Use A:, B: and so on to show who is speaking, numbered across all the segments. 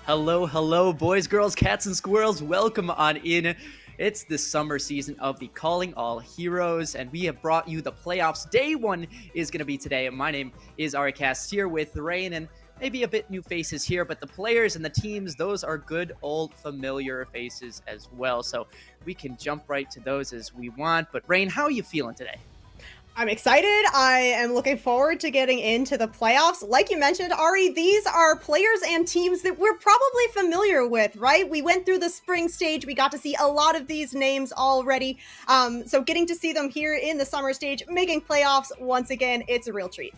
A: Hello, hello, boys, girls, cats, and squirrels. Welcome on in. It's the summer season of the Calling All Heroes, and we have brought you the playoffs. Day one is going to be today. My name is Aricast here with Rain, and maybe a bit new faces here, but the players and the teams, those are good old familiar faces as well. So we can jump right to those as we want. But Rain, how are you feeling today?
B: I'm excited. I am looking forward to getting into the playoffs. Like you mentioned, Ari, these are players and teams that we're probably familiar with, right? We went through the spring stage. We got to see a lot of these names already. So getting to see them here in the summer stage, making playoffs once again, it's a real treat.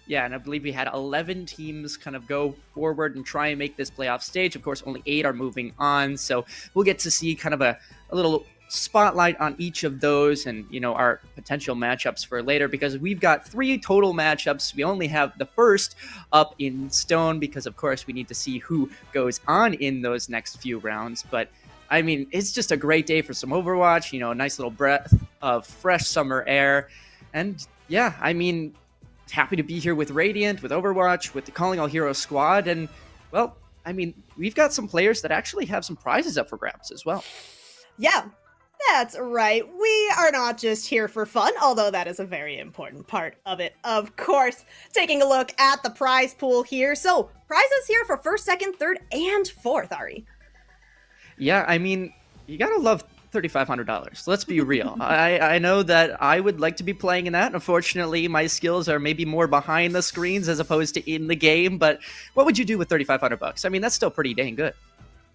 A: Yeah, and I believe we had 11 teams kind of go forward and try and make this playoff stage. Of course, only 8 are moving on, so we'll get to see kind of a little spotlight on each of those and, our potential matchups for later, because we've got 3 total matchups. We only have the first up in stone because, of course, we need to see who goes on in those next few rounds. But I mean, it's just a great day for some Overwatch, a nice little breath of fresh summer air. And yeah, I mean, happy to be here with Radiant, with Overwatch, with the Calling All Heroes squad. And, well, I mean, we've got some players that actually have some prizes up for grabs as well.
B: Yeah, that's right. We are not just here for fun, although that is a very important part of it, of course. Taking a look at the prize pool here. So, prizes here for first, second, third, and fourth, Ari.
A: Yeah, I mean, you gotta love $3,500. Let's be real. I know that I would like to be playing in that. Unfortunately, my skills are maybe more behind the screens as opposed to in the game. But what would you do with $3,500? I mean, that's still pretty dang good.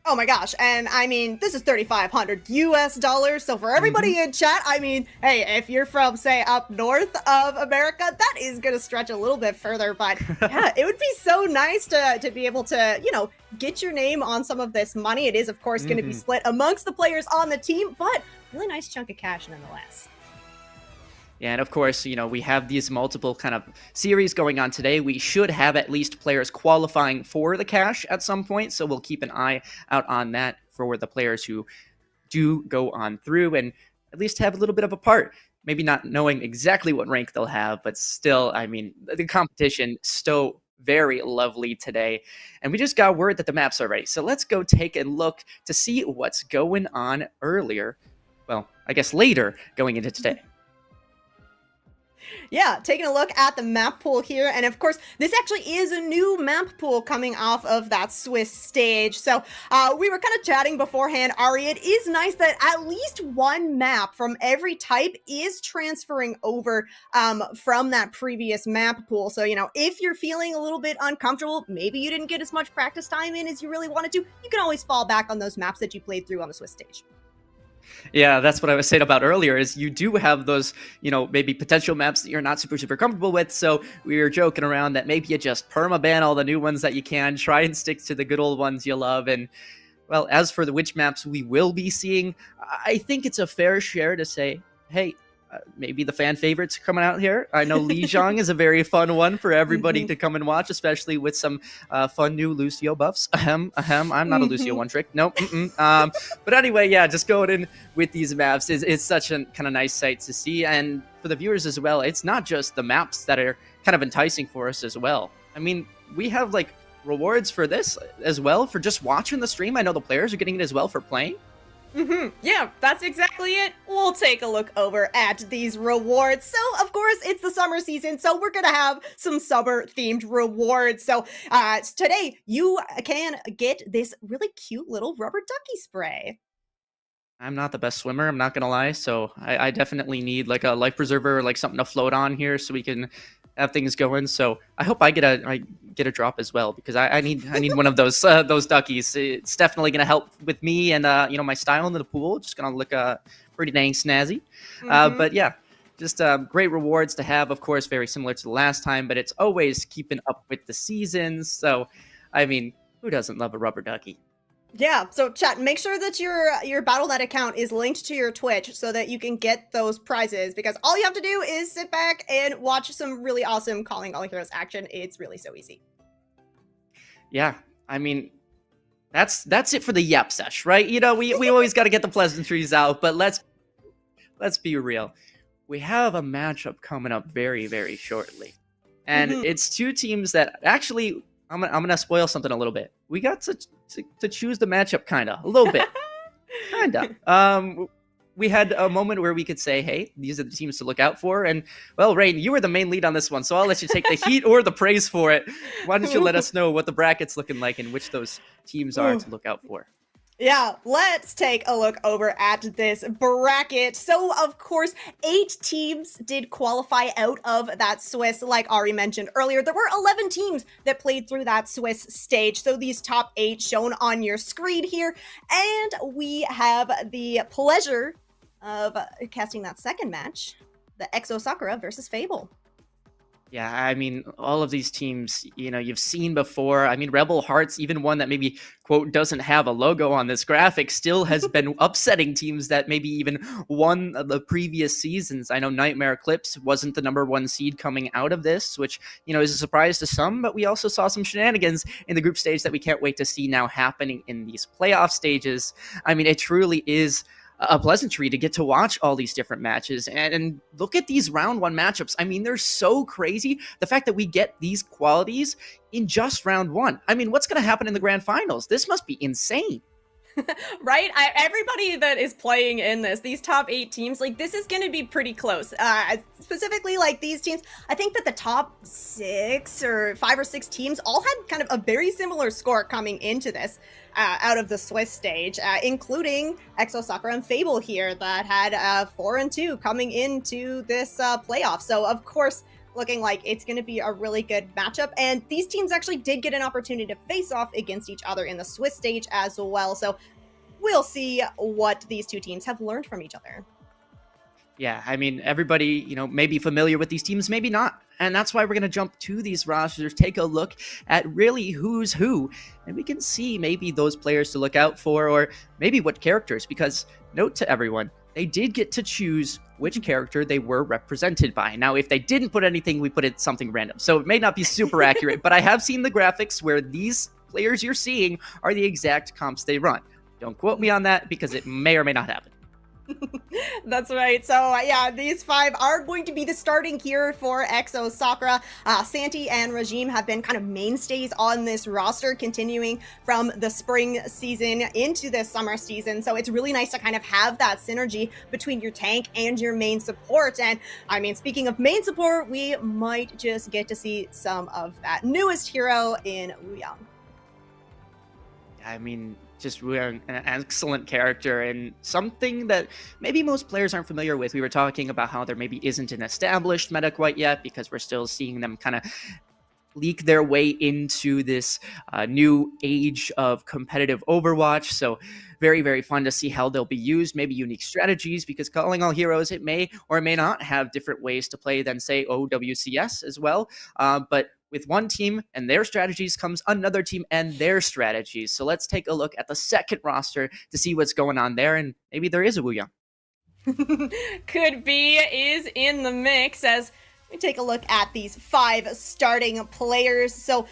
B: Oh my gosh, and I mean, this is 3,500 US dollars, so for everybody in chat, I mean, hey, if you're from, say, up north of America, that is gonna stretch a little bit further, but yeah, it would be so nice to be able to, get your name on some of this money. It is, of course, gonna be split amongst the players on the team, but really nice chunk of cash nonetheless.
A: Yeah, and of course, we have these multiple kind of series going on today. We should have at least players qualifying for the cash at some point, so we'll keep an eye out on that for the players who do go on through and at least have a little bit of a part. Maybe not knowing exactly what rank they'll have, but still, I mean, the competition still very lovely today. And we just got word that the maps are ready. So let's go take a look to see what's going on earlier. Well, I guess later going into today.
B: Yeah, taking a look at the map pool here, and of course, this actually is a new map pool coming off of that Swiss stage. So we were kind of chatting beforehand, Ari, it is nice that at least one map from every type is transferring over from that previous map pool. So, if you're feeling a little bit uncomfortable, maybe you didn't get as much practice time in as you really wanted to, you can always fall back on those maps that you played through on the Swiss stage.
A: Yeah, that's what I was saying about earlier is you do have those, maybe potential maps that you're not super comfortable with. So we were joking around that maybe you just permaban all the new ones that you can, try and stick to the good old ones you love. And well, as for the which maps we will be seeing, I think it's a fair share to say, hey, maybe the fan favorites coming out here. I know Lijiang is a very fun one for everybody to come and watch, especially with some fun new Lucio buffs. I'm not a Lucio one trick. Nope. But anyway, yeah, just going in with these maps is such a kind of nice sight to see. And for the viewers as well, it's not just the maps that are kind of enticing for us as well. I mean, we have like rewards for this as well for just watching the stream. I know the players are getting it as well for playing.
B: Yeah, that's exactly it. We'll take a look over at these rewards. So, of course, it's the summer season, so we're gonna have some summer-themed rewards. So, today, you can get this really cute little rubber ducky spray.
A: I'm not the best swimmer, I'm not gonna lie, so I definitely need like a life preserver or like something to float on here so we can have things going. So I hope I get a drop as well, because I need one of those duckies. It's definitely gonna help with me and my style into the pool. Just gonna look pretty dang snazzy. But yeah, just great rewards to have. Of course, very similar to the last time, but it's always keeping up with the seasons. So I mean, who doesn't love a rubber ducky?
B: Yeah, so chat, make sure that your Battle.net account is linked to your Twitch so that you can get those prizes, because all you have to do is sit back and watch some really awesome Calling All Heroes action. It's really so easy.
A: Yeah, I mean, that's it for the yep sesh, right? We always got to get the pleasantries out, but let's be real. We have a matchup coming up very shortly, and it's 2 teams that actually I'm gonna spoil something a little bit. We got to choose the matchup, a little bit. Kinda. We had a moment where we could say, hey, these are the teams to look out for. And, well, Rain, you were the main lead on this one, so I'll let you take the heat or the praise for it. Why don't you let us know what the bracket's looking like and which those teams are to look out for?
B: Yeah, let's take a look over at this bracket. So, of course, 8 teams did qualify out of that Swiss, like Ari mentioned earlier. There were 11 teams that played through that Swiss stage. So these top 8 shown on your screen here. And we have the pleasure of casting that second match, the Exo Sakura versus Fable.
A: Yeah, I mean, all of these teams, you've seen before. I mean, Rebel Hearts, even one that maybe, quote, doesn't have a logo on this graphic, still has been upsetting teams that maybe even won the previous seasons. I know Nightmare Eclipse wasn't the #1 seed coming out of this, which, is a surprise to some, but we also saw some shenanigans in the group stage that we can't wait to see now happening in these playoff stages. I mean, it truly is a pleasantry to get to watch all these different matches and look at these round 1 matchups. I mean, they're so crazy. The fact that we get these qualities in just round 1. I mean, what's going to happen in the grand finals? This must be insane.
B: Right? Everybody that is playing in these top 8 teams, like, this is going to be pretty close. Specifically, like, these teams, I think that the top 6 or 5 or 6 teams all had kind of a very similar score coming into this out of the Swiss stage, including Exo Sakura and Fable here that had 4 and 2 coming into this playoff. So, of course, looking like it's going to be a really good matchup. And these teams actually did get an opportunity to face off against each other in the Swiss stage as well. So we'll see what these two teams have learned from each other.
A: Yeah, I mean, everybody, may be familiar with these teams, maybe not. And that's why we're going to jump to these rosters, take a look at really who's who, and we can see maybe those players to look out for, or maybe what characters, because note to everyone, they did get to choose which character they were represented by. Now, if they didn't put anything, we put it something random. So it may not be super accurate, but I have seen the graphics where these players you're seeing are the exact comps they run. Don't quote me on that because it may or may not happen.
B: That's right. So yeah, these 5 are going to be the starting here for Exo Sakura. Santi and Regime have been kind of mainstays on this roster, continuing from the spring season into the summer season. So it's really nice to kind of have that synergy between your tank and your main support. And I mean, speaking of main support, we might just get to see some of that newest hero in Wuyang.
A: I mean, just an excellent character and something that maybe most players aren't familiar with. We were talking about how there maybe isn't an established meta quite yet because we're still seeing them kind of leak their way into this new age of competitive Overwatch. So very, very fun to see how they'll be used, maybe unique strategies, because calling all heroes, it may or may not have different ways to play than, say, OWCS as well. But with one team and their strategies comes another team and their strategies. So let's take a look at the second roster to see what's going on there, and maybe there is a Wuyang.
B: Could be is in the mix as we take a look at these 5 starting players. So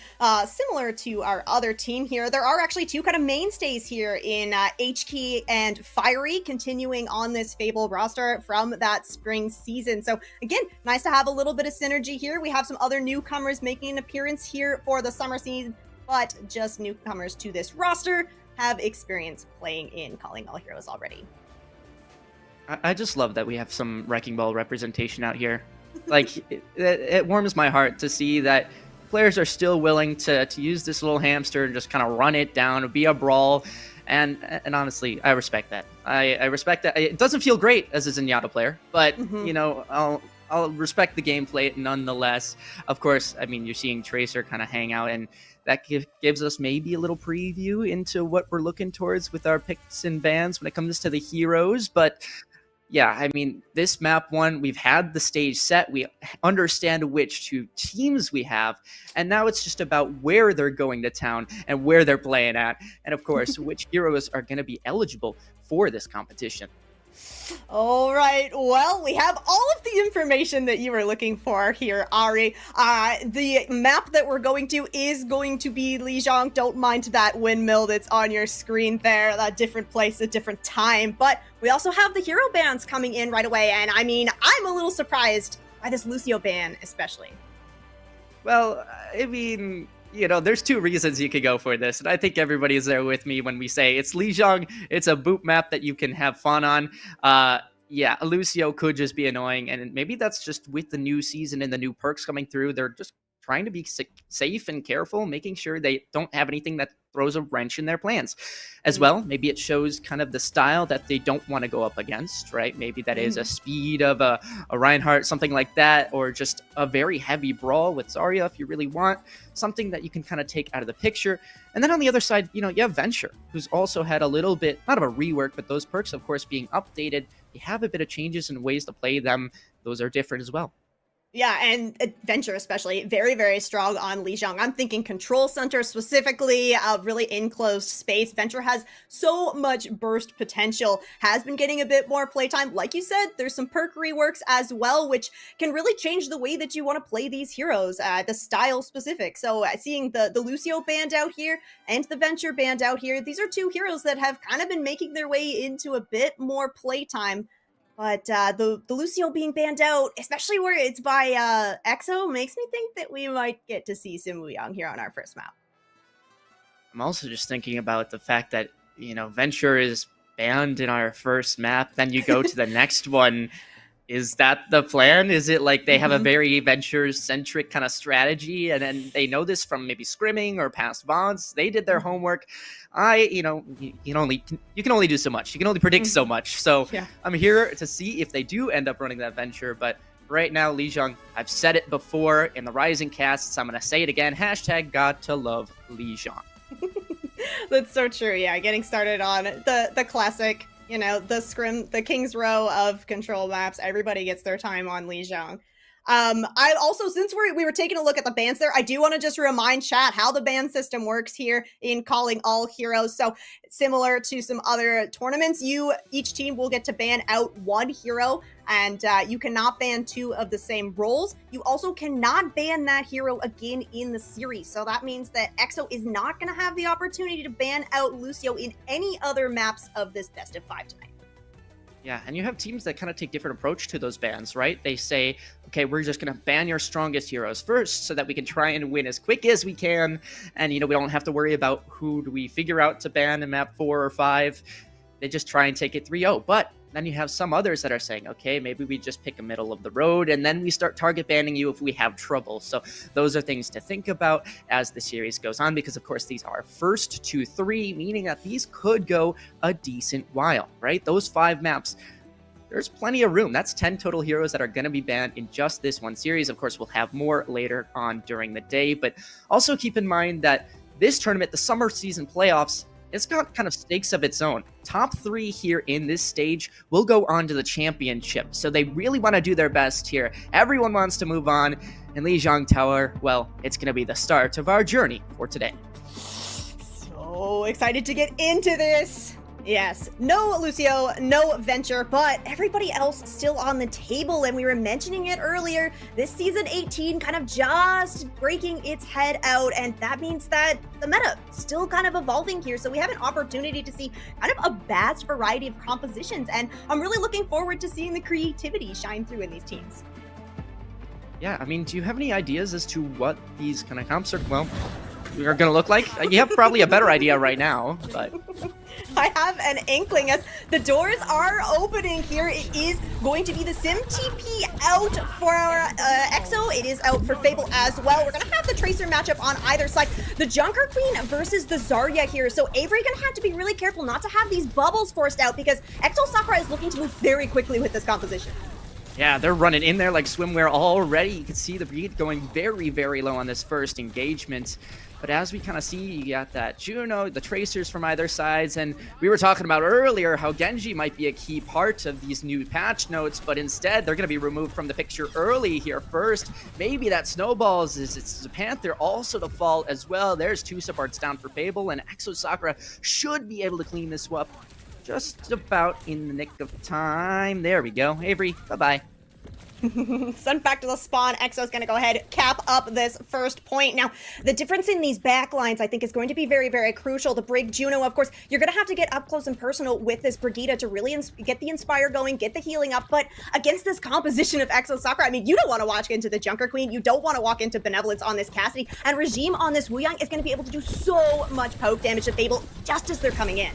B: similar to our other team here, there are actually 2 kind of mainstays here in HK and Fiery continuing on this Fable roster from that spring season. So again, nice to have a little bit of synergy here. We have some other newcomers making an appearance here for the summer season, but just newcomers to this roster have experience playing in Calling All Heroes already.
A: I just love that we have some Wrecking Ball representation out here. Like, it warms my heart to see that players are still willing to use this little hamster and just kind of run it down, be a brawl, and honestly, I respect that. I respect that. It doesn't feel great as a Zenyatta player, but I'll respect the gameplay nonetheless. Of course, I mean, you're seeing Tracer kind of hang out, and that gives us maybe a little preview into what we're looking towards with our picks and bans when it comes to the heroes, but yeah, I mean, this map 1, we've had the stage set. We understand which 2 teams we have. And now it's just about where they're going to town and where they're playing at. And of course, which heroes are going to be eligible for this competition.
B: All right, well, we have all of the information that you were looking for here, Ari. The map that we're going to is going to be Lijiang. Don't mind that windmill that's on your screen there, a different place, a different time. But we also have the hero bans coming in right away, and I mean, I'm a little surprised by this Lucio ban, especially.
A: Well, I mean, there's two reasons you could go for this, and I think everybody is there with me when we say it's Lijiang. It's a boot map that you can have fun on. Yeah, Lucio could just be annoying, and maybe that's just with the new season and the new perks coming through. They're just trying to be safe and careful, making sure they don't have anything that throws a wrench in their plans. As well, maybe it shows kind of the style that they don't want to go up against, right? Maybe that is a speed of a Reinhardt, something like that, or just a very heavy brawl with Zarya if you really want, something that you can kind of take out of the picture. And then on the other side, you have Venture, who's also had a little bit, not of a rework, but those perks, of course, being updated. You have a bit of changes and ways to play them. Those are different as well.
B: Yeah, and Adventure especially, very, very strong on Lijiang. I'm thinking Control Center specifically, really enclosed space. Venture has so much burst potential, has been getting a bit more playtime. Like you said, there's some perk reworks as well, which can really change the way that you want to play these heroes, the style specific. So seeing the Lucio band out here and the Venture band out here, these are two heroes that have kind of been making their way into a bit more playtime. But the Lucio being banned out, especially where it's by Exo, makes me think that we might get to see Sim Wuyang here on our first map.
A: I'm also just thinking about the fact that, Venture is banned in our first map. Then you go to the next one. Is that the plan? Is it like they have a very Venture-centric kind of strategy, and then they know this from maybe scrimming or past VODs? They did their homework. You can only do so much. You can only predict so much. So yeah. I'm here to see if they do end up running that Venture. But right now, Lijiang, I've said it before in the Rising casts. I'm going to say it again. # got to love Lijiang.
B: That's so true. Yeah, getting started on the classic, the King's Row of control maps. Everybody gets their time on Lijiang. I also, since we were taking a look at the bans there, I do want to just remind chat how the ban system works here in calling all heroes. So similar to some other tournaments, each team will get to ban out one hero, and you cannot ban two of the same roles. You also cannot ban that hero again in the series. So that means that Exo is not going to have the opportunity to ban out Lucio in any other maps of this best of 5 tonight.
A: Yeah, and you have teams that kind of take different approach to those bans, right? They say, okay, we're just going to ban your strongest heroes first so that we can try and win as quick as we can. And, we don't have to worry about who do we figure out to ban in map 4 or 5. They just try and take it 3-0. But then you have some others that are saying, okay, maybe we just pick a middle of the road and then we start target banning you if we have trouble. So those are things to think about as the series goes on, because of course these are first to 3, meaning that these could go a decent while, right? Those 5 maps, there's plenty of room. That's 10 total heroes that are going to be banned in just this one series. Of course, we'll have more later on during the day, but also keep in mind that this tournament, the summer season playoffs, it's got kind of stakes of its own. Top 3 here in this stage will go on to the championship. So they really want to do their best here. Everyone wants to move on. And Lijiang Tower, well, it's going to be the start of our journey for today.
B: So excited to get into this. Yes, no Lucio, no Venture, but everybody else still on the table, and we were mentioning it earlier, this Season 18 kind of just breaking its head out, and that means that the meta still kind of evolving here, so we have an opportunity to see kind of a vast variety of compositions, and I'm really looking forward to seeing the creativity shine through in these teams.
A: Yeah, I mean, do you have any ideas as to what these kind of comps are going to look like? You have probably a better idea right now, but...
B: I have an inkling as the doors are opening here. It is going to be the Sim TP out for Exo. It is out for Fable as well. We're going to have the Tracer matchup on either side. The Junker Queen versus the Zarya here. So Avery going to have to be really careful not to have these bubbles forced out, because Exo Sakura is looking to move very quickly with this composition.
A: Yeah, they're running in there like swimwear already. You can see the beat going very, very low on this first engagement. But as we kind of see, you got that Juno, the Tracers from either sides, and we were talking about earlier how Genji might be a key part of these new patch notes, but instead they're going to be removed from the picture early here first. Maybe that snowballs it's a Panther also to fall as well. There's 2 supports down for Fable, and Exo Sakura should be able to clean this up just about in the nick of time. There we go. Avery, bye-bye.
B: Sent back to the spawn. Exo's going to go ahead, cap up this first point. Now, the difference in these backlines, I think, is going to be very, very crucial. To break Juno, of course, you're going to have to get up close and personal with this Brigitte to really get the Inspire going, get the healing up. But against this composition of Exo Sakura, I mean, you don't want to walk into the Junker Queen. You don't want to walk into Benevolence on this Cassidy. And Regime on this Wuyang is going to be able to do so much poke damage to Fable just as they're coming in.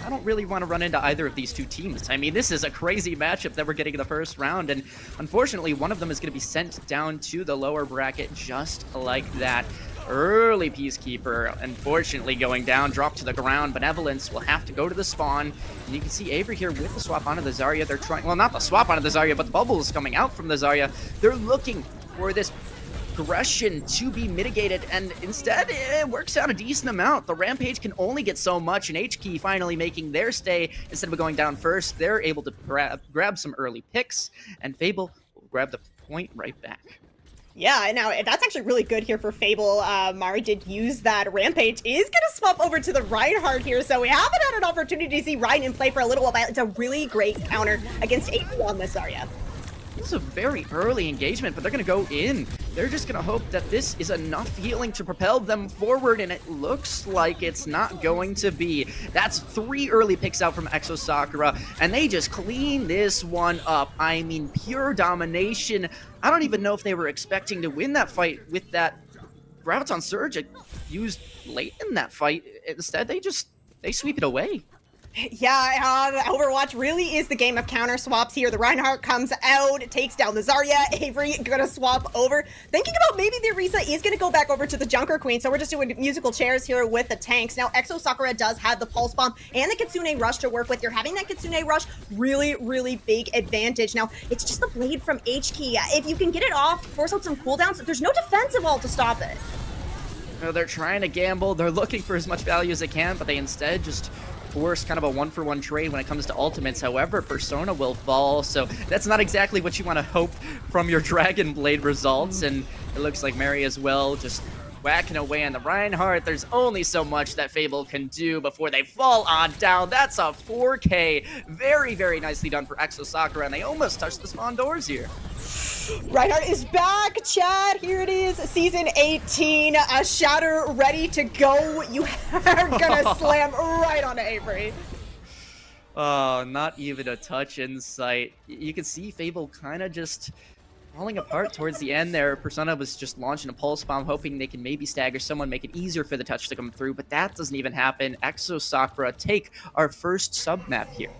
A: I don't really want to run into either of these two teams. I mean, this is a crazy matchup that we're getting in the first round, and unfortunately, one of them is going to be sent down to the lower bracket just like that. Early Peacekeeper, unfortunately, going down, dropped to the ground. Benevolence will have to go to the spawn, and you can see Avery here with the swap onto the Zarya. They're trying, well, not the swap onto the Zarya, but the bubbles coming out from the Zarya. They're looking for this aggression to be mitigated, and instead it works out a decent amount. The Rampage can only get so much, and HKey finally making their stay. Instead of going down first, they're able to grab some early picks, and Fable will grab the point right back.
B: Yeah, now that's actually really good here for Fable. Mari did use that Rampage. Is going to swap over to the Reinhardt here, so we haven't had an opportunity to see Ryan in play for a little while. It's a really great counter against AP on this Zarya.
A: This is a very early engagement, but they're going to go in. They're just going to hope that this is enough healing to propel them forward, and it looks like it's not going to be. That's 3 early picks out from Exo Sakura, and they just clean this one up. I mean, pure domination. I don't even know if they were expecting to win that fight with that Graviton Surge used late in that fight. Instead, they sweep it away.
B: Yeah, Overwatch really is the game of counter swaps here. The Reinhardt comes out, takes down the Zarya. Avery gonna swap over. Thinking about maybe the Orisa is gonna go back over to the Junker Queen, so we're just doing musical chairs here with the tanks. Now, Exo Sakura does have the Pulse Bomb and the Kitsune Rush to work with. You're having that Kitsune Rush, really, really big advantage. Now, it's just the Blade from HKey. If you can get it off, force out some cooldowns, there's no defensive wall to stop it.
A: They're trying to gamble. They're looking for as much value as they can, but they instead just force kind of a one-for-one trade when it comes to ultimates. However, Persona will fall, so that's not exactly what you want to hope from your Dragon Blade results, and it looks like Mary as well just whacking away on the Reinhardt. There's only so much that Fable can do before they fall on down. That's a 4K. Very, very nicely done for Exo Sakura, and they almost touched the spawn doors here.
B: Reinhardt is back, Chad. Here it is, season 18. A shatter ready to go. You are gonna slam right onto Avery.
A: Oh, not even a touch in sight. You can see Fable kind of just falling apart towards the end there. Persona was just launching a pulse bomb, hoping they can maybe stagger someone, make it easier for the touch to come through, but that doesn't even happen. Exo Sakura take our first sub-map here.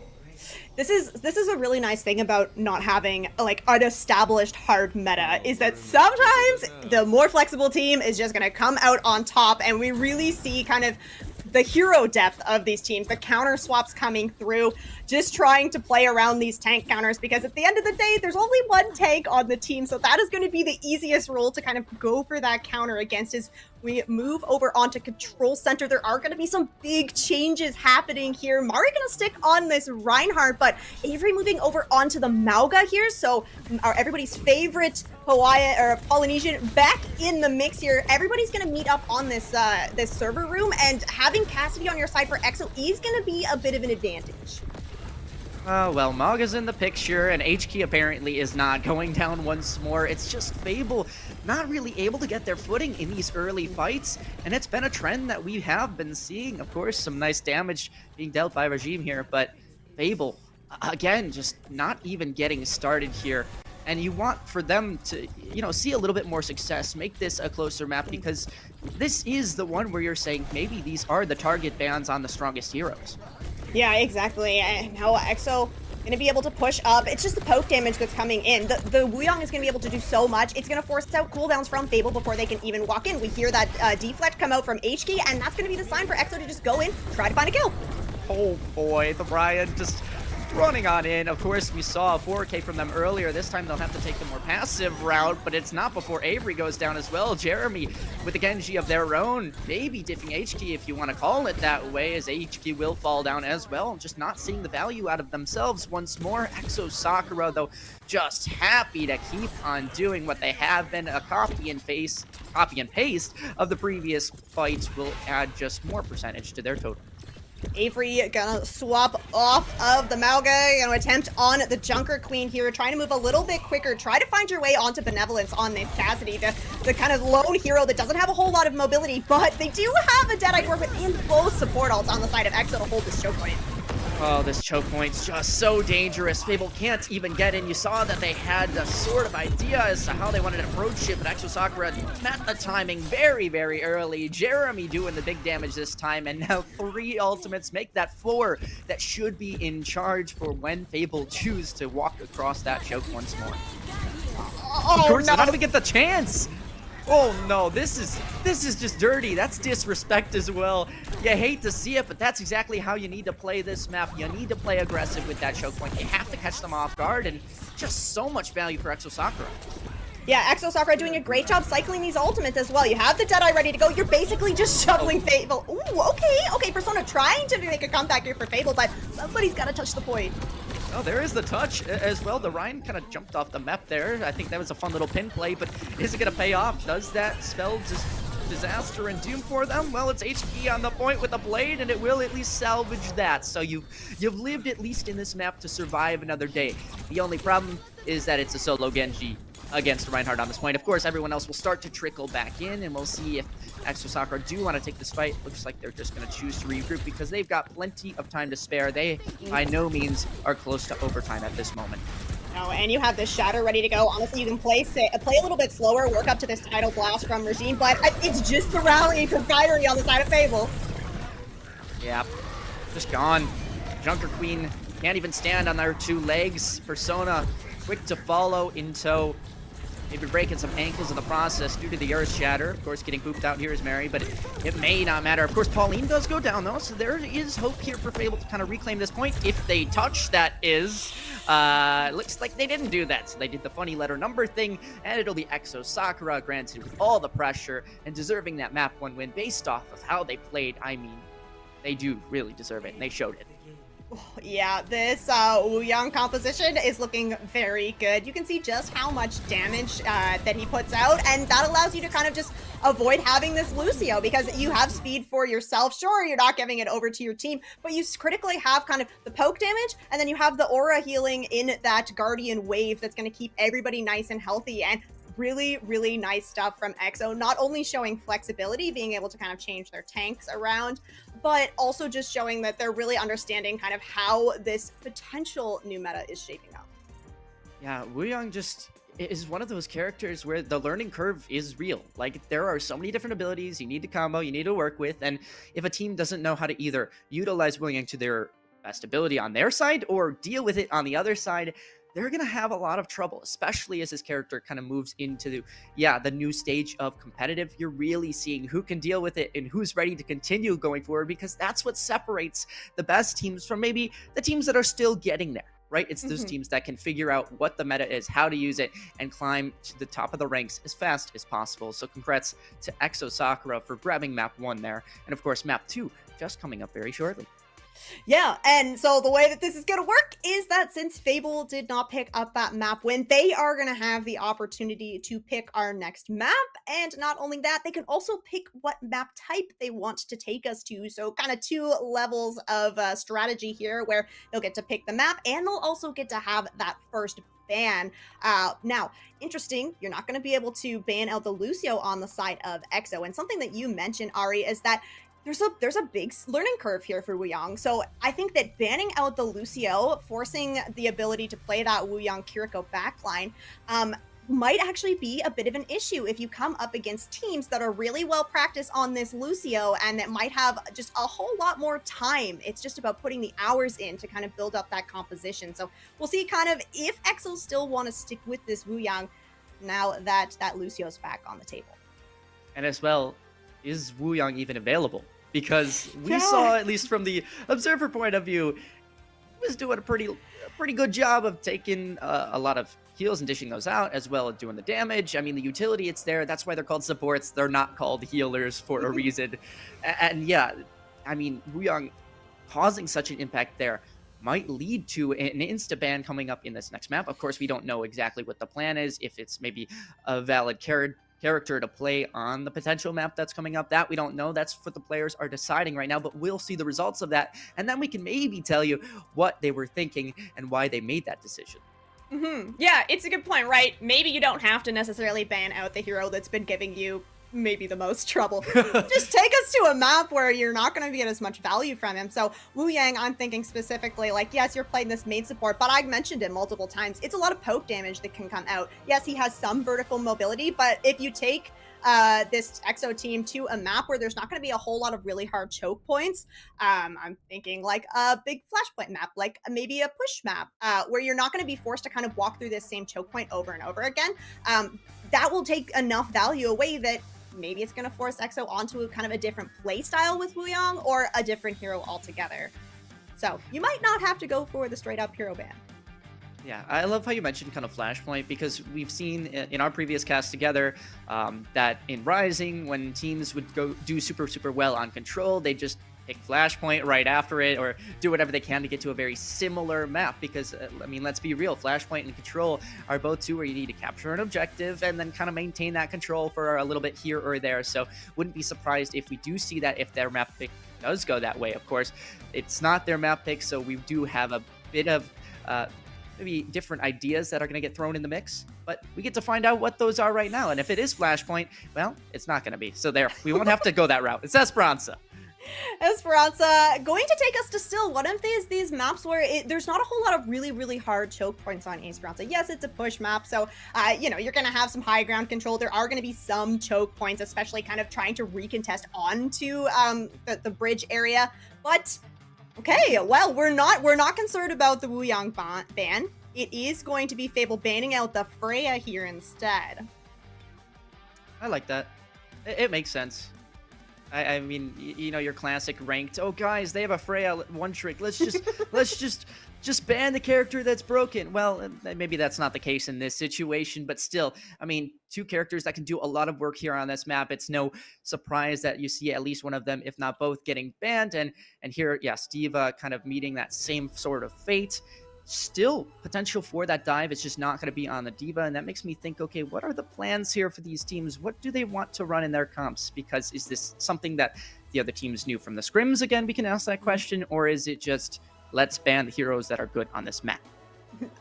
B: This is a really nice thing about not having like an established hard meta, is that sometimes the more flexible team is just gonna come out on top, and we really see kind of the hero depth of these teams, the counter swaps coming through, just trying to play around these tank counters, because at the end of the day, there's only one tank on the team, so that is going to be the easiest role to kind of go for that counter against. As we move over onto Control Center, there are going to be some big changes happening here. Mari going to stick on this Reinhardt, but Avery moving over onto the Mauga here, so everybody's favorite Hawaiian or Polynesian back in the mix here. Everybody's going to meet up on this this server room, and having Cassidy on your side for Exo is going to be a bit of an advantage.
A: Well, Mauga's in the picture, and HKey apparently is not going down once more. It's just Fable not really able to get their footing in these early fights, and it's been a trend that we have been seeing. Of course, some nice damage being dealt by Regime here, but Fable, again, just not even getting started here. And you want for them to, see a little bit more success, make this a closer map, because this is the one where you're saying maybe these are the target bans on the strongest heroes.
B: Yeah, exactly. And now Exo gonna be able to push up. It's just the poke damage that's coming in. The Wuyang is gonna be able to do so much. It's gonna force out cooldowns from Fable before they can even walk in. We hear that deflect come out from HKey, and that's gonna be the sign for Exo to just go in, try to find a kill.
A: Oh boy, the Brian just running on in. Of course, we saw a 4K from them earlier. This time they'll have to take the more passive route, but it's not before Avery goes down as well. Jeremy with a Genji of their own, maybe diffing HKey if you want to call it that way, as HKey will fall down as well. Just not seeing the value out of themselves once more. Exo Sakura, though, just happy to keep on doing what they have been. A copy and paste of the previous fights will add just more percentage to their total.
B: Avery gonna swap off of the Malga, gonna attempt on the Junker Queen here, trying to move a little bit quicker, try to find your way onto Benevolence on this Cassidy, the kind of lone hero that doesn't have a whole lot of mobility, but they do have a Deadeye Dwarf and both support alts on the side of Exo to hold this choke point.
A: Oh, this choke point's just so dangerous. Fable can't even get in. You saw that they had a sort of idea as to how they wanted to approach it, but Exo Sakura met the timing very, very early. Jeremy doing the big damage this time, and now 3 ultimates make that 4 that should be in charge for when Fable choose to walk across that choke once more.
B: Oh,
A: of course,
B: no.
A: How do we get the chance? Oh no, this is just dirty. That's disrespect as well. You hate to see it, but that's exactly how you need to play this map. You need to play aggressive with that choke point. You have to catch them off guard, and just so much value for Exo Sakura.
B: Yeah, Exo Sakura doing a great job cycling these ultimates as well. You have the Deadeye ready to go. You're basically just shoveling Fable. Ooh, okay. Persona trying to make a comeback here for Fable, but somebody's got to touch the point.
A: Oh, there is the touch as well. The Ryan kind of jumped off the map there. I think that was a fun little pin play, but is it going to pay off? Does that spell just disaster and doom for them? Well, it's HP on the point with a blade, and it will at least salvage that. So you've lived at least in this map to survive another day. The only problem is that it's a solo Genji against Reinhardt on this point. Of course, everyone else will start to trickle back in, and we'll see if Exo Sakura do want to take this fight. Looks like they're just going to choose to regroup because they've got plenty of time to spare. They, by no means, are close to overtime at this moment.
B: Oh, and you have this Shatter ready to go. Honestly, you can play a little bit slower, work up to this Tidal Blast from Regime, but it's just the rally from Fiery on the side of Fable.
A: Yeah, just gone. Junker Queen can't even stand on their 2 legs. Persona quick to follow in tow. Maybe breaking some ankles in the process due to the Earth Shatter. Of course, getting booped out here is Mary, but it may not matter. Of course, Pauline does go down, though, so there is hope here for Fable to kind of reclaim this point. If they touch, that is. Looks like they didn't do that, so they did the funny letter number thing, and it'll be Exo Sakura, granted with all the pressure, and deserving that map 1 win based off of how they played. I mean, they do really deserve it, and they showed it.
B: Yeah, this Wuyang composition is looking very good. You can see just how much damage that he puts out, and that allows you to kind of just avoid having this Lucio because you have speed for yourself. Sure, you're not giving it over to your team, but you critically have kind of the poke damage, and then you have the aura healing in that Guardian wave that's going to keep everybody nice and healthy. And really, really nice stuff from Exo, not only showing flexibility, being able to kind of change their tanks around, but also just showing that they're really understanding kind of how this potential new meta is shaping up.
A: Yeah, Wuyang just is one of those characters where the learning curve is real. Like, there are so many different abilities you need to combo, you need to work with, and if a team doesn't know how to either utilize Wuyang to their best ability on their side or deal with it on the other side, they're going to have a lot of trouble, especially as his character kind of moves into the new stage of competitive. You're really seeing who can deal with it and who's ready to continue going forward, because that's what separates the best teams from maybe the teams that are still getting there, right? It's those teams that can figure out what the meta is, how to use it, and climb to the top of the ranks as fast as possible. So congrats to Exo Sakura for grabbing map 1 there. And of course, map 2 just coming up very shortly.
B: Yeah, and so the way that this is going to work is that since Fable did not pick up that map win, they are going to have the opportunity to pick our next map. And not only that, they can also pick what map type they want to take us to. So kind of 2 levels of strategy here where they'll get to pick the map and they'll also get to have that first ban. Now, interesting, you're not going to be able to ban out the Lucio on the side of Exo. And something that you mentioned, Ari, is that there's a big learning curve here for Wuyang. So I think that banning out the Lucio, forcing the ability to play that Wuyang Kiriko backline, might actually be a bit of an issue if you come up against teams that are really well practiced on this Lucio and that might have just a whole lot more time. It's just about putting the hours in to kind of build up that composition. So we'll see kind of if Exo still want to stick with this Wuyang now that Lucio's back on the table. And
A: as well, is Wuyang even available? Because we saw, at least from the observer point of view, he was doing a pretty good job of taking a lot of heals and dishing those out, as well as doing the damage. I mean, the utility, it's there. That's why they're called supports. They're not called healers for a reason. And yeah, I mean, Wuyang causing such an impact there might lead to an insta-ban coming up in this next map. Of course, we don't know exactly what the plan is, if it's maybe a valid character to play on the potential map that's coming up. That we don't know. That's what the players are deciding right now, but we'll see the results of that. And then we can maybe tell you what they were thinking and why they made that decision.
B: Yeah, it's a good point, right? Maybe you don't have to necessarily ban out the hero that's been giving you maybe the most trouble. Just take us to a map where you're not going to get as much value from him. So Wu Yang, I'm thinking specifically, like, yes, you're playing this main support, but I've mentioned it multiple times. It's a lot of poke damage that can come out. Yes, he has some vertical mobility, but if you take this Exo team to a map where there's not going to be a whole lot of really hard choke points. I'm thinking like a big flashpoint map, like maybe a push map, where you're not going to be forced to kind of walk through this same choke point over and over again. That will take enough value away that maybe it's going to force Exo onto a kind of a different play style with Wu Yang or a different hero altogether. So you might not have to go for the straight up hero ban.
A: Yeah, I love how you mentioned kind of Flashpoint, because we've seen in our previous cast together that in Rising, when teams would go do super well on Control, they just pick Flashpoint right after it or do whatever they can to get to a very similar map. Because, I mean, let's be real, Flashpoint and Control are both two where you need to capture an objective and then kind of maintain that control for a little bit here or there. So wouldn't be surprised if we do see that if their map pick does go that way. Of course, it's not their map pick, so we do have a bit of maybe different ideas that are going to get thrown in the mix, but we get to find out what those are right now. And if it is Flashpoint, well, it's not going to be. So there, we won't have to go that route. It's Esperanza.
B: Esperanza going to take us to still one of these maps where there's not a whole lot of really hard choke points on Esperanza. Yes, it's a push map, so you know, you're gonna have some high ground control. There are gonna be some choke points, especially kind of trying to recontest onto the bridge area. But okay, well, we're not concerned about the Wu Yang ban. It is going to be Fable banning out the Freya here instead.
A: I like that. It makes sense. I mean, you know, your classic ranked. Oh, guys, they have a Freya one trick. Let's just ban the character that's broken. Well, maybe that's not the case in this situation, but still, I mean, two characters that can do a lot of work here on this map. It's no surprise that you see at least one of them, if not both, getting banned. And here, yes, Diva kind of meeting that same sort of fate. Still potential for that dive. It's just not going to be on the Diva, and that makes me think, okay, what are the plans here for these teams? What do they want to run in their comps? Because is this something that the other teams knew from the scrims? Again, we can ask that question. Or is it just, let's ban the heroes that are good on this map?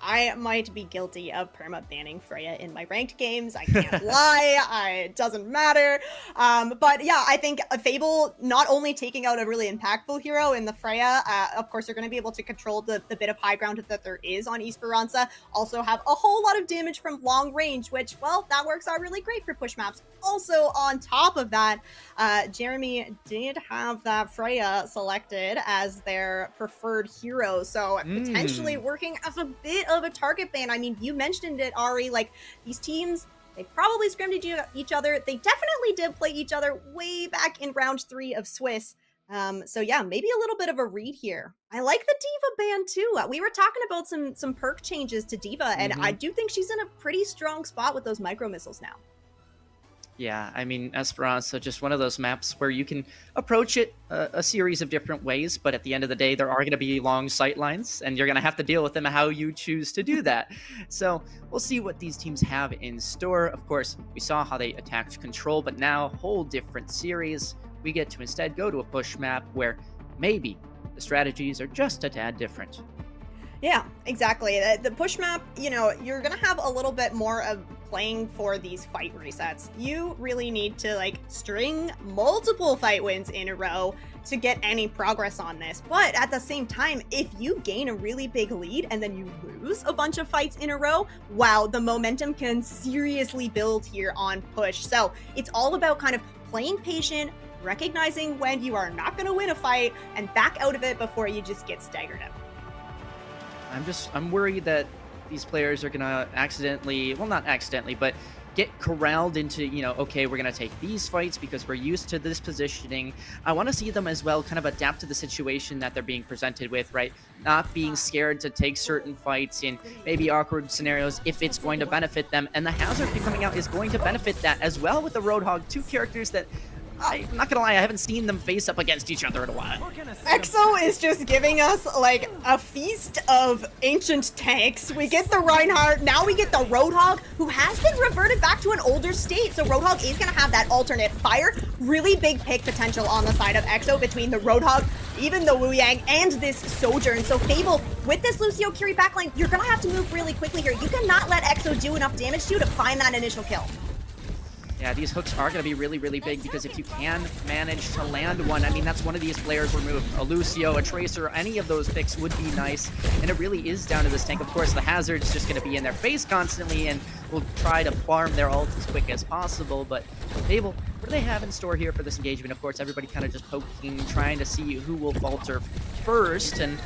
B: I might be guilty of perma-banning Freya in my ranked games. I can't lie. It doesn't matter. But yeah, I think Fable not only taking out a really impactful hero in the Freya, of course, they're going to be able to control the bit of high ground that there is on Esperanza. Also have a whole lot of damage from long range, which, well, that works out really great for push maps. Also, on top of that, Jeremy did have that Freya selected as their preferred hero. So potentially working as a bit of a target ban. I mean, you mentioned it, Ari, like these teams, they probably scrimmed each other. They definitely did play each other way back in round 3 of Swiss. So yeah, maybe a little bit of a read here. I like the Diva ban too. We were talking about some perk changes to Diva, and I do think she's in a pretty strong spot with those micro missiles now.
A: Yeah, I mean, Esperanza, just one of those maps where you can approach it a series of different ways, but at the end of the day, there are going to be long sight lines, and you're going to have to deal with them how you choose to do that. So we'll see what these teams have in store. Of course, we saw how they attacked Control, but now whole different series. We get to instead go to a push map where maybe the strategies are just a tad different.
B: Yeah, exactly. The push map, you know, you're going to have a little bit more of playing for these fight resets. You really need to like string multiple fight wins in a row to get any progress on this. But at the same time, if you gain a really big lead and then you lose a bunch of fights in a row, wow, the momentum can seriously build here on push. So it's all about kind of playing patient, recognizing when you are not going to win a fight and back out of it before you just get staggered out.
A: I'm worried that these players are gonna accidentally, well, not accidentally, but get corralled into, you know, okay, we're gonna take these fights because we're used to this positioning. I want to see them as well kind of adapt to the situation that they're being presented with, right? Not being scared to take certain fights in maybe awkward scenarios if it's going to benefit them. And the Hazard pick coming out is going to benefit that as well with the Roadhog, two characters that I'm not gonna lie, I haven't seen them face up against each other in a while.
B: Exo is just giving us like a feast of ancient tanks. We get the Reinhardt, now we get the Roadhog, who has been reverted back to an older state. So Roadhog is gonna have that alternate fire. Really big pick potential on the side of Exo between the Roadhog, even the Wu Yang, and this Sojourn. So Fable, with this Lucio Curie backline, you're gonna have to move really quickly here. You cannot let Exo do enough damage to you to find that initial kill.
A: Yeah, these hooks are going to be really, really big because if you can manage to land one, I mean, that's one of these players removed. A Lucio, a Tracer, any of those picks would be nice. And it really is down to this tank. Of course, the Hazard is just going to be in their face constantly and will try to farm their ult as quick as possible. But Fable, what do they have in store here for this engagement? Of course, everybody kind of just poking, trying to see who will falter first. And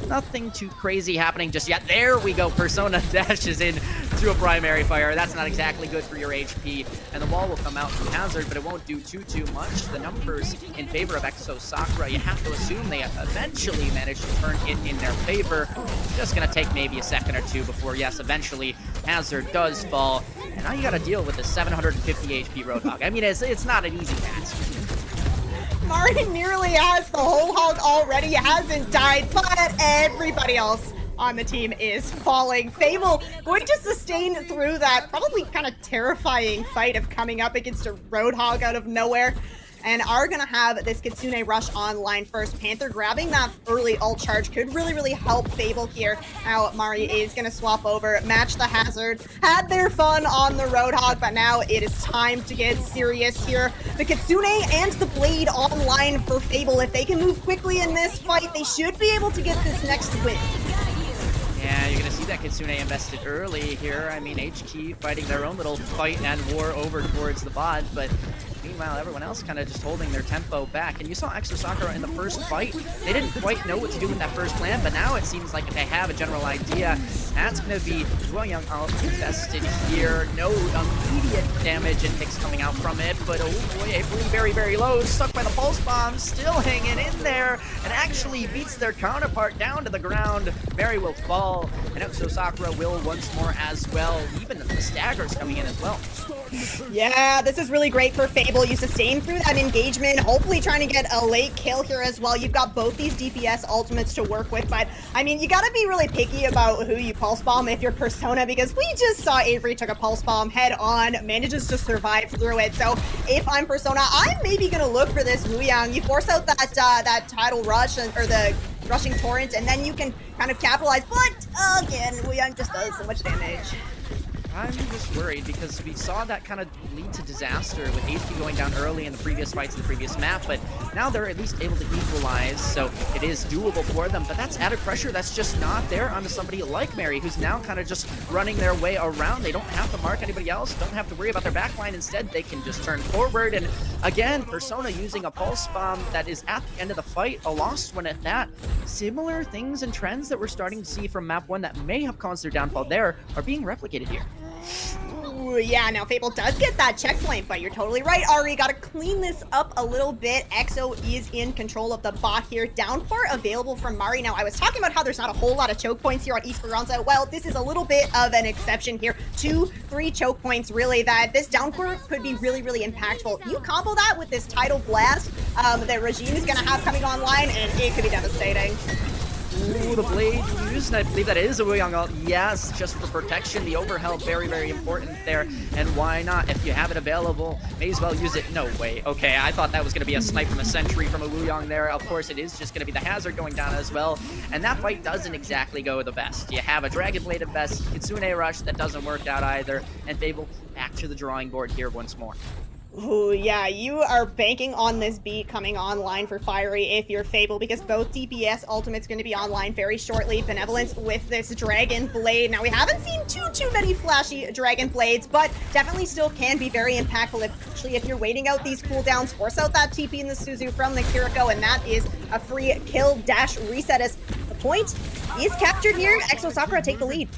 A: nothing too crazy happening just yet. There we go. Persona dashes in to a primary fire. That's not exactly good for your HP. And the wall will come out from Hazard, but it won't do too much. The numbers in favor of Exo Sakura, you have to assume they eventually manage to turn it in their favor. Just going to take maybe a second or two before, yes, eventually Hazard does fall. And now you got to deal with the 750 HP Roadhog. I mean, it's not an easy task.
B: Mari nearly has the whole hog already, hasn't died, but everybody else on the team is falling. Fable going to sustain through that probably kind of terrifying fight of coming up against a Roadhog out of nowhere, and are gonna have this Kitsune rush online first. Panther grabbing that early ult charge could really help Fable here. Now Mari is gonna swap over, match the Hazard, had their fun on the Roadhog, but now it is time to get serious here. The Kitsune and the Blade online for Fable. If they can move quickly in this fight, they should be able to get this next win.
A: Yeah, you're going to see that Kitsune invested early here. I mean, HK fighting their own little fight and war over towards the bot, but meanwhile, everyone else kind of just holding their tempo back. And you saw Exo Sakura in the first fight. They didn't quite know what to do with that first plan, but now it seems like they have a general idea. That's going to be Young Alt invested here. No immediate damage and picks coming out from it, but oh boy, Avery very low, stuck by the pulse bomb, still hanging in there, and actually beats their counterpart down to the ground. Mary will fall, and Exo Sakura will once more as well. Even the staggers coming in as well.
B: Yeah, this is really great for Fable. You sustain through that engagement, hopefully trying to get a late kill here as well. You've got both these DPS ultimates to work with, but I mean, you gotta be really picky about who you pulse bomb if you're Persona, because we just saw Avery took a pulse bomb head on, manages to survive through it. So if I'm Persona, I'm maybe gonna look for this Wu Yang. You force out that tidal rush or the rushing torrent, and then you can kind of capitalize. But again, Wu Yang just does so much damage.
A: I'm just worried because we saw that kind of lead to disaster with HP going down early in the previous fights in the previous map, but now they're at least able to equalize, so it is doable for them, but that's added pressure that's just not there onto somebody like Mary, who's now kind of just running their way around. They don't have to mark anybody else, don't have to worry about their backline. Instead, they can just turn forward, and again, Persona using a pulse bomb that is at the end of the fight, a lost one at that. Similar things and trends that we're starting to see from map 1 that may have caused their downfall there are being replicated here.
B: Ooh, yeah, now Fable does get that checkpoint, but you're totally right, Ari. Gotta clean this up a little bit. Exo is in control of the bot here. Downpour available from Mari. Now, I was talking about how there's not a whole lot of choke points here on Esperanza. Well, this is a little bit of an exception here. 2-3 choke points, really, that this downpour could be really impactful. You combo that with this tidal blast that Regime is gonna have coming online, and it could be devastating.
A: Ooh, the blade used, and I believe that is a Wu Yang ult. Yes, just for protection. The overhead, very important there. And why not? If you have it available, may as well use it. No way. Okay, I thought that was going to be a snipe from a sentry from a Wu Yang there. Of course, it is just going to be the Hazard going down as well. And that fight doesn't exactly go the best. You have a Dragon Blade at best, Kitsune Rush that doesn't work out either, and Fable back to the drawing board here once more.
B: Ooh, yeah, you are banking on this beat coming online for Fiery if you're Fable, because both DPS Ultimate's going to be online very shortly. Benevolence with this Dragon Blade. Now, we haven't seen too many flashy Dragon Blades, but definitely still can be very impactful, especially if you're waiting out these cooldowns. Force out that TP in the Suzu from the Kiriko, and that is a free kill dash reset as the point is captured here. Exo Sakura take the lead.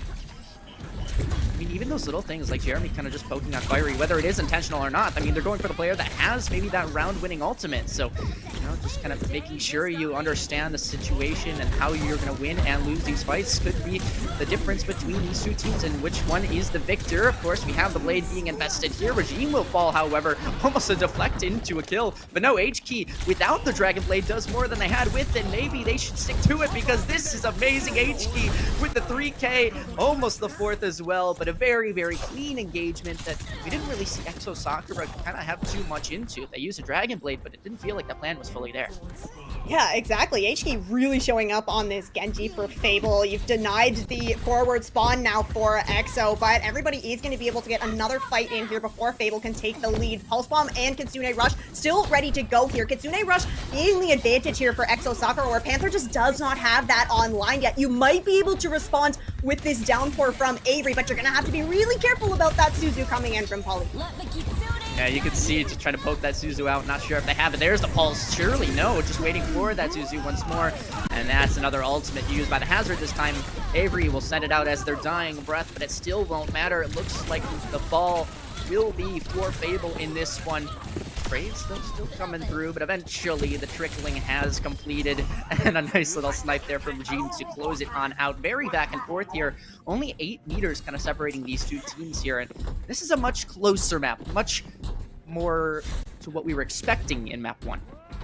A: mean, even those little things like Jeremy kind of just poking on Fiery, whether it is intentional or not, I mean, they're going for the player that has maybe that round-winning ultimate. So, you know, just kind of making sure you understand the situation and how you're going to win and lose these fights could be the difference between these two teams and which one is the victor. Of course, we have the Blade being invested here. Regime will fall, however, almost a deflect into a kill. But no, H-Key without the Dragon Blade does more than they had with it. Maybe they should stick to it because this is amazing. H-Key with the 3K, almost the 4th as well, but a very, very clean engagement that we didn't really see Exo Sakura kind of have too much into. They used a Dragon Blade, but it didn't feel like the plan was fully there.
B: Yeah, exactly. HK really showing up on this Genji for Fable. You've denied the forward spawn now for Exo, but everybody is going to be able to get another fight in here before Fable can take the lead. Pulse Bomb and Kitsune Rush still ready to go here. Kitsune Rush being the advantage here for Exo Sakura, where Panther just does not have that online yet. You might be able to respond with this downpour from Avery, but you're going to have to be really careful about that Suzu coming in from Polly.
A: Yeah, you can see just trying to poke that Suzu out. Not sure if they have it. There's the pulse. Surely no. Just waiting for that Suzu once more. And that's another ultimate used by the Hazard this time. Avery will send it out as their dying breath, but it still won't matter. It looks like the fall will be for Fable in this one. Braves though still coming through, but eventually the trickling has completed, and a nice little snipe there from Regime to close it on out. Very back and forth here. Only 8 meters kind of separating these two teams here, and this is a much closer map, much more to what we were expecting in map 1.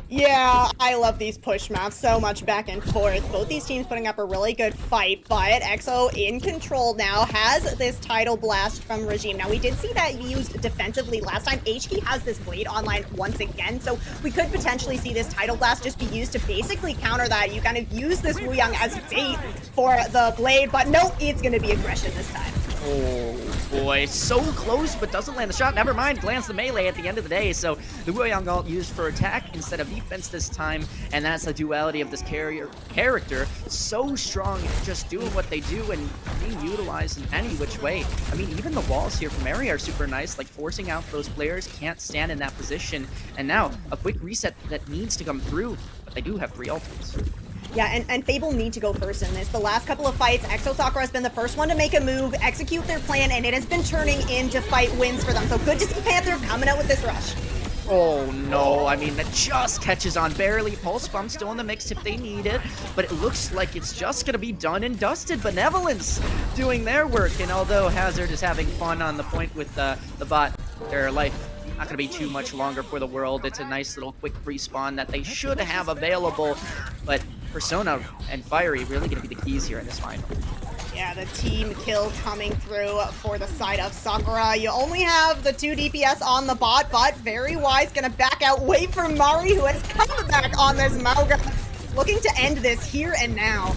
B: Yeah, I love these push maps, so much back and forth. Both these teams putting up a really good fight, but Exo in control now has this tidal blast from Regime. Now, we did see that used defensively last time. HK has this Blade online once again, so we could potentially see this tidal blast just be used to basically counter that. You kind of use this Wu Yang as bait for the Blade, but no, it's going to be aggression this time.
A: Oh boy, so close, but doesn't land the shot. Never mind, lands the melee at the end of the day. So the Wu Yang ult used for attack instead of defense this time, and that's the duality of this character. So strong, just doing what they do and being utilized in any which way. I mean, even the walls here from Area are super nice, like forcing out those players can't stand in that position. And now a quick reset that needs to come through, but they do have 3 ultimates.
B: Yeah, and Fable need to go first in this. The last couple of fights, Exo Sakura has been the first one to make a move, execute their plan, and it has been turning into fight wins for them. So good to see Panther coming out with this rush.
A: Oh no, I mean, that just catches on barely. Pulse Bomb still in the mix if they need it, but it looks like it's just gonna be done and dusted. Benevolence doing their work, and although Hazard is having fun on the point with the bot, their life not gonna be too much longer for the world. It's a nice little quick respawn that they should have available, but Persona and Fiery really gonna be the keys here in this final.
B: Yeah, the team kill coming through for the side of Sakura. You only have the 2 DPS on the bot, but very wise, gonna back out, wait for Mari, who has come back on this Mauga, looking to end this here and now.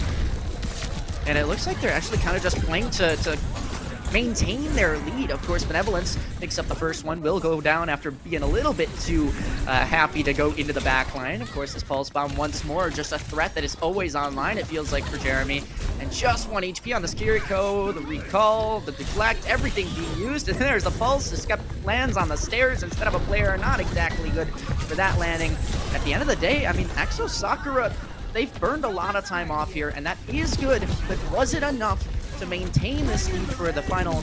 A: And it looks like they're actually kind of just playing to maintain their lead. Of course, Benevolence picks up the first one, will go down after being a little bit too happy to go into the back line. Of course, this Pulse Bomb once more, just a threat that is always online, it feels like, for Jeremy. And just 1 HP on the Kiriko, the recall, the deflect, everything being used. And there's the Pulse, just lands on the stairs instead of a player. Not exactly good for that landing. At the end of the day, I mean, Exo Sakura, they've burned a lot of time off here, and that is good, but was it enough to maintain this lead for the final,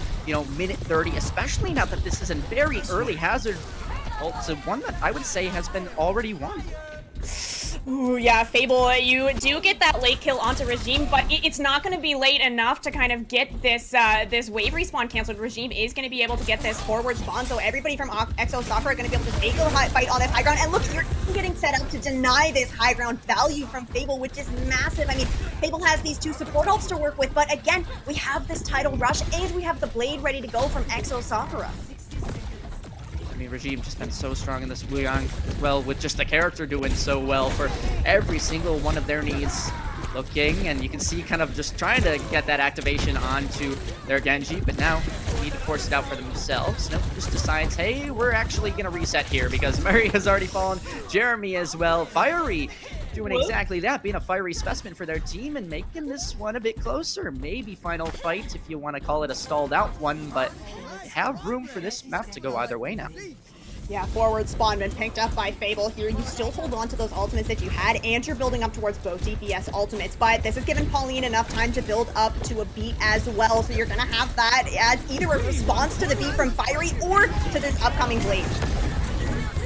A: minute 30, especially now that this is a very early Hazard ult, so one that I would say has been already won.
C: Ooh, yeah, Fable, you do get that late kill onto Regime, but it's not going to be late enough to kind of get this this wave respawn canceled. Regime is going to be able to get this forward spawn, so everybody from Exo Sakura are going to be able to take a fight on this high ground. And look, you're getting set up to deny this high ground value from Fable, which is massive. I mean, Fable has these 2 support ults to work with, but again, we have this tidal rush, and we have the Blade ready to go from Exo Sakura.
A: I mean, Regime just been so strong in this Wu Yang, well, with just the character doing so well for every single one of their needs. Looking, and you can see kind of just trying to get that activation onto their Genji, but now they need to force it out for themselves. Nope, just decides, hey, we're actually going to reset here because Murray has already fallen. Jeremy as well. Fiery doing exactly that, being a fiery specimen for their team and making this one a bit closer. Maybe final fight if you want to call it a stalled out one, but have room for this map to go either way now.
B: Yeah, forward spawn been picked up by Fable here. You still hold on to those ultimates that you had, and you're building up towards both DPS ultimates, but this has given Pauline enough time to build up to a beat as well, so you're gonna have that as either a response to the beat from Fiery or to this upcoming Blade.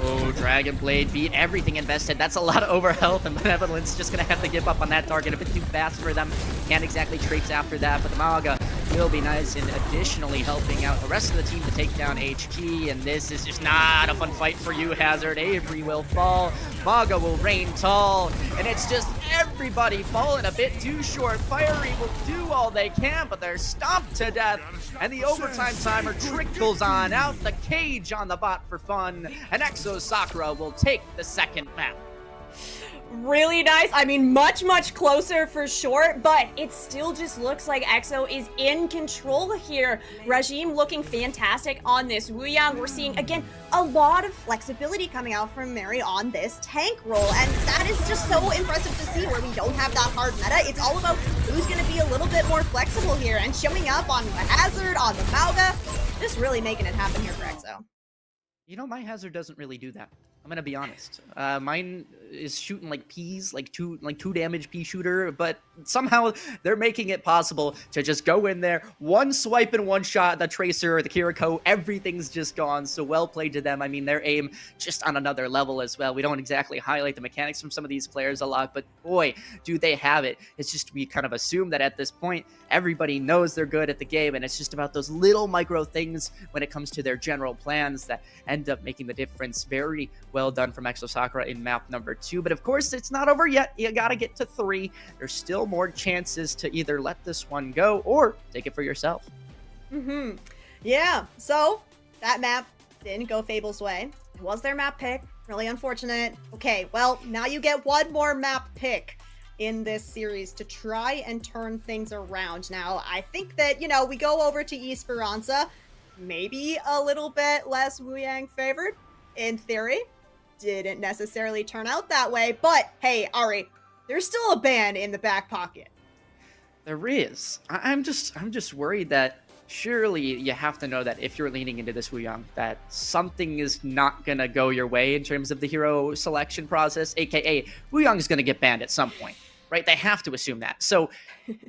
A: Oh, Dragon Blade beat everything invested. That's a lot of overhealth, and Benevolence just going to have to give up on that target a bit too fast for them. Can't exactly trace after that, but the Maga will be nice in additionally helping out the rest of the team to take down HK, and this is just not a fun fight for you, Hazard. Avery will fall, Maga will reign tall, and it's just everybody falling a bit too short. Fiery will do all they can, but they're stomped to death, and the overtime timer trickles on out the cage on the bot for fun, and Exo Sakura will take the second map.
C: Really nice. I mean, much closer for sure, but it still just looks like Exo is in control here. Regime looking fantastic on this Wuyang. We're seeing, again, a lot of flexibility coming out from Mary on this tank role, and that is just so impressive to see where we don't have that hard meta. It's all about who's going to be a little bit more flexible here and showing up on the Hazard, on the Mauga, just really making it happen here for Exo.
A: You know, my Hazard doesn't really do that. I'm gonna be honest. Mine is shooting like peas, like two damage pea shooter, but somehow they're making it possible to just go in there, one swipe and one shot, the Tracer, the Kiriko, everything's just gone. So well played to them. I mean, their aim just on another level as well. We don't exactly highlight the mechanics from some of these players a lot, but boy, do they have it. It's just we kind of assume that at this point, everybody knows they're good at the game, and it's just about those little micro things when it comes to their general plans that end up making the difference. Very well done from Exo Sakura in map number 2, but of course it's not over yet. You gotta get to 3. There's still more chances to either let this one go or take it for yourself.
B: Yeah, so that map didn't go Fable's way. It was their map pick. Really unfortunate. Okay, well, now you get one more map pick in this series to try and turn things around. Now, I think that, you know, we go over to Esperanza, maybe a little bit less Wuyang favored, in theory. Didn't necessarily turn out that way, but hey, Ari, there's still a ban in the back pocket.
A: There is. I'm just worried that surely you have to know that if you're leaning into this Wuyang, that something is not gonna go your way in terms of the hero selection process, aka Wuyang is gonna get banned at some point, right? They have to assume that. So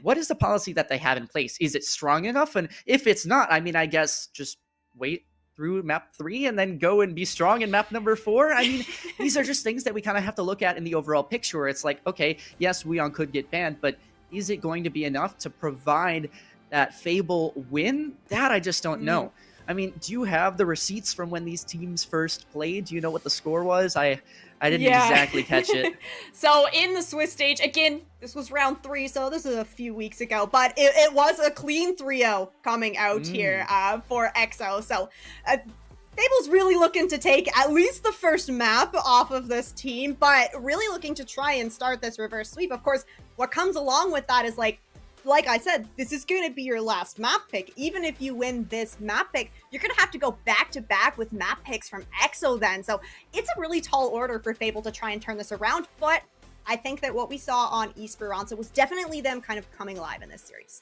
A: what is the policy that they have in place? Is it strong enough? And if it's not, I mean, I guess just wait through map 3 and then go and be strong in map number 4. I mean, these are just things that we kind of have to look at in the overall picture where it's like, okay, yes, Wuyang could get banned, but is it going to be enough to provide that Fable win? That I just don't know. I mean, do you have the receipts from when these teams first played? Do you know what the score was? I didn't exactly catch it.
C: So in the Swiss stage, again, this was round 3, so this is a few weeks ago, but it was a clean 3-0 coming out here for Exo. So Fable's really looking to take at least the first map off of this team, but really looking to try and start this reverse sweep. Of course, what comes along with that is like I said, this is going to be your last map pick. Even if you win this map pick, you're going to have to go back-to-back with map picks from Exo then. So it's a really tall order for Fable to try and turn this around, but I think that what we saw on Esperanza was definitely them kind of coming alive in this series.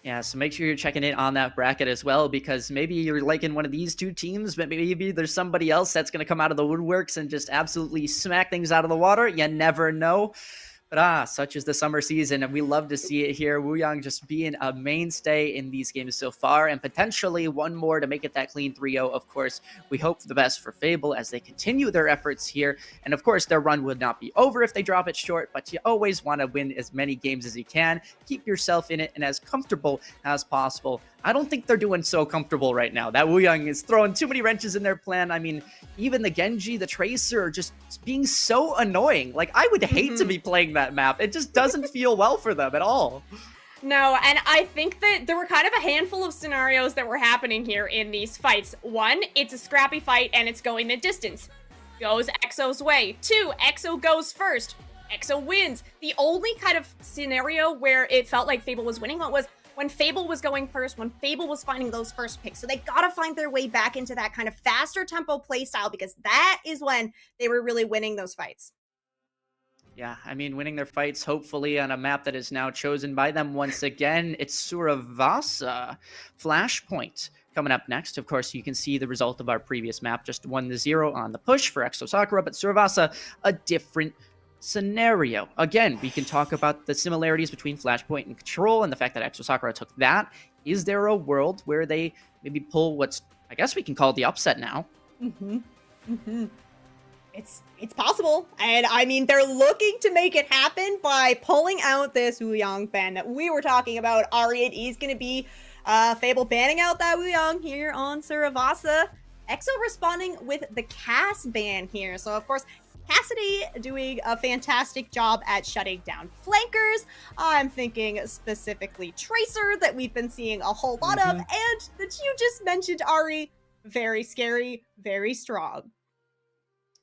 A: Yeah, so make sure you're checking in on that bracket as well, because maybe you're liking one of these two teams, but maybe there's somebody else that's going to come out of the woodworks and just absolutely smack things out of the water. You never know. But such is the summer season, and we love to see it here. Wuyang just being a mainstay in these games so far, and potentially one more to make it that clean 3-0. Of course, we hope for the best for Fable as they continue their efforts here. And of course, their run would not be over if they drop it short, but you always want to win as many games as you can. Keep yourself in it and as comfortable as possible. I don't think they're doing so comfortable right now. That Wuyang is throwing too many wrenches in their plan. I mean, even the Genji, the Tracer, are just being so annoying. Like, I would hate to be playing that map. It just doesn't feel well for them at all.
C: No, and I think that there were kind of a handful of scenarios that were happening here in these fights. 1, it's a scrappy fight and it's going the distance. Goes Exo's way. 2, Exo goes first. Exo wins. The only kind of scenario where it felt like Fable was winning was when Fable was going first, when Fable was finding those first picks. So they gotta find their way back into that kind of faster tempo playstyle, because that is when they were really winning those fights.
A: Yeah, I mean, winning their fights, hopefully, on a map that is now chosen by them once again. It's Suravasa Flashpoint Coming up next, of course, you can see the result of our previous map, just 1-0 on the push for Exo Sakura, but Suravasa, a different scenario. Again, we can talk about the similarities between Flashpoint and Control and the fact that Exo Sakura took that. Is there a world where they maybe pull what's, I guess we can call it the upset now?
B: It's possible, and I mean they're looking to make it happen by pulling out this Wuyang ban that we were talking about. Ari, it is going to be Fable banning out that Wuyang here on Suravasa. Exo responding with the Cass ban here, so of course Cassidy doing a fantastic job at shutting down flankers. I'm thinking specifically Tracer that we've been seeing a whole lot of, and that you just mentioned, Ari, very scary, very strong.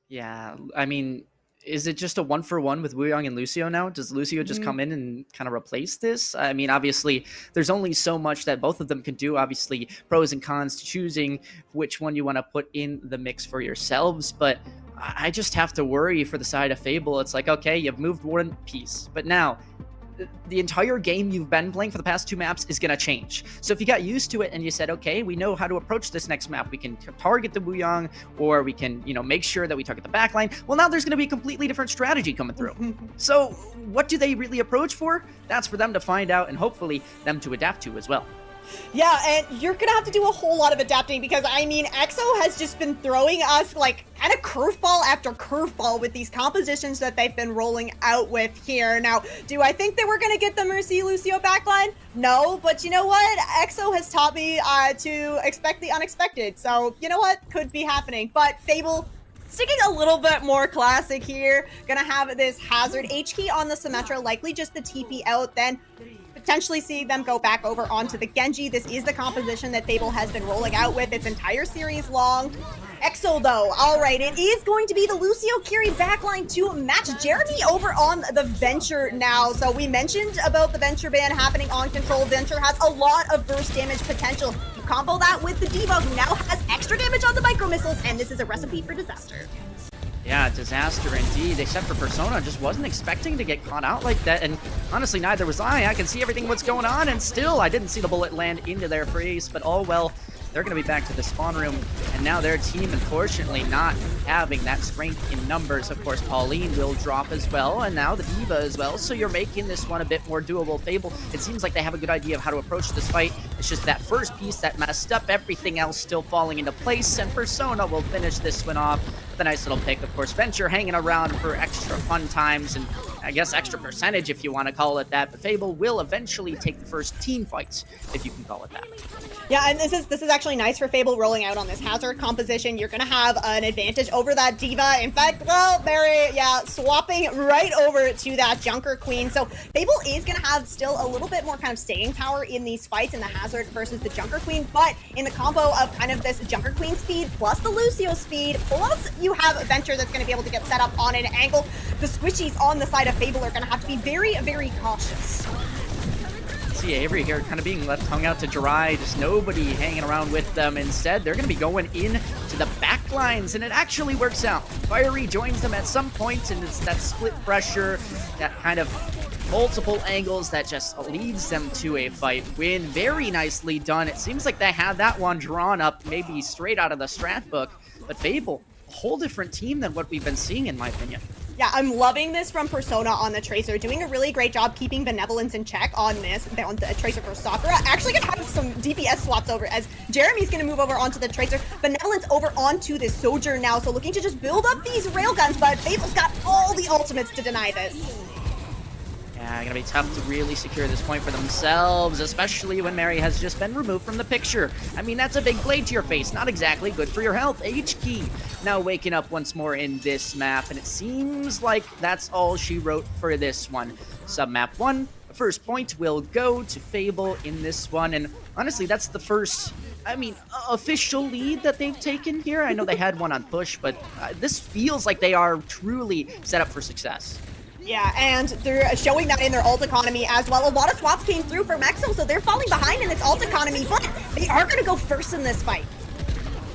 A: Yeah, I mean, is it just a 1-for-1 with Wuyang and Lucio now? Does Lucio just come in and kind of replace this? I mean, obviously, there's only so much that both of them can do. Obviously, pros and cons to choosing which one you want to put in the mix for yourselves. But I just have to worry for the side of Fable. It's like, okay, you've moved one piece, but now the entire game you've been playing for the past 2 maps is going to change. So if you got used to it and you said, okay, we know how to approach this next map, we can target the Wuyang, or we can, make sure that we target the backline. Well, now there's going to be a completely different strategy coming through. So what do they really approach for? That's for them to find out, and hopefully them to adapt to as well.
B: Yeah, and you're gonna have to do a whole lot of adapting, because I mean, Exo has just been throwing us like kind of curveball after curveball with these compositions that they've been rolling out with here. Now, do I think that we're gonna get the Mercy Lucio backline? No, but you know what? Exo has taught me to expect the unexpected. So you know what? Could be happening. But Fable, sticking a little bit more classic here, gonna have this Hazard H key on the Symmetra, likely just the TP out, then potentially see them go back over onto the Genji. This is the composition that Fable has been rolling out with its entire series long. Exo though, alright, it is going to be the Lucio Kiri backline to match Jeremy over on the Venture now. So we mentioned about the Venture ban happening on Control. Venture has a lot of burst damage potential. You combo that with the Diva, who now has extra damage on the micro missiles, and this is a recipe for disaster.
A: Yeah, disaster indeed, except for Persona. Just wasn't expecting to get caught out like that, and honestly, neither was I. I can see everything what's going on, and still, I didn't see the bullet land into their face, but all well. They're going to be back to the spawn room, and now their team, unfortunately, not having that strength in numbers. Of course, Pauline will drop as well, and now the Diva as well, so you're making this one a bit more doable. Fable, it seems like they have a good idea of how to approach this fight. It's just that first piece that messed up, everything else still falling into place, and Persona will finish this one off with a nice little pick. Of course, Venture hanging around for extra fun times, and I guess extra percentage if you want to call it that, but Fable will eventually take the first team fight, if you can call it that.
B: Yeah, and this is actually nice for Fable rolling out on this Hazard composition. You're gonna have an advantage over that Diva. In fact, well, Mary, yeah, swapping right over to that Junker Queen. So Fable is gonna have still a little bit more kind of staying power in these fights in the Hazard versus the Junker Queen, but in the combo of kind of this Junker Queen speed plus the Lucio speed, plus you have a Venture that's gonna be able to get set up on an angle, the squishies on the side of Fable are gonna have to be very, very cautious.
A: See Avery here kind of being left hung out to dry, just nobody hanging around with them. Instead, they're going to be going in to the back lines, and it actually works out. Fiery joins them at some point, and it's that split pressure, that kind of multiple angles that just leads them to a fight win. Very nicely done. It seems like they had that one drawn up maybe straight out of the strat book, but Fable, a whole different team than what we've been seeing, in my opinion.
B: Yeah, I'm loving this from Persona on the Tracer, doing a really great job keeping Benevolence in check on this, on the Tracer for Sakura. Actually gonna have some DPS swaps over as Jeremy's gonna move over onto the Tracer, Benevolence over onto this Sojourn now, so looking to just build up these railguns, but Fable's got all the ultimates to deny this.
A: Yeah, gonna be tough to really secure this point for themselves, especially when Mary has just been removed from the picture. I mean, that's a big blade to your face, not exactly good for your health. H key now waking up once more in this map, and it seems like that's all she wrote for this one. Submap 1, the first point will go to Fable in this one, and honestly, that's the first, official lead that they've taken here. I know they had one on push, but this feels like they are truly set up for success.
B: Yeah, and they're showing that in their ult economy as well. A lot of swaps came through from Exo, so they're falling behind in this ult economy, but they are going to go first in this fight.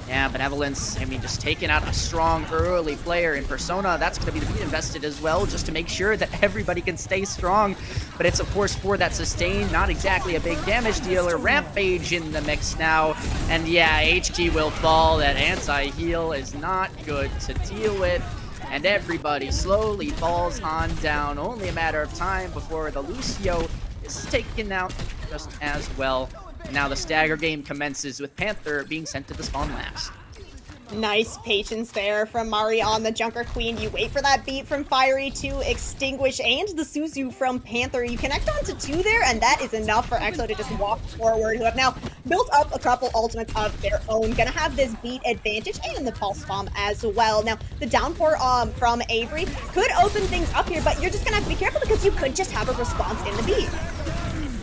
A: Yeah, Benevolence, I mean, just taking out a strong early player in Persona. That's going to be the beat invested as well, just to make sure that everybody can stay strong. But it's, of course, for that sustain, not exactly a big damage dealer. Rampage in the mix now. And yeah, HK will fall. That anti-heal is not good to deal with. And everybody slowly falls on down. Only a matter of time before the Lucio is taken out just as well. Now the stagger game commences with Panther being sent to the spawn last.
B: Nice patience there from Mari on the Junker Queen. You wait for that beat from Fiery to extinguish, and the Suzu from Panther. You connect onto 2 there, and that is enough for Exo to just walk forward, who have now built up a couple ultimates of their own. Gonna have this beat advantage and the pulse bomb as well. Now, the downpour from Avery could open things up here, but you're just gonna have to be careful because you could just have a response in the beat.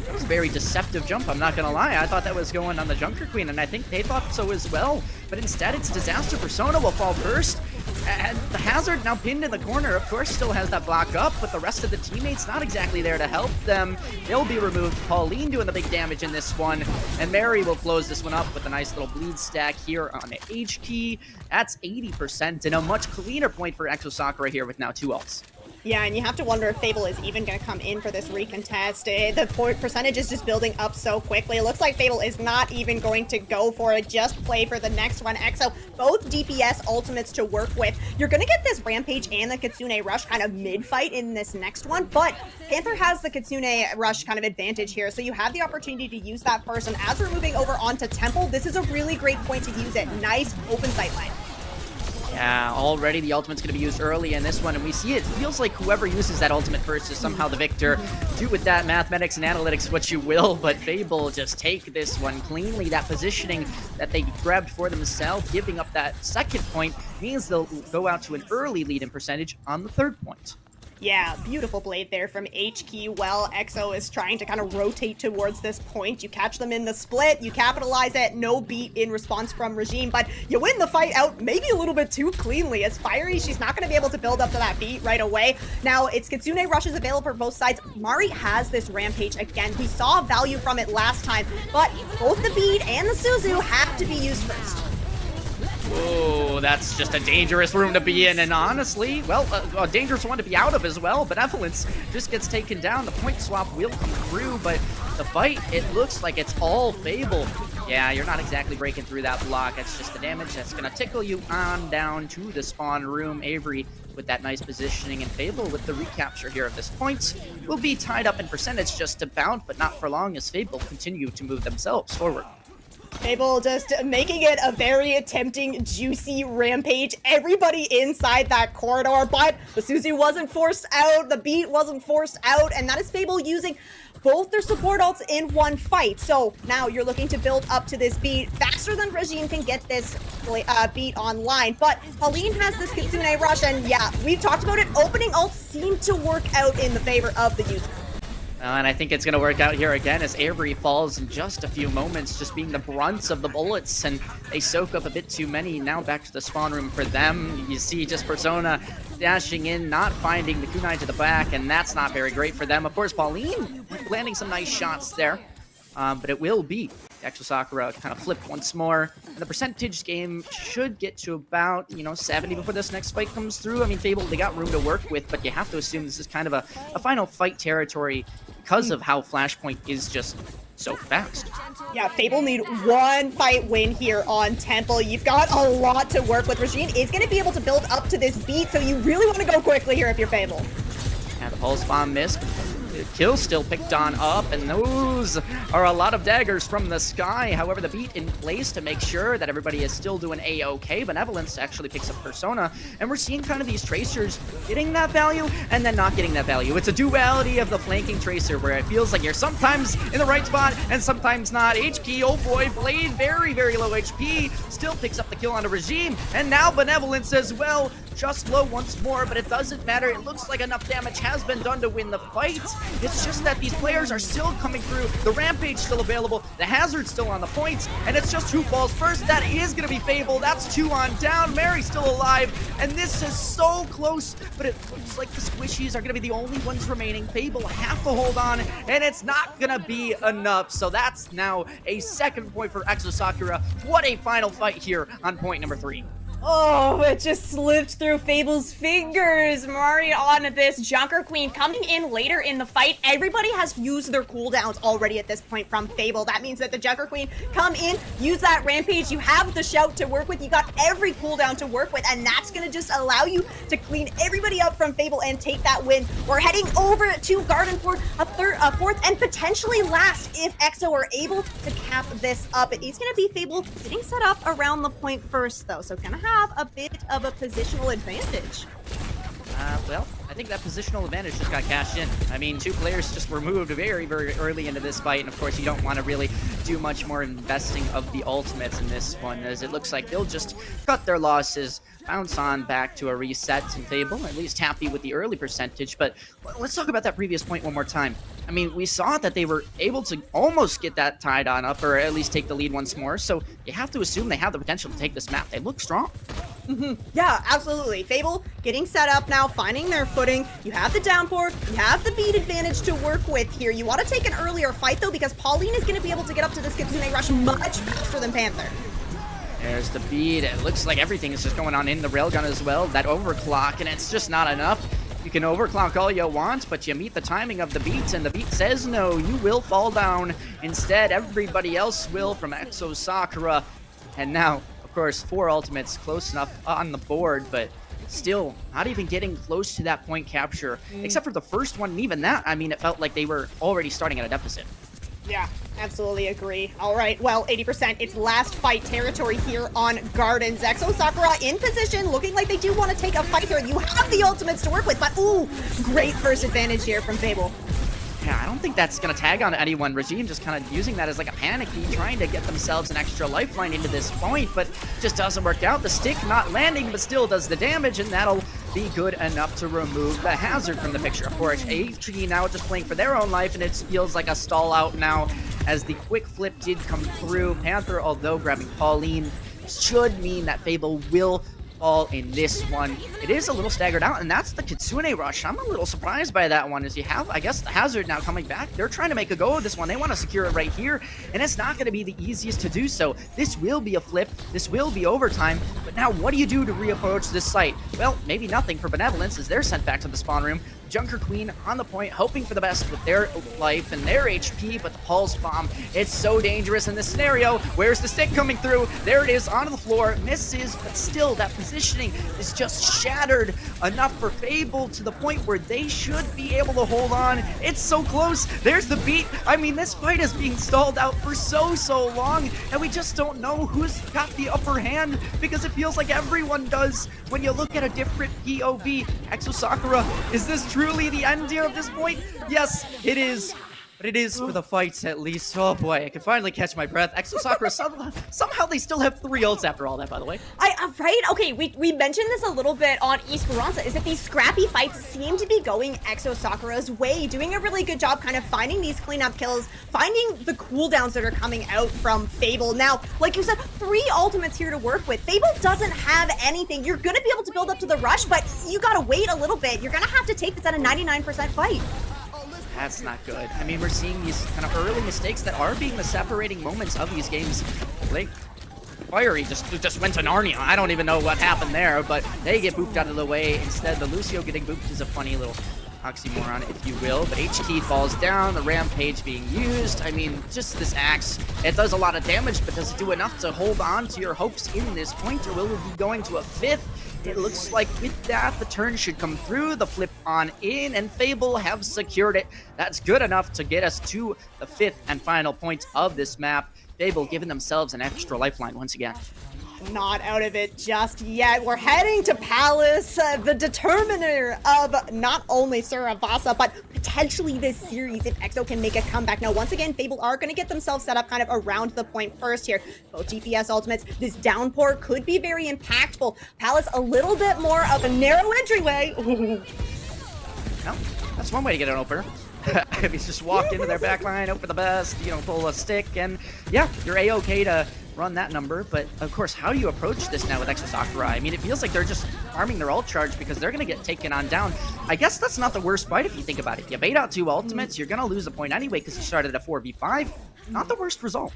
A: That was a very deceptive jump, I'm not gonna lie. I thought that was going on the Junker Queen, and I think they thought so as well. But instead, it's Disaster. Persona will fall first. And the Hazard now pinned in the corner, of course, still has that block up, but the rest of the teammates not exactly there to help them. They'll be removed. Pauline doing the big damage in this one, and Mary will close this one up with a nice little bleed stack here on the H key. That's 80%, and a much cleaner point for Exo Sakura here with now 2 ults.
B: Yeah, and you have to wonder if Fable is even going to come in for this recontest. The percentage is just building up so quickly. It looks like Fable is not even going to go for it. Just play for the next one. Exo, both DPS ultimates to work with. You're going to get this Rampage and the Kitsune Rush kind of mid-fight in this next one, but Panther has the Kitsune Rush kind of advantage here, so you have the opportunity to use that first. And as we're moving over onto Temple, this is a really great point to use it. Nice open sightline.
A: Yeah, already the ultimate's going to be used early in this one, and we see it feels like whoever uses that ultimate first is somehow the victor. Do with that mathematics and analytics what you will, but Fable just take this one cleanly. That positioning that they grabbed for themselves, giving up that second point, means they'll go out to an early lead in percentage on the 3rd point.
B: Yeah, beautiful blade there from HQ. Well, Exo is trying to kind of rotate towards this point. You catch them in the split, you capitalize it, no beat in response from Regime, but you win the fight out maybe a little bit too cleanly. As Fiery, she's not going to be able to build up to that beat right away. Now, it's Kitsune Rushes available for both sides. Mari has this Rampage again. We saw value from it last time, but both the beat and the Suzu have to be used first.
A: Whoa, that's just a dangerous room to be in, and honestly, well, a dangerous one to be out of as well. Benevolence just gets taken down. The point swap will come through, but the fight, it looks like it's all Fable. Yeah, you're not exactly breaking through that block. It's just the damage that's going to tickle you on down to the spawn room. Avery with that nice positioning, and Fable with the recapture here of this point will be tied up in percentage just about, but not for long as Fable continue to move themselves forward.
B: Fable just making it a very tempting, juicy Rampage. Everybody inside that corridor, but the Suzu wasn't forced out, the beat wasn't forced out, and that is Fable using both their support ults in one fight. So now you're looking to build up to this beat faster than Regime can get this beat online. But Pauline has this Kitsune Rush, and yeah, we've talked about it. Opening ults seem to work out in the favor of the user.
A: And I think it's going to work out here again as Avery falls in just a few moments, just being the brunt of the bullets, and they soak up a bit too many. Now back to the spawn room for them. You see just Persona dashing in, not finding the kunai to the back, and that's not very great for them. Of course, Pauline landing some nice shots there, but it will be Exo Sakura kind of flipped once more. And the percentage game should get to about, 70 before this next fight comes through. I mean, Fable, they got room to work with, but you have to assume this is kind of a final fight territory because of how Flashpoint is just so fast.
B: Yeah, Fable need one fight win here on Temple. You've got a lot to work with. Regime is going to be able to build up to this beat, so you really want to go quickly here if you're Fable.
A: Yeah, the pulse bomb missed. The kill still picked on up, and those are a lot of daggers from the sky. However, the beat in place to make sure that everybody is still doing A-okay. Benevolence actually picks up Persona, and we're seeing kind of these tracers getting that value and then not getting that value. It's a duality of the flanking tracer where it feels like you're sometimes in the right spot and sometimes not. HK, oh boy, Blade, very, very low HP, still picks up the kill on a Regime, and now Benevolence as well. Just low once more, but it doesn't matter. It looks like enough damage has been done to win the fight. It's just that these players are still coming through. The Rampage still available. The Hazard's still on the points. And it's just who falls first. That is going to be Fable. That's 2 on down. Mary's still alive. And this is so close. But it looks like the Squishies are going to be the only ones remaining. Fable have to hold on. And it's not going to be enough. So that's now a second point for Exo Sakura. What a final fight here on point number 3.
C: Oh, it just slipped through Fable's fingers. Mario on this. Junker Queen coming in later in the fight. Everybody has used their cooldowns already at this point from Fable. That means that the Junker Queen come in, use that Rampage. You have the Shout to work with. You got every cooldown to work with, and that's going to just allow you to clean everybody up from Fable and take that win. We're heading over to Garden for a fourth, and potentially last if Exo are able to cap this up. It is going to be Fable getting set up around the point first, though, so gonna have a bit of a positional advantage.
A: Well, I think that positional advantage just got cashed in. I mean, 2 players just were moved very, very early into this fight, and of course you don't want to really do much more investing of the ultimates in this one, as it looks like they'll just cut their losses, bounce on back to a reset in Fable, at least happy with the early percentage. But let's talk about that previous point one more time. I mean, we saw that they were able to almost get that tied on up, or at least take the lead once more, so you have to assume they have the potential to take this map. They look strong.
B: Yeah, absolutely. Fable getting set up now, finding their footing. You have the downpour, you have the beat advantage to work with here. You want to take an earlier fight, though, because Pauline is going to be able to get up to this Kitsune Rush much faster than Panther.
A: There's the beat. It looks like everything is just going on in the railgun as well. That overclock, and it's just not enough. You can overclock all you want, but you meet the timing of the beat, and the beat says no, you will fall down. Instead, everybody else will from Exo Sakura. And now, of course, 4 ultimates close enough on the board, but still not even getting close to that point capture, except for the first one, and even that, I mean, it felt like they were already starting at a deficit.
B: Yeah, absolutely agree. All right, well, 80%. It's last fight territory here on Gardens. Exo Sakura in position, looking like they do want to take a fight here. You have the ultimates to work with, but ooh, great first advantage here from Fable.
A: Yeah, I don't think that's going to tag on anyone. Regime just kind of using that as like a panic key, trying to get themselves an extra lifeline into this point, but just doesn't work out. The stick not landing, but still does the damage, and that'll be good enough to remove the Hazard from the picture. Of course, HG now just playing for their own life, and it feels like a stall out now as the quick flip did come through. Panther, although grabbing Pauline, should mean that Fable will fall in this one. It is a little staggered out, and that's the Kitsune Rush. I'm a little surprised by that one, as you have, I guess, the Hazard now coming back. They're trying to make a go of this one. They want to secure it right here, and it's not going to be the easiest to do so. This will be a flip. This will be overtime, but now what do you do to reapproach this site? Well, maybe nothing for Benevolence, as they're sent back to the spawn room. Junker Queen on the point, hoping for the best with their life and their HP, but the Pulse Bomb, it's so dangerous in this scenario. Where's the stick coming through? There it is, onto the floor, misses, but still, that positioning is just shattered enough for Fable to the point where they should be able to hold on. It's so close. There's the beat. I mean, this fight is being stalled out for so long, and we just don't know who's got the upper hand, because it feels like everyone does when you look at a different POV. Exo Sakura, is this truly the end here of this point? Yes, it is. But it is for the fights, at least. Oh boy, I can finally catch my breath. Exo Sakura, somehow they still have 3 ults after all that, by the way.
C: Right? Okay, we mentioned this a little bit on Esperanza, is that these scrappy fights seem to be going Exo Sakura's way, doing a really good job kind of finding these cleanup kills, finding the cooldowns that are coming out from Fable. Now, like you said, 3 ultimates here to work with. Fable doesn't have anything. You're going to be able to build up to the rush, but you got to wait a little bit. You're going to have to take this at a 99% fight.
A: That's not good. I mean, we're seeing these kind of early mistakes that are being the separating moments of these games. Like, Fiery just went to Narnia. I don't even know what happened there, but they get booped out of the way. Instead, the Lucio getting booped is a funny little oxymoron, if you will. But HT falls down, the Rampage being used. I mean, just this axe, it does a lot of damage, but does it do enough to hold on to your hopes in this point, or will we be going to a 5th? It looks like with that, the turn should come through, the flip on in, and Fable have secured it. That's good enough to get us to the 5th and final point of this map. Fable giving themselves an extra lifeline once again.
B: Not out of it just yet. We're heading to Palace, the determiner of not only Suravasa, but potentially this series if Exo can make a comeback. Now, once again, Fable are going to get themselves set up kind of around the point first here. Both GPS ultimates. This downpour could be very impactful. Palace a little bit more of a narrow entryway.
A: Well, that's one way to get an opener. if you just walk into their backline, hope for the best, you know, pull a stick, and yeah, you're A-okay to run that number. But of course, how do you approach this now with Exo Sakura? I mean, it feels like they're just farming their ult charge because they're going to get taken on down. I guess that's not the worst fight if you think about it. You bait out 2 ultimates, you're going to lose a point anyway because you started at 4v5. Not the worst result.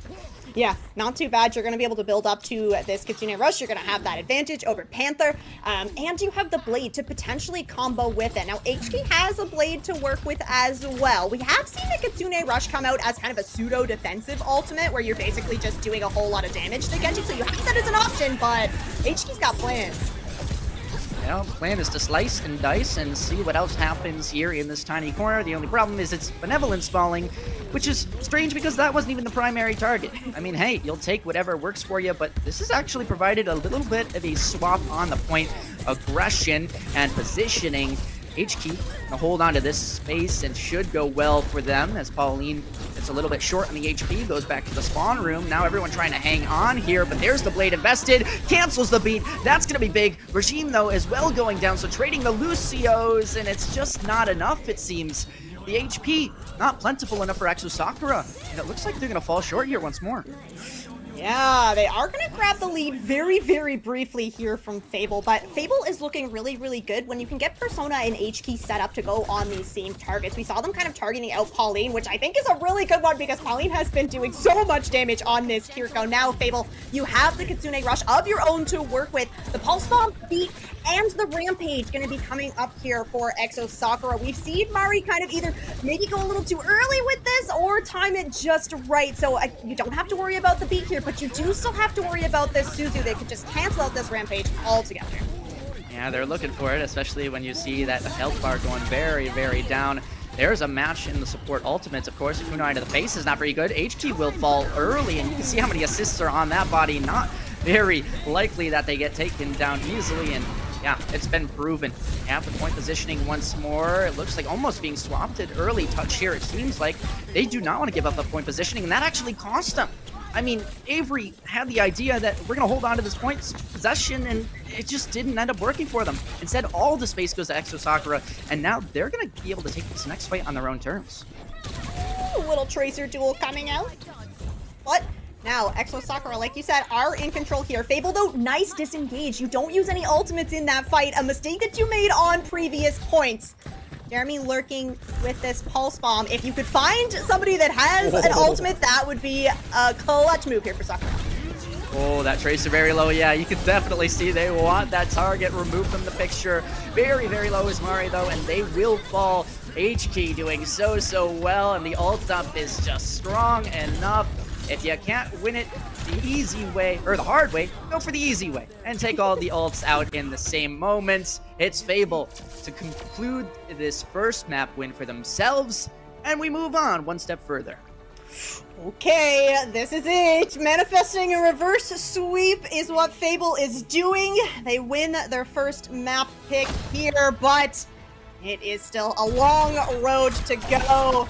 B: Yeah, not too bad. You're going to be able to build up to this Kitsune Rush. You're going to have that advantage over Panther. And you have the Blade to potentially combo with it. Now, HK has a Blade to work with as well. We have seen the Kitsune Rush come out as kind of a pseudo-defensive ultimate where you're basically just doing a whole lot of damage to Genji. So you have that as an option, but HK's got plans.
A: Yeah, the plan is to slice and dice and see what else happens here in this tiny corner. The only problem is it's Benevolence falling, which is strange because that wasn't even the primary target. I mean, hey, you'll take whatever works for you, but this has actually provided a little bit of a swap on the point, aggression and positioning. HK gonna hold on to this space and should go well for them as Pauline gets a little bit short on the HP, goes back to the spawn room. Now everyone trying to hang on here, but there's the Blade invested, cancels the beat. That's gonna be big. Regime, though, as well going down, so trading the Lucios, and it's just not enough, it seems. The HP, not plentiful enough for Exo Sakura, and it looks like they're gonna fall short here once more.
B: Yeah, they are going to grab the lead very, very briefly here from Fable, but Fable is looking really, really good when you can get Persona and HK set up to go on these same targets. We saw them kind of targeting out Pauline, which I think is a really good one because Pauline has been doing so much damage on this Kiriko. Now, Fable, you have the Kitsune Rush of your own to work with. The Pulse Bomb, beat, and the Rampage going to be coming up here for Exo Sakura. We've seen Mari kind of either maybe go a little too early with this or time it just right. So you don't have to worry about the beat here, but you do still have to worry about this Suzu. They could just cancel out this Rampage altogether.
A: Yeah, they're looking for it, especially when you see that health bar going very, very down. There's a match in the support ultimates, of course. Kunai to the face is not very good. HT will fall early, and you can see how many assists are on that body. Not very likely that they get taken down easily, and yeah, it's been proven. Have the point positioning once more. It looks like almost being swapped at early touch here. It seems like they do not want to give up the point positioning, and that actually cost them. I mean, Avery had the idea that we're going to hold on to this point possession, and it just didn't end up working for them. Instead, all the space goes to Exo Sakura, and now they're going to be able to take this next fight on their own terms.
B: Ooh, little Tracer duel coming out. What? Now, Exo Sakura, like you said, are in control here. Fable, though, nice disengage. You don't use any ultimates in that fight, a mistake that you made on previous points. Jeremy lurking with this Pulse Bomb. If you could find somebody that has an ultimate, that would be a clutch move here for Sakura.
A: Oh, that Tracer very low. Yeah, you can definitely see they want that target removed from the picture. Very, very low is Mari, though, and they will fall. HK doing so well, and the ult up is just strong enough. If you can't win it the easy way, or the hard way, go for the easy way and take all the ults out in the same moments. It's Fable to conclude this first map win for themselves, and we move on one step further.
B: Okay, this is it. Manifesting a reverse sweep is what Fable is doing. They win their first map pick here, but it is still a long road to go.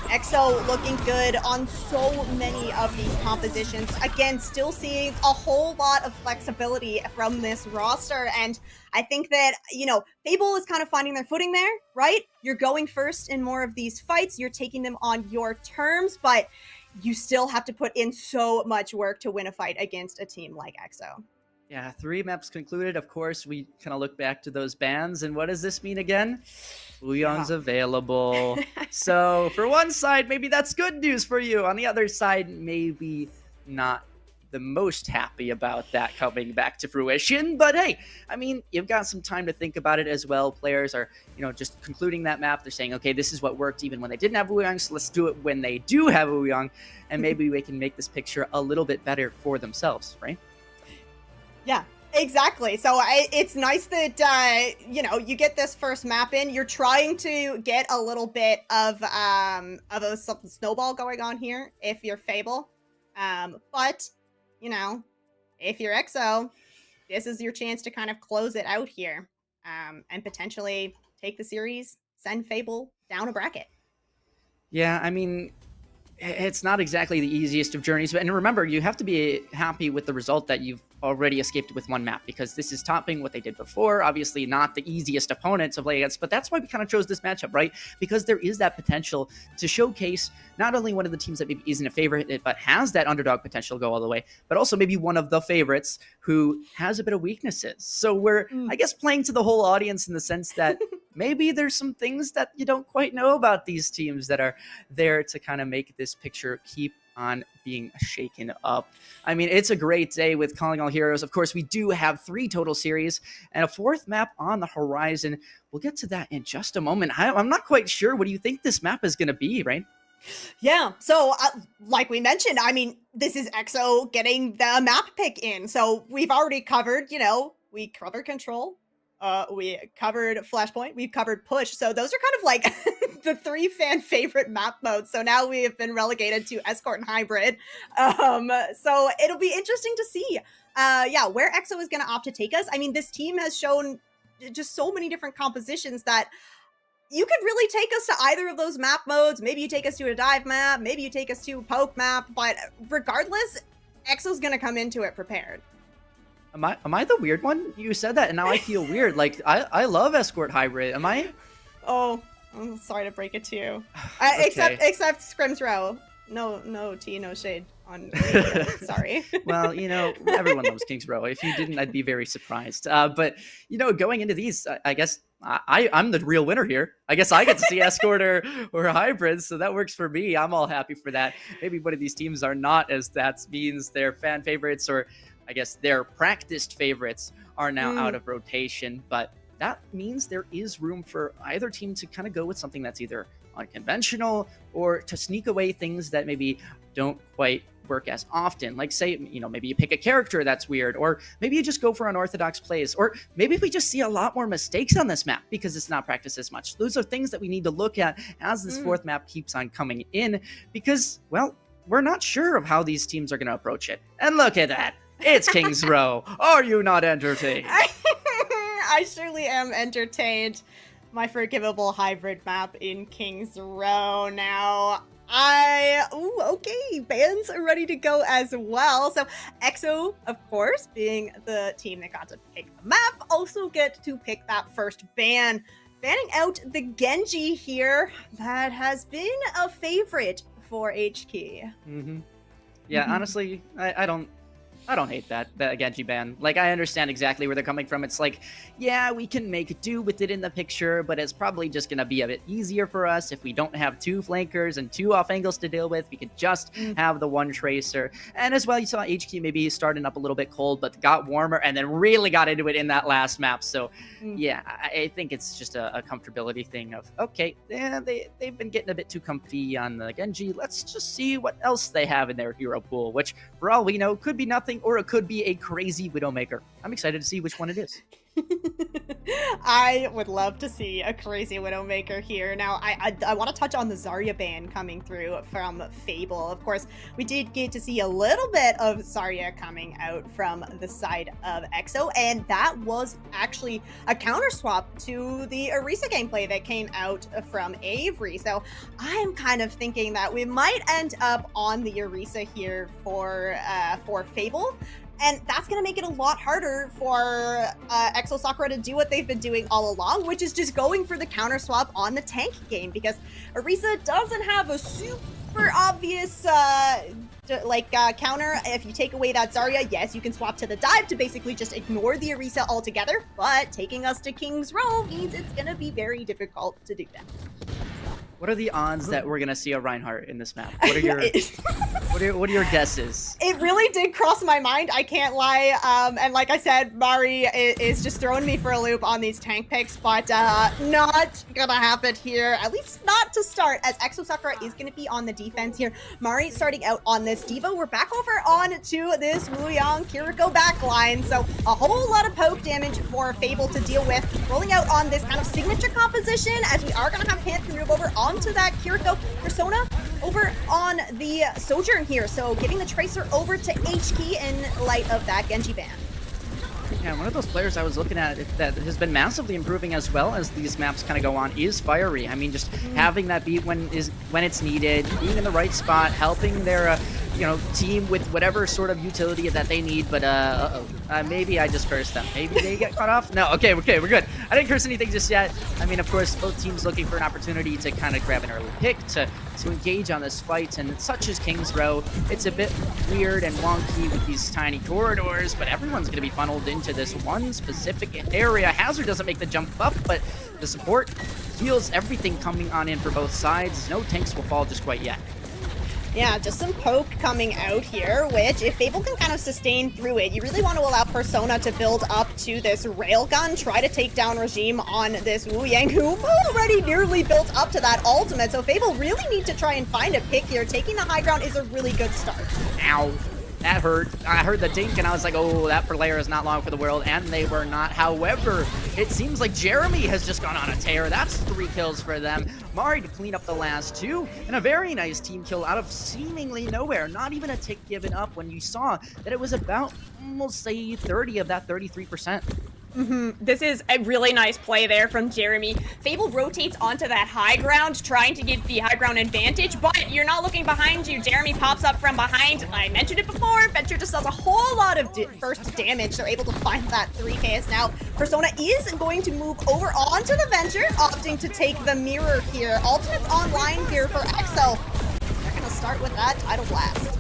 B: Exo looking good on so many of these compositions. Again, still seeing a whole lot of flexibility from this roster. And I think that, you know, Fable is kind of finding their footing there, right? You're going first in more of these fights. You're taking them on your terms, but you still have to put in so much work to win a fight against a team like Exo.
A: Yeah, 3 maps concluded. Of course, we kind of look back to those bans, and what does this mean again? Uyon's available. So for one side, maybe that's good news for you. On the other side, maybe not the most happy about that coming back to fruition. But hey, I mean, you've got some time to think about it as well. Players are, you know, just concluding that map. They're saying, okay, this is what worked even when they didn't have Uyong, so let's do it when they do have Uyong, and maybe we can make this picture a little bit better for themselves, right?
B: Yeah, exactly. So it's nice that, you know, you get this first map in. You're trying to get a little bit of a snowball going on here if you're Fable. But, you know, if you're Exo, this is your chance to kind of close it out here and potentially take the series, send Fable down a bracket.
A: Yeah, I mean, it's not exactly the easiest of journeys, and remember, you have to be happy with the result that you've already escaped with one map, because this is topping what they did before. Obviously not the easiest opponent to play against, but that's why we kind of chose this matchup, right? Because there is that potential to showcase not only one of the teams that maybe isn't a favorite, but has that underdog potential go all the way, but also maybe one of the favorites who has a bit of weaknesses. So we're, I guess, playing to the whole audience in the sense that maybe there's some things that you don't quite know about these teams that are there to kind of make this picture keep on being shaken up. I mean, it's a great day with Calling All Heroes. Of course, we do have 3 total series and a 4th map on the horizon. We'll get to that in just a moment. I'm not quite sure. What do you think this map is going to be, right?
B: Yeah, so like we mentioned, I mean, this is Exo getting the map pick in. So we've already covered, we covered Control, we covered Flashpoint, we've covered Push. So those are kind of like the 3 fan favorite map modes. So now we have been relegated to Escort and Hybrid. So it'll be interesting to see, where Exo is going to opt to take us. I mean, this team has shown just so many different compositions that you could really take us to either of those map modes. Maybe you take us to a dive map, maybe you take us to a poke map, but regardless, Exo's gonna come into it prepared.
A: Am I the weird one? You said that and now I feel weird. Like, I love Escort Hybrid. Am I?
B: Oh, I'm sorry to break it to you.
A: Okay.
B: Except Scrims Row. No tea, no shade on sorry.
A: Well, everyone loves Kings Row. If you didn't, I'd be very surprised. But, going into these, I guess I'm the real winner here. I guess I get to see Escort or Hybrid, so that works for me. I'm all happy for that. Maybe one of these teams are not, as that means their fan favorites, or I guess their practiced favorites are now out of rotation. But that means there is room for either team to kind of go with something that's either unconventional or to sneak away things that maybe don't quite work as often. Like, say, maybe you pick a character that's weird, or maybe you just go for unorthodox plays, or maybe we just see a lot more mistakes on this map because it's not practiced as much. Those are things that we need to look at as this 4th map keeps on coming in, because, well, we're not sure of how these teams are going to approach it. And look at that. It's Kings Row. Are you not entertained?
B: I surely am entertained. My forgivable Hybrid map in Kings Row now. Okay, bans are ready to go as well. So Exo, of course, being the team that got to pick the map, also get to pick that first ban. Banning out the Genji here. That has been a favorite for HK.
A: Yeah, honestly, I don't hate that Genji ban. Like, I understand exactly where they're coming from. It's like, yeah, we can make do with it in the picture, but it's probably just going to be a bit easier for us if we don't have 2 flankers and 2 off angles to deal with. We could just have the 1 tracer. And as well, you saw HQ maybe starting up a little bit cold, but got warmer and then really got into it in that last map. So, yeah, I think it's just a comfortability thing of, okay, yeah, they've been getting a bit too comfy on the Genji. Let's just see what else they have in their hero pool, which, for all we know, could be nothing, or it could be a crazy Widowmaker. I'm excited to see which one it is.
B: I would love to see a crazy Widowmaker here. Now, I want to touch on the Zarya ban coming through from Fable. Of course, we did get to see a little bit of Zarya coming out from the side of Exo, and that was actually a counter swap to the Orisa gameplay that came out from Avery. So I'm kind of thinking that we might end up on the Orisa here for Fable. And that's going to make it a lot harder for Exo Sakura to do what they've been doing all along, which is just going for the counter swap on the tank game, because Orisa doesn't have a super obvious counter. If you take away that Zarya, yes, you can swap to the dive to basically just ignore the Orisa altogether, but taking us to King's Row means it's going to be very difficult to do that.
A: What are the odds that we're gonna see a Reinhardt in this map? What are your what are your guesses?
B: It really did cross my mind, I can't lie. And like I said, Mari is just throwing me for a loop on these tank picks, but not gonna happen here. At least not to start, as Exo Sakura is gonna be on the defense here. Mari starting out on this Diva. We're back over on to this Wuyang Kiriko backline, so a whole lot of poke damage for Fable to deal with. Rolling out on this kind of signature composition, as we are gonna have Panther move over onto that Kiriko persona over on the Sojourn here. So giving the Tracer over to HK in light of that Genji ban.
A: Yeah, one of those players I was looking at that has been massively improving as well as these maps kind of go on is Fiery. I mean, just having that beat when it's needed, being in the right spot, helping their team with whatever sort of utility that they need. But maybe I just cursed them. Maybe they get cut off. No, okay, we're good. I didn't curse anything just yet. I mean, of course, both teams looking for an opportunity to kind of grab an early pick to engage on this fight, and such as King's Row, it's a bit weird and wonky with these tiny corridors, but everyone's going to be funneled into this one specific area. Hazard doesn't make the jump up, but the support heals everything coming on in for both sides. No tanks will fall just quite yet.
B: Yeah, just some poke coming out here, which if Fable can kind of sustain through it, you really want to allow Persona to build up to this railgun, try to take down Regime on this Wu Yang, who already nearly built up to that ultimate. So Fable really need to try and find a pick here. Taking the high ground is a really good start.
A: Ow. That hurt. I heard the dink and I was like, oh, that player is not long for the world, and they were not. However, it seems like Jeremy has just gone on a tear. That's 3 kills for them. Mari to clean up the last 2, and a very nice team kill out of seemingly nowhere. Not even a tick given up when you saw that it was about, almost say, 30 of that 33%.
C: This is a really nice play there from Jeremy. Fable rotates onto that high ground, trying to get the high ground advantage, but you're not looking behind you. Jeremy pops up from behind. I mentioned it before, Venture just does a whole lot of first damage. They're able to find that 3Ks. Now, Persona is going to move over onto the Venture, opting to take the mirror here. Ultimate's online here for Exo. They're going to start with that Tidal Blast.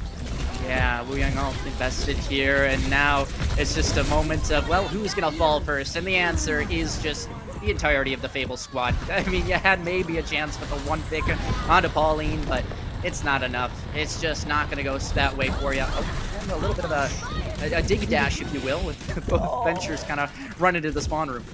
A: Yeah, Wu Yang all invested here, and now it's just a moment of, well, who's gonna fall first? And the answer is just the entirety of the Fable squad. I mean, you had maybe a chance with the 1 pick onto Pauline, but it's not enough. It's just not gonna go that way for you. Oh, and a little bit of a dig dash, if you will, with both Ventures kind of running to the spawn room.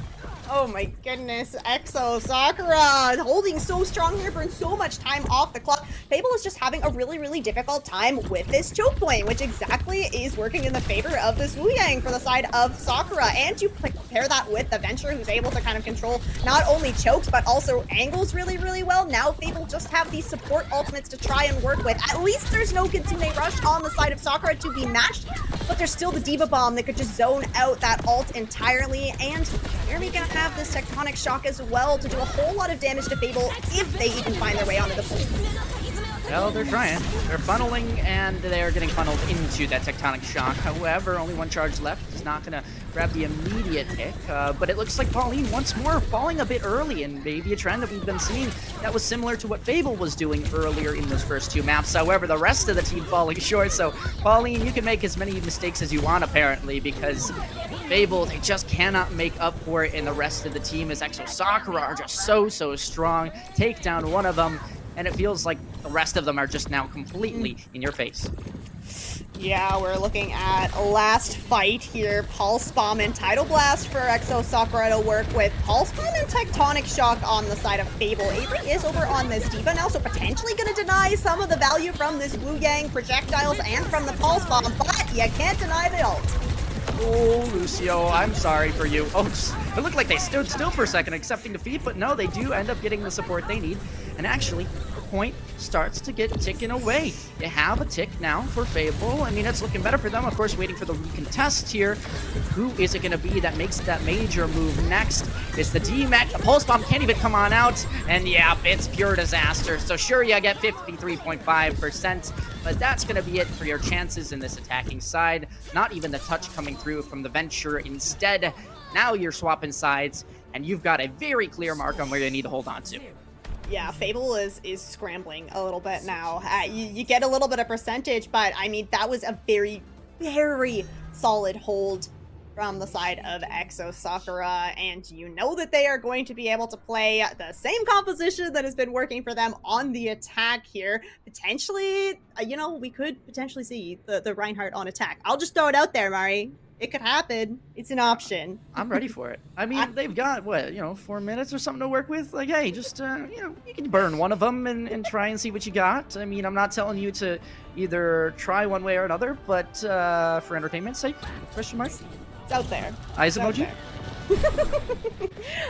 B: Oh my goodness, Exo Sakura holding so strong here, burns so much time off the clock. Fable is just having a really, really difficult time with this choke point, which exactly is working in the favor of this Wu Yang for the side of Sakura. And you pair that with the Venture, who's able to kind of control not only chokes, but also angles really, really well. Now Fable just have these support ultimates to try and work with. At least there's no Kitsune Rush on the side of Sakura to be matched, but there's still the Diva Bomb that could just zone out that ult entirely. And Jeremy gonna have this Tectonic Shock as well to do a whole lot of damage to Fable if they even find their way onto the point.
A: Well, they're trying. They're funneling, and they're getting funneled into that Tectonic Shock. However, only 1 charge left. He's not going to grab the immediate pick, but it looks like Pauline once more falling a bit early, and maybe a trend that we've been seeing that was similar to what Fable was doing earlier in those first 2 maps. However, the rest of the team falling short, so Pauline, you can make as many mistakes as you want, apparently, because Fable, they just cannot make up for it, and the rest of the team is Exo Sakura are just so strong. Take down one of them, and it feels like the rest of them are just now completely in your face.
B: Yeah, we're looking at a last fight here. Pulse Bomb and Tidal Blast for Exo Sakura to work with. Pulse Bomb and Tectonic Shock on the side of Fable. Avery is over on this Diva now, so potentially going to deny some of the value from this Wu Yang projectiles and from the Pulse Bomb, but you can't deny the ult.
A: Oh, Lucio, I'm sorry for you. Oh, it looked like they stood still for a second, accepting defeat, but no, they do end up getting the support they need. And actually, the point starts to get ticking away. You have a tick now for Fable. I mean, it's looking better for them. Of course, waiting for the recontest here. Who is it going to be that makes that major move next? It's the D-Mac. The Pulse Bomb can't even come on out. And yeah, it's pure disaster. So sure, you get 53.5%, but that's going to be it for your chances in this attacking side. Not even the touch coming through from the Venture. Instead, now you're swapping sides, and you've got a very clear mark on where you need to hold on to.
B: Yeah, Fable is scrambling a little bit now. You get a little bit of percentage, but I mean, that was a very, very solid hold from the side of Exo Sakura, and you know that they are going to be able to play the same composition that has been working for them on the attack here. Potentially, we could potentially see the Reinhardt on attack. I'll just throw it out there, Mari. It could happen. It's an option.
A: I'm ready for it. I mean, they've got, 4 minutes or something to work with? Like, hey, just, you can burn one of them and try and see what you got. I mean, I'm not telling you to either try one way or another, but for entertainment's sake, question mark?
B: It's out there.
A: Eyes emoji?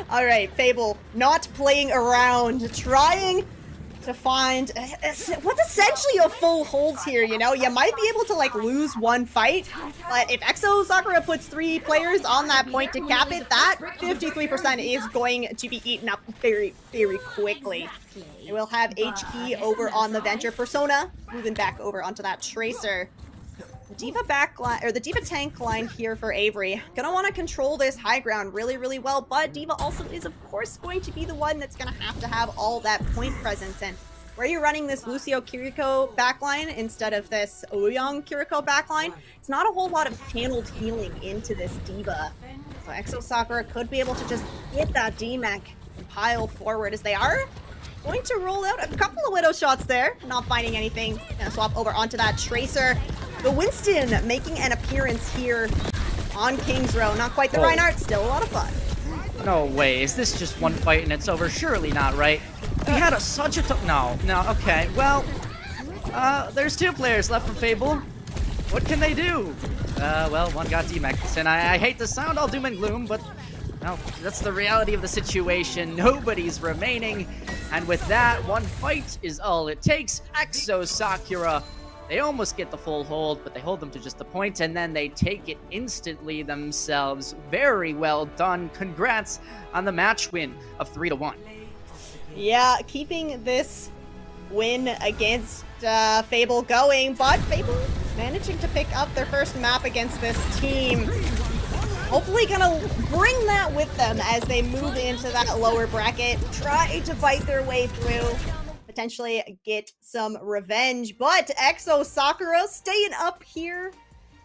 B: All right, Fable, not playing around, trying to find what's essentially a full hold here, you know? You might be able to, like, lose one fight, but if Exo Sakura puts 3 players on that point to cap it, that 53% is going to be eaten up very, very quickly. They will have H-Key over on the Venture Persona, moving back over onto that Tracer. The D.Va backline, or the D.Va tank line here for Avery. Gonna want to control this high ground really, really well, but D.Va also is, of course, going to be the one that's gonna have all that point presence. And where you're running this Lucio Kiriko backline instead of this Ouyang Kiriko backline, it's not a whole lot of channeled healing into this D.Va. So Exo Sakura could be able to just get that D-Mech and pile forward as they are going to roll out a couple of Widow shots there. Not finding anything. Gonna swap over onto that Tracer. The Winston making an appearance here on King's Row. Not quite the Reinhardt, still a lot of fun.
A: No way. Is this just one fight and it's over? Surely not, right? We had such a no, okay. Well, there's 2 players left from Fable. What can they do? Well, one got D-Mechs, and I hate to sound all doom and gloom, but no, that's the reality of the situation. Nobody's remaining, and with that, one fight is all it takes. Exo Sakura, they almost get the full hold, but they hold them to just the point, and then they take it instantly themselves. Very well done. Congrats on the match win of 3-1.
B: Yeah, keeping this win against Fable going, but Fable managing to pick up their first map against this team. Hopefully gonna bring that with them as they move into that lower bracket, try to fight their way through, potentially get some revenge. But Exo Sakura staying up here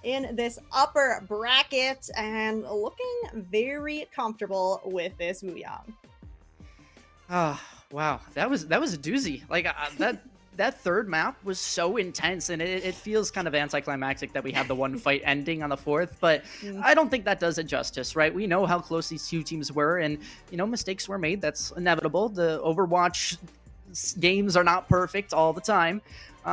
B: in this upper bracket and looking very comfortable with this Wuyang.
A: Oh, wow. That was a doozy. Like, that third map was so intense, and it feels kind of anticlimactic that we had the one fight ending on the 4th, but I don't think that does it justice, right? We know how close these 2 teams were, and, you know, mistakes were made. That's inevitable. The Overwatch games are not perfect all the time.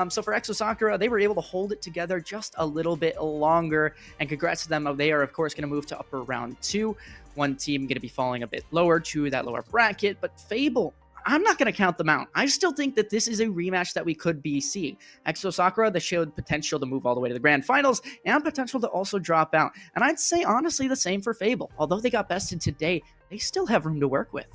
A: So for Exo Sakura, they were able to hold it together just a little bit longer, and congrats to them. They are, of course, going to move to upper round 2. One team going to be falling a bit lower to that lower bracket, but Fable, I'm not going to count them out. I still think that this is a rematch that we could be seeing. Exo Sakura, they showed potential to move all the way to the grand finals and potential to also drop out. And I'd say, honestly, the same for Fable. Although they got bested today, they still have room to work with.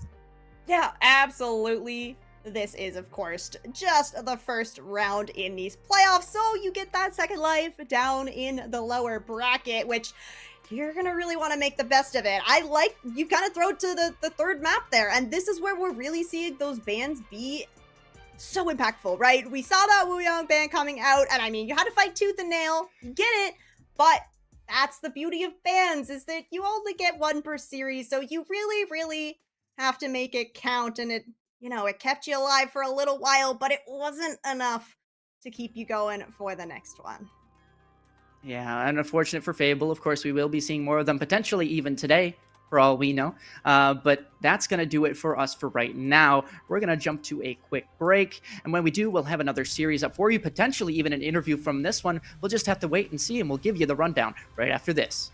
B: Yeah, absolutely. This is, of course, just the first round in these playoffs, so you get that second life down in the lower bracket, which you're gonna really want to make the best of it. I like you kind of throw it to the third map there, and this is where we're really seeing those bans be so impactful, right? We saw that Wuyang ban coming out, and I mean, you had to fight tooth and nail, get it, but that's the beauty of bans, is that you only get one per series, so you really, really have to make it count, and it, you know, it kept you alive for a little while, but it wasn't enough to keep you going for the next one.
A: Yeah, and unfortunate for Fable. Of course, we will be seeing more of them potentially even today, for all we know. But that's going to do it for us for right now. We're going to jump to a quick break. And when we do, we'll have another series up for you, potentially even an interview from this one. We'll just have to wait and see, and we'll give you the rundown right after this.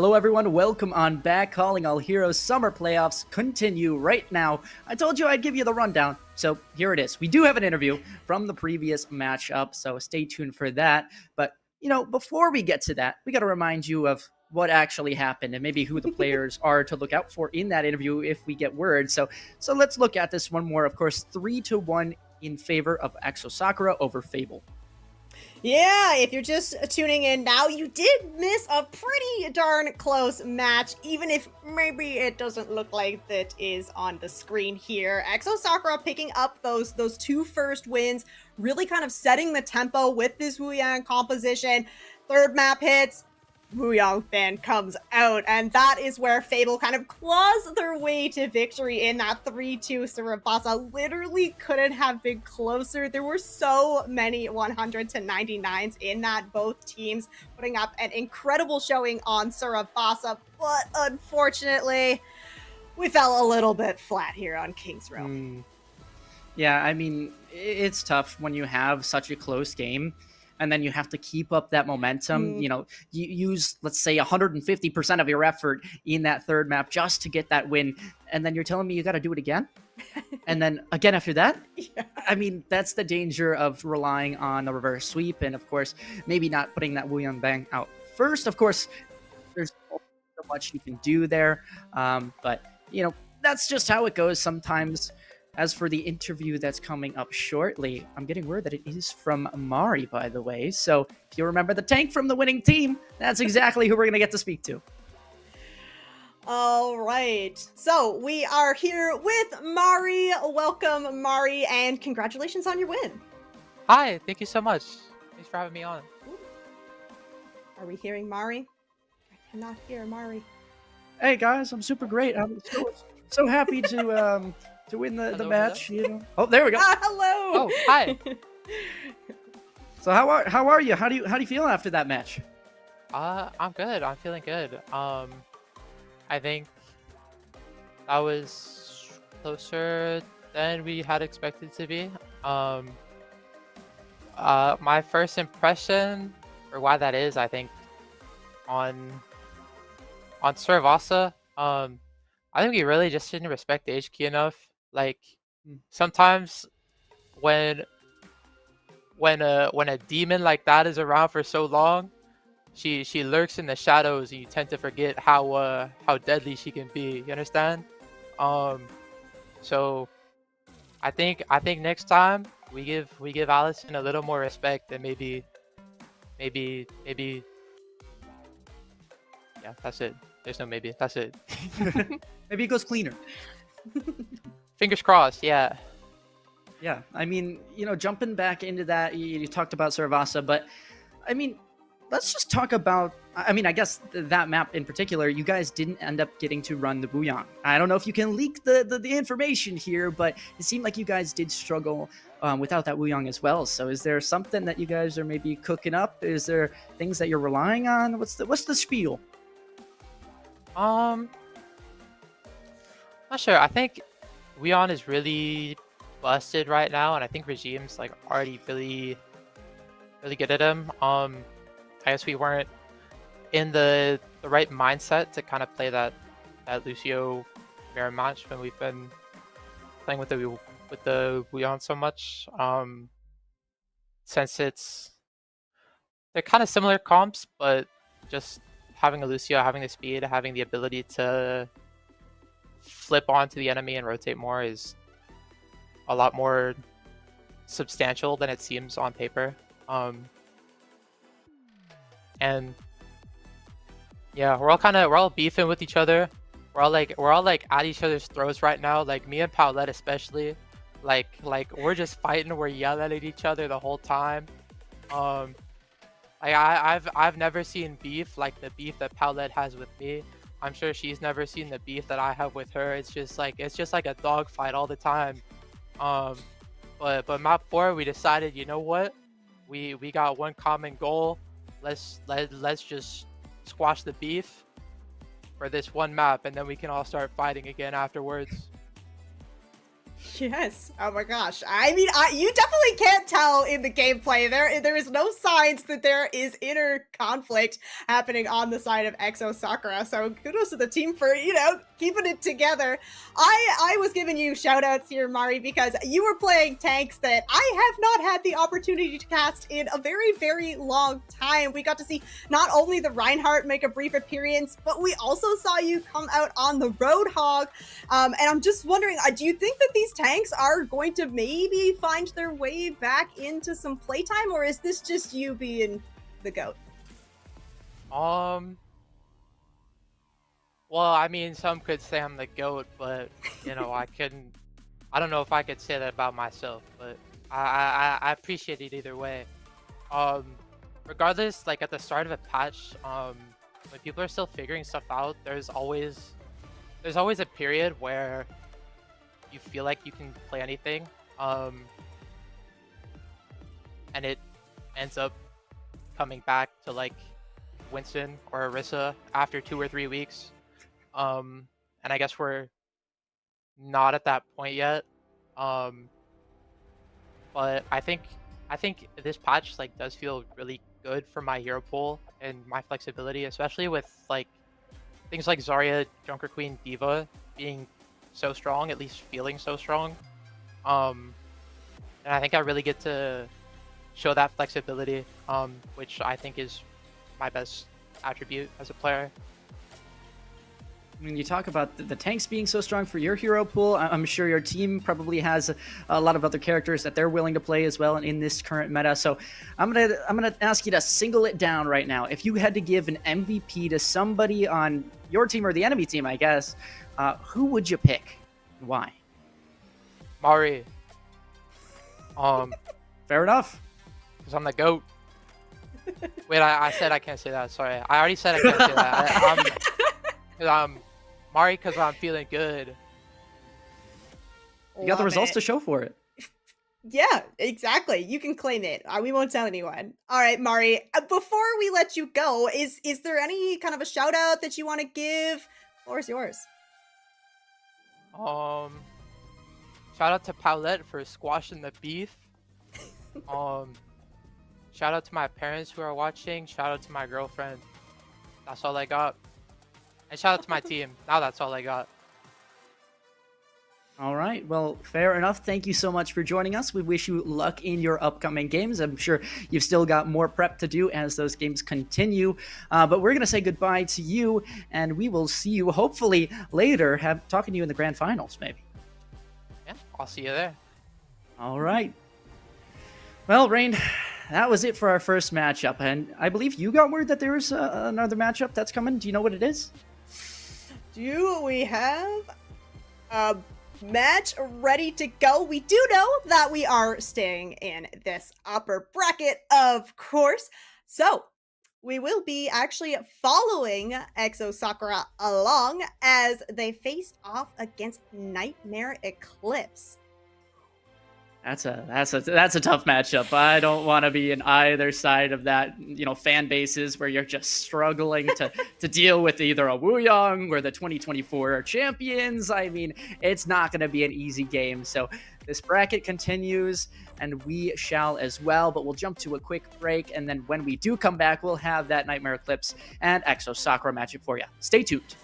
A: Hello, everyone. Welcome on back. Calling All Heroes Summer Playoffs continue right now. I told you I'd give you the rundown, so here it is. We do have an interview from the previous matchup, so stay tuned for that. But, before we get to that, we got to remind you of what actually happened and maybe who the players are to look out for in that interview if we get word. So let's look at this one more. Of course, 3-1 in favor of Exo Sakura over Fable.
B: Yeah, if you're just tuning in now, you did miss a pretty darn close match, even if maybe it doesn't look like that is on the screen here. Exo Sakura picking up those two first wins, really kind of setting the tempo with this Wuyang composition. Third map hits, Wuyang then comes out, and that is where Fable kind of claws their way to victory in that 3-2 Surabasa. Literally couldn't have been closer. There were so many 100-99s in that, both teams putting up an incredible showing on Surabasa, but unfortunately, we fell a little bit flat here on King's Row.
A: Yeah, I mean, it's tough when you have such a close game. And then you have to keep up that momentum. You use, let's say, 150% of your effort in that third map just to get that win. And then you're telling me you got to do it again? And then again after that?
B: Yeah.
A: I mean, that's the danger of relying on a reverse sweep. And of course, maybe not putting that Wuyang Bang out first. Of course, there's so much you can do there. But, that's just how it goes sometimes. As for the interview that's coming up shortly, I'm getting word that it is from Mari, by the way. So if you remember the tank from the winning team, that's exactly who we're going to get to speak to.
B: All right. So we are here with Mari. Welcome, Mari, and congratulations on your win.
D: Hi, thank you so much. Thanks for having me on.
B: Are we hearing Mari? I cannot hear Mari.
A: Hey, guys, I'm super great. I'm so happy to win the match, Oh, there we go.
B: Hello.
D: Oh, hi.
A: So how are you? How do you feel after that match?
D: I'm good. I'm feeling good. I think that was closer than we had expected to be. My first impression, or why that is, I think, on Surabasa, I think we really just didn't respect the HQ enough. Like, sometimes when a demon like that is around for so long, she lurks in the shadows, and you tend to forget how deadly she can be. You understand? So I think next time we give Allison a little more respect, and maybe yeah, that's it. There's no maybe. That's it.
A: Maybe it goes cleaner.
D: Fingers crossed. Yeah.
A: Yeah, I mean, jumping back into that, you talked about Surabasa, but I mean, let's just talk about, I guess that map in particular, you guys didn't end up getting to run the Wuyang. I don't know if you can leak the information here, but it seemed like you guys did struggle without that Wuyang as well. So is there something that you guys are maybe cooking up? Is there things that you're relying on? What's the spiel?
D: Not sure. I think Wuyang is really busted right now, and I think Regime's like already really good at him. I guess we weren't in the right mindset to kind of play that Lucio mirror match when we've been playing with the Wuyang so much. Since they're kind of similar comps, but just having a Lucio, having the speed, having the ability to flip onto the enemy and rotate more is a lot more substantial than it seems on paper. And yeah, we're all beefing with each other. We're all like at each other's throats right now. Like me and Paulette especially. Like we're just fighting. We're yelling at each other the whole time. I've never seen beef like the beef that Paulette has with me. I'm sure she's never seen the beef that I have with her. It's just like a dog fight all the time. But map 4, we decided, you know what? We got one common goal. Let's just squash the beef for this one map, and then we can all start fighting again afterwards.
B: Yes. Oh my gosh. I mean, you definitely can't tell in the gameplay. There is no signs that there is inner conflict happening on the side of Exo Sakura. So kudos to the team for, keeping it together. I was giving you shout outs here, Mari, because you were playing tanks that I have not had the opportunity to cast in a very, very long time. We got to see not only the Reinhardt make a brief appearance, but we also saw you come out on the Roadhog. And I'm just wondering, do you think that these tanks are going to maybe find their way back into some playtime, or is this just you being the GOAT?
D: Well, I mean, some could say I'm the GOAT, but I don't know if I could say that about myself, but I appreciate it either way. Um, Regardless, like at the start of a patch, when people are still figuring stuff out, there's always a period where you feel like you can play anything, and it ends up coming back to like Winston or Orisa after 2 or 3 weeks. And I guess we're not at that point yet. But I think this patch like does feel really good for my hero pool and my flexibility, especially with like things like Zarya, Junker Queen, Diva being so strong, at least feeling so strong. And I think I really get to show that flexibility, which I think is my best attribute as a player.
A: When you talk about the tanks being so strong for your hero pool, I'm sure your team probably has a lot of other characters that they're willing to play as well in this current meta. So I'm gonna ask you to single it down right now. If you had to give an MVP to somebody on your team or the enemy team, I guess, who would you pick? Why?
D: Mari.
A: Fair enough.
D: Because I'm the GOAT. Wait, I said I can't say that. Sorry. I already said I can't say that. I'm Mari because I'm feeling good.
A: You got the results to show for it.
B: Yeah, exactly. You can claim it. We won't tell anyone. All right, Mari. Before we let you go, is there any kind of a shout out that you want to give? The floor is yours.
D: Shout out to Paulette for squashing the beef. Shout out to my parents who are watching. Shout out to my girlfriend. That's all I got. And shout out to my team. Now that's all I got.
A: All right. Well, fair enough. Thank you so much for joining us. We wish you luck in your upcoming games. I'm sure you've still got more prep to do as those games continue. But we're going to say goodbye to you, and we will see you hopefully later, talking to you in the grand finals, maybe.
D: Yeah, I'll see you there.
A: All right. Well, Rain, that was it for our first matchup. And I believe you got word that there is another matchup that's coming. Do you know what it is?
B: Do we have a match ready to go? We do know that we are staying in this upper bracket, of course. So we will be actually following Exo Sakura along as they face off against Nightmare Eclipse.
A: That's a tough matchup. I don't want to be in either side of that, fan bases where you're just struggling to deal with either a Wuyong or the 2024 champions. I mean, it's not going to be an easy game. So this bracket continues, and we shall as well. But we'll jump to a quick break, and then when we do come back, we'll have that Nightmare Eclipse and Exo Sakura matchup for you. Stay tuned.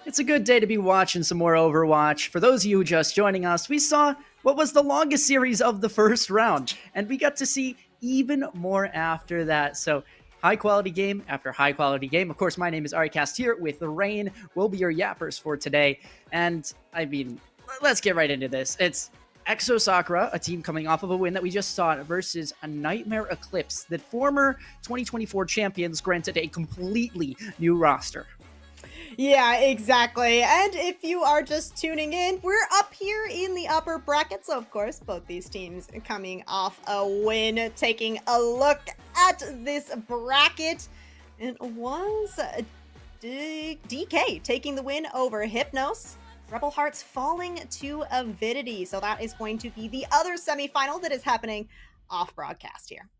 A: It's a good day to be watching some more Overwatch. For those of you just joining us, we saw what was the longest series of the first round, and we got to see even more after that. So, high quality game after high quality game. Of course, my name is Aricast here with Rain. We'll be your yappers for today. And I mean, let's get right into this. It's Exo Sakura, a team coming off of a win that we just saw versus a Nightmare Eclipse, the former 2024 champions granted a completely new roster.
B: Yeah, exactly. And if you are just tuning in, we're up here in the upper bracket. So, of course, both these teams coming off a win. Taking a look at this bracket. It was DK taking the win over Hypnos. Rebel Hearts falling to Avidity. So that is going to be the other semifinal that is happening off broadcast here.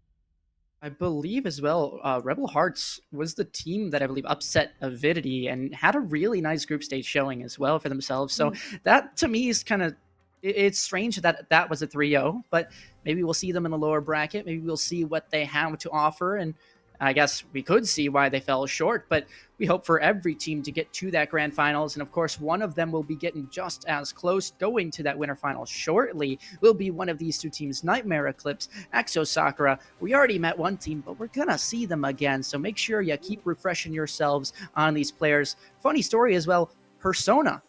A: I believe as well, Rebel Hearts was the team that I believe upset Avidity and had a really nice group stage showing as well for themselves. So that to me is kind of, it's strange that that was a 3-0, but maybe we'll see them in the lower bracket. Maybe we'll see what they have to offer. And I guess we could see why they fell short, but we hope for every team to get to that grand finals. And of course, one of them will be getting just as close going to that winter final shortly. Will be one of these two teams, Nightmare Eclipse, Exo Sakura. We already met one team, but we're going to see them again. So make sure you keep refreshing yourselves on these players. Funny story as well, Persona,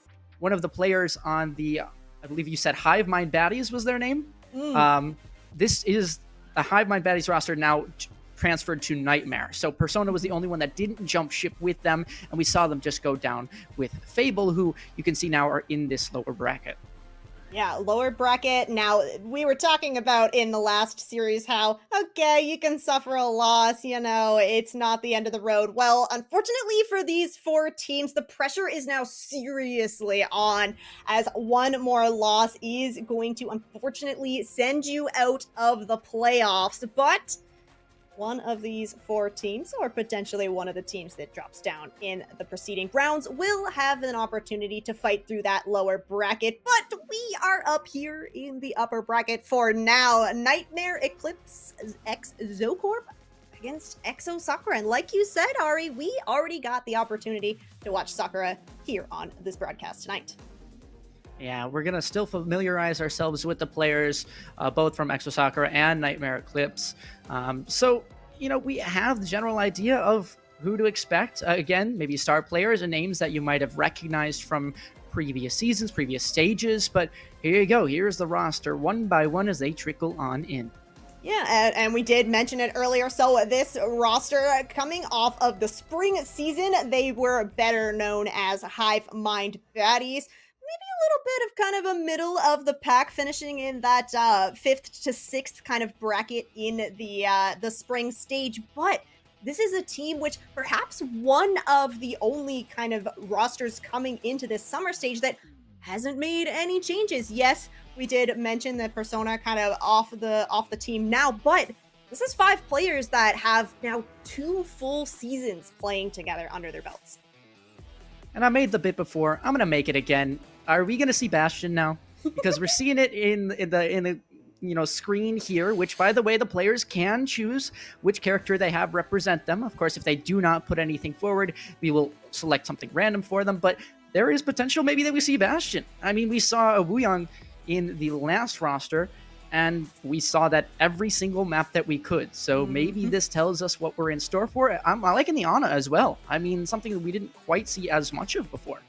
A: one of the players on the, I believe you said Hive Mind Baddies was their name. This is the Hive Mind Baddies roster now transferred to Nightmare. So Persona was the only one that didn't jump ship with them, and we saw them just go down with Fable, who you can see now are in this lower bracket.
B: Yeah, lower bracket. Now, we were talking about in the last series how, okay, you can suffer a loss, you know, it's not the end of the road. Well, unfortunately for these four teams, the pressure is now seriously on, as one more loss is going to unfortunately send you out of the playoffs. But one of these four teams, or potentially one of the teams that drops down in the preceding rounds, will have an opportunity to fight through that lower bracket. But we are up here in the upper bracket for now. Nightmare Eclipse X Zocorp against Exo Sakura. And like you said, Ari, we already got the opportunity to watch Sakura here on this broadcast tonight.
A: Yeah, we're going to still familiarize ourselves with the players, both from Exo Sakura and Nightmare Eclipse. So, you know, we have the general idea of who to expect. Again, maybe star players and names that you might have recognized from previous seasons, previous stages. But here you go. Here's the roster one by one as they trickle on in.
B: Yeah, and we did mention it earlier. So this roster coming off of the spring season, they were better known as Hive Mind Baddies. Maybe a little bit of kind of a middle of the pack, finishing in that 5th to 6th kind of bracket in the spring stage. But this is a team which perhaps one of the only kind of rosters coming into this summer stage that hasn't made any changes. Yes, we did mention that Persona kind of off the team now, but this is 5 players that have now 2 full seasons playing together under their belts.
A: And I made the bit before. I'm going to make it again. Are we going to see Bastion now? Because we're seeing it in the screen here, which, by the way, the players can choose which character they have represent them. Of course, if they do not put anything forward, we will select something random for them. But there is potential maybe that we see Bastion. I mean, we saw a Wuyong in the last roster, and we saw that every single map that we could. So maybe this tells us what we're in store for. I'm liking the Ana as well. I mean, something that we didn't quite see as much of before.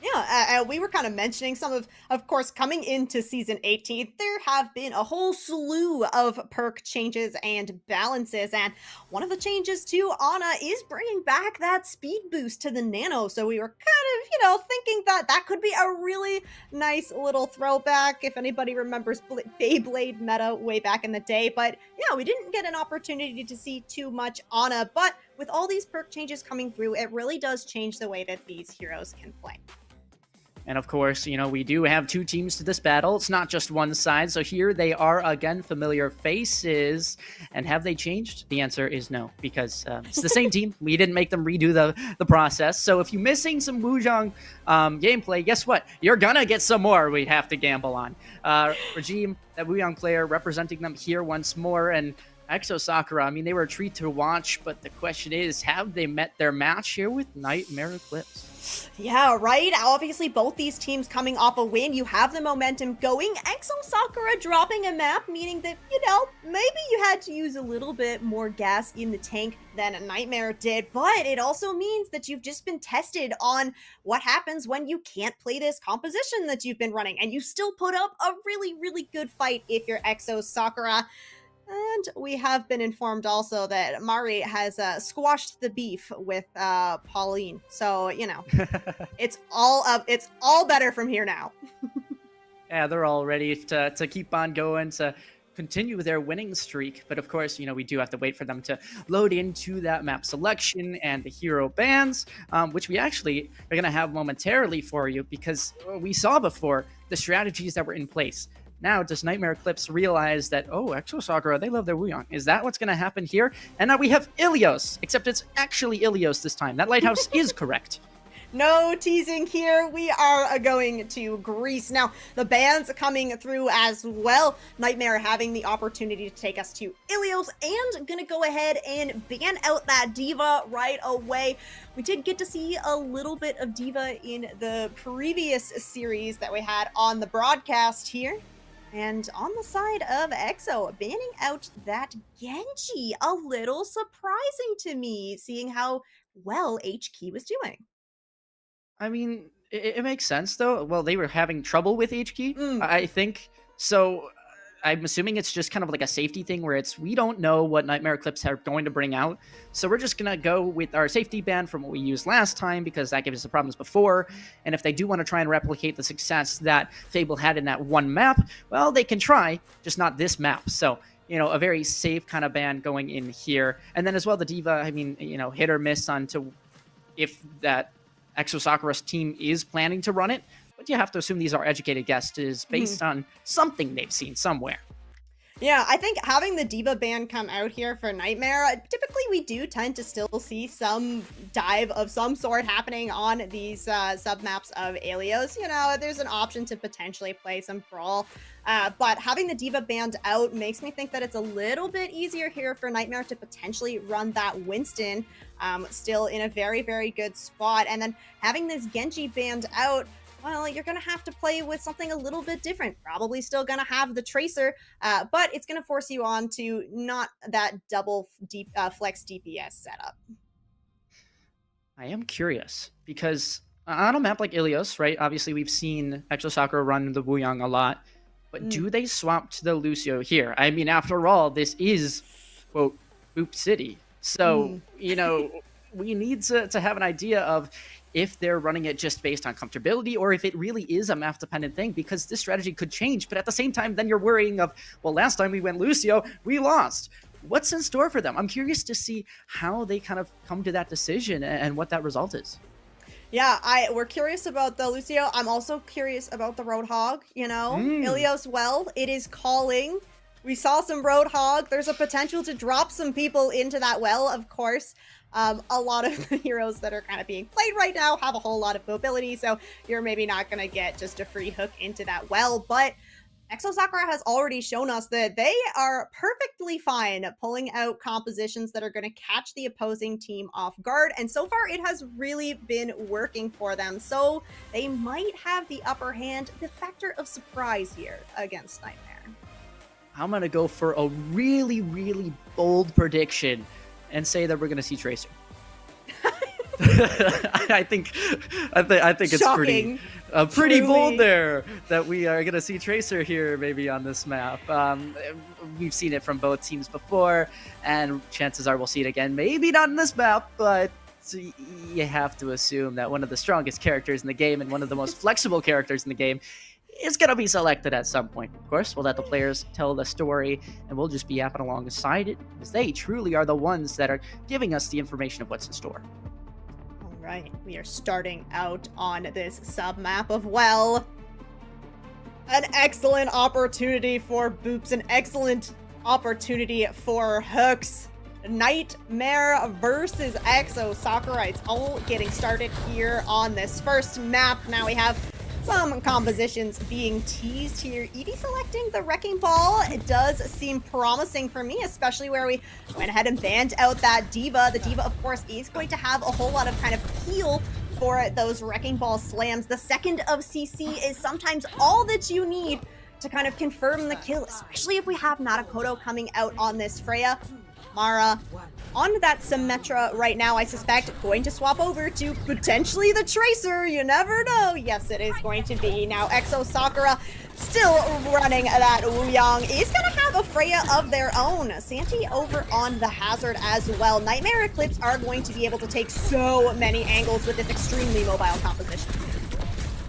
B: Yeah, we were kind of mentioning some of course, coming into Season 18, there have been a whole slew of perk changes and balances, and one of the changes to Ana is bringing back that speed boost to the Nano, so we were kind of, thinking that that could be a really nice little throwback, if anybody remembers Beyblade meta way back in the day, but yeah, we didn't get an opportunity to see too much Ana, but with all these perk changes coming through, it really does change the way that these heroes can play.
A: And of course, we do have 2 teams to this battle. It's not just one side. So here they are again, familiar faces. And have they changed? The answer is no, because it's the same team. We didn't make them redo the process. So if you're missing some Wuzhong gameplay, guess what? You're gonna get some more we have to gamble on. Regime, that Wuyong player, representing them here once more. And Exo Sakura, I mean, they were a treat to watch, but the question is, have they met their match here with Nightmare Eclipse?
B: Yeah, right? Obviously, both these teams coming off a win. You have the momentum going. Exo Sakura dropping a map, meaning that, maybe you had to use a little bit more gas in the tank than a Nightmare did, but it also means that you've just been tested on what happens when you can't play this composition that you've been running, and you still put up a really, really good fight if you're Exo Sakura. And we have been informed also that Mari has squashed the beef with Pauline. So, it's all up. It's all better from here now.
A: Yeah, they're all ready to keep on going, to continue their winning streak. But of course, we do have to wait for them to load into that map selection and the hero bans, which we actually are going to have momentarily for you, because we saw before the strategies that were in place. Now, does Nightmare Eclipse realize that, Exo Sakura, they love their Wuyong? Is that what's going to happen here? And now we have Ilios, except it's actually Ilios this time. That lighthouse is correct.
B: No teasing here. We are going to Greece. Now, the bans coming through as well. Nightmare having the opportunity to take us to Ilios, and gonna go ahead and ban out that D.Va right away. We did get to see a little bit of D.Va in the previous series that we had on the broadcast here. And on the side of Exo, banning out that Genji. A little surprising to me, seeing how well HK was doing.
A: I mean, it makes sense, though. Well, they were having trouble with HK,
B: Mm.
A: I think. So I'm assuming it's just kind of like a safety thing where we don't know what Nightmare Eclipse are going to bring out. So we're just going to go with our safety ban from what we used last time, because that gave us the problems before. And if they do want to try and replicate the success that Fable had in that one map, well, they can try, just not this map. So, a very safe kind of ban going in here. And then as well, the D.Va, I mean, hit or miss on to if that Exo Sakura's team is planning to run it, but you have to assume these are educated guesses based on something they've seen somewhere.
B: Yeah, I think having the D.Va ban come out here for Nightmare, typically we do tend to still see some dive of some sort happening on these sub-maps of Ilios. There's an option to potentially play some Brawl, but having the D.Va banned out makes me think that it's a little bit easier here for Nightmare to potentially run that Winston, still in a very, very good spot. And then having this Genji banned out, well, you're going to have to play with something a little bit different. Probably still going to have the Tracer, but it's going to force you on to not that double flex DPS setup.
A: I am curious, because on a map like Ilios, right, obviously we've seen Exo Sakura run the Wuyong a lot, but do they swap to the Lucio here? I mean, after all, this is, quote, Boop City. So, we need to have an idea of if they're running it just based on comfortability, or if it really is a map-dependent thing, because this strategy could change. But at the same time, then you're worrying of, well, last time we went Lucio, we lost. What's in store for them? I'm curious to see how they kind of come to that decision and what that result is.
B: Yeah, we're curious about the Lucio. I'm also curious about the Roadhog, Ilios, well, it is calling. We saw some Roadhog. There's a potential to drop some people into that well, of course. A lot of the heroes that are kind of being played right now have a whole lot of mobility, so you're maybe not going to get just a free hook into that well, but Exo Sakura has already shown us that they are perfectly fine pulling out compositions that are going to catch the opposing team off guard, and so far it has really been working for them, so they might have the upper hand, the factor of surprise here against Nightmare.
A: I'm going to go for a really, really bold prediction and say that we're going to see Tracer. I think it's
B: Shocking.
A: pretty bold there that we are going to see Tracer here maybe on this map. We've seen it from both teams before, and chances are we'll see it again. Maybe not in this map, but you have to assume that one of the strongest characters in the game and one of the most flexible characters in the game is going to be selected at some point. Of course, we'll let the players tell the story, and we'll just be yapping alongside it, because they truly are the ones that are giving us the information of what's in store.
B: All right, we are starting out on this sub-map of Well. An excellent opportunity for Boops, an excellent opportunity for Hooks. Nightmare versus Exo Sakura. It's all getting started here on this first map. Now we have Some compositions being teased here. Edie selecting the Wrecking Ball. It does seem promising for me, especially where we went ahead and banned out that D.Va. The D.Va, of course, is going to have a whole lot of kind of heal for those Wrecking Ball slams. The second of CC is sometimes all that you need to kind of confirm the kill, especially if we have Natakoto coming out on this Freya. Mara onto that Symmetra right now, I suspect, going to swap over to potentially the Tracer. You never know. Yes, it is going to be. Now, Exo Sakura still running that Wuyang is going to have a Freya of their own. Santi over on the Hazard as well. Nightmare Eclipse are going to be able to take so many angles with this extremely mobile composition.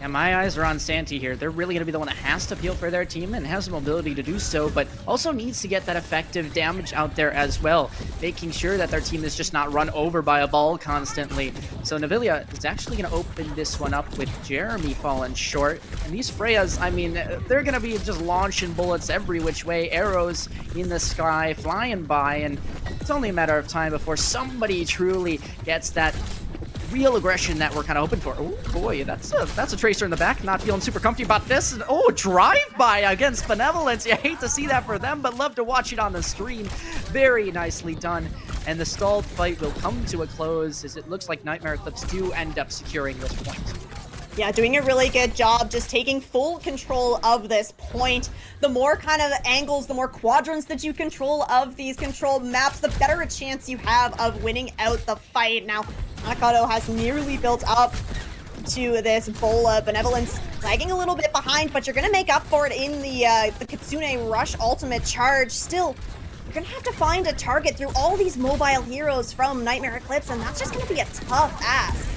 A: And my eyes are on Santi here. They're really going to be the one that has to peel for their team and has the mobility to do so, but also needs to get that effective damage out there as well, making sure that their team is just not run over by a ball constantly. So Navilia is actually going to open this one up with Jeremy falling short. And these Freyas, I mean, they're going to be just launching bullets every which way, arrows in the sky, flying by, and it's only a matter of time before somebody truly gets that real aggression that we're kind of hoping for. Oh boy, that's a Tracer in the back, not feeling super comfy about this. And oh, drive-by against Benevolence. I hate to see that for them, but love to watch it on the screen. Very nicely done. And the stalled fight will come to a close as it looks like Nightmare Eclipse do end up securing this point.
B: Yeah, doing a really good job just taking full control of this point. The more kind of angles, the more quadrants that you control of these controlled maps, the better a chance you have of winning out the fight. Now, Nakato has nearly built up to this Bola. Benevolence lagging a little bit behind, but you're going to make up for it in the Kitsune Rush ultimate charge. Still, you're going to have to find a target through all these mobile heroes from Nightmare Eclipse, and that's just going to be a tough ask.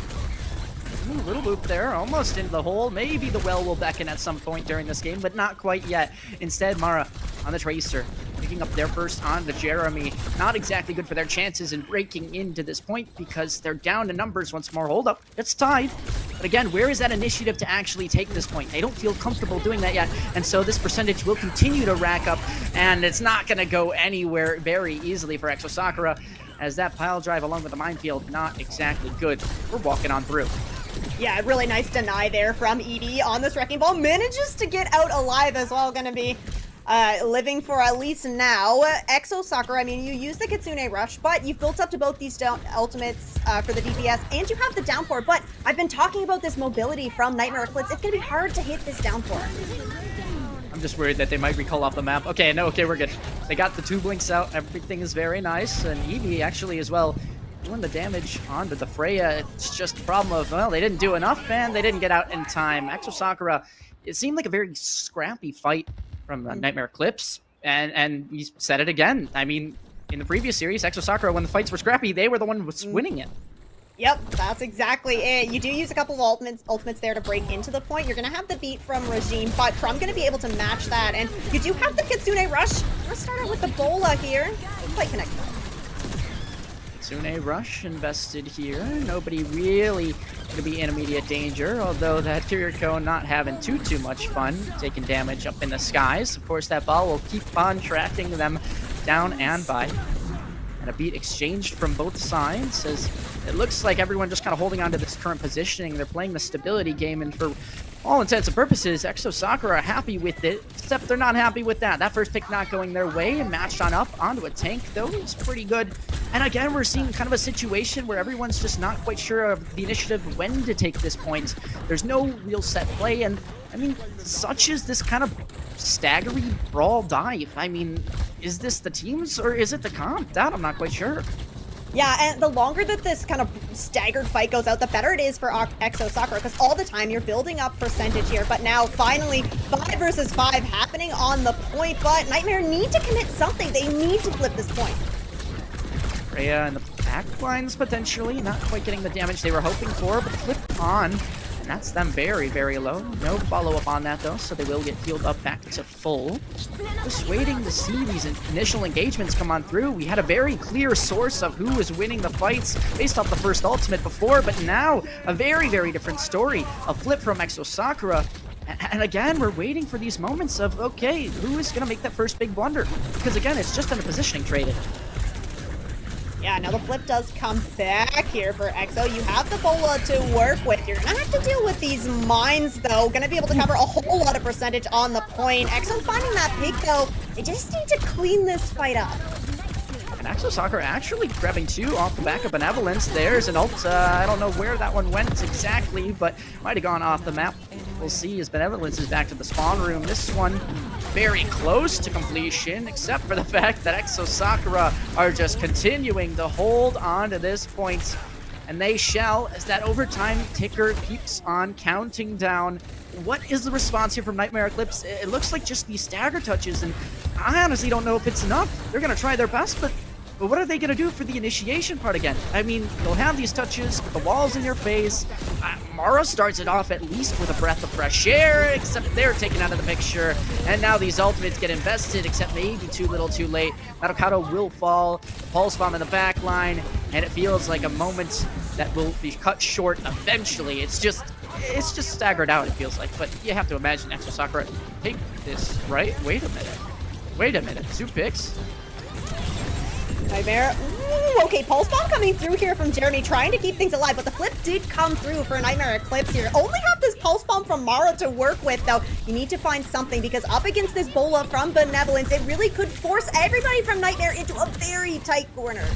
A: Ooh, little loop there, almost into the hole. Maybe the well will beckon at some point during this game, but not quite yet. Instead, Mara on the Tracer, picking up their first on the Jeremy. Not exactly good for their chances in breaking into this point because they're down to numbers once more. Hold up, it's tied. But again, where is that initiative to actually take this point? They don't feel comfortable doing that yet, and so this percentage will continue to rack up, and it's not going to go anywhere very easily for Exo Sakura, as that pile drive along with the minefield, not exactly good. We're walking on through.
B: Yeah, really nice deny there from Edie on this Wrecking Ball. Manages to get out alive as well. Going to be living for at least now. Exo Sakura, I mean, you use the Kitsune Rush, but you've built up to both these ultimates for the DPS, and you have the downpour. But I've been talking about this mobility from Nightmare Eclipse. It's going to be hard to hit this downpour.
A: I'm just worried that they might recall off the map. Okay, no, okay, we're good. They got the 2 blinks out. Everything is very nice. And Evie actually as well doing the damage onto the Freya. It's just a problem of, well, they didn't do enough and they didn't get out in time. Exo Sakura, it seemed like a very scrappy fight from Nightmare Eclipse. And we said it again. I mean, in the previous series, Exo Sakura, when the fights were scrappy, they were the one who was winning it.
B: Yep, that's exactly it. You do use a couple of ultimates there to break into the point. You're going to have the beat from Regime, but Crum going to be able to match that. And you do have the Kitsune Rush. Let's start out with the Bola here. Quite connected.
A: Kitsune Rush invested here. Nobody really going to be in immediate danger, although that Kiriko not having too much fun, taking damage up in the skies. Of course, that ball will keep on tracking them down and by. And a beat exchanged from both sides as it looks like everyone just kind of holding on to this current positioning. They're playing the stability game, and for all intents and purposes, Exo Sakura are happy with it, except they're not happy with that. That first pick not going their way, and matched on up onto a tank, though, is pretty good. And again, we're seeing kind of a situation where everyone's just not quite sure of the initiative when to take this point. There's no real set play, and I mean, such is this kind of staggery brawl dive. I mean, is this the teams or is it the comp? That I'm not quite sure.
B: Yeah, and the longer that this kind of staggered fight goes out, the better it is for Exo Sakura, because all the time you're building up percentage here. But now, finally, 5 versus 5 happening on the point, but Nightmare need to commit something. They need to flip this point.
A: Freya and the back lines potentially not quite getting the damage they were hoping for, but flip on. And that's them very, very low. No follow-up on that, though, so they will get healed up back to full. Just waiting to see these initial engagements come on through. We had a very clear source of who was winning the fights based off the first ultimate before, but now a very, very different story. A flip from Exo Sakura. And again, we're waiting for these moments of, okay, who is going to make that first big blunder? Because again, it's just in a positioning trade.
B: Yeah, now the flip does come back here for Exo. You have the bola to work with. You're gonna have to deal with these mines, though. Gonna be able to cover a whole lot of percentage on the point. Exo finding that pick, though. They just need to clean this fight up.
A: And Exo Sakura actually grabbing 2 off the back of Benevolence. There's an ult. I don't know where that one went exactly, but might have gone off the map. We'll see as Benevolence is back to the spawn room. This one very close to completion, except for the fact that Exo Sakura are just continuing to hold on to this point. And they shall, as that overtime ticker keeps on counting down. What is the response here from Nightmare Eclipse? It looks like just these stagger touches, and I honestly don't know if it's enough. They're going to try their best, but what are they going to do for the initiation part again? I mean, you'll have these touches, the walls in your face. Mara starts it off at least with a breath of fresh air, except they're taken out of the picture. And now these ultimates get invested, except maybe too little too late. Nadokado will fall, the pulse bomb in the back line, and it feels like a moment that will be cut short eventually. It's just staggered out, it feels like. But you have to imagine Exo Sakura take this, right? Wait a minute. 2 picks.
B: Nightmare. Ooh, okay, Pulse Bomb coming through here from Jeremy, trying to keep things alive, but the flip did come through for Nightmare Eclipse here. Only have this Pulse Bomb from Mara to work with, though. You need to find something, because up against this bola from Benevolence, it really could force everybody from Nightmare into a very tight corner.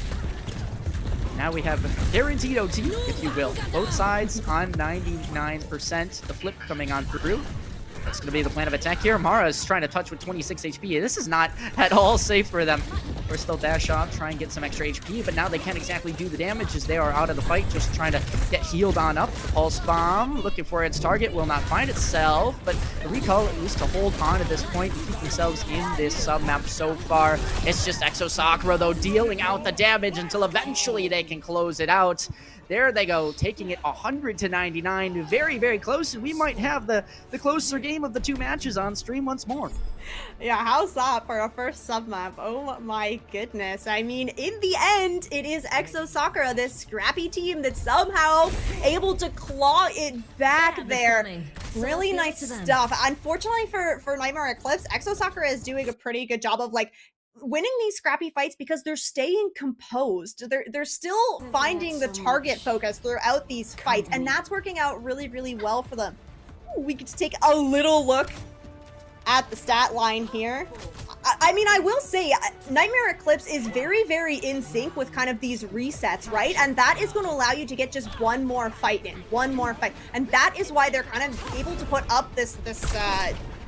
A: Now we have guaranteed OT, if you will. Both sides on 99%. The flip coming on through. That's going to be the plan of attack here. Mara is trying to touch with 26 HP. This is not at all safe for them. We're still dash off, try and get some extra HP, but now they can't exactly do the damage as they are out of the fight, just trying to get healed on up. The Pulse Bomb, looking for its target, will not find itself, but the recall at least to hold on at this point and keep themselves in this sub-map so far. It's just Exo Sakura, though, dealing out the damage until eventually they can close it out. There they go, taking it 100 to 99. Very, very close, and we might have the closer game of the 2 matches on stream once more.
B: Yeah, how's that for a first sub-map? Oh my goodness. I mean, in the end, it is Exo Sakura, this scrappy team that's somehow able to claw it back there. Really nice stuff. Unfortunately for Nightmare Eclipse, Exo Sakura is doing a pretty good job of, like, winning these scrappy fights because they're staying composed. They're still finding the target focus throughout these fights, and that's working out really, really well for them. Ooh, we get to take a little look at the stat line here. I mean, I will say, Nightmare Eclipse is very, very in sync with kind of these resets, right? And that is going to allow you to get just one more fight in, and that is why they're kind of able to put up this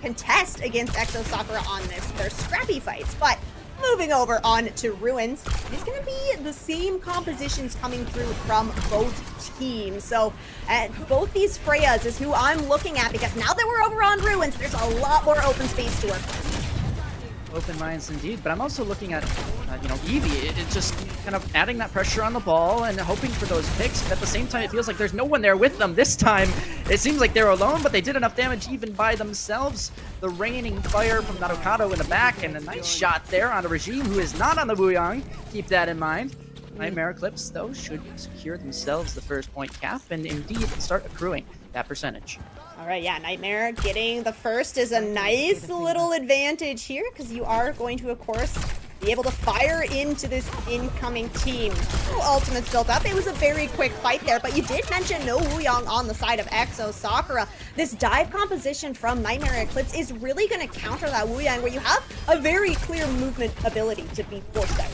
B: contest against Exo Sakura on their scrappy fights. But moving over on to Ruins, it's going to be the same compositions coming through from both teams. So both these Freyas is who I'm looking at, because now that we're over on Ruins, there's a lot more open space to work with.
A: Open minds indeed, but I'm also looking at, Eevee. It's just kind of adding that pressure on the ball and hoping for those picks, but at the same time, it feels like there's no one there with them this time. It seems like they're alone, but they did enough damage even by themselves. The raining fire from Nadokado in the back, and a nice shot there on a Regime who is not on the Wuyang. Keep that in mind. Nightmare Eclipse, though, should secure themselves the first point cap and indeed start accruing that percentage.
B: All right, yeah, Nightmare getting the first is a nice little advantage here, because you are going to, of course, be able to fire into this incoming team. Ultimates built up. It was a very quick fight there, but you did mention no Wuyang on the side of Exo Sakura. This dive composition from Nightmare Eclipse is really going to counter that Wuyang, where you have a very clear movement ability to be forced out.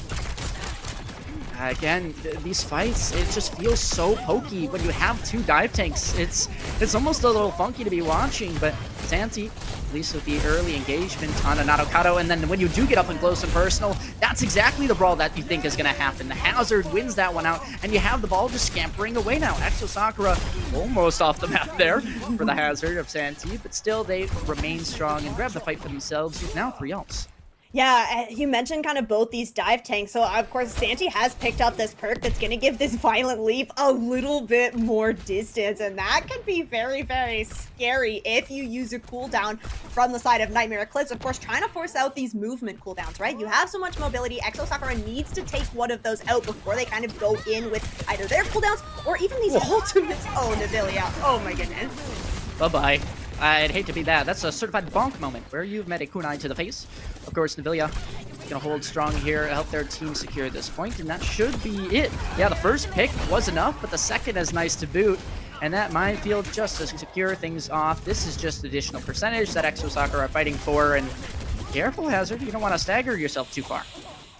A: Again, these fights, it just feels so pokey when you have 2 dive tanks. It's almost a little funky to be watching, but Santi, at least with the early engagement on a Nadokado, and then when you do get up and close and personal, that's exactly the brawl that you think is going to happen. The Hazard wins that one out, and you have the ball just scampering away now. Exo Sakura almost off the map there for the Hazard of Santi, but still they remain strong and grab the fight for themselves. He's now 3 ults.
B: Yeah, you mentioned kind of both these dive tanks. So, of course, Santi has picked up this perk that's going to give this Violent Leap a little bit more distance. And that can be very, very scary if you use a cooldown from the side of Nightmare Eclipse. Of course, trying to force out these movement cooldowns, right? You have so much mobility. Exo Sakura needs to take one of those out before they kind of go in with either their cooldowns or even these ultimates. Oh, Navilia. Oh, my goodness.
A: Bye-bye. I'd hate to be that. That's a certified bonk moment where you've met a kunai to the face. Of course, Navilia gonna hold strong here, help their team secure this point, and that should be it. Yeah, the first pick was enough, but the second is nice to boot. And that minefield just to secure things off. This is just additional percentage that Exo Sakura are fighting for. And careful, Hazard. You don't want to stagger yourself too far.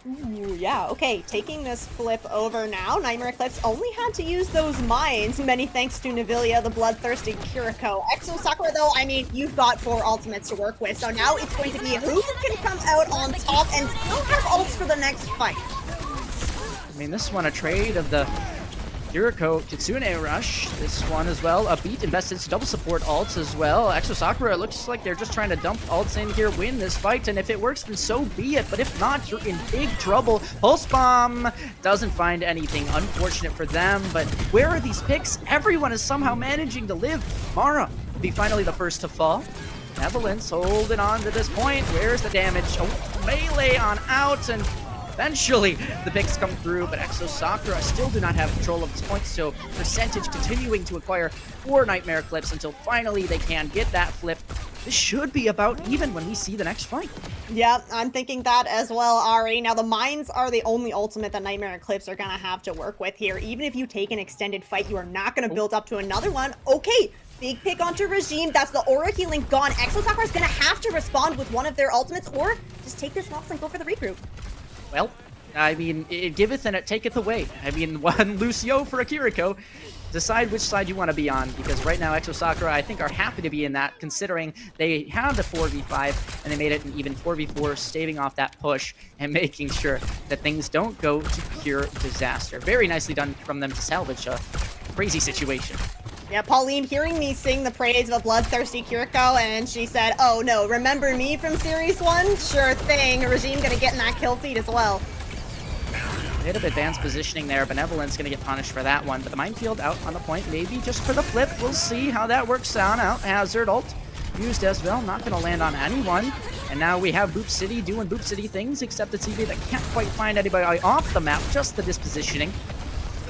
B: Ooh, yeah, okay. Taking this flip over now. Nightmare Eclipse only had to use those mines. Many thanks to Navilia, the bloodthirsty Kiriko. Exo Sakura, though, I mean, you've got 4 ultimates to work with. So now it's going to be who can come out on top and still have ults for the next fight.
A: I mean, this one a trade of the Kiriko Kitsune Rush. This one as well. A beat invested to double support ults as well. Exo Sakura, it looks like they're just trying to dump ults in here, win this fight, and if it works, then so be it. But if not, you're in big trouble. Pulse Bomb doesn't find anything. Unfortunate for them, but where are these picks? Everyone is somehow managing to live. Mara will be finally the first to fall. Benevolence holding on to this point. Where's the damage? Oh, melee on out, and eventually, the picks come through, but Exo Sakura still do not have control of this point, so percentage continuing to acquire 4 Nightmare Eclipse until finally they can get that flip. This should be about even when we see the next fight.
B: Yeah, I'm thinking that as well, Ari. Now, the mines are the only ultimate that Nightmare Eclipse are going to have to work with here. Even if you take an extended fight, you are not going to build up to another one. Okay, big pick onto Regime. That's the aura healing gone. Exo Sakura is going to have to respond with one of their ultimates, or just take this loss and go for the regroup.
A: Well, I mean, it giveth and it taketh away. I mean, one Lucio for a Kiriko. Decide which side you want to be on, because right now Exo Sakura, I think, are happy to be in that, considering they had the 4v5 and they made it an even 4v4, staving off that push and making sure that things don't go to pure disaster. Very nicely done from them to salvage a crazy situation.
B: Yeah, Pauline hearing me sing the praise of a bloodthirsty Kiriko, and she said, oh no, remember me from Series 1? Sure thing, Regime gonna get in that kill feed as well.
A: Bit of advanced positioning there. Benevolence gonna get punished for that one, but the minefield out on the point, maybe just for the flip. We'll see how that works out. Hazard ult used as well, not gonna land on anyone. And now we have Boop City doing Boop City things, except the TV that can't quite find anybody off the map, just the dispositioning.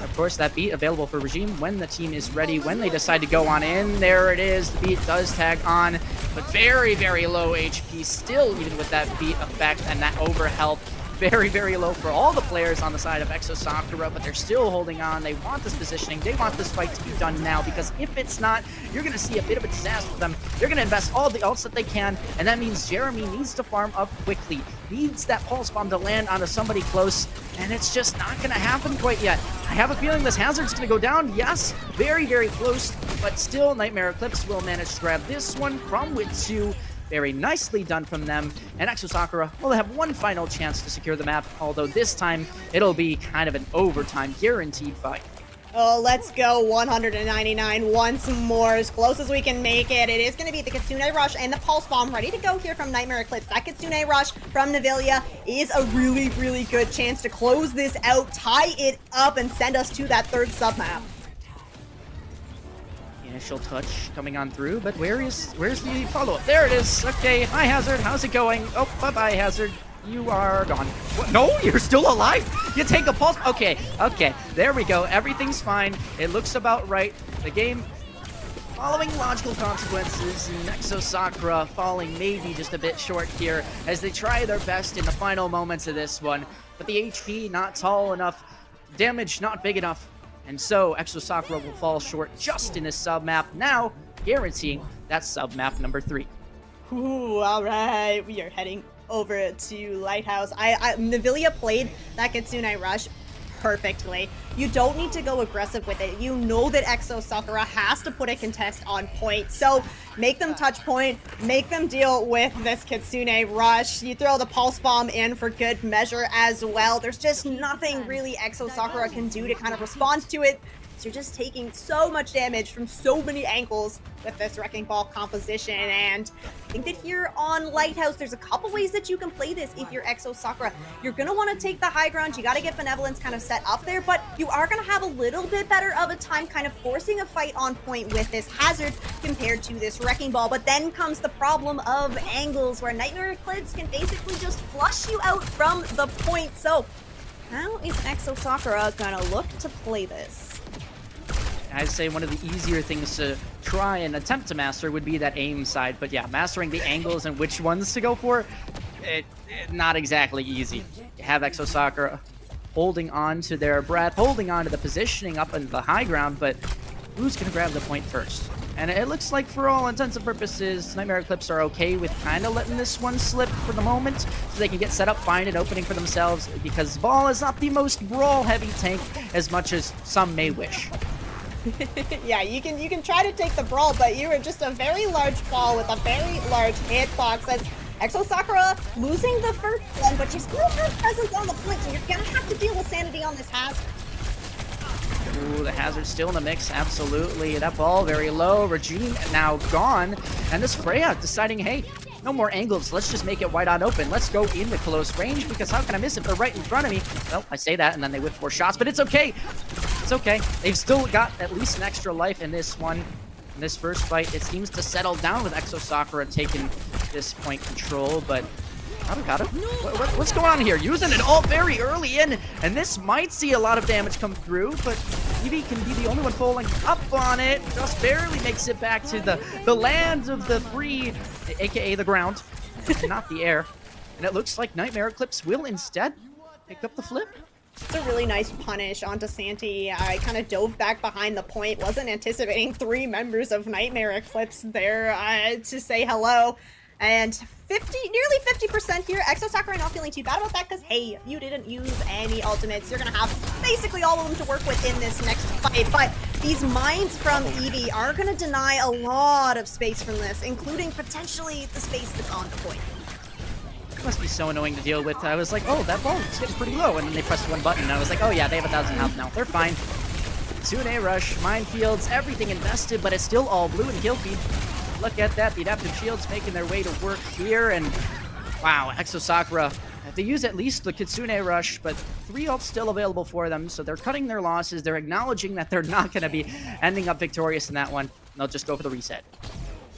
A: Of course, that beat available for Regime when the team is ready, when they decide to go on in. There it is. The beat does tag on, but very, very low HP still, even with that beat effect and that overhealth. Very, very low for all the players on the side of Exo Sakura, but they're still holding on. They want this positioning. They want this fight to be done now, because if it's not, you're going to see a bit of a disaster for them. They're going to invest all the ults that they can, and that means Jeremy needs to farm up quickly. Needs that Pulse Bomb to land onto somebody close, and it's just not going to happen quite yet. I have a feeling this Hazard's going to go down. Yes, very, very close, but still Nightmare Eclipse will manage to grab this one from Witsu. Very nicely done from them, and Exo Sakura will have one final chance to secure the map, although this time it'll be kind of an overtime guaranteed fight.
B: Oh, let's go 199 once more, as close as we can make it. It is going to be the Kitsune Rush and the Pulse Bomb ready to go here from Nightmare Eclipse. That Kitsune Rush from Navilia is a really, really good chance to close this out, tie it up, and send us to that 3rd sub-map.
A: Initial touch coming on through, but where's the follow-up? There it is. Okay, hi Hazard, how's it going? Oh, bye-bye Hazard. You are gone. What? No, you're still alive? You take a pulse? Okay, there we go. Everything's fine. It looks about right. The game following logical consequences, and Exo Sakura falling maybe just a bit short here as they try their best in the final moments of this one, but the HP not tall enough, damage not big enough. And so, Exo Sakura will fall short just in this sub-map, now guaranteeing that sub-map number 3.
B: Ooh, alright, we are heading over to Lighthouse. Navilia played that Kitsune Rush perfectly. You don't need to go aggressive with it. You know that Exo Sakura has to put a contest on point. So make them touch point, make them deal with this Kitsune Rush. You throw the Pulse Bomb in for good measure as well. There's just nothing really Exo Sakura can do to kind of respond to it. So you're just taking so much damage from so many angles with this Wrecking Ball composition. And I think that here on Lighthouse, there's a couple ways that you can play this if you're Exo Sakura. You're going to want to take the high ground. You got to get Benevolence kind of set up there, but you are going to have a little bit better of a time kind of forcing a fight on point with this Hazard compared to this Wrecking Ball. But then comes the problem of angles, where Nightmare Eclipse can basically just flush you out from the point. So how is Exo Sakura going to look to play this?
A: I'd say one of the easier things to try and attempt to master would be that aim side, but yeah, mastering the angles and which ones to go for, not exactly easy. You have Exo Sakura holding on to their breath, holding on to the positioning up into the high ground, but who's going to grab the point first? And it looks like for all intents and purposes, Nightmare Eclipse are okay with kind of letting this one slip for the moment so they can get set up, find an opening for themselves, because Ball is not the most brawl-heavy tank as much as some may wish.
B: Yeah, you can try to take the brawl, but you are just a very large ball with a very large hitbox. As Exo Sakura losing the first one, but you still have presence on the point, so you're gonna have to deal with sanity on this hazard.
A: Ooh, the hazard's still in the mix, absolutely. That ball very low. Regime now gone. And this Freya deciding, hey, no more angles. Let's just make it wide on open. Let's go into close range, because how can I miss if they're right in front of me? Well, I say that, and then they whip 4 shots, but it's okay. It's okay. They've still got at least an extra life in this one. In this first fight, it seems to settle down with Exo Sakura taking this point control, but what's going on here? Using it all very early in, and this might see a lot of damage come through, but Eevee can be the only one falling up on it. Just barely makes it back to the land of the free, aka the ground, not the air. And it looks like Nightmare Eclipse will instead pick up the flip.
B: It's a really nice punish onto Santi. I kind of dove back behind the point, wasn't anticipating 3 members of Nightmare Eclipse there to say hello. And nearly 50% here. Exo Sakura not feeling too bad about that, because hey, you didn't use any ultimates. You're gonna have basically all of them to work with in this next fight. But these mines from Eevee are gonna deny a lot of space from this, including potentially the space that's on the point.
A: It must be so annoying to deal with. I was like, oh, that ball is getting pretty low, and then they pressed one button, and I was like, oh yeah, they have 1,000 health now. They're fine. Tsune rush, minefields, everything invested, but it's still all blue and kill feed. Look at that, the adaptive shields making their way to work here, and wow, Exo Sakura, they use at least the Kitsune rush, but 3 ults still available for them, so they're cutting their losses. They're acknowledging that they're not going to be ending up victorious in that one. They'll just go for the reset.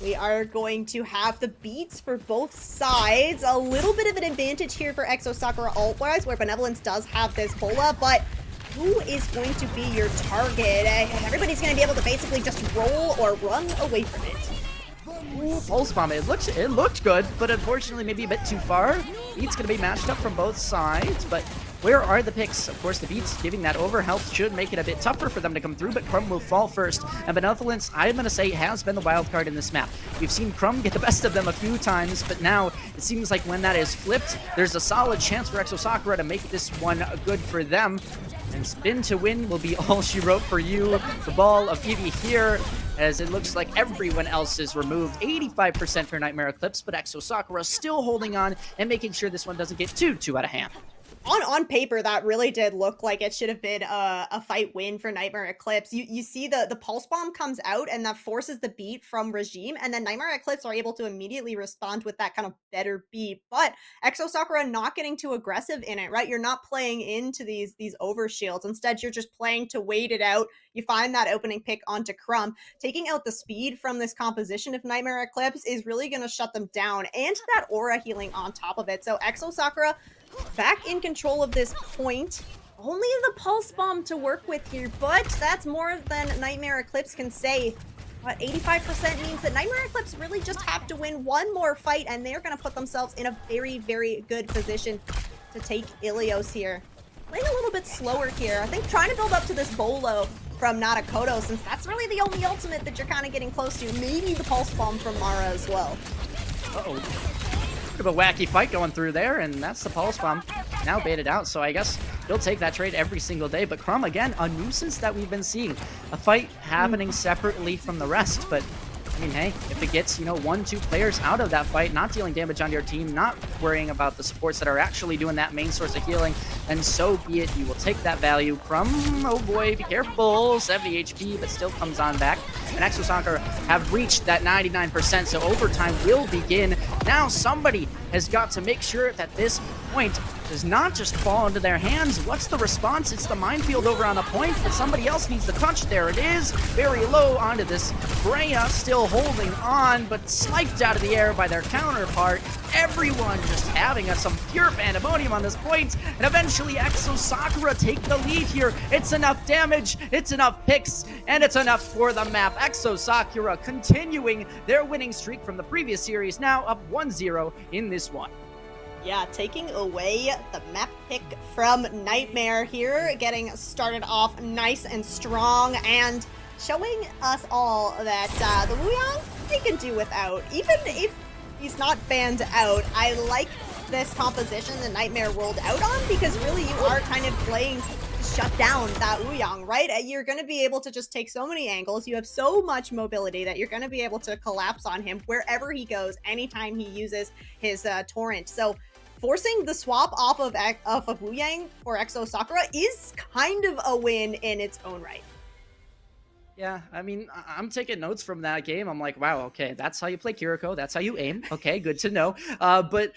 B: We are going to have the beats for both sides. A little bit of an advantage here for Exo Sakura ult-wise, where Benevolence does have this Bola, but who is going to be your target? Everybody's going to be able to basically just roll or run away from it.
A: Ooh, Pulse Bomb, it looked good, but unfortunately maybe a bit too far. Beat's going to be matched up from both sides, but where are the picks? Of course, the Beats giving that overhealth should make it a bit tougher for them to come through, but Crumb will fall first. And Benevolence, I'm going to say, has been the wild card in this map. We've seen Crumb get the best of them a few times, but now it seems like when that is flipped, there's a solid chance for Exo Sakura to make this one good for them. And spin to win will be all she wrote for you. The ball of Eevee here, as it looks like everyone else is removed. 85% for Nightmare Eclipse, but Exo Sakura still holding on and making sure this one doesn't get too out of hand.
B: On paper, that really did look like it should have been a fight win for Nightmare Eclipse. You see the Pulse Bomb comes out, and that forces the beat from Regime, and then Nightmare Eclipse are able to immediately respond with that kind of better beat. But Exo Sakura not getting too aggressive in it, right? You're not playing into these overshields. Instead, you're just playing to wait it out. You find that opening pick onto Crumb. Taking out the speed from this composition of Nightmare Eclipse is really going to shut them down, and that aura healing on top of it. So Exo Sakura back in control of this point. Only the Pulse Bomb to work with here, but that's more than Nightmare Eclipse can say. But 85% means that Nightmare Eclipse really just have to win one more fight, and they're going to put themselves in a very, very good position to take Ilios here. Playing a little bit slower here. I think trying to build up to this Bolo from Natakoto, since that's really the only ultimate that you're kind of getting close to. Maybe the Pulse Bomb from Mara as well.
A: Uh-oh. Bit of a wacky fight going through there, and that's the Pulse Bomb now baited out, so I guess he'll take that trade every single day. But Crumb, again, a nuisance that we've been seeing. A fight happening separately from the rest, but I mean, hey, if it gets, 1-2 players out of that fight, not dealing damage on your team, not worrying about the supports that are actually doing that main source of healing, then so be it. You will take that value. Crumb, oh boy, be careful. 70 HP, but still comes on back. And Exo Sakura have reached that 99%, so overtime will begin. Now somebody has got to make sure that this point does not just fall into their hands. What's the response? It's the minefield over on the point, but somebody else needs the touch. There it is. Very low onto this Freya, still holding on, but sniped out of the air by their counterpart. Everyone just having some pure pandemonium on this point, and eventually Exo Sakura take the lead here. It's enough damage, it's enough picks, and it's enough for the map. Exo Sakura continuing their winning streak from the previous series, now up 1-0 in this one.
B: Yeah, taking away the map pick from Nightmare here, getting started off nice and strong, and showing us all that the Wuyang, they can do without. Even if he's not banned out, I like this composition that Nightmare rolled out on, because really you are kind of playing to shut down that Wuyang, right? You're going to be able to just take so many angles. You have so much mobility that you're going to be able to collapse on him wherever he goes, anytime he uses his torrent. So forcing the swap off of Wuyang for Exo Sakura is kind of a win in its own right.
A: Yeah, I mean, I'm taking notes from that game. I'm like, wow, okay, that's how you play Kiriko. That's how you aim. Okay, good to know. But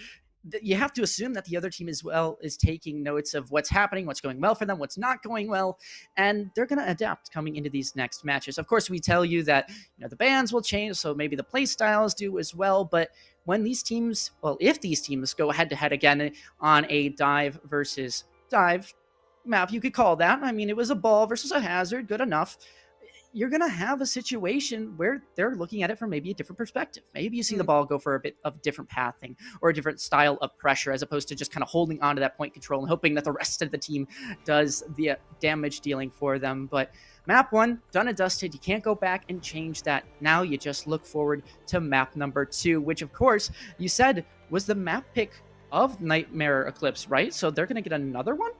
A: you have to assume that the other team as well is taking notes of what's happening, what's going well for them, what's not going well, and they're going to adapt coming into these next matches. Of course, we tell you that the bans will change, so maybe the play styles do as well. But when these teams, well, if these teams go head to head again on a dive versus dive map, you could call that. I mean, it was a ball versus a hazard, good enough. You're going to have a situation where they're looking at it from maybe a different perspective. Maybe you see the ball go for a bit of different pathing or a different style of pressure, as opposed to just kind of holding on to that point control and hoping that the rest of the team does the damage dealing for them. But map 1, done and dusted. You can't go back and change that. Now you just look forward to map number 2, which of course you said was the map pick of Nightmare Eclipse, right? So they're going to get another one?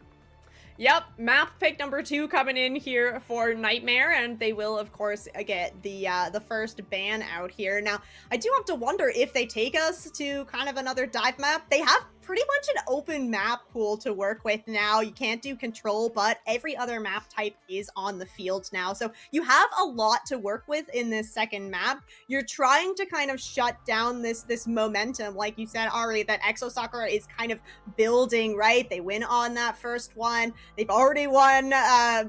C: Yep, map pick number 2 coming in here for Nightmare, and they will, of course, get the first ban out here. Now, I do have to wonder if they take us to kind of another dive map. They have pretty much an open map pool to work with now. You can't do control, but every other map type is on the field now. So you have a lot to work with in this second map. You're trying to kind of shut down this momentum, like you said, Ari, that Exo Sakura is kind of building, right? They win on that first one. They've already won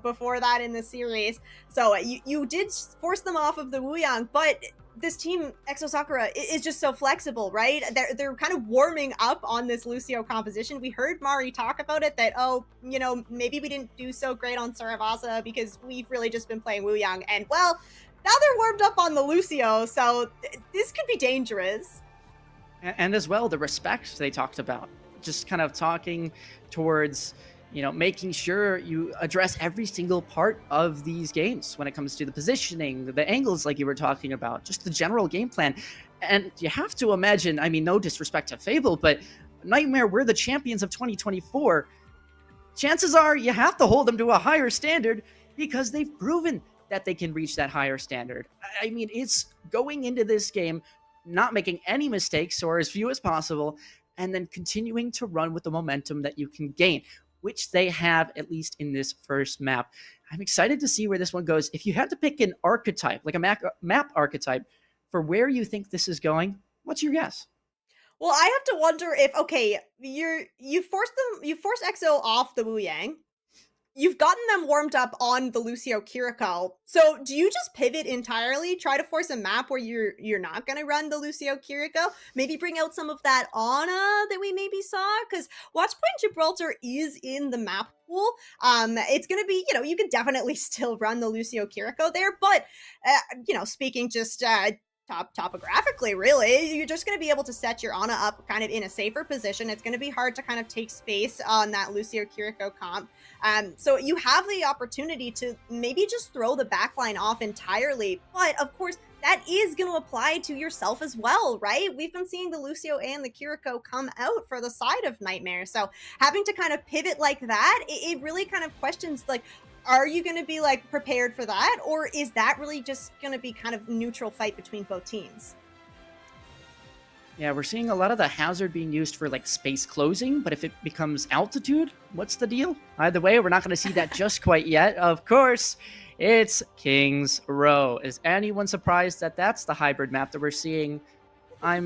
C: before that in the series. So you did force them off of the Wuyang, but this team, Exo Sakura, is just so flexible, right? They're kind of warming up on this Lucio composition. We heard Mari talk about it, that, maybe we didn't do so great on Saravasa because we've really just been playing Wuyang. And, well, now they're warmed up on the Lucio, so this could be dangerous.
A: And as well, the respect they talked about. Just kind of talking towards making sure you address every single part of these games when it comes to the positioning, the angles like you were talking about, just the general game plan. And you have to imagine, I mean, no disrespect to Fable, but Nightmare, we're the champions of 2024. Chances are you have to hold them to a higher standard because they've proven that they can reach that higher standard. I mean, it's going into this game, not making any mistakes or as few as possible, and then continuing to run with the momentum that you can gain, which they have, at least in this first map. I'm excited to see where this one goes. If you had to pick an archetype, like a map archetype, for where you think this is going, what's your guess?
B: Well, I have to wonder if, okay, you forced Exo off the Wuyang. You've gotten them warmed up on the Lucio Kiriko. So do you just pivot entirely? Try to force a map where you're not going to run the Lucio Kiriko? Maybe bring out some of that Ana that we maybe saw? Because Watchpoint Gibraltar is in the map pool. It's going to be, you can definitely still run the Lucio Kiriko there. But, speaking just topographically, really, you're just going to be able to set your Ana up kind of in a safer position. It's going to be hard to kind of take space on that Lucio Kiriko comp. So you have the opportunity to maybe just throw the backline off entirely. But of course, that is going to apply to yourself as well, right? We've been seeing the Lucio and the Kiriko come out for the side of Nightmare. So having to kind of pivot like that, it really kind of questions, like, are you going to be prepared for that? Or is that really just going to be kind of neutral fight between both teams?
A: Yeah, we're seeing a lot of the hazard being used for space closing, but if it becomes altitude, what's the deal? Either way, we're not going to see that just quite yet. Of course, it's King's Row. Is anyone surprised that that's the hybrid map that we're seeing? I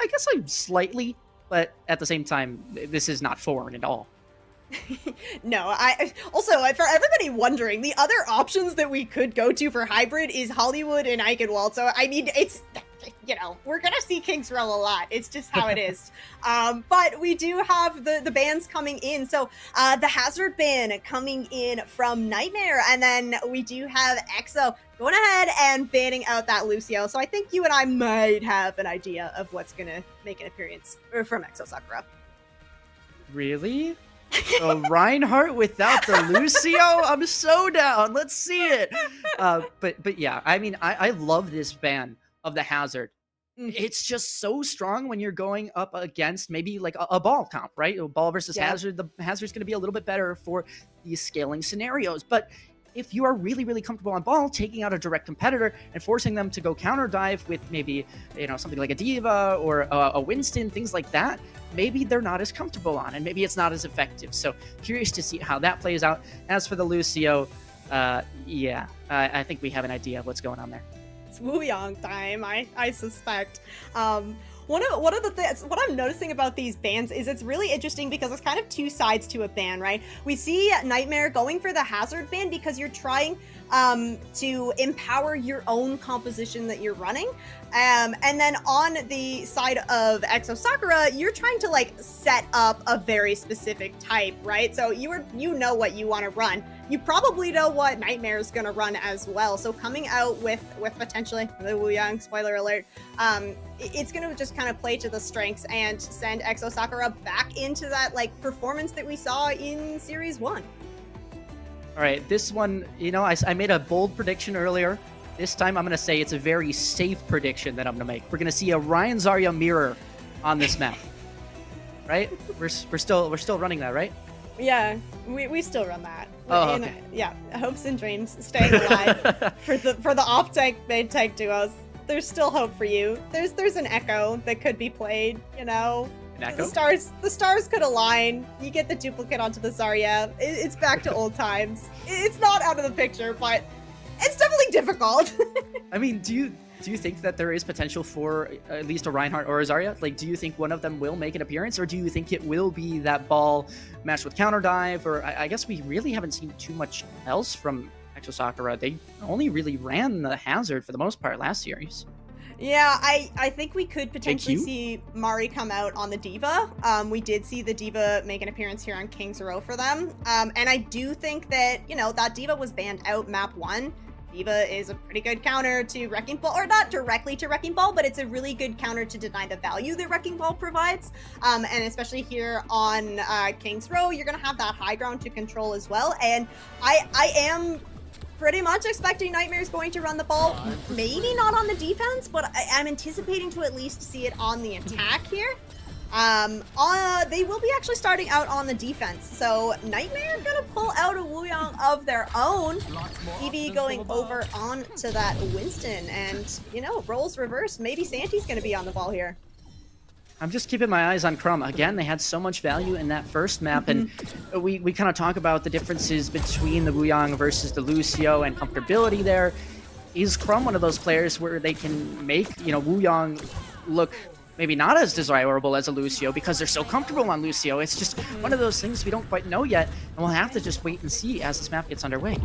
A: guess I'm slightly, but at the same time, this is not foreign at all.
B: No, also, for everybody wondering, the other options that we could go to for hybrid is Hollywood and Eichenwald. So, I mean, it's, we're going to see King's Row a lot. It's just how it is. But we do have the bans coming in. So, the Hazard ban coming in from Nightmare. And then we do have Exo going ahead and banning out that Lucio. So, I think you and I might have an idea of what's going to make an appearance from Exo Sakura.
A: Really? Reinhardt without the Lucio? I'm so down. Let's see it. But yeah, I mean, I love this ban of the Hazard. It's just so strong when you're going up against maybe like a ball comp, right? A ball versus Hazard. The Hazard's going to be a little bit better for these scaling scenarios. But if you are really, really comfortable on ball, taking out a direct competitor and forcing them to go counter dive with maybe, something like a Diva or a Winston, things like that, maybe they're not as comfortable on, and maybe it's not as effective. So curious to see how that plays out. As for the Lucio, I think we have an idea of what's going on there.
B: It's Wuyong time, I suspect. One of the things, what I'm noticing about these bans is it's really interesting because it's kind of two sides to a ban, right? We see Nightmare going for the Hazard ban because you're trying to empower your own composition that you're running. And then on the side of Exo Sakura, you're trying to like set up a very specific type, right? So you know what you want to run. You probably know what Nightmare is going to run as well. So coming out with potentially the Wuyang, spoiler alert, it's going to just kind of play to the strengths and send Exo Sakura back into that like performance that we saw in Series 1.
A: All right, this one, I made a bold prediction earlier. This time I'm going to say it's a very safe prediction that I'm going to make. We're going to see a Ryan Zarya mirror on this map. Right? We're still running that, right?
B: Yeah, we still run that.
A: Oh, okay.
B: Yeah, hopes and dreams, staying alive for the off-tank, mid-tank duos. There's still hope for you. There's an Echo that could be played, An Echo? The stars could align. You get the duplicate onto the Zarya. It's back to old times. It's not out of the picture, but it's definitely difficult.
A: I mean, do you think that there is potential for at least a Reinhardt or a Zarya? Like, do you think one of them will make an appearance, or do you think it will be that ball matched with counter dive? Or I guess we really haven't seen too much else from Exo Sakura. They only really ran the Hazard for the most part last series.
B: Yeah, I think we could potentially see Mari come out on the Diva. We did see the Diva make an appearance here on King's Row for them. And I do think that, that Diva was banned out map 1. Diva is a pretty good counter to Wrecking Ball, or not directly to Wrecking Ball, but it's a really good counter to deny the value that Wrecking Ball provides. And especially here on King's Row, you're going to have that high ground to control as well. And I am pretty much expecting Nightmare's going to run the ball, maybe not on the defense, but I'm anticipating to at least see it on the attack here. They will be actually starting out on the defense, so Nightmare gonna pull out a Wuyong of their own. EV going over onto that Winston, and roles reversed. Maybe Santi's gonna be on the ball here.
A: I'm just keeping my eyes on Crumb. Again, they had so much value in that first map, and we kind of talk about the differences between the Wuyang versus the Lucio and comfortability there. Is Crumb one of those players where they can make, Wuyang look maybe not as desirable as a Lucio because they're so comfortable on Lucio? It's just one of those things we don't quite know yet, and we'll have to just wait and see as this map gets underway.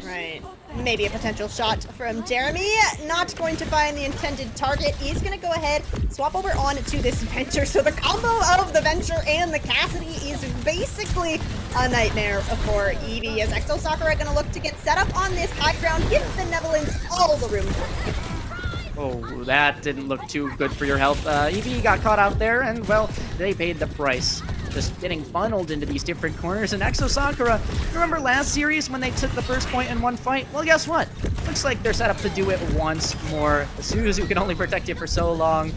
B: Right. Maybe a potential shot from Jeremy. Not going to find the intended target. He's going to go ahead, swap over on to this Venture. So the combo of the Venture and the Cassidy is basically a nightmare for Eevee, as Exo Sakura going to look to get set up on this high ground, give Benevolence all the room.
A: Oh, that didn't look too good for your health. Eevee got caught out there, and, well, they paid the price. Just getting funneled into these different corners. And Exo Sakura, remember last series when they took the first point in one fight? Well, guess what? Looks like they're set up to do it once more. Suzu can only protect you for so long.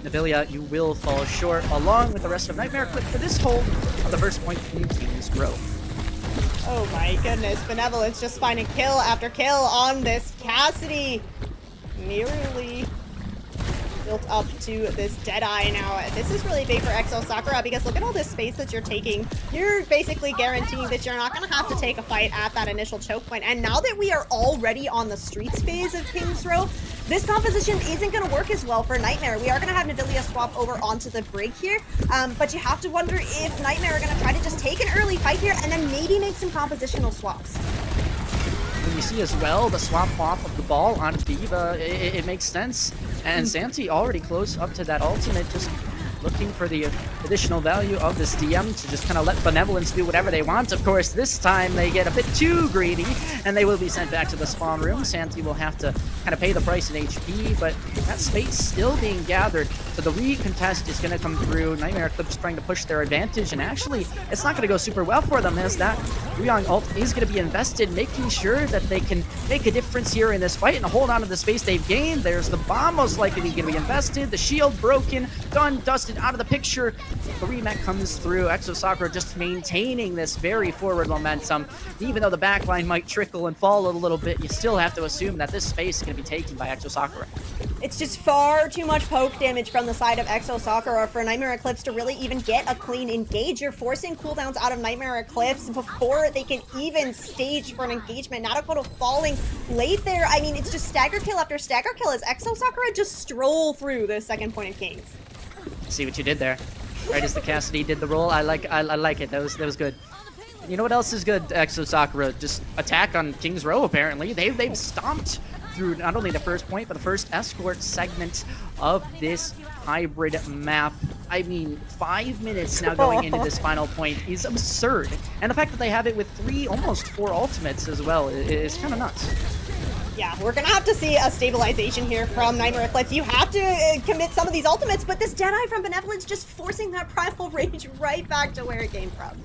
A: Navilia, you will fall short, along with the rest of Nightmare. Clip for this hold of the first point in King's Row.
B: Oh my goodness, Benevolence just finding kill after kill on this Cassidy. Nearly built up to this Deadeye now. This is really big for Exo Sakura because look at all this space that you're taking. You're basically guaranteeing that you're not going to have to take a fight at that initial choke point. And now that we are already on the streets phase of King's Row, this composition isn't going to work as well for Nightmare. We are going to have Navilia swap over onto the Brig here, but you have to wonder if Nightmare are going to try to just take an early fight here and then maybe make some compositional swaps.
A: When you see as well the swap off of the ball on Diva, it makes sense. And Santi already close up to that ultimate, just looking for the additional value of this DM to just kind of let Benevolence do whatever they want. Of course, this time they get a bit too greedy, and they will be sent back to the spawn room. Santi will have to kind of pay the price in HP, but that space still being gathered. So the recontest is going to come through. Nightmare Eclipse trying to push their advantage, and actually, it's not going to go super well for them, as that Ruyang ult is going to be invested, making sure that they can make a difference here in this fight and hold on to the space they've gained. There's the bomb most likely going to be invested, the shield broken, done, dusted, out of the picture. The rematch comes through. Exo Sakura just maintaining this very forward momentum. Even though the backline might trickle and fall a little bit, you still have to assume that this space is going to be taken by Exo Sakura.
B: It's just far too much poke damage from the side of Exo Sakura for Nightmare Eclipse to really even get a clean engage. You're forcing cooldowns out of Nightmare Eclipse before they can even stage for an engagement. Naruto falling late there. I mean, it's just stagger kill after stagger kill as Exo Sakura just stroll through the second point of Kings.
A: See what you did there. Right as the Cassidy did the roll. I like it. That was good. You know what else is good, Exo Sakura? Just attack on King's Row, apparently. They've stomped through not only the first point, but the first escort segment of this hybrid map. I mean, 5 minutes now going into this final point is absurd. And the fact that they have it with almost four ultimates as well is kind of nuts.
B: Yeah, we're gonna have to see a stabilization here from Nightmare Eclipse. You have to commit some of these ultimates, but this Deadeye from Benevolence just forcing that Primal Rage right back to where it came from.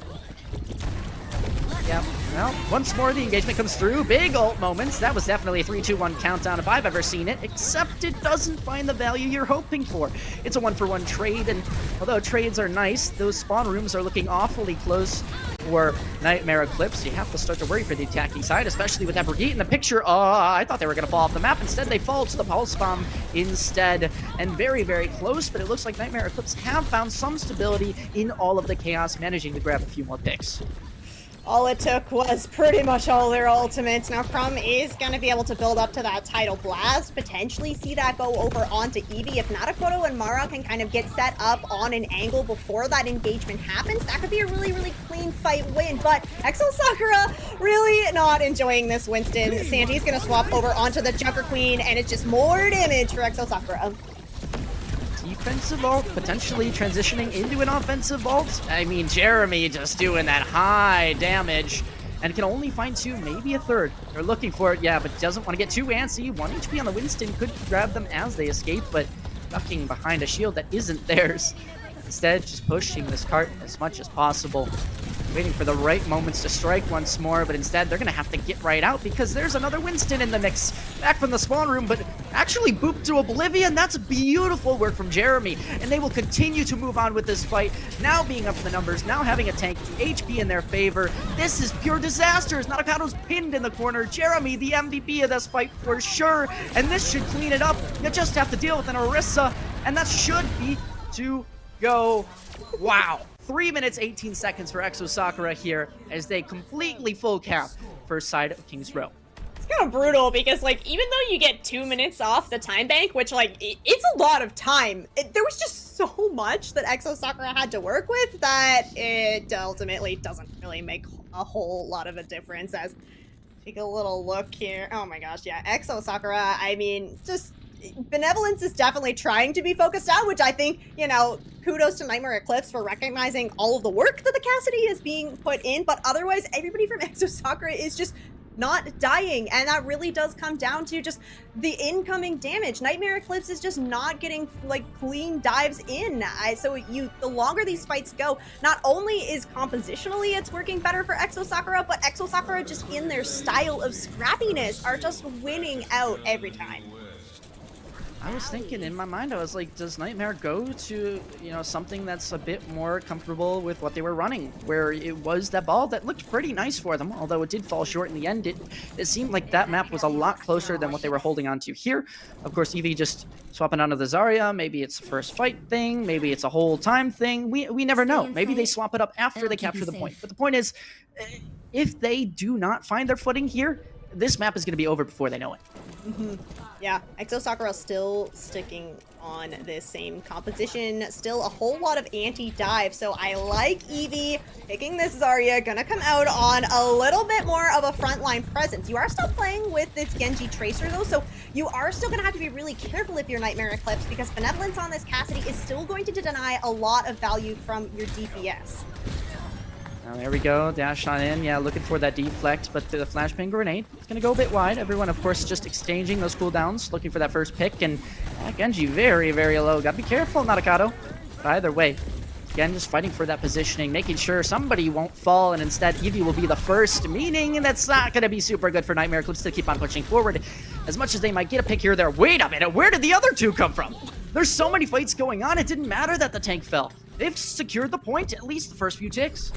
A: Yeah, well, once more the engagement comes through. Big ult moments. That was definitely a 3-2-1 countdown if I've ever seen it, except it doesn't find the value you're hoping for. It's a 1-for-1 trade, and although trades are nice, those spawn rooms are looking awfully close for Nightmare Eclipse. You have to start to worry for the attacking side, especially with that Brigitte in the picture. I thought they were going to fall off the map. Instead, they fall to the Pulse Bomb instead, and very, very close, but it looks like Nightmare Eclipse have found some stability in all of the chaos, managing to grab a few more picks.
B: All it took was pretty much all their ultimates. Now Crumb is going to be able to build up to that Tidal Blast, potentially see that go over onto Eevee. If Naruto and Mara can kind of get set up on an angle before that engagement happens, that could be a really, really clean fight win. But Exo Sakura really not enjoying this Winston. Sandy's going to swap over onto the Junker Queen, and it's just more damage for Exo Sakura.
A: Defensive ult, potentially transitioning into an offensive ult. I mean, Jeremy just doing that high damage and can only find two, maybe a third. They're looking for it, yeah, but doesn't want to get too antsy. 1 HP on the Winston could grab them as they escape, but ducking behind a shield that isn't theirs. Instead, just pushing this cart as much as possible. Waiting for the right moments to strike once more, but instead they're going to have to get right out because there's another Winston in the mix. Back from the spawn room, but actually booped to oblivion. That's beautiful work from Jeremy, and they will continue to move on with this fight. Now being up in the numbers, now having a tank, HP in their favor. This is pure disaster. Narakado's pinned in the corner. Jeremy, the MVP of this fight for sure, and this should clean it up. You just have to deal with an Orisa, and that should be to go. Wow. 3 minutes, 18 seconds for Exo Sakura here as they completely full cap first side of King's Row.
C: It's kind of brutal because, like, even though you get 2 minutes off the time bank, which, like, it's a lot of time, there was just so much that Exo Sakura had to work with that it ultimately doesn't really make a whole lot of a difference. As take a little look here. Oh my gosh, yeah, Exo Sakura, I mean, just Benevolence is definitely trying to be focused out, which I think, you know, kudos to Nightmare Eclipse for recognizing all of the work that the Cassidy is being put in, but otherwise everybody from Exo Sakura is just not dying, and that really does come down to just the incoming damage. Nightmare Eclipse is just not getting like clean dives in. So the longer these fights go, not only is compositionally it's working better for Exo Sakura, but Exo Sakura just in their style of scrappiness are just winning out every time.
A: I was thinking in my mind, I was like, does Nightmare go to, you know, something that's a bit more comfortable with what they were running, where it was that ball that looked pretty nice for them, although it did fall short in the end. It seemed like that map was a lot closer than what they were holding on to here. Of course, Eevee just swapping onto the Zarya. Maybe it's a first fight thing. Maybe it's a whole time thing. We never know. Maybe they swap it up after they capture the point. But the point is, if they do not find their footing here, this map is going to be over before they know it.
B: Mm-hmm. Yeah, Exo Sakura still sticking on this same composition, still a whole lot of anti-dive, so I like Eevee picking this Zarya, gonna come out on a little bit more of a frontline presence. You are still playing with this Genji Tracer though, so you are still gonna have to be really careful if you're Nightmare Eclipse, because Benevolence on this Cassidy is still going to deny a lot of value from your DPS.
A: There we go, dash on in. Yeah, looking for that deflect, but the flashbang grenade, it's going to go a bit wide. Everyone, of course, just exchanging those cooldowns, looking for that first pick. And Genji very, very low. Got to be careful, Narukato. But either way, again, just fighting for that positioning, making sure somebody won't fall, and instead Eevee will be the first, meaning that's not going to be super good for Nightmare Eclipse to keep on pushing forward. As much as they might get a pick here or there, wait a minute, where did the other two come from? There's so many fights going on, it didn't matter that the tank fell. They've secured the point, at least the first few ticks.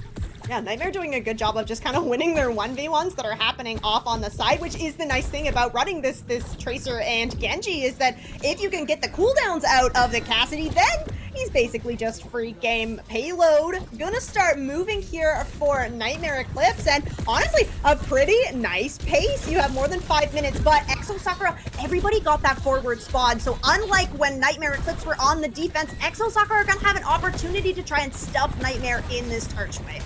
B: Yeah, Nightmare doing a good job of just kind of winning their 1v1s that are happening off on the side, which is the nice thing about running this Tracer and Genji, is that if you can get the cooldowns out of the Cassidy, then he's basically just free game. Payload gonna start moving here for Nightmare Eclipse, and honestly, a pretty nice pace. You have more than 5 minutes, but Exo Sakura, everybody got that forward spawn, so unlike when Nightmare Eclipse were on the defense, Exo Sakura are gonna have an opportunity to try and stuff Nightmare in this Archway.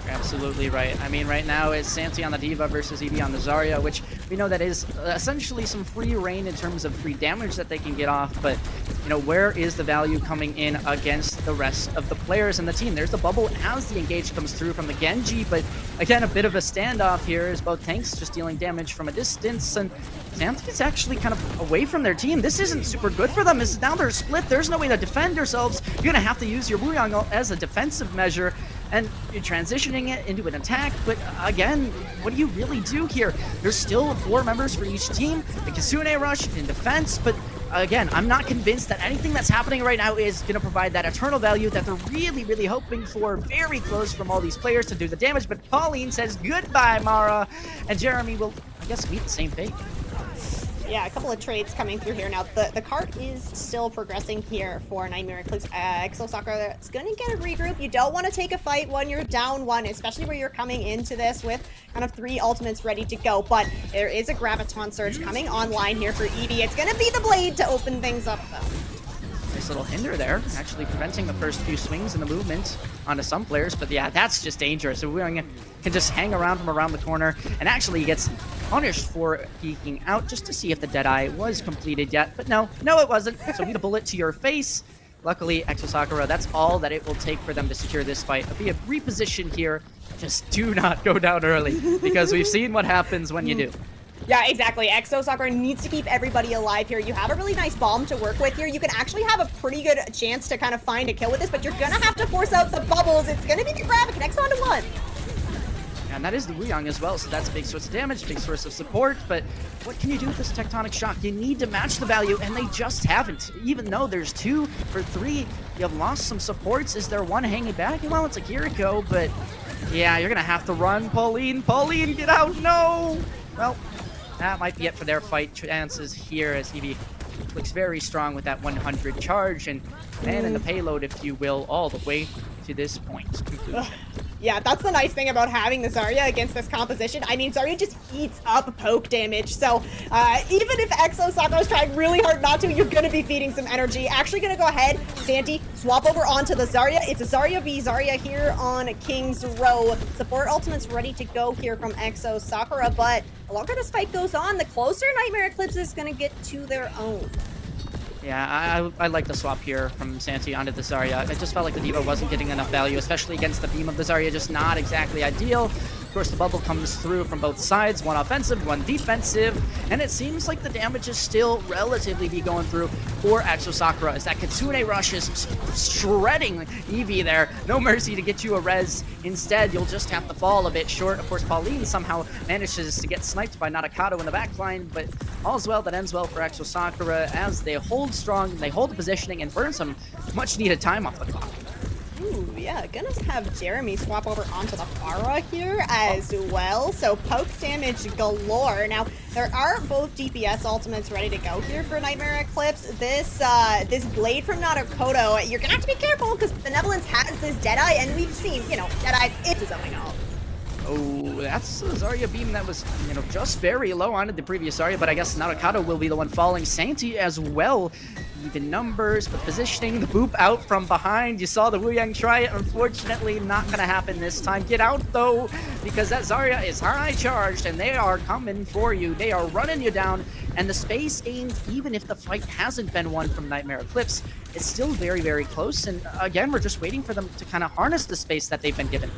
A: You're absolutely right. I mean, right now it's Santi on the Diva versus Eevee on the Zarya, which we know that is essentially some free reign in terms of free damage that they can get off, but you know, where is the value coming in against the rest of the players in the team? There's the bubble as the engage comes through from the Genji, but again, a bit of a standoff here as both tanks just dealing damage from a distance, and Santi is actually kind of away from their team. This isn't super good for them. Now they're split. There's no way to defend yourselves. You're gonna have to use your Wuyang as a defensive measure, and you're transitioning it into an attack, but again, what do you really do here? There's still 4 members for each team. The Kitsune rush in defense, but again, I'm not convinced that anything that's happening right now is going to provide that eternal value that they're really, really hoping for. Very close from all these players to do the damage, but Pauline says goodbye, Mara, and Jeremy will, I guess, meet the same fate.
B: Yeah, a couple of trades coming through here. Now, the cart is still progressing here for Nightmare Eclipse. Exo Sakura is going to get a regroup. You don't want to take a fight when you're down 1, especially where you're coming into this with kind of 3 ultimates ready to go. But there is a Graviton Surge coming online here for Eevee. It's going to be the Blade to open things up, though.
A: Nice little hinder there, actually preventing the first few swings in the movement onto some players, but yeah, that's just dangerous. So we can just hang around from around the corner, and actually gets punished for peeking out just to see if the Deadeye was completed yet, but no, it wasn't. So need a bullet to your face. Luckily, Exo Sakura, that's all that it will take for them to secure this fight. It'll be a reposition here. Just do not go down early, because we've seen what happens when you do.
B: Yeah, exactly. Exo Sakura needs to keep everybody alive here. You have a really nice bomb to work with here. You can actually have a pretty good chance to kind of find a kill with this, but you're going to have to force out the bubbles. It's going to be the grab. It connects onto 1.
A: And that is the Wuyang as well, so that's a big source of damage, big source of support, but what can you do with this Tectonic Shock? You need to match the value, and they just haven't. Even though there's 2 for 3, you have lost some supports. Is there one hanging back? Well, it's a Kiriko, but yeah, you're going to have to run, Pauline. Pauline, get out! No! Well, that might be it for their fight chances here, as Eevee looks very strong with that 100 charge, and in the payload, if you will, all the way to this point. Conclusion.
B: Yeah, that's the nice thing about having the Zarya against this composition. I mean, Zarya just eats up poke damage, so even if Exo Sakura is trying really hard not to, you're going to be feeding some energy. Actually going to go ahead, Santi, swap over onto the Zarya. It's a Zarya v Zarya here on King's Row. Support ultimate's ready to go here from Exo Sakura, but the longer this fight goes on, the closer Nightmare Eclipse is going to get to their own.
A: Yeah, I like the swap here from Santi onto the Zarya. It just felt like the Diva wasn't getting enough value, especially against the beam of the Zarya, just not exactly ideal. Of course, the bubble comes through from both sides, one offensive, one defensive, and it seems like the damage is still relatively be going through for Exo Sakura, as that Kitsune rush is shredding Eevee there. No mercy to get you a res. Instead, you'll just have to fall a bit short. Of course, Pauline somehow manages to get sniped by Narukato in the backline, but all's well that ends well for Exo Sakura as they hold strong, they hold the positioning, and burn some much-needed time off the clock.
B: Ooh, yeah, gonna have Jeremy swap over onto the Pharah here as well. So poke damage galore. Now, there are both DPS ultimates ready to go here for Nightmare Eclipse. This this Blade from Narukoto, you're gonna have to be careful because Benevolence has this Deadeye, and we've seen, you know, Deadeye, it's his own all.
A: Oh, that's a Zarya beam that was, you know, just very low on the previous Zarya, but I guess Narukato will be the one falling. Santi as well. Even numbers, but positioning, the boop out from behind. You saw the Wuyang try it. Unfortunately, not going to happen this time. Get out, though, because that Zarya is high charged, and they are coming for you. They are running you down, and the space gained, even if the fight hasn't been won from Nightmare Eclipse, it's still very, very close. And again, we're just waiting for them to kind of harness the space that they've been given.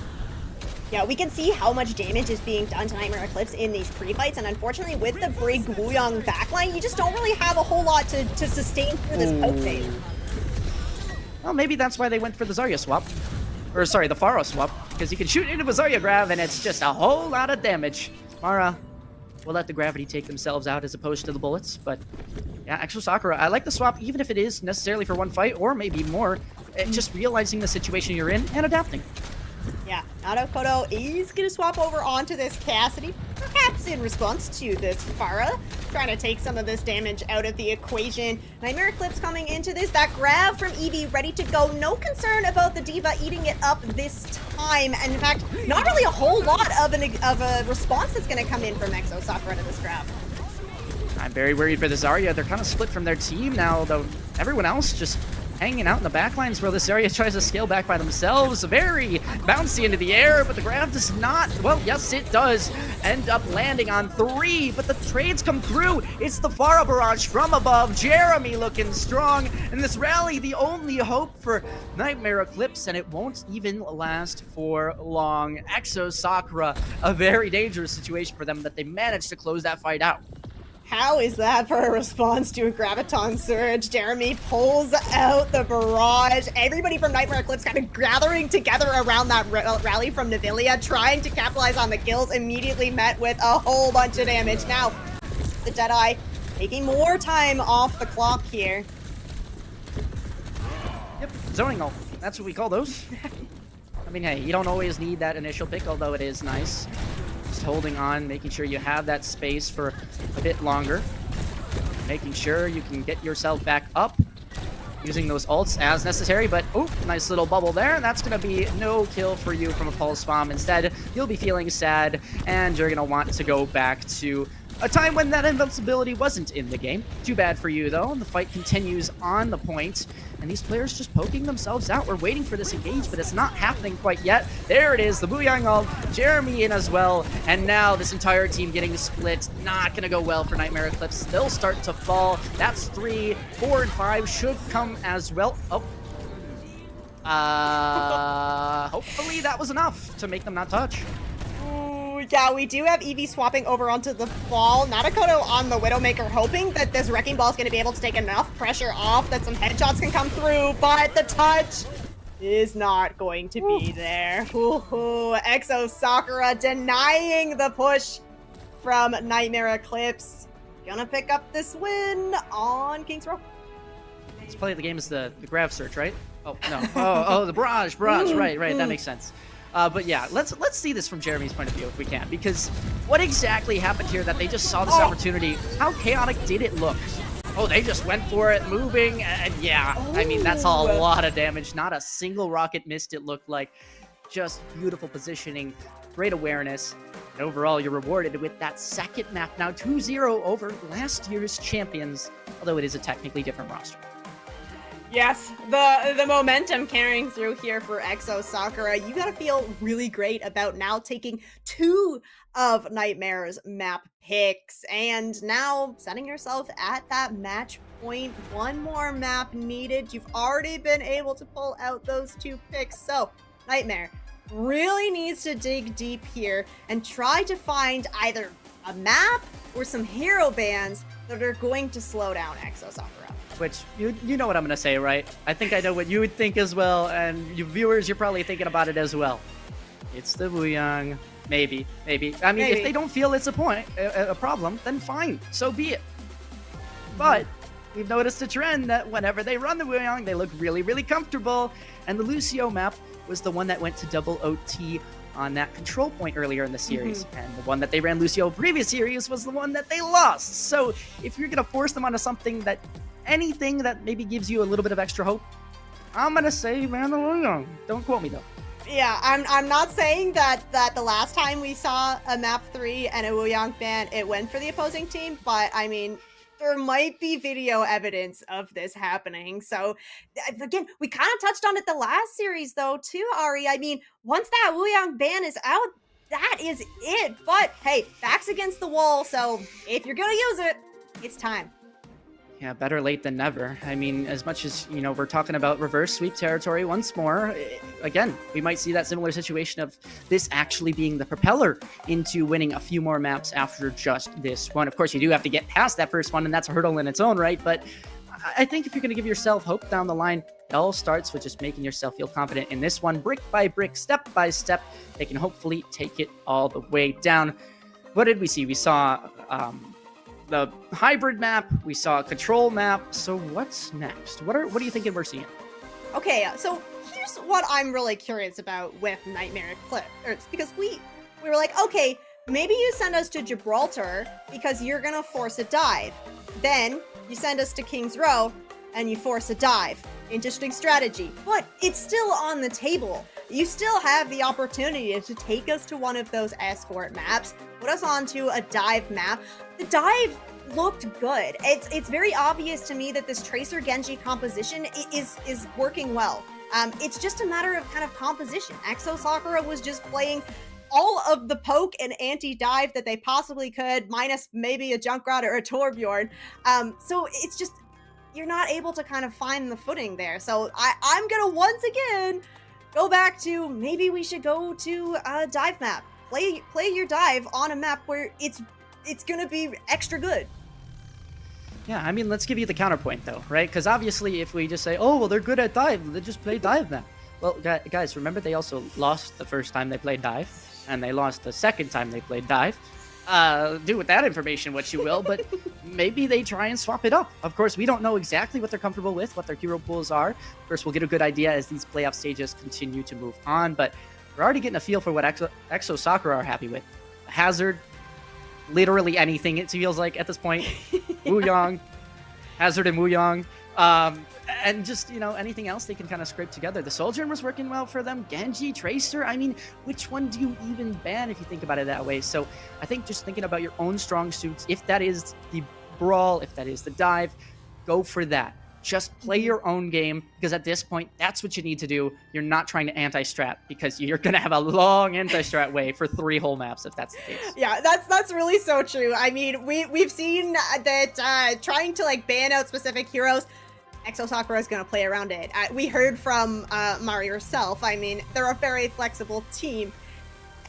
B: Yeah, we can see how much damage is being done to Nightmare Eclipse in these pre-fights, and unfortunately with the big Wuyong backline, you just don't really have a whole lot to sustain through this poke phase.
A: Well, maybe that's why they went for the Zarya swap. Or sorry, the Pharah swap, because you can shoot into a Zarya grab and it's just a whole lot of damage. Mara will let the gravity take themselves out as opposed to the bullets, but yeah, Exo Sakura, I like the swap even if it is necessarily for one fight or maybe more. Just realizing the situation you're in and adapting.
B: Yeah, Narukodo is going to swap over onto this Cassidy, perhaps in response to this Pharah, trying to take some of this damage out of the equation. Nightmare Eclipse coming into this, that grab from Eevee ready to go. No concern about the Diva eating it up this time, and in fact, not really a whole lot of a response that's going to come in from Exo Sakura to this grab.
A: I'm very worried for the Zarya. They're kind of split from their team now, though everyone else just hanging out in the backlines where this area tries to scale back by themselves. Very bouncy into the air, but the grab does not, well, yes, it does end up landing on 3, but the trades come through. It's the Pharah barrage from above. Jeremy looking strong, and this rally, the only hope for Nightmare Eclipse, and it won't even last for long. Exo Sakura, a very dangerous situation for them that they managed to close that fight out.
B: How is that for a response to a Graviton Surge? Jeremy pulls out the barrage. Everybody from Nightmare Eclipse kind of gathering together around that rally from Navilia, trying to capitalize on the kills, immediately met with a whole bunch of damage. Now, the Jedi taking more time off the clock here.
A: Yep, zoning ult. That's what we call those. I mean, hey, you don't always need that initial pick, although it is nice. Just holding on, making sure you have that space for a bit longer. Making sure you can get yourself back up. Using those ults as necessary, but oh, nice little bubble there. That's going to be no kill for you from a pulse bomb. Instead, you'll be feeling sad, and you're going to want to go back to a time when that invincibility wasn't in the game. Too bad for you, though. The fight continues on the point, and these players just poking themselves out. We're waiting for this engage, but it's not happening quite yet. There it is, the Booyang ult, Jeremy in as well, and now this entire team getting split. Not going to go well for Nightmare Eclipse. They'll start to fall. That's 3, 4, and 5 should come as well. Oh. Hopefully that was enough to make them not touch.
B: Yeah, we do have Eevee swapping over onto the ball. Narukodo on the Widowmaker, hoping that this Wrecking Ball is going to be able to take enough pressure off, that some headshots can come through, but the touch is not going to be there. Exo Sakura denying the push from Nightmare Eclipse. Gonna pick up this win on King's Row.
A: Let's play the game as the Grav Search, right? Oh, no. Oh, the Barrage. Right, that makes sense. But yeah, let's see this from Jeremy's point of view if we can, because what exactly happened here that they just saw this opportunity? How chaotic did it look? Oh, they just went for it, moving, and yeah, I mean, that's a lot of damage. Not a single rocket missed, it looked like. Just beautiful positioning, great awareness, and overall you're rewarded with that second map, now 2-0 over last year's champions, although it is a technically different roster.
B: Yes, the momentum carrying through here for Exo Sakura. You gotta feel really great about now taking 2 of Nightmare's map picks, and now setting yourself at that match point. 1 more map needed. You've already been able to pull out those 2 picks, so Nightmare really needs to dig deep here and try to find either a map or some hero bans that are going to slow down Exo Sakura.
A: Which, you know what I'm going to say, right? I think I know what you would think as well, and you viewers, you're probably thinking about it as well. It's the Wuyang. Maybe. I mean, if they don't feel it's a problem, then fine, so be it. But we've noticed a trend that whenever they run the Wuyang, they look really, really comfortable, and the Lucio map was the one that went to double OT on that control point earlier in the series, and the one that they ran Lucio previous series was the one that they lost. So if you're going to force them onto something that anything that maybe gives you a little bit of extra hope, I'm gonna say man the Wuyang. Don't quote me though.
B: Yeah, I'm not saying that the last time we saw a map 3 and a Wuyang ban, it went for the opposing team, but I mean, there might be video evidence of this happening. So again, we kind of touched on it the last series though too, Ari. I mean, once that Wuyang ban is out, that is it. But hey, back's against the wall, so if you're gonna use it, it's time.
A: Yeah, better late than never. I mean, as much as, we're talking about reverse sweep territory once more, again, we might see that similar situation of this actually being the propeller into winning a few more maps after just this one. Of course, you do have to get past that first one, and that's a hurdle in its own right, but I think if you're going to give yourself hope down the line, it all starts with just making yourself feel confident in this one, brick by brick, step by step. They can hopefully take it all the way down. What did we see? We saw the hybrid map, we saw a control map. So what's next? What are you thinking we're seeing?
B: Okay, so here's what I'm really curious about with Nightmare Eclipse, because we were like, okay, maybe you send us to Gibraltar because you're gonna force a dive. Then you send us to King's Row and you force a dive. Interesting strategy, but it's still on the table. You still have the opportunity to take us to one of those escort maps, put us onto a dive map. The dive looked good. It's very obvious to me that this Tracer Genji composition is working well. It's just a matter of kind of composition. Exo Sakura was just playing all of the poke and anti-dive that they possibly could, minus maybe a Junkrat or a Torbjorn. So it's just, you're not able to kind of find the footing there. So I'm gonna once again go back to, maybe we should go to a dive map. Play your dive on a map where it's gonna be extra good.
A: Yeah, I mean, let's give you the counterpoint though, right? Because obviously if we just say, oh, well, they're good at dive, they just play dive map. Well, guys, remember they also lost the first time they played dive, and they lost the second time they played dive. Do with that information what you will, but maybe they try and swap it up. Of course, we don't know exactly what they're comfortable with, what their hero pools are. Of course, we'll get a good idea as these playoff stages continue to move on, but we're already getting a feel for what Exo Sakura are happy with. Hazard, literally anything it feels like at this point. Wuyong, Hazard and Wuyong. And just, anything else they can kind of scrape together. The Sojourn was working well for them. Genji, Tracer, I mean, which one do you even ban if you think about it that way? So I think just thinking about your own strong suits, if that is the brawl, if that is the dive, go for that. Just play your own game, because at this point, that's what you need to do. You're not trying to anti-strat, because you're going to have a long anti-strat way for 3 whole maps if that's the case.
B: Yeah, that's really so true. I mean, we've seen that trying to ban out specific heroes, Exo Sakura is going to play around it. We heard from Mari herself. I mean, they're a very flexible team.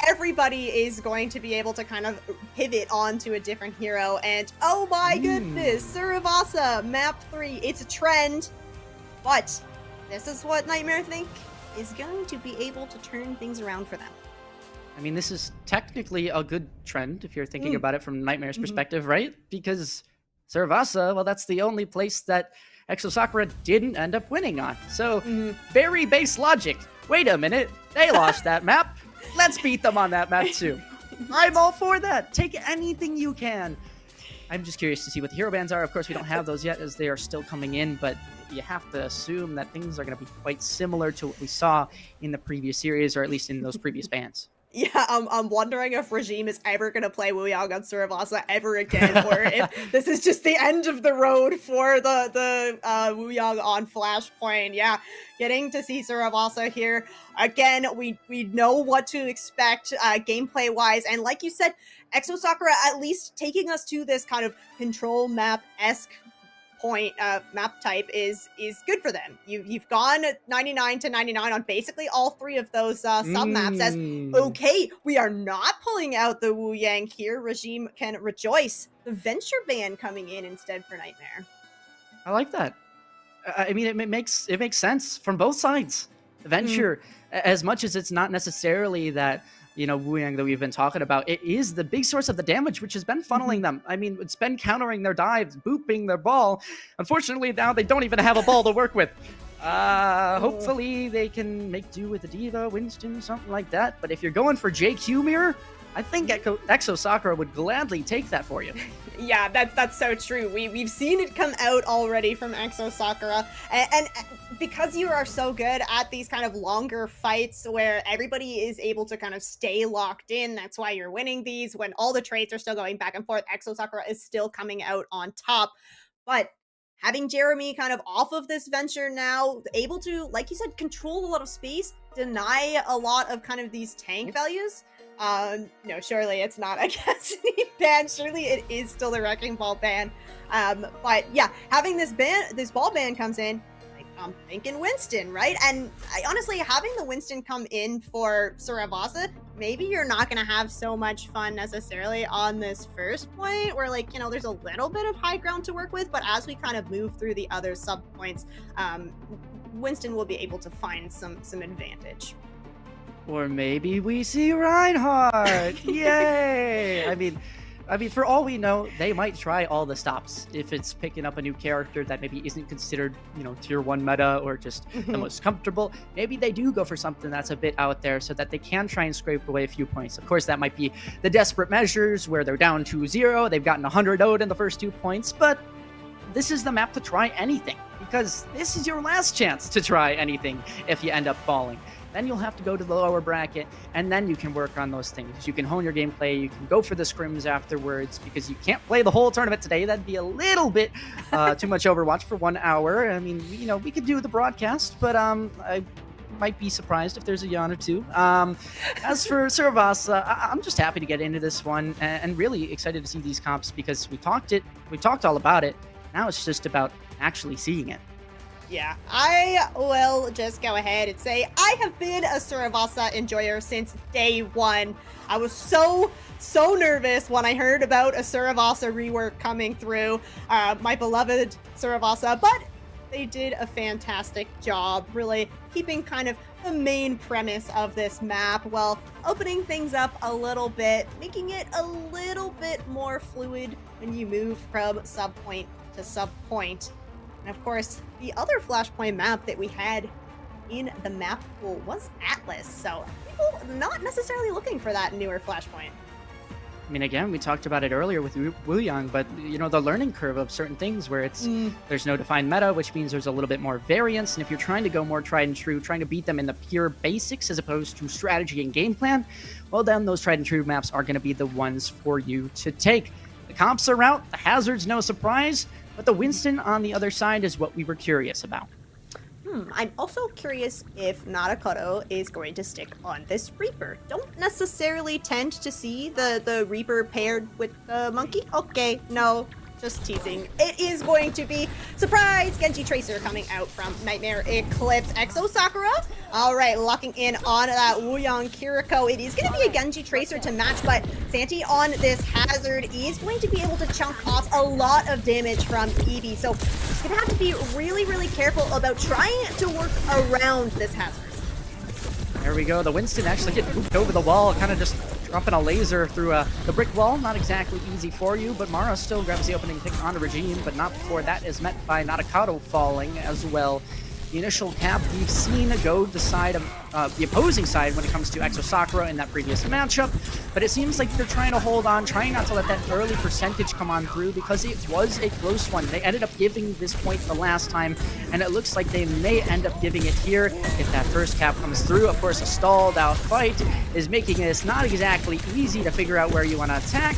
B: Everybody is going to be able to kind of pivot onto a different hero. And oh my goodness, Surabasa, map 3, it's a trend. But this is what Nightmare think is going to be able to turn things around for them.
A: I mean, this is technically a good trend if you're thinking about it from Nightmare's perspective, right? Because Surabasa, well, that's the only place that Exo Sakura didn't end up winning on. So, very base logic. Wait a minute, they lost that map. Let's beat them on that map too. I'm all for that. Take anything you can. I'm just curious to see what the hero bans are. Of course, we don't have those yet as they are still coming in, but you have to assume that things are going to be quite similar to what we saw in the previous series, or at least in those previous bans.
B: Yeah, I'm wondering if Regime is ever going to play Wuyong on Surabasa ever again, or if this is just the end of the road for the Wuyong on Flashpoint. Yeah, getting to see Surabasa here. Again, we know what to expect gameplay-wise, and like you said, Exo Sakura at least taking us to this kind of control map-esque point map type is good for them. You've gone 99 to 99 on basically all 3 of those sub maps. As okay, we are not pulling out the Wu Yang here. Regime can rejoice. The Venture ban coming in instead for Nightmare.
A: I like that. I mean, it makes sense from both sides. The Venture, as much as it's not necessarily that, Wu Yang that we've been talking about, it is the big source of the damage, which has been funneling them. I mean, it's been countering their dives, booping their ball. Unfortunately, now they don't even have a ball to work with. Hopefully they can make do with a D.Va, Winston, something like that. But if you're going for JQ Mirror, I think Exo Sakura would gladly take that for you.
B: Yeah, that's so true. We've seen it come out already from Exo Sakura, and because you are so good at these kind of longer fights where everybody is able to kind of stay locked in, that's why you're winning these. When all the trades are still going back and forth, Exo Sakura is still coming out on top. But having Jeremy kind of off of this Venture now, able to, like you said, control a lot of space, deny a lot of kind of these tank values, No, surely it's not a Cassidy ban. Surely it is still the Wrecking Ball ban. But yeah, having this ball ban comes in, like, I'm thinking Winston, right? And honestly, having the Winston come in for Suravasa, maybe you're not going to have so much fun necessarily on this first point where, like, there's a little bit of high ground to work with, but as we kind of move through the other sub points, Winston will be able to find some advantage.
A: Or maybe we see Reinhardt. Yay! I mean, for all we know, they might try all the stops. If it's picking up a new character that maybe isn't considered, tier 1 meta or just the most comfortable, maybe they do go for something that's a bit out there so that they can try and scrape away a few points. Of course, that might be the desperate measures where they're down 2-0, they've gotten 100 0'd in the first 2 points, but this is the map to try anything, because this is your last chance to try anything if you end up falling. Then you'll have to go to the lower bracket, and then you can work on those things. You can hone your gameplay, you can go for the scrims afterwards, because you can't play the whole tournament today. That'd be a little bit too much Overwatch for 1 hour. I mean, we could do the broadcast, but I might be surprised if there's a yawn or two. As for Suravasa, I'm just happy to get into this one, and really excited to see these comps, because we talked all about it. Now it's just about actually seeing it.
B: Yeah, I will just go ahead and say I have been a Suravasa enjoyer since day one. I was so nervous when I heard about a Suravasa rework coming through, my beloved Suravasa, but they did a fantastic job really keeping kind of the main premise of this map while opening things up a little bit, making it a little bit more fluid when you move from sub point to sub point. And of course, the other Flashpoint map that we had in the map pool was Atlas, so people not necessarily looking for that newer Flashpoint.
A: I mean, again, we talked about it earlier with Wuyang, but the learning curve of certain things where there's no defined meta, which means there's a little bit more variance, and if you're trying to go more tried and true, trying to beat them in the pure basics as opposed to strategy and game plan, well, then those tried and true maps are going to be the ones for you to take. The comps are out, the hazards, no surprise, but the Winston on the other side is what we were curious about.
B: I'm also curious if Narakoto is going to stick on this Reaper. Don't necessarily tend to see the Reaper paired with the Monkey. Okay, no, just teasing. It is going to be surprise Genji Tracer coming out from Nightmare Eclipse. Exo Sakura, all right, locking in on that Wuyang Kiriko. It is going to be a Genji Tracer to match, but Santi on this hazard is going to be able to chunk off a lot of damage from Eevee. So he's going to have to be really, really careful about trying to work around this hazard.
A: There we go. The Winston actually getting moved over the wall, kind of just dropping a laser through the brick wall. Not exactly easy for you, but Mara still grabs the opening pick onto Regime, but not before that is met by Narakato falling as well. The initial cap we've seen go to the side of the opposing side when it comes to Exo Sakura in that previous matchup, but it seems like they're trying to hold on, trying not to let that early percentage come on through, because it was a close one. They ended up giving this point the last time, and it looks like they may end up giving it here if that first cap comes through. Of course, a stalled out fight is making this not exactly easy to figure out where you want to attack,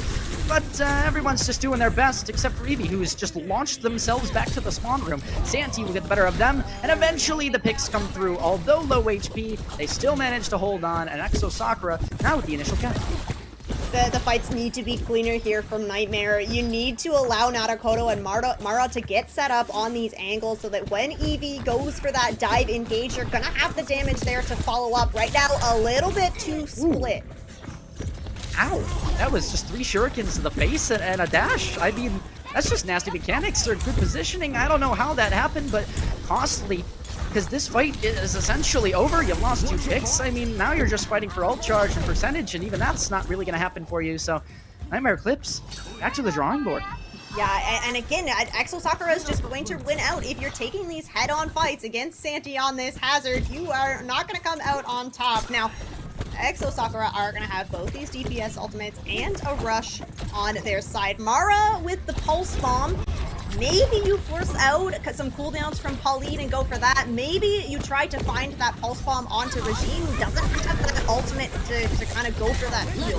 A: but everyone's just doing their best, except for Eevee, who's just launched themselves back to the spawn room. Santi will get the better of them, and eventually the picks come through. Although low HP, they still manage to hold on, and Exo Sakura now with the initial cap.
B: The fights need to be cleaner here from Nightmare. You need to allow Narakoto and Mara to get set up on these angles so that when Eevee goes for that dive engage, you're gonna have the damage there to follow up. Right now, a little bit too split.
A: Ow! That was just 3 shurikens to the face and a dash. I mean, that's just nasty mechanics or good positioning. I don't know how that happened, but costly, because this fight is essentially over. You lost 2 picks. I mean, now you're just fighting for ult charge and percentage, and even that's not really going to happen for you. So, Nightmare Eclipse, back to the drawing board.
B: Yeah, and again, Exo Sakura is just going to win out. If you're taking these head-on fights against Santi on this hazard, you are not going to come out on top. Now, Exo Sakura are going to have both these DPS ultimates and a rush on their side. Mara with the Pulse Bomb. Maybe you force out some cooldowns from Pauline and go for that. Maybe you try to find that Pulse Bomb onto Regime, who doesn't have that ultimate to kind of go for that heal.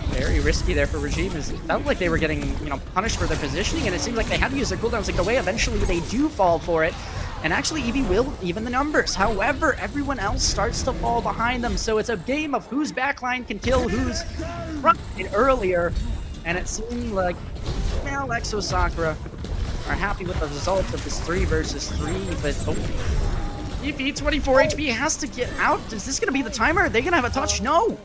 A: Very risky there for Regime. It felt like they were getting, punished for their positioning, and it seemed like they had to use their cooldowns like the way eventually they do fall for it. and actually Eevee will even the numbers. However, everyone else starts to fall behind them, so it's a game of whose backline can kill whose front earlier, and it seemed like, well, Exo Sakura are happy with the result of this 3 versus 3, but Eevee, 24 HP, has to get out. Is this going to be the timer? Are they going to have a touch? No!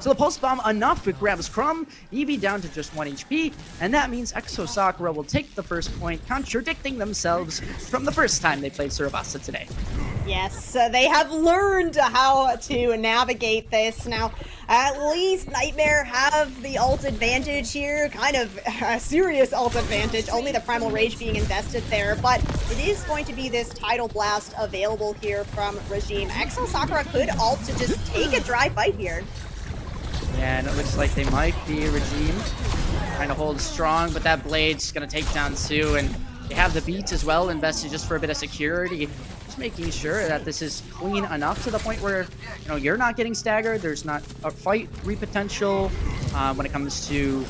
A: So the Pulse Bomb enough, it grabs Crumb, Eevee down to just 1 HP, and that means Exo Sakura will take the first point, contradicting themselves from the first time they played Surabasa today.
B: Yes, they have learned how to navigate this. Now, at least Nightmare have the ult advantage here, kind of a serious ult advantage, only the Primal Rage being invested there, but it is going to be this Tidal Blast available here from Regime. Exo Sakura could ult to just take a dry fight here.
A: Yeah, and it looks like they might be Regime trying to hold strong, but that Blade's going to take down Sue, and they have the beats as well invested just for a bit of security. Just making sure that this is clean enough to the point where, you know, you're not getting staggered, there's not a fight repotential when it comes to...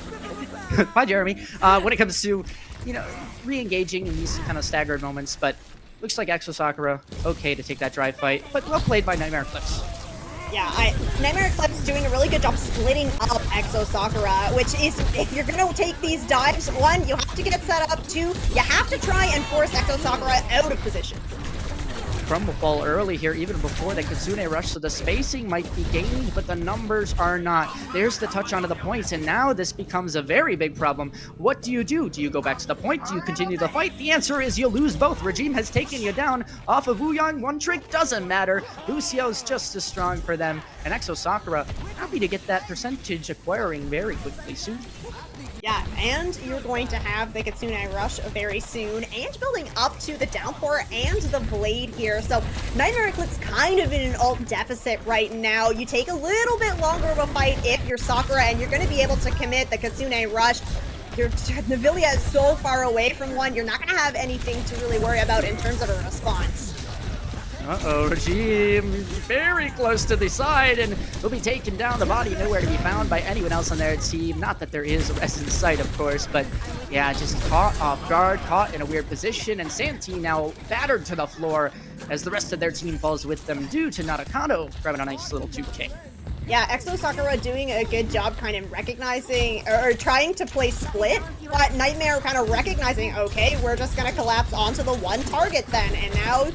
A: Bye, Jeremy. When it comes to, you know, re-engaging in these kind of staggered moments, but looks like Exo Sakura okay to take that dry fight, but well played by Nightmare Eclipse.
B: Yeah, Nightmare Eclipse is doing a really good job splitting up Exo Sakura, which is, if you're going to take these dives, 1, you have to get set up, 2, you have to try and force Exo Sakura out of position.
A: Crumb will fall early here, even before the Kitsune rush, so the spacing might be gained, but the numbers are not. There's the touch onto the points, and now this becomes a very big problem. What do? Do you go back to the point? Do you continue the fight? The answer is you lose both. Regime has taken you down off of Wuyang. One trick doesn't matter. Lucio's just as strong for them, and Exo Sakura happy to get that percentage acquiring very quickly soon.
B: Yeah, and you're going to have the Kitsune Rush very soon, and building up to the Downpour and the Blade here. So Nightmare Eclipse kind of in an ult deficit right now. You take a little bit longer of a fight if you're Sakura, and you're going to be able to commit the Kitsune Rush. Your Navilia is so far away from one, you're not going to have anything to really worry about in terms of a response.
A: Uh-oh, Regime very close to the side, and will be taken down. The body nowhere to be found by anyone else on their team. Not that there is a rest in sight, of course, but yeah, just caught off guard, caught in a weird position, and Santee now battered to the floor as the rest of their team falls with them due to Natakano grabbing a nice little 2K.
B: Yeah, Exo Sakura doing a good job kind of recognizing, or trying to play split, but Nightmare kind of recognizing, okay, we're just going to collapse onto the one target then, and now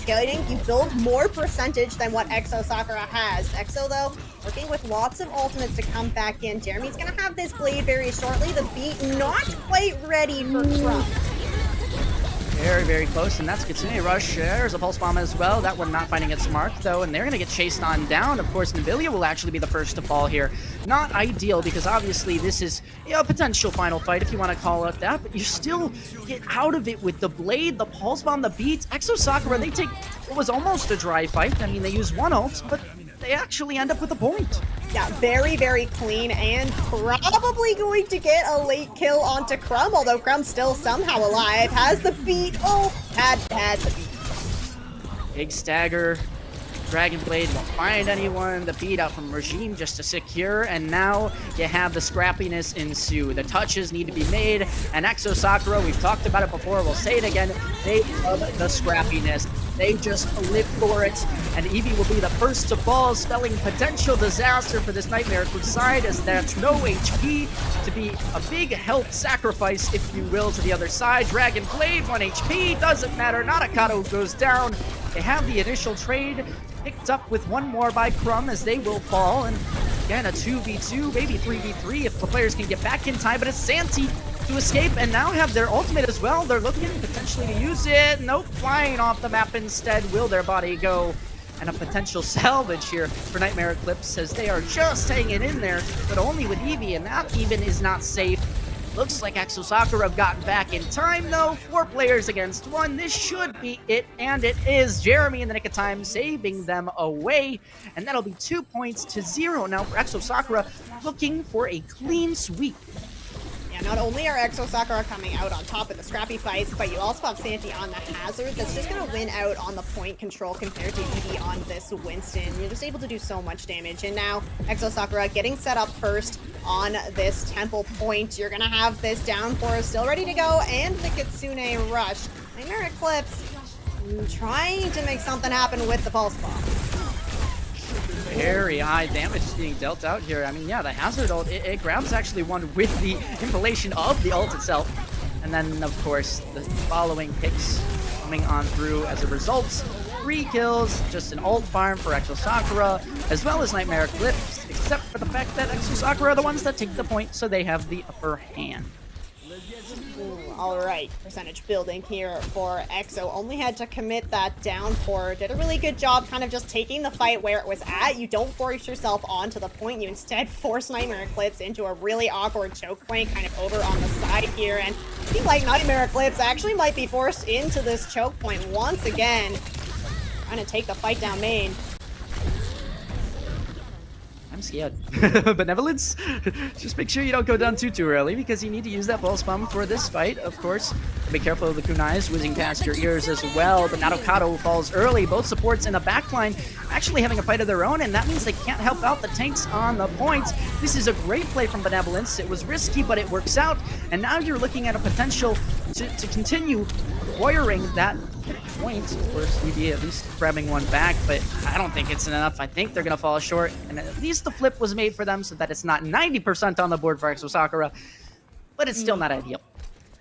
B: you build more percentage than what Exo Sakura has. Exo, though, working with lots of ultimates to come back in. Jeremy's going to have this Blade very shortly. The beat not quite ready for Trump.
A: Very, very close, and that's Kitsune Rush. There's a Pulse Bomb as well. That one not finding its mark, though, and they're going to get chased on down. Of course, Navilia will actually be the first to fall here. Not ideal, because obviously this is, you know, a potential final fight, if you want to call it that, but you still get out of it with the Blade, the Pulse Bomb, the beats. Exo Sakura, they take what was almost a dry fight. I mean, they use one ult, but they actually end up with a point.
B: Yeah, very, very clean, and probably going to get a late kill onto Crumb, although Crumb's still somehow alive. Has the beat. Oh, had the beat.
A: Big stagger. Dragon Blade won't find anyone. The beat out from Regime just to secure, and now you have the scrappiness ensue. The touches need to be made, and Exo Sakura, we've talked about it before, we'll say it again, they love the scrappiness. They just live for it, and Eevee will be the first to fall, spelling potential disaster for this Nightmare Eclipse side, as that's no HP to be a big health sacrifice, if you will, to the other side. Dragon Blade, 1 HP, doesn't matter. Natakano goes down. They have the initial trade picked up with one more by Crumb, as they will fall, and again a 2v2, maybe 3v3 if the players can get back in time, but it's Santee to escape and now have their ultimate as well. They're looking potentially to use it. Nope, flying off the map instead. Will their body go? And a potential salvage here for Nightmare Eclipse, as they are just hanging in there, but only with Eevee, and that even is not safe. Looks like Exo Sakura have gotten back in time, though. 4 players against 1. This should be it, and it is. Jeremy in the nick of time saving them away, and that'll be 2 points to 0 now for Exo Sakura, looking for a clean sweep.
B: Yeah, not only are Exo Sakura coming out on top of the scrappy fights, but you also have Santee on the hazard that's just going to win out on the point control compared to Eevee on this Winston. You're just able to do so much damage, and now Exo Sakura getting set up first on this temple point. You're going to have this Downpour still ready to go, and the Kitsune Rush. Nightmare Eclipse Trying to make something happen with the pulse bomb.
A: Very high damage being dealt out here. I mean, yeah, the hazard ult, it grabs actually one with the impalation of the ult itself. And then, of course, the following picks coming on through as a result. 3 kills, just an ult farm for Exo Sakura, as well as Nightmare Eclipse, except for the fact that Exo Sakura are the ones that take the point, so they have the upper hand.
B: Alright, percentage building here for Exo. Only had to commit that down for. Did a really good job kind of just taking the fight where it was at. You don't force yourself onto the point. You instead force Nightmare Eclipse into a really awkward choke point kind of over on the side here. And I think like Nightmare Eclipse actually might be forced into this choke point once again. Trying to take the fight down main.
A: I'm scared. Benevolence? Just make sure you don't go down too early, because you need to use that pulse bomb for this fight, of course. Be careful of the kunais whizzing past your ears as well, but Nadokado falls early. Both supports in the backline actually having a fight of their own, and that means they can't help out the tanks on the points. This is a great play from Benevolence. It was risky, but it works out, and now you're looking at a potential to continue acquiring that point. Of course, EV at least grabbing one back, but I don't think it's enough. I think they're going to fall short, and at least the flip was made for them so that it's not 90% on the board for Exo Sakura, but it's still not ideal.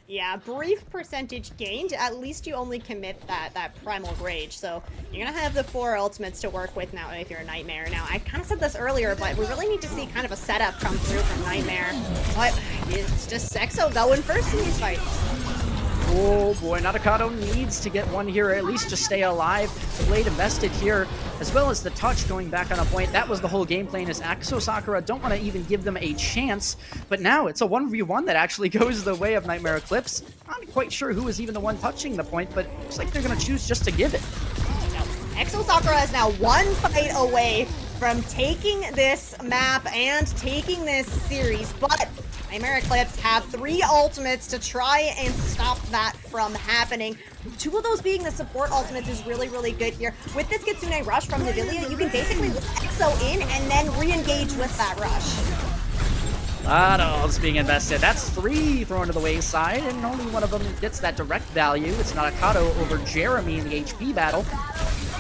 B: Yeah, brief percentage gained. At least you only commit that primal rage. So you're gonna have the 4 ultimates to work with now if you're a Nightmare. Now, I kind of said this earlier, but we really need to see kind of a setup come through from Nightmare. But it's just Exo going first in these fights.
A: Oh boy, Nadokado needs to get one here, or at least just stay alive. The blade invested here, as well as the touch going back on a point. That was the whole game plan, is Exo Sakura don't want to even give them a chance. But now it's a 1v1 that actually goes the way of Nightmare Eclipse. Not quite sure who was even the one touching the point, but looks like they're going to choose just to give it.
B: No. Exo Sakura is now 1 fight away from taking this map and taking this series, but Nightmare Eclipse have 3 ultimates to try and stop that from happening. 2 of those being the support ultimates is really, really good here. With this Kitsune Rush from Navilia, you can basically let Exo in and then re-engage with that rush.
A: A lot of ults being invested. That's 3 thrown to the wayside, and only one of them gets that direct value. It's Nadokado over Jeremy in the HP battle.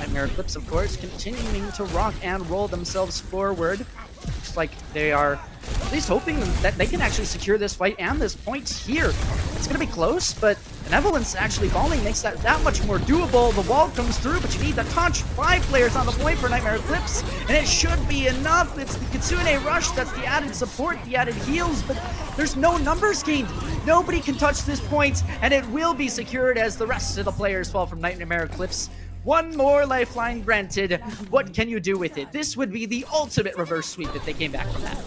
A: Nightmare Eclipse, of course, continuing to rock and roll themselves forward. Looks like they are at least hoping that they can actually secure this fight and this point here. It's going to be close, but Benevolence actually falling makes that much more doable. The wall comes through, but you need to touch 5 players on the point for Nightmare Eclipse, and it should be enough. It's the Kitsune Rush that's the added support, the added heals, but there's no numbers gained. Nobody can touch this point, and it will be secured as the rest of the players fall from Nightmare Eclipse. 1 more lifeline granted. What can you do with it? This would be the ultimate reverse sweep if they came back from that.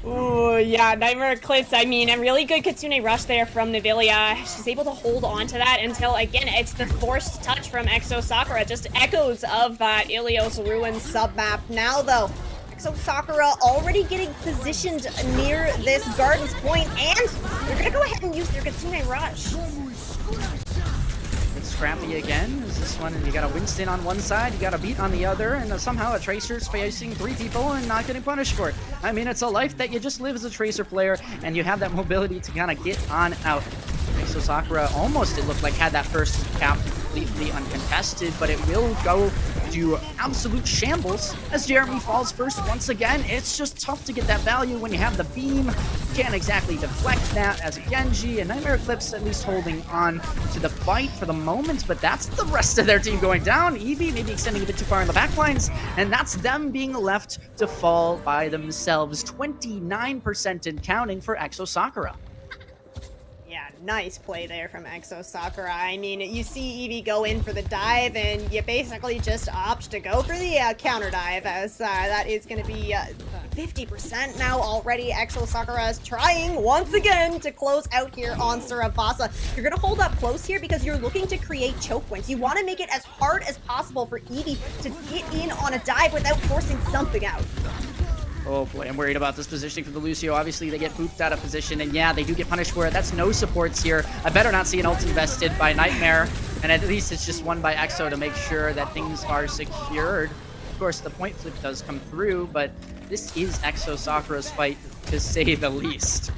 C: Ooh, yeah, Nightmare Eclipse. I mean, a really good Kitsune Rush there from Navilia. She's able to hold on to that until, again, it's the forced touch from Exo Sakura. Just echoes of that Ilios Ruin sub-map. Now, though, Exo Sakura already getting positioned near this Garden's point, and they're going to go ahead and use their Kitsune Rush.
A: Scrappy again. Is this one? You got a Winston on one side, you got a Beat on the other, and somehow a Tracer's facing 3 people and not getting punished for it. I mean, it's a life that you just live as a Tracer player, and you have that mobility to kind of get on out. So Sakura almost, it looked like, had that first cap completely uncontested, but it will go to absolute shambles as Jeremy falls first once again. It's just tough to get that value when you have the beam. Can't exactly deflect that as a Genji, and Nightmare Eclipse at least holding on to the fight for the moment, but that's the rest of their team going down. Eevee maybe extending a bit too far in the backlines, and that's them being left to fall by themselves. 29% and counting for Exo Sakura.
B: Yeah, nice play there from Exo Sakura. I mean, you see Eevee go in for the dive, and you basically just opt to go for the counter dive, as that is going to be 50% now already. Exo Sakura is trying once again to close out here on Surabasa. You're going to hold up close here because you're looking to create choke points. You want to make it as hard as possible for Eevee to get in on a dive without forcing something out.
A: Oh boy, I'm worried about this positioning for the Lucio. Obviously, they get booped out of position, and yeah, they do get punished for it. That's no supports here. I better not see an ult invested by Nightmare, and at least it's just one by Exo to make sure that things are secured. Of course, the point flip does come through, but this is Exo Sakura's fight, to say the least.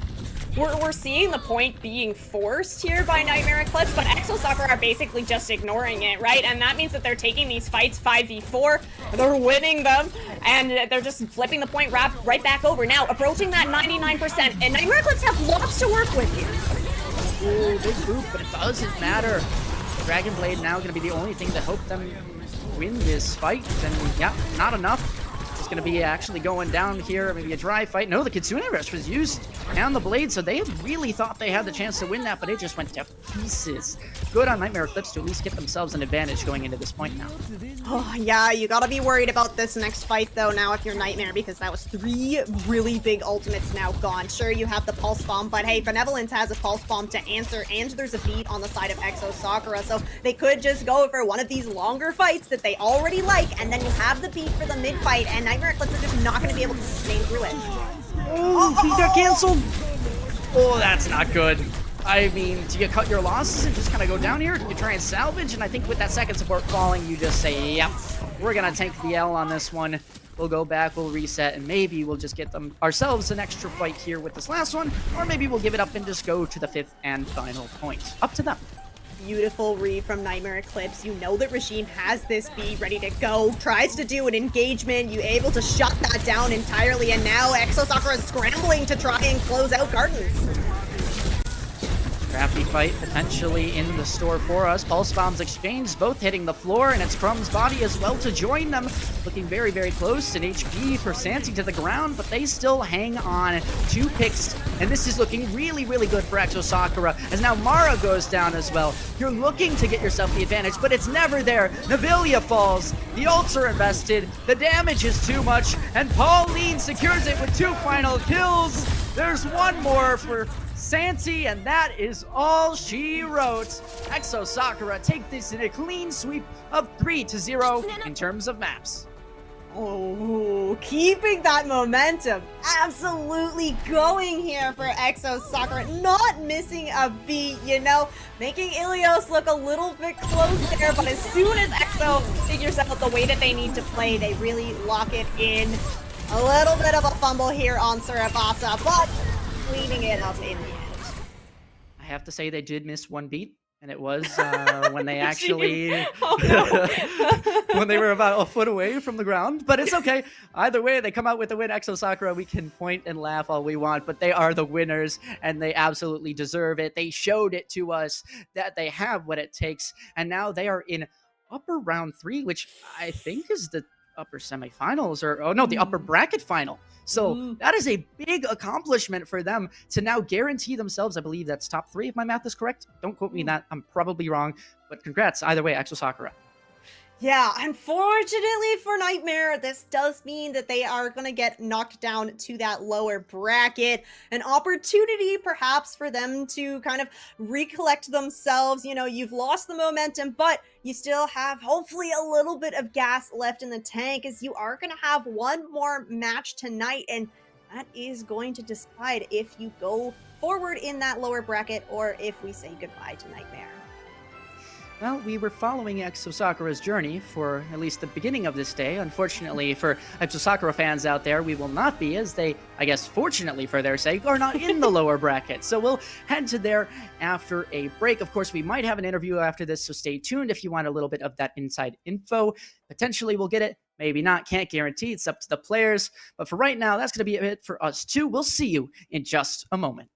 C: we're seeing the point being forced here by Nightmare Eclipse, but Exo Sakura are basically just ignoring it, right? And that means that they're taking these fights 5v4, they're winning them, and they're just flipping the point right back over. Now, approaching that 99%, and Nightmare Eclipse have lots to work with here.
A: Ooh, big boop, but it doesn't matter. Dragon Blade now going to be the only thing to help them win this fight, and yeah, not enough. It's going to be actually going down here, maybe a dry fight. No, the Kitsune Rush was used and the Blade, so they really thought they had the chance to win that, but it just went to pieces. Good on Nightmare Eclipse to at least get themselves an advantage going into this point now.
B: Oh, yeah, you gotta be worried about this next fight, though, now if you're Nightmare, because that was 3 really big ultimates now gone. Sure, you have the Pulse Bomb, but hey, Benevolence has a Pulse Bomb to answer, and there's a beat on the side of Exo Sakura, so they could just go for one of these longer fights that they already like, and then you have the beat for the mid-fight, and Nightmare Eclipse are just not going to be able to sustain through it.
A: Oh, he got canceled. Oh, that's not good. I mean, do you cut your losses and just kind of go down here? You try and salvage, and I think with that second support falling, you just say, yep, we're going to take the L on this one. We'll go back, we'll reset, and maybe we'll just get them ourselves an extra fight here with this last one, or maybe we'll give it up and just go to the 5th and final point. Up to them.
B: Beautiful read from Nightmare Eclipse. You know that Regime has this beat ready to go, tries to do an engagement, you able to shut that down entirely, and now Exo Sakura is scrambling to try and close out Gardens.
A: Crafty fight potentially in the store for us. Pulse bombs exchanged, both hitting the floor, and it's Crumb's body as well to join them. Looking very, very close. An HP for Santi to the ground, but they still hang on. 2 picks, and this is looking really, really good for Exo Sakura, as now Mara goes down as well. You're looking to get yourself the advantage, but it's never there. Navilia falls. The ults are invested. The damage is too much, and Pauline secures it with 2 final kills. There's one more for Santi, and that is all she wrote. Exo Sakura take this in a clean sweep of 3-0 in terms of maps.
B: Oh, keeping that momentum. Absolutely going here for Exo Sakura. Not missing a beat, you know. Making Ilios look a little bit close there, but as soon as Exo figures out the way that they need to play, they really lock it in. A little bit of a fumble here on Surabasa, but cleaning it up in the end.
A: I have to say they did miss one beat, and it was when they actually when they were about a foot away from the ground, but it's okay. Either way, they come out with the win. Exo Sakura, we can point and laugh all we want, but they are the winners, and they absolutely deserve it. They showed it to us that they have what it takes, and now they are in upper round 3, which I think is the upper semifinals, or oh no, the upper bracket final. So that is a big accomplishment for them to now guarantee themselves. I believe that's top 3 if my math is correct. Don't quote me on that. I'm probably wrong, but congrats either way, Exo Sakura.
B: Yeah, unfortunately for Nightmare, this does mean that they are going to get knocked down to that lower bracket. An opportunity perhaps for them to kind of recollect themselves. You know, you've lost the momentum, but you still have hopefully a little bit of gas left in the tank, as you are going to have one more match tonight, and that is going to decide if you go forward in that lower bracket or if we say goodbye to Nightmare.
A: Well, we were following Exo Sakura's journey for at least the beginning of this day. Unfortunately for Exo Sakura fans out there, we will not be, as they, I guess fortunately for their sake, are not in the lower bracket. So we'll head to there after a break. Of course, we might have an interview after this, so stay tuned if you want a little bit of that inside info. Potentially we'll get it, maybe not, can't guarantee. It's up to the players. But for right now, that's going to be it for us too. We'll see you in just a moment.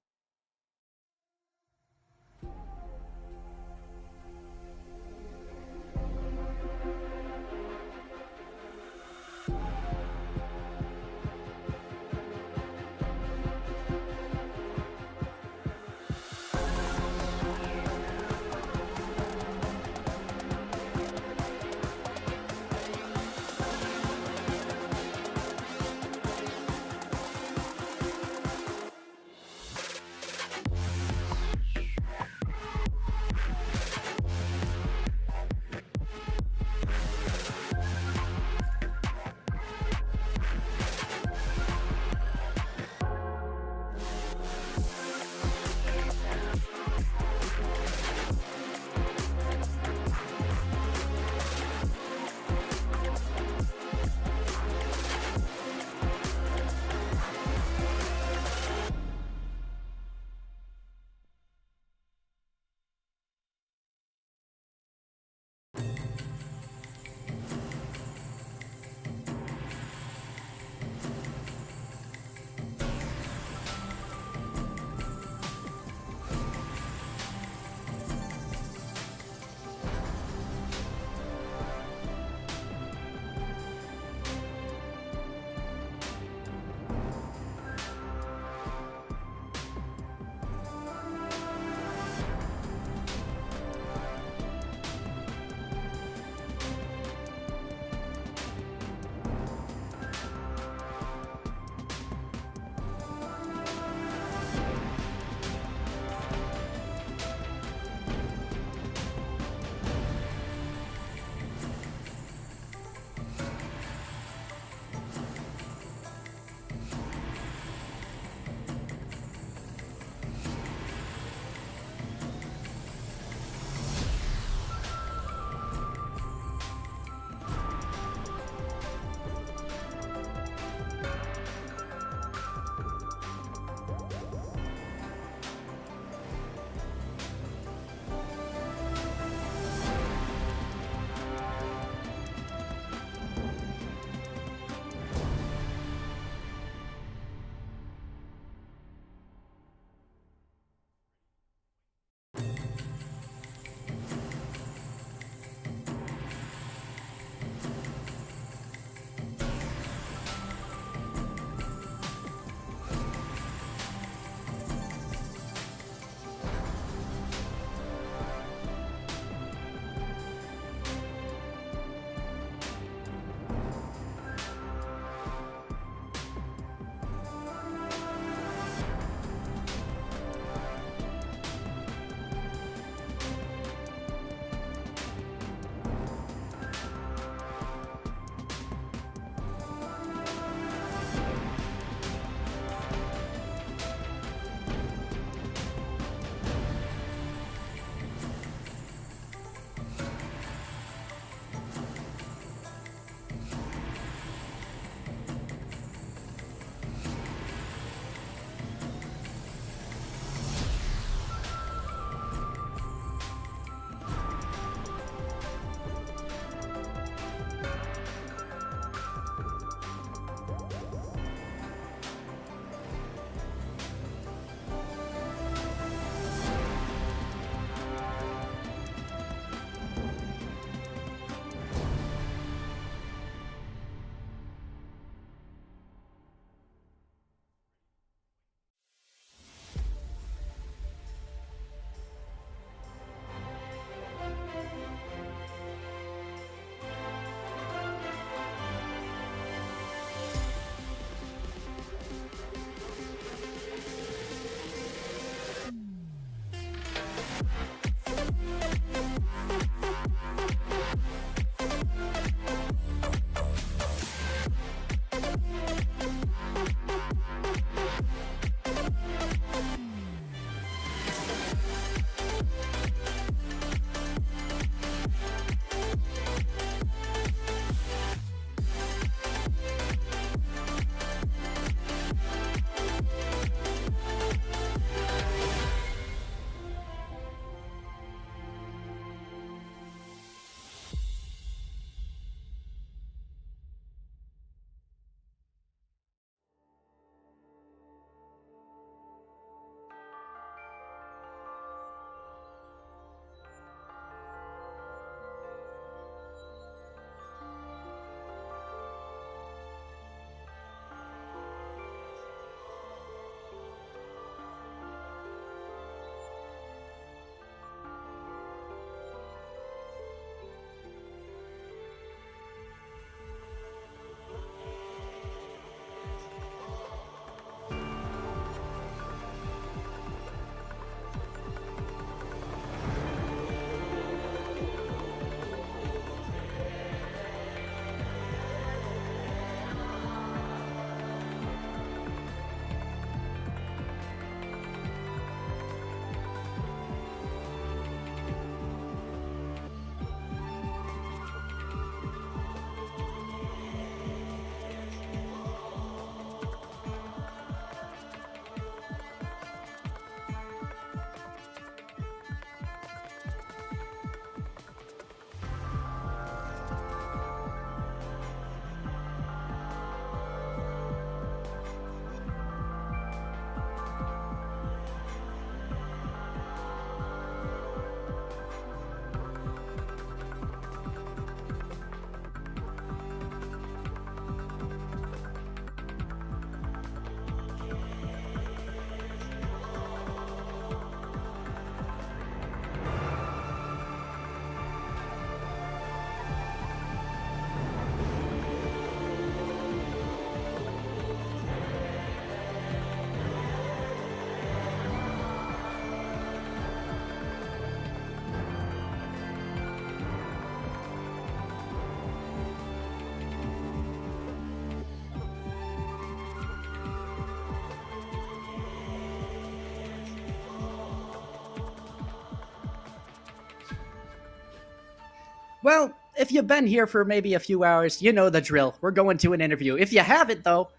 A: Well, if you've been here for maybe a few hours, you know the drill. We're going to an interview. If you haven't, though,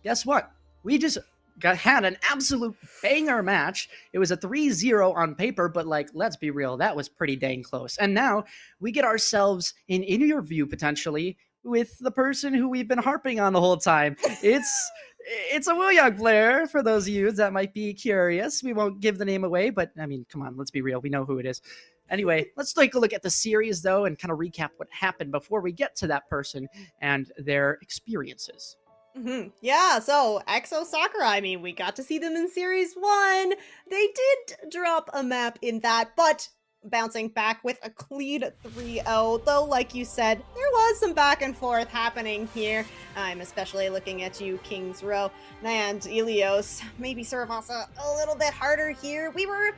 A: guess what? We just had an absolute banger match. It was a 3-0 on paper, but like, let's be real, that was pretty dang close. And now we get ourselves an interview potentially with the person who we've been harping on the whole time. It's a Wooyoung player, for those of you that might be curious. We won't give the name away, but I mean, come on, let's be real. We know who it is. Anyway, let's take a look at the series, though, and kind of recap what happened before we get to that person and their experiences.
B: Yeah, so Exo Sakura, I mean, we got to see them in Series 1. They did drop a map in that, but bouncing back with a clean 3-0. Though, like you said, there was some back and forth happening here. I'm especially looking at you, King's Row, and Ilios. Maybe Saravasa a little bit harder here. We were,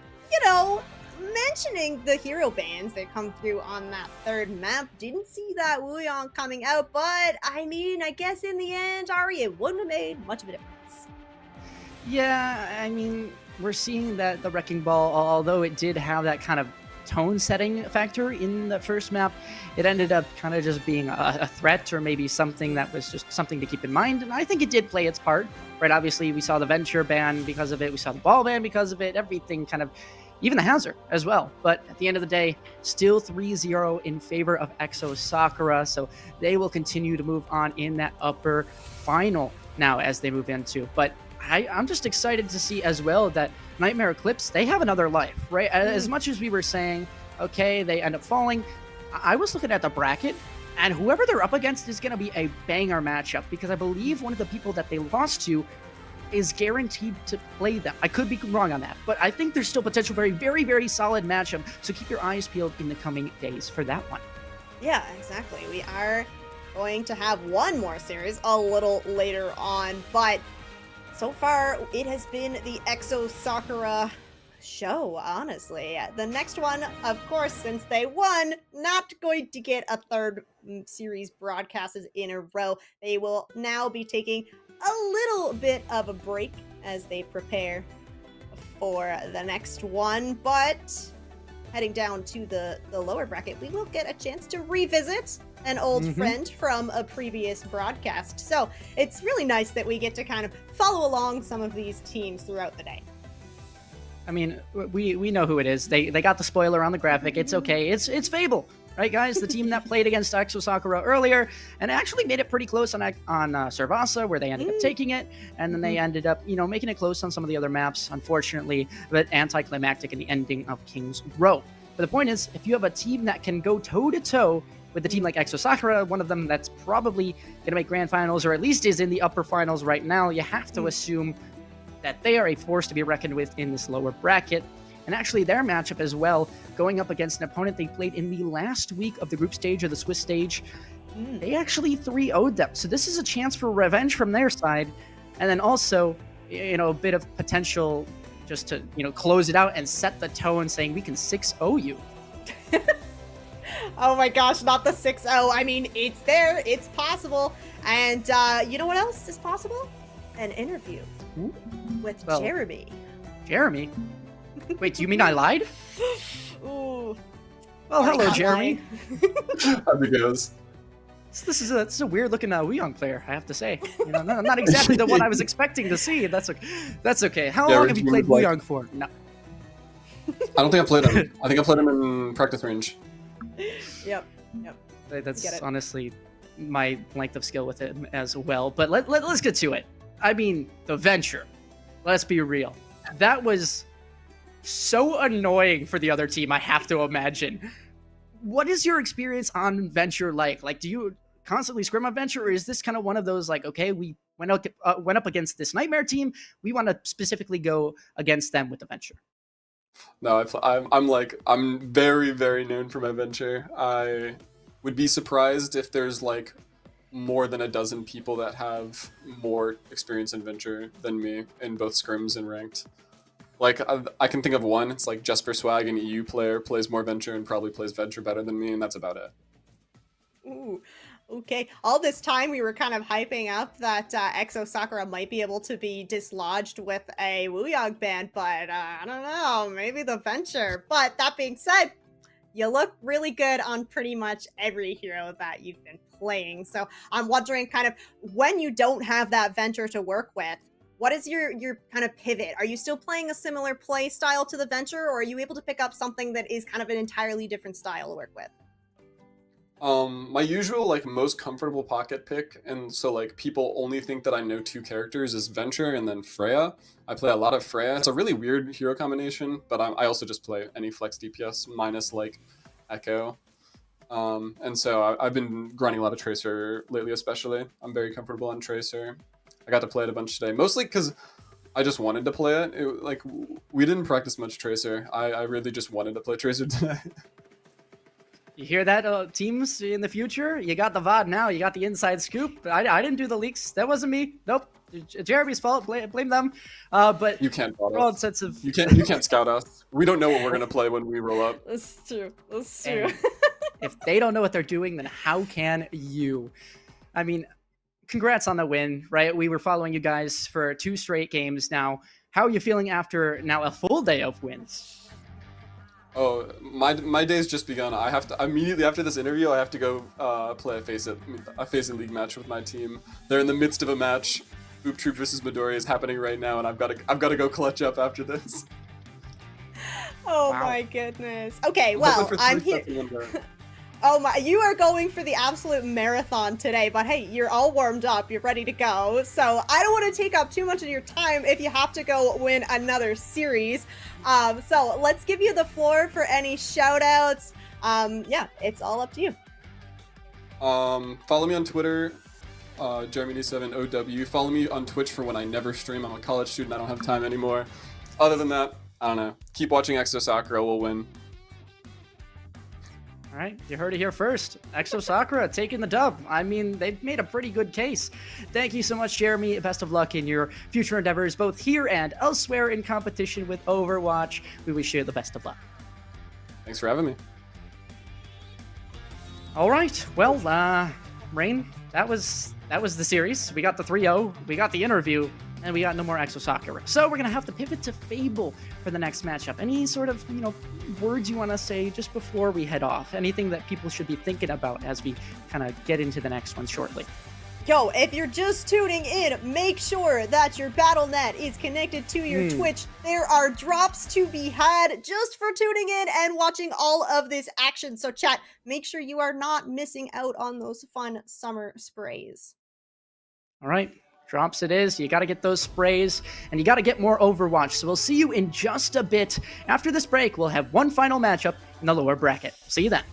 B: mentioning the hero bans that come through on that third map. Didn't see that Wooyoung coming out, but I mean, I guess in the end, Ari, it wouldn't have made much of a difference.
A: Yeah, I mean, we're seeing that the Wrecking Ball, although it did have that kind of tone setting factor in the first map, it ended up kind of just being a threat, or maybe something that was just something to keep in mind. And I think it did play its part, right? Obviously, we saw the Venture ban because of it. We saw the Ball ban because of it. Everything kind of, even the Hazard as well. But at the end of the day, still 3-0 in favor of Exo Sakura. So they will continue to move on in that upper final now as they move into. But I'm just excited to see as well that Nightmare Eclipse, they have another life, right? As much as we were saying, okay, they end up falling, I was looking at the bracket, and whoever they're up against is going to be a banger matchup, because I believe one of the people that they lost to is guaranteed to play them. I could be wrong on that, but I think there's still potential for a very, very solid matchup. So keep your eyes peeled in the coming days for that one.
B: Yeah, exactly. We are going to have one more series a little later on, but so far it has been the Exo Sakura show, honestly. The next one, of course, since they won, not going to get a third series broadcasted in a row. They will now be taking a little bit of a break as they prepare for the next one, but heading down to the lower bracket, we will get a chance to revisit an old friend from a previous broadcast. So it's really nice that we get to kind of follow along some of these teams throughout the day.
A: I mean, we know who it is. They got the spoiler on the graphic. It's okay. It's Fable. Right, guys? The team that played against Exo Sakura earlier and actually made it pretty close on Servasa, where they ended up taking it, and then they ended up, making it close on some of the other maps, unfortunately, but anticlimactic in the ending of King's Row. But the point is, if you have a team that can go toe-to-toe with a team like Exo Sakura, one of them that's probably going to make grand finals, or at least is in the upper finals right now, you have to assume that they are a force to be reckoned with in this lower bracket. And actually their matchup as well, going up against an opponent they played in the last week of the group stage or the Swiss stage, they actually 3-0'd them. So this is a chance for revenge from their side. And then also, a bit of potential just to, close it out and set the tone, saying we can 6-0 you.
B: Oh my gosh, not the 6-0. I mean, it's there, it's possible. And you know what else is possible? An interview with Jeremy.
A: Jeremy? Wait, do you mean I lied?
B: Ooh.
A: Well, hello, Jeremy.
E: How's it goes?
A: This is a weird looking Wooyoung player, I have to say. Not exactly the one I was expecting to see. That's okay. How long have you played Wooyoung for? No.
E: I don't think I played him. I think I played him in practice range.
B: Yep.
A: That's honestly my length of skill with him as well. But let's get to it. I mean, the Venture. Let's be real. That was so annoying for the other team, I have to imagine. What is your experience on Venture like? Like, do you constantly scrim on Venture, or is this kind of one of those, like, okay, we went up against this Nightmare team, we want to specifically go against them with the Venture?
E: No, I'm very, very known for my Venture. I would be surprised if there's like more than a dozen people that have more experience in Venture than me in both scrims and ranked. Like, I can think of one. It's like Jesper Swag, an EU player, plays more Venture and probably plays Venture better than me, and that's about it.
B: Ooh, okay. All this time we were kind of hyping up that Exo Sakura might be able to be dislodged with a Wooyoung ban, but I don't know, maybe the Venture. But that being said, you look really good on pretty much every hero that you've been playing. So I'm wondering kind of when you don't have that Venture to work with, what is your kind of pivot? Are you still playing a similar play style to the Venture, or are you able to pick up something that is kind of an entirely different style to work with?
E: My usual, like, most comfortable pocket pick, and so, like, people only think that I know 2 characters, is Venture and then Freya. I play a lot of Freya. It's a really weird hero combination, but I also just play any flex DPS minus, like, Echo. And so I've been grinding a lot of Tracer lately, especially. I'm very comfortable on Tracer. I got to play it a bunch today, mostly because I just wanted to play it. Like, we didn't practice much Tracer. I really just wanted to play Tracer today.
A: You hear that, teams in the future? You got the VOD now. You got the inside scoop. I didn't do the leaks. That wasn't me. Nope. Jeremy's fault. Blame them. But
E: You can't
A: for all intents of
E: You can't scout us. We don't know what we're gonna play when we roll up.
B: That's true. That's true.
A: And if they don't know what they're doing, then how can you? I mean, congrats on the win, right? We were following you guys for 2 straight games now. How are you feeling after now a full day of wins?
E: Oh, my day's just begun. I have to immediately after this interview. I have to go play a Face It League match with my team. They're in the midst of a match. Boop Troop versus Midori is happening right now, and I've got to go clutch up after this.
B: Oh
A: Wow.
B: my goodness. Okay,
E: I'm
B: well,
E: hoping for
B: I'm
E: 3
B: here.
E: sets in one go.
B: Oh my, you are going for the absolute marathon today, but hey, you're all warmed up, you're ready to go. So I don't want to take up too much of your time if you have to go win another series. So let's give you the floor for any shout outs. Yeah, it's all up to you.
E: Follow me on Twitter, Jeremy7OW. Follow me on Twitch for when I never stream. I'm a college student, I don't have time anymore. Other than that, I don't know. Keep watching Exo Sakura, we'll win.
A: All right, you heard it here first. Exo Sakura taking the dub. I mean, they've made a pretty good case. Thank you so much, Jeremy. Best of luck in your future endeavors, both here and elsewhere in competition with Overwatch. We wish you the best of luck.
E: Thanks for having me.
A: All right, well, Rain, that was the series. We got the 3-0, we got the interview, and we got no more Exo Sakura. So we're gonna have to pivot to Fable for the next matchup. Any sort of, words you want to say just before we head off? Anything that people should be thinking about as we kind of get into the next one shortly?
B: Yo, if you're just tuning in, make sure that your BattleNet is connected to your Twitch. There are drops to be had just for tuning in and watching all of this action. So chat, make sure you are not missing out on those fun summer sprays.
A: All right, drops it is. You got to get those sprays, and you got to get more Overwatch. So we'll see you in just a bit. After this break, we'll have one final matchup in the lower bracket. See you then.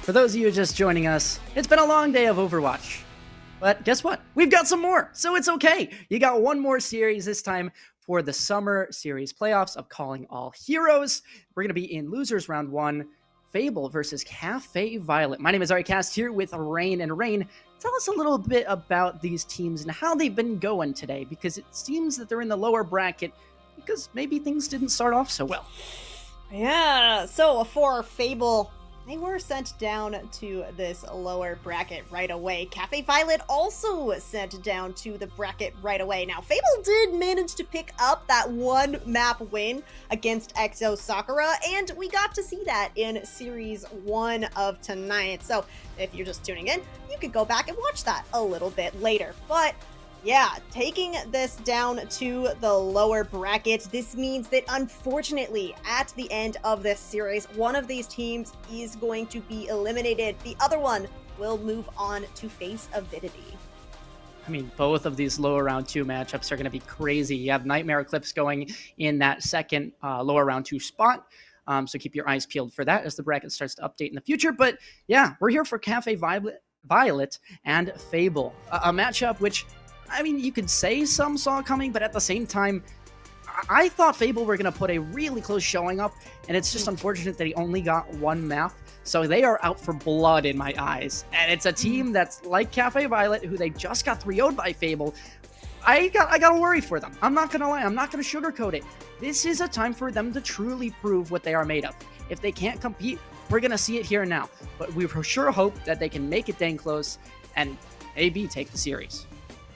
A: For those of you just joining us, it's been a long day of Overwatch. But guess what? We've got some more, so it's okay. You got one more series this time for the Summer Series playoffs of Calling All Heroes. We're going to be in Losers Round 1, Fable versus Cafe Violet. My name is Aricast here with Rain. And Rain, tell us a little bit about these teams and how they've been going today, because it seems that they're in the lower bracket because maybe things didn't start off so well.
B: Yeah, so for Fable, they were sent down to this lower bracket right away. Cafe Violet also sent down to the bracket right away. Now, Fable did manage to pick up that one map win against Exo Sakura, and we got to see that in Series 1 of tonight. So if you're just tuning in, you could go back and watch that a little bit later. But yeah, taking this down to the lower bracket, this means that unfortunately, at the end of this series, one of these teams is going to be eliminated. The other one will move on to face Avidity.
A: I mean, both of these lower round 2 matchups are going to be crazy. You have Nightmare Eclipse going in that second lower round 2 spot. So keep your eyes peeled for that as the bracket starts to update in the future. But yeah, we're here for Cafe Violet and Fable, a matchup which, I mean, you could say some saw coming, but at the same time, I thought Fable were going to put a really close showing up, and it's just unfortunate that he only got one map. So they are out for blood in my eyes. And it's a team that's like Cafe Violet, who they just got 3-0'd by Fable. I got to worry for them. I'm not going to lie. I'm not going to sugarcoat it. This is a time for them to truly prove what they are made of. If they can't compete, we're going to see it here and now. But we for sure hope that they can make it dang close and maybe take the series.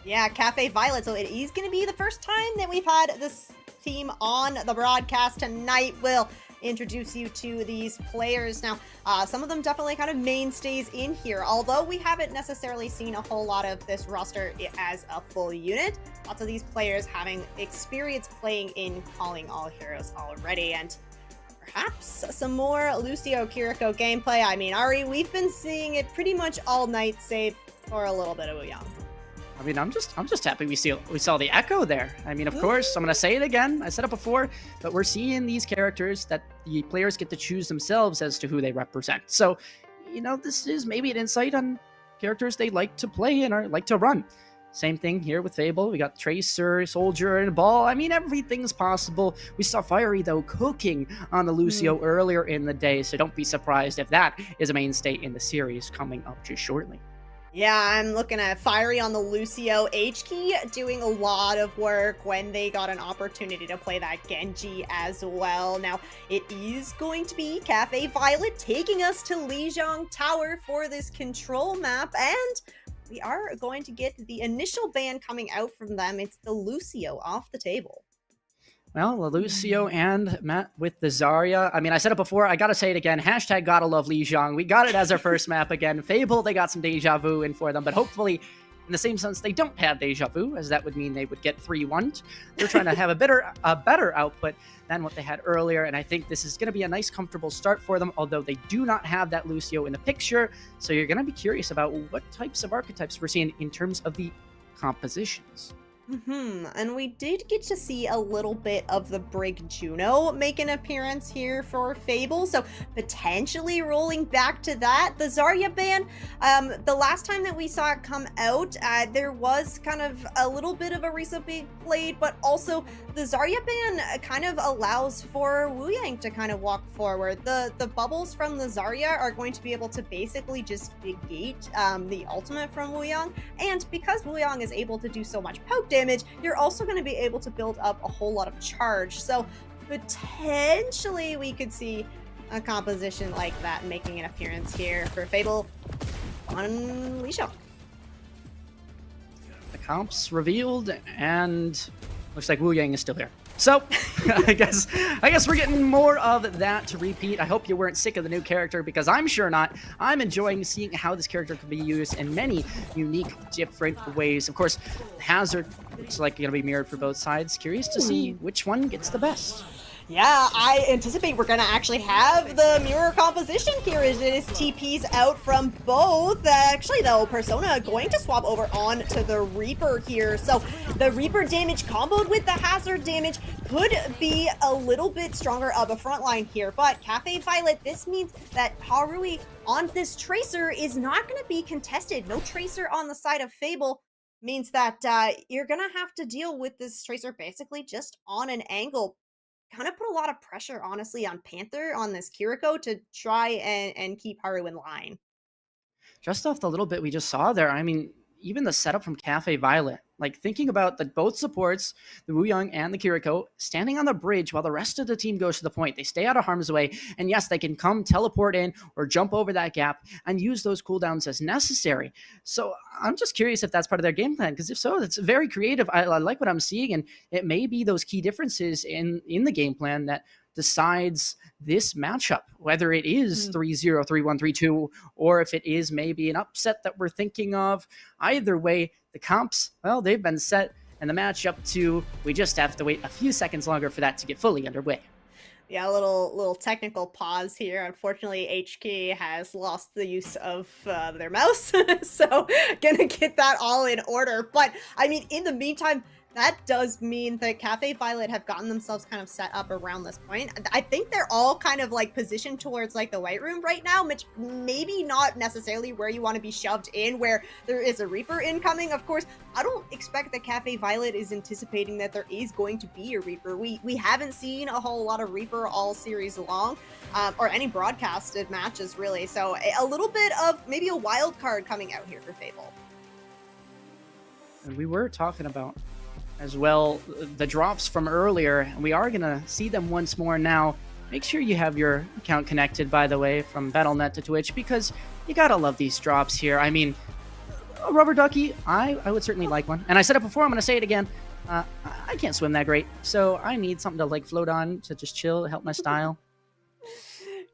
B: Yeah, Cafe Violet. So it is going to be the first time that we've had this team on the broadcast tonight. We'll introduce you to these players. Now, some of them definitely kind of mainstays in here, although we haven't necessarily seen a whole lot of this roster as a full unit. Lots of these players having experience playing in Calling All Heroes already, and perhaps some more Lucio Kiriko gameplay. I mean, Ari, we've been seeing it pretty much all night, save for a little bit of Wuyang.
A: I mean, I'm just happy we saw the Echo there. I mean, of course, I'm gonna say it again. I said it before, but we're seeing these characters that the players get to choose themselves as to who they represent. So, you know, this is maybe an insight on characters they like to play and are like to run. Same thing here with Fable. We got Tracer, Soldier, and Ball. I mean, everything's possible. We saw Fiery, though, cooking on the Lucio earlier in the day, so don't be surprised if that is a mainstay in the series coming up just shortly.
B: Yeah, I'm looking at Fiery on the Lucio. H-Key doing a lot of work when they got an opportunity to play that Genji as well. Now, it is going to be Cafe Violet taking us to Lijiang Tower for this control map, and we are going to get the initial ban coming out from them. It's the Lucio off the table.
A: Well, the Lucio and Matt with the Zarya. I mean, I said it before. I got to say it again. Hashtag gotta love Lijiang. We got it as our first map again. Fable, they got some deja vu in for them, but hopefully, in the same sense, they don't have deja vu, as that would mean they would get 3-1. They're trying to have a better output than what they had earlier, and I think this is going to be a nice, comfortable start for them, although they do not have that Lucio in the picture, so you're going to be curious about what types of archetypes we're seeing in terms of the compositions.
B: And we did get to see a little bit of the Brig Juno make an appearance here for Fable, so potentially rolling back to that. The Zarya ban, the last time that we saw it come out, there was kind of a little bit of a reset being played, but also the Zarya ban kind of allows for Wuyang to kind of walk forward. The bubbles from the Zarya are going to be able to basically just negate the ultimate from Wuyang, and because Wuyang is able to do so much poke damage, you're also going to be able to build up a whole lot of charge. So potentially we could see a composition like that making an appearance here for Fable on Lijiang.
A: The comps revealed, and looks like Wuyang is still here. So, I guess we're getting more of that to repeat. I hope you weren't sick of the new character, because I'm sure not. I'm enjoying seeing how this character can be used in many unique, different ways. Of course, Hazard looks like it's going to be mirrored for both sides. Curious to see which one gets the best.
B: Yeah, I anticipate we're gonna actually have the mirror composition here as it is TPs out from both. Actually, though, Persona going to swap over on to the Reaper here. So the Reaper damage comboed with the Hazard damage could be a little bit stronger of a front line here. But Cafe Violet, this means that Harui on this Tracer is not going to be contested. No Tracer on the side of Fable means that you're going to have to deal with this Tracer basically just on an angle. Kind of put a lot of pressure, honestly, on Panther, on this Kiriko, to try and keep Haru in line.
A: Just off the little bit we just saw there, I mean, even the setup from Cafe Violet, like thinking about the both supports, the Wu Young and the Kiriko, standing on the bridge while the rest of the team goes to the point. They stay out of harm's way, and yes, they can come teleport in or jump over that gap and use those cooldowns as necessary. So I'm just curious if that's part of their game plan, because if so, it's very creative. I like what I'm seeing, and it may be those key differences in the game plan that decides this matchup, whether it is 3-0, 3-1, 3-2, or if it is maybe an upset that we're thinking of. Either way, the comps, well, they've been set, and the matchup too. We just have to wait a few seconds longer for that to get fully underway.
B: Yeah, a little technical pause here. Unfortunately, HK has lost the use of their mouse, so gonna get that all in order. But I mean, in the meantime, that does mean that Cafe Violet have gotten themselves kind of set up around this point. I think they're all kind of like positioned towards like the white room right now, which maybe not necessarily where you want to be shoved in, where there is a Reaper incoming. Of course, I don't expect that Cafe Violet is anticipating that there is going to be a Reaper. We haven't seen a whole lot of Reaper all series long, or any broadcasted matches really. So a little bit of maybe a wild card coming out here for Fable.
A: And we were talking about as well the drops from earlier, and we are gonna see them once more now. Make sure you have your account connected, by the way, from Battle.net to Twitch, because you gotta love these drops here. I mean, a rubber ducky, I would certainly like one, and I said it before, I'm gonna say it again. I can't swim that great, so I need something to like float on to just chill, help my style.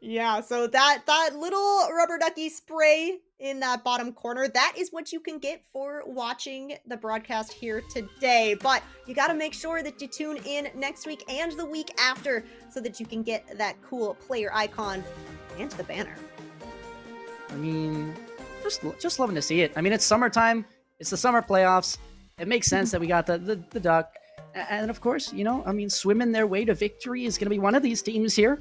B: Yeah, so that little rubber ducky spray in that bottom corner, that is what you can get for watching the broadcast here today. But you got to make sure that you tune in next week and the week after so that you can get that cool player icon and the banner.
A: I mean, just loving to see it. I mean, it's summertime. It's the summer playoffs. It makes sense that we got the duck. And of course, you know, I mean, swimming their way to victory is going to be one of these teams here.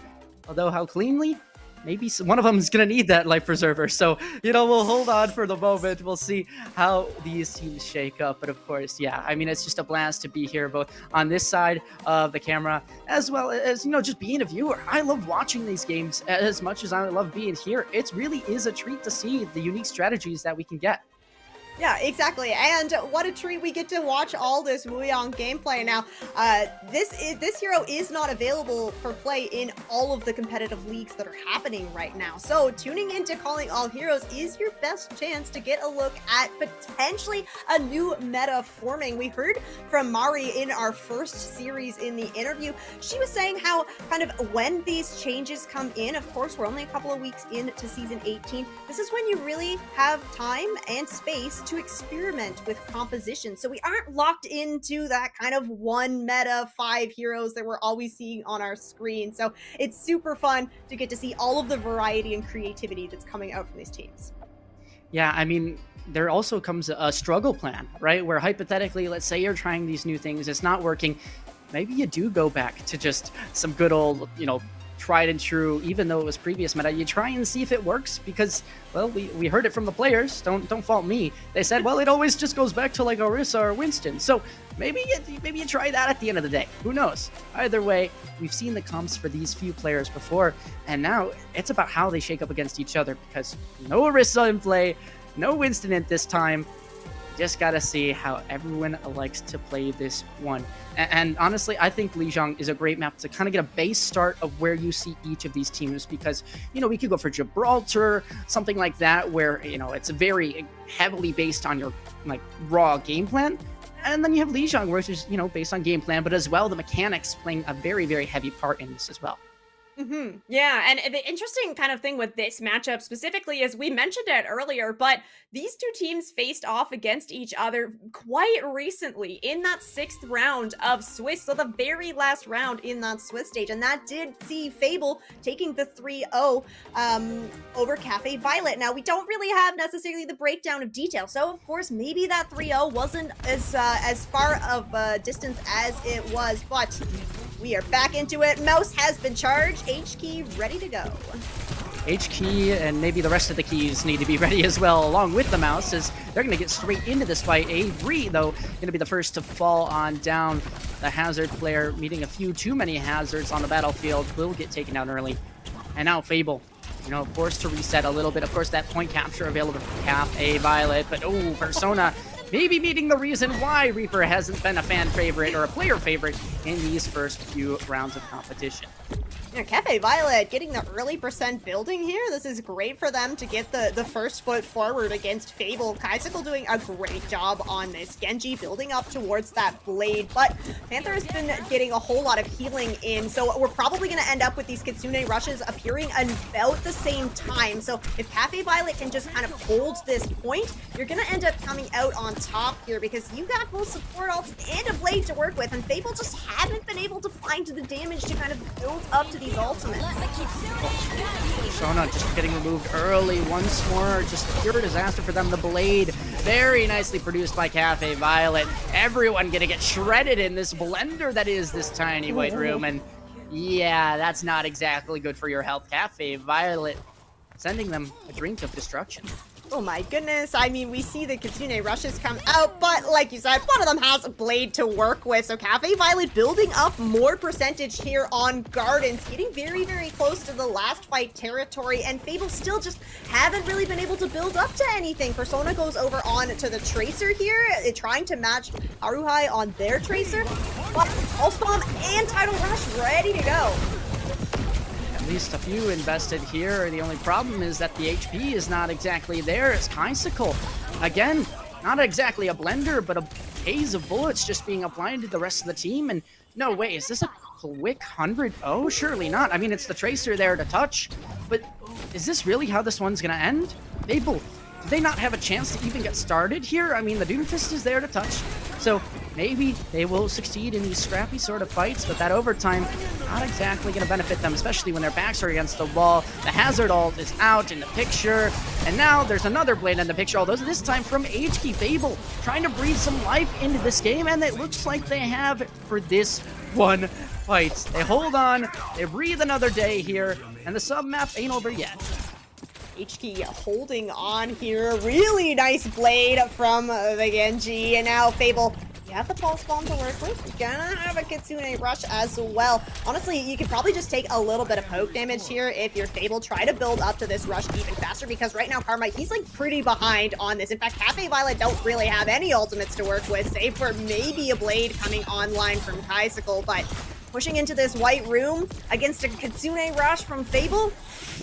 A: Although how cleanly, maybe one of them is going to need that life preserver. So, you know, we'll hold on for the moment. We'll see how these teams shake up. But of course, yeah, I mean, it's just a blast to be here, both on this side of the camera, as well as, you know, just being a viewer. I love watching these games as much as I love being here. It really is a treat to see the unique strategies that we can get.
B: Yeah, exactly. And what a treat we get to watch all this Wuyong gameplay. Now, this hero is not available for play in all of the competitive leagues that are happening right now. So tuning into Calling All Heroes is your best chance to get a look at potentially a new meta forming. We heard from Mari in our first series in the interview. She was saying how kind of when these changes come in, of course, we're only a couple of weeks into season 18. This is when you really have time and space to experiment with composition. So we aren't locked into that kind of one meta 5 heroes that we're always seeing on our screen. So it's super fun to get to see all of the variety and creativity that's coming out from these teams.
A: Yeah, I mean, there also comes a struggle plan, right? Where hypothetically, let's say you're trying these new things, it's not working. Maybe you do go back to just some good old, you know, tried and true, even though it was previous meta. You try and see if it works, because, well, we heard it from the players. Don't fault me. They said, well, it always just goes back to like Orisa or Winston. So maybe you try that at the end of the day. Who knows? Either way, we've seen the comps for these few players before, and now it's about how they shake up against each other, because no Orisa in play, no Winston at this time. Just gotta see how everyone likes to play this one. And honestly, I think Lijiang is a great map to kind of get a base start of where you see each of these teams, because, you know, we could go for Gibraltar, something like that, where, you know, it's very heavily based on your like raw game plan. And then you have Lijiang, which is, you know, based on game plan, but as well the mechanics playing a very, very heavy part in this as well.
C: Yeah, and the interesting kind of thing with this matchup specifically is we mentioned it earlier, but these two teams faced off against each other quite recently in that 6th round of Swiss, so the very last round in that Swiss stage, and that did see Fable taking the 3-0 over Cafe Violet. Now, we don't really have necessarily the breakdown of detail, so of course, maybe that 3-0 wasn't as far of a distance as it was, but we are back into it. Mouse has been charged. H-key ready to go.
A: H-key and maybe the rest of the keys need to be ready as well, along with the mouse, as they're going to get straight into this fight. Avery, though, going to be the first to fall on down. The Hazard player meeting a few too many hazards on the battlefield will get taken out early. And now Fable, forced to reset a little bit. Of course, that point capture available for Cafe Violet, but oh, Persona maybe meeting the reason why Reaper hasn't been a fan favorite or a player favorite in these first few rounds of competition.
B: Cafe Violet getting the early percent building here. This is great for them to get the first foot forward against Fable. Kaisicle doing a great job on this. Genji building up towards that blade, but Panther has been getting a whole lot of healing in, so we're probably going to end up with these Kitsune rushes appearing about the same time. So if Cafe Violet can just kind of hold this point, you're going to end up coming out on top here because you got both support ults and a blade to work with, and Fable just haven't been able to find the damage to kind of build up to these ultimates.
A: Persona just getting removed early once more. Just pure disaster for them. The blade, very nicely produced by Cafe Violet. Everyone gonna get shredded in this blender that is this tiny white room. And yeah, that's not exactly good for your health. Cafe Violet sending them a drink of destruction.
B: Oh my goodness. I mean, we see the Kitsune rushes come out, but like you said, one of them has a blade to work with. So Cafe Violet building up more percentage here on Gardens, getting very, very close to the last fight territory, and Fable still just haven't really been able to build up to anything. Persona goes over on to the Tracer here, trying to match Haruhai on their Tracer, but Pulse Bomb and Tidal Rush ready to go.
A: At least a few invested here. The only problem is that the HP is not exactly there. It's Kaisicle. Again, not exactly a blender, but a haze of bullets just being applied to the rest of the team. And no way, is this a quick 100? Oh, surely not. I mean, it's the Tracer there to touch. But is this really how this one's going to end? Fable, do they not have a chance to even get started here? I mean, the Doomfist is there to touch. So maybe they will succeed in these scrappy sort of fights, but that overtime not exactly going to benefit them, especially when their backs are against the wall. The Hazard ult is out in the picture, and now there's another blade in the picture, although this time from HK. Fable trying to breathe some life into this game, and it looks like they have for this one fight. They hold on, they breathe another day here, and the sub-map ain't over yet.
B: HK holding on here. Really nice blade from the Genji. And now Fable, you have the Pulse Bomb to work with. You're gonna have a Kitsune Rush as well. Honestly, you could probably just take a little bit of poke damage here if you're Fable. Try to build up to this rush even faster, because right now Karma, he's like pretty behind on this. In fact, Cafe Violet don't really have any ultimates to work with, save for maybe a blade coming online from Kaisicle, but pushing into this white room against a Kitsune Rush from Fable,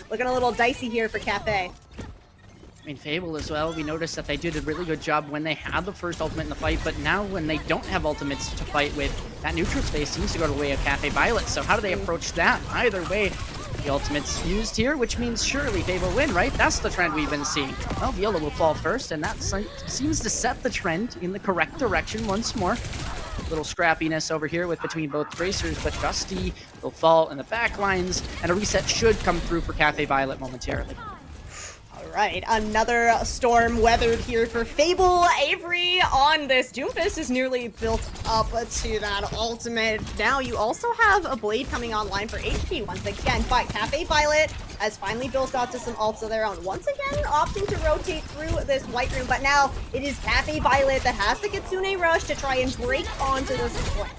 B: looking a little dicey here for Cafe.
A: I mean, Fable as well, we noticed that they did a really good job when they had the first ultimate in the fight, but now when they don't have ultimates to fight with, that neutral space seems to go to the way of Cafe Violet. So how do they approach that? Either way, the ultimate's used here, which means surely Fable win, right? That's the trend we've been seeing. Well, Viola will fall first, and that seems to set the trend in the correct direction once more. Little scrappiness over here with between both Tracers, but Dusty will fall in the back lines, and a reset should come through for Cafe Violet momentarily.
B: All right, another storm weathered here for Fable. Avery on this Doomfist is nearly built up to that ultimate. Now you also have a blade coming online for HP once again, but Cafe Violet has finally built up to some ults of their own. Once again, opting to rotate through this white room, but now it is Cafe Violet that has the Kitsune Rush to try and break onto this flank.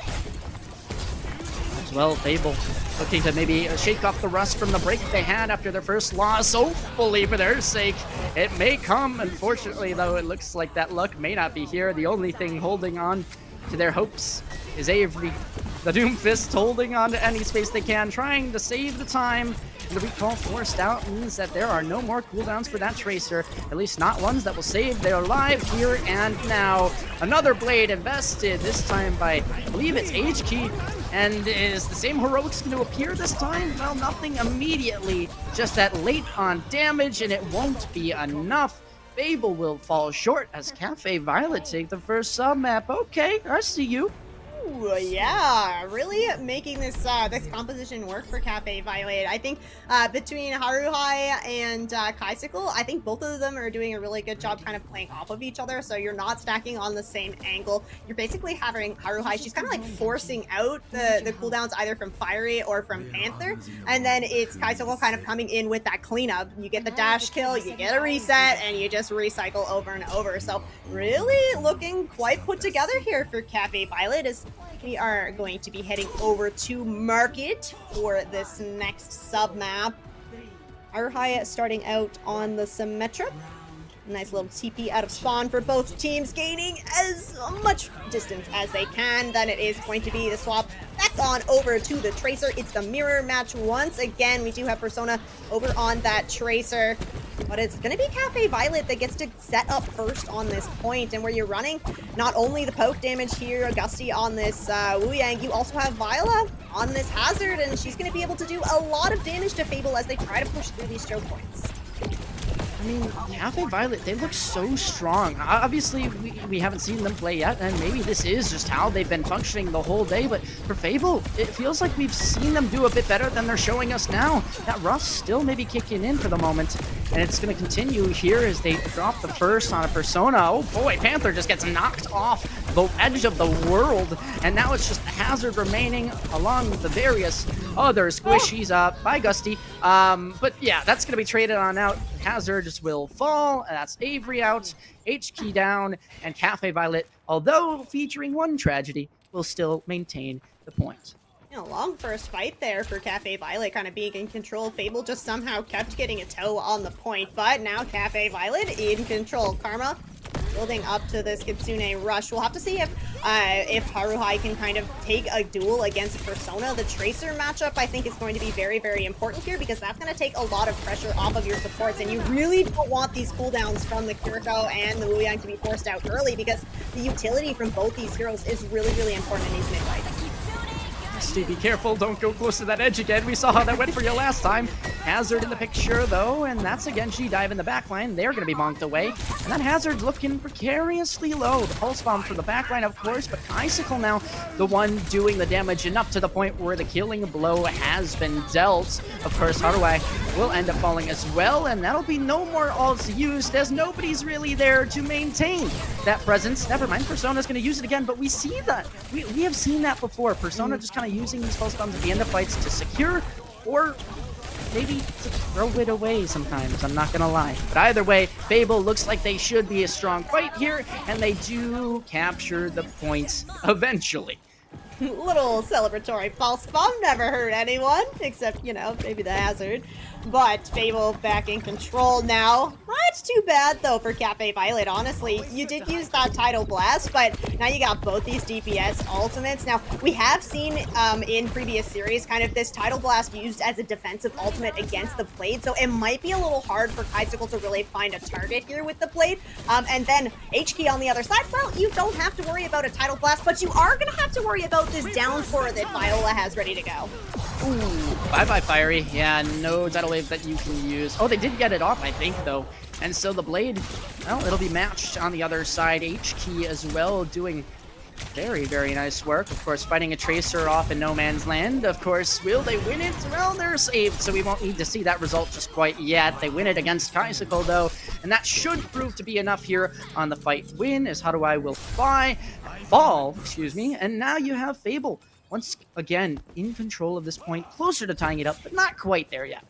A: As well, Fable looking to maybe shake off the rust from the break they had after their first loss. Hopefully, for their sake, it may come. Unfortunately, though, it looks like that luck may not be here. The only thing holding on to their hopes is Avery. The Doomfist holding on to any space they can, trying to save the time. And the recall forced out means that there are no more cooldowns for that Tracer, at least not ones that will save their life here and now. Another blade invested, this time by, I believe it's H-Key. And is the same heroics going to appear this time? Well, nothing immediately, just that late on damage, and it won't be enough. Fable will fall short as Cafe Violet take the first sub-map. Okay, I see you.
B: Ooh, yeah, really making this this composition work for Cafe Violet. I think between Haruhai and Kaisicle, I think both of them are doing a really good job kind of playing off of each other, so you're not stacking on the same angle. You're basically having Haruhai, she's kind of like forcing out the cooldowns either from Fiery or from Panther, and then it's Kaisicle kind of coming in with that cleanup. You get the dash kill, you get a reset, and you just recycle over and over. So really looking quite put together here for Cafe Violet as we are going to be heading over to Market for this next sub-map. Haruhai starting out on the Symmetra. Nice little TP out of spawn for both teams, gaining as much distance as they can. Then it is going to be the swap back on over to the Tracer. It's the mirror match once again. We do have Persona over on that Tracer. But it's going to be Cafe Violet that gets to set up first on this point. And where you're running not only the poke damage here, Augusti on this Wu Yang, you also have Viola on this Hazard. And she's going to be able to do a lot of damage to Fable as they try to push through these choke points.
A: I mean, Cafe Violet, they look so strong. Obviously, we haven't seen them play yet, and maybe this is just how they've been functioning the whole day, but for Fable, it feels like we've seen them do a bit better than they're showing us now. That Rush still maybe kicking in for the moment, and it's going to continue here as they drop the first on a Persona. Oh boy, Panther just gets knocked off the edge of the world, and now it's just the Hazard remaining along with the various other squishies by Gusty. But yeah, that's going to be traded on out. Hazard will fall, and that's Avery out, H-Key down, and Cafe Violet, although featuring one tragedy, will still maintain the point.
B: Long first fight there for Cafe Violet, kind of being in control. Fable just somehow kept getting a toe on the point, but now Cafe Violet in control. Karma building up to this Kitsune rush. We'll have to see if Haruhai can kind of take a duel against Persona. The Tracer matchup, I think, is going to be very, very important here because that's going to take a lot of pressure off of your supports, and you really don't want these cooldowns from the Kiriko and the Wu Yang to be forced out early because the utility from both these heroes is really, really important in these mid-fights.
A: Steve, be careful, don't go close to that edge again. We saw how that went for you last time. Hazard in the picture, though, and that's a Genji dive in the backline. They're going to be bonked away. And that Hazard looking precariously low. The pulse bomb for the backline, of course, but Kaisicle now the one doing the damage, enough to the point where the killing blow has been dealt. Of course, Haruhai will end up falling as well, and that'll be no more ults used as nobody's really there to maintain that presence. Never mind, Persona's going to use it again, but we see that. We have seen that before. Persona just kind of using these pulse bombs at the end of fights to secure or maybe to throw it away sometimes, I'm not gonna lie. But either way, Fable looks like they should be a strong fight here, and they do capture the points eventually.
B: Little celebratory pulse bomb never hurt anyone, except, you know, maybe the Hazard. But Fable back in control now. Not too bad, though, for Cafe Violet, honestly. You did use that Tidal Blast, but now you got both these DPS ultimates. Now, we have seen in previous series kind of this Tidal Blast used as a defensive ultimate against the Blade, so it might be a little hard for Kaisicle to really find a target here with the Blade. And then H-Key on the other side, well, you don't have to worry about a Tidal Blast, but you are going to have to worry about this down four that Viola has ready to go.
A: Ooh, bye-bye, Fiery. Yeah, no Tidal Wave that you can use. Oh, they did get it off, I think, though. And so the Blade, well, it'll be matched on the other side. H-Key as well, doing very, very nice work. Of course, fighting a Tracer off in no man's land. Of course, will they win it? Well, they're saved, so we won't need to see that result just quite yet. They win it against Kaisicle, though, and that should prove to be enough here on the fight win, as Haruhai will fall, and now you have Fable once again in control of this point, closer to tying it up, but not quite there yet.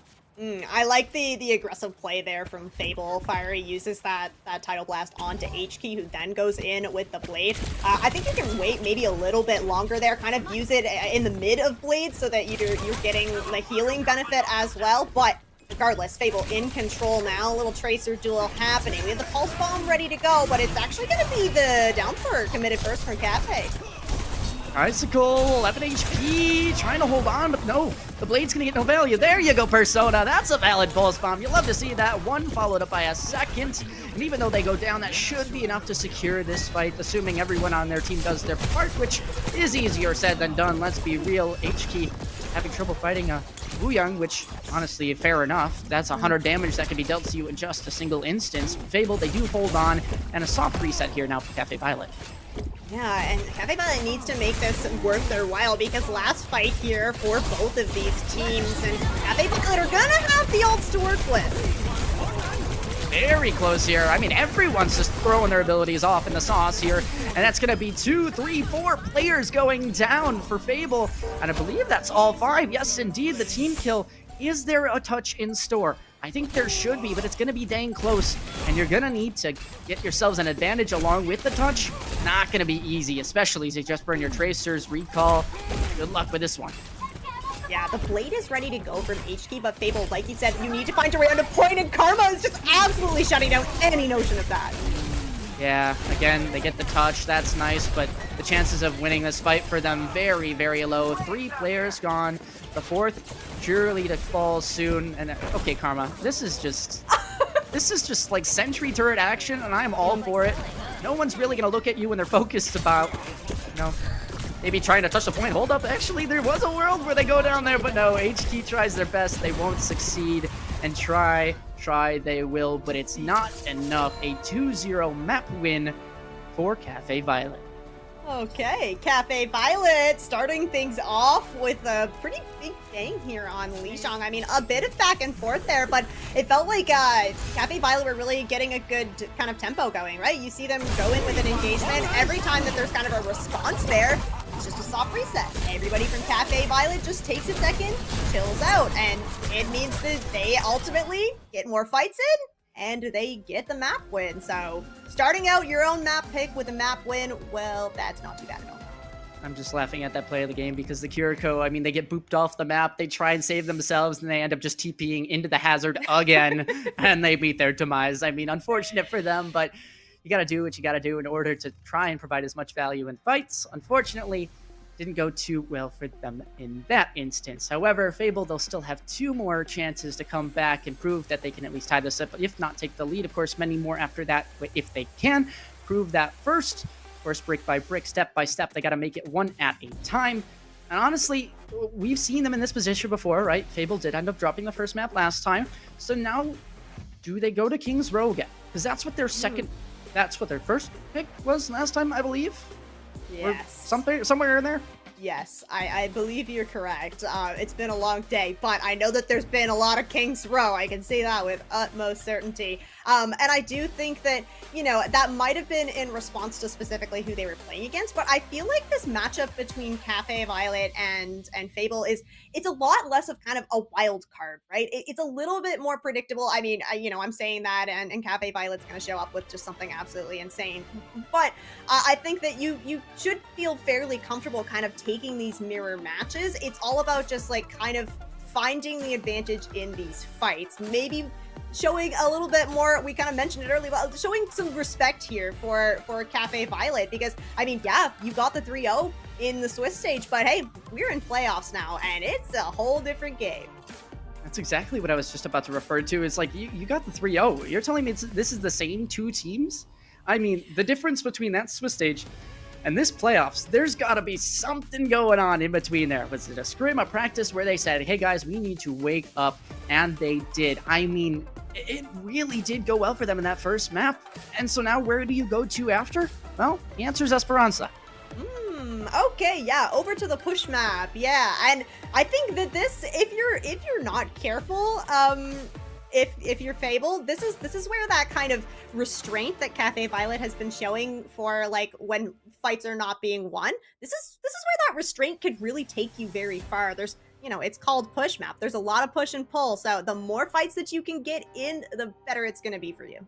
B: I like the aggressive play there from Fable. Fiery uses that Tidal Blast onto H-Key, who then goes in with the Blade. I think you can wait maybe a little bit longer there, kind of use it in the mid of Blade so that you're getting the healing benefit as well, but regardless, Fable in control now. A little Tracer duel happening. We have the Pulse Bomb ready to go, but it's actually going to be the down for committed first from Cafe.
A: Icicle, 11 HP, trying to hold on, but no, the blade's gonna get no value. There you go, Persona. That's a valid pulse bomb. You love to see that. One followed up by a second. And even though they go down, that should be enough to secure this fight, assuming everyone on their team does their part, which is easier said than done. Let's be real. HK having trouble fighting a Wuyang, which honestly, fair enough. That's 100 damage that can be dealt to you in just a single instance. Fable, they do hold on, and a soft reset here now for Cafe Violet.
B: Yeah, and Cafe Violet needs to make this worth their while, because last fight here for both of these teams, and Cafe Violet are gonna have the ults to work with.
A: Very close here. I mean, everyone's just throwing their abilities off in the sauce here, and that's gonna be 2, 3, 4 players going down for Fable, and I believe that's all 5. Yes, indeed, the team kill. Is there a touch in store? I think there should be, but it's going to be dang close, and you're going to need to get yourselves an advantage along with the touch. Not going to be easy, especially as you just burn your tracers, recall. Good luck with this one.
B: Yeah, the blade is ready to go from HK, but Fable, like you said, you need to find your way on a point, and Karma is just absolutely shutting down any notion of that.
A: Yeah, again, they get the touch. That's nice, but the chances of winning this fight for them very, very low. 3 players gone. The 4th surely to fall soon. And okay, Karma, this is just like sentry turret action, and I'm all for it. No one's really gonna look at you when they're focused about, you know, maybe trying to touch the point. Hold up, actually, there was a world where they go down there, but no, HK tries their best. They won't succeed, and try they will, but it's not enough. A 2-0 map win for Cafe Violet.
B: Okay, Cafe Violet starting things off with a pretty big bang here on Lishong. I mean, a bit of back and forth there, but it felt like Cafe Violet were really getting a good kind of tempo going, right? You see them go in with an engagement. Every time that there's kind of a response there, it's just a soft reset. Everybody from Cafe Violet just takes a second, chills out, and it means that they ultimately get more fights in, and they get the map win. So starting out your own map pick with a map win, well, that's not too bad at all.
A: I'm just laughing at that play of the game because the Kiriko, I mean, they get booped off the map, they try and save themselves, and they end up just TPing into the hazard again, and they meet their demise. I mean, unfortunate for them, but you gotta do what you gotta do in order to try and provide as much value in fights. Unfortunately, didn't go too well for them in that instance. However, Fable, they'll still have 2 more chances to come back and prove that they can at least tie this up, if not take the lead. Of course, many more after that, but if they can prove that first, of course, brick by brick, step by step, they got to make it one at a time. And honestly, we've seen them in this position before, right? Fable did end up dropping the first map last time. So now, do they go to King's Row again? Because that's what their that's what their first pick was last time, I believe.
B: Yes.
A: Somewhere in there.
B: Yes, I believe you're correct. It's been a long day, but I know that there's been a lot of King's Row. I can say that with utmost certainty. And I do think that, you know, that might have been in response to specifically who they were playing against, but I feel like this matchup between Cafe Violet and Fable it's a lot less of kind of a wild card, right? It's a little bit more predictable. I mean, I'm saying that, and Cafe Violet's going to show up with just something absolutely insane. But I think that you should feel fairly comfortable kind of taking these mirror matches. It's all about just like kind of finding the advantage in these fights. Maybe showing a little bit more, we kind of mentioned it earlier, but showing some respect here for Cafe Violet, because, I mean, yeah, you got the 3-0 in the Swiss stage, but hey, we're in playoffs now, and it's a whole different game.
A: That's exactly what I was just about to refer to. It's like, you got the 3-0. You're telling me this is the same 2 teams? I mean, the difference between that Swiss stage and this playoffs, there's got to be something going on in between there. Was it a scrim, a practice where they said, hey guys, we need to wake up? And they did. I mean, it really did go well for them in that first map. And so now where do you go to after? Well, the answer is Esperanza.
B: Okay, yeah, over to the push map. Yeah, and I think that this, if you're not careful, if you're Fable, this is where that kind of restraint that Cafe Violet has been showing for like when fights are not being won. This is where that restraint could really take you very far. There's, it's called push map. There's a lot of push and pull. So the more fights that you can get in, the better it's going to be for you.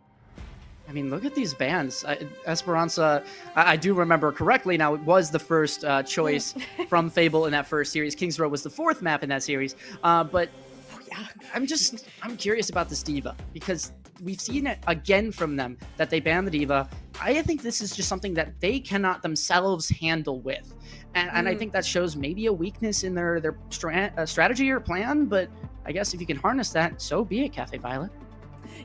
A: I mean, look at these bans. Esperanza, I do remember correctly now, it was the first choice from Fable in that first series. King's Row was the 4th map in that series. But I'm curious about this diva, because we've seen it again from them that they ban the diva. I think this is just something that they cannot themselves handle with. And I think that shows maybe a weakness in their strategy or plan, but I guess if you can harness that, so be it, Cafe Violet.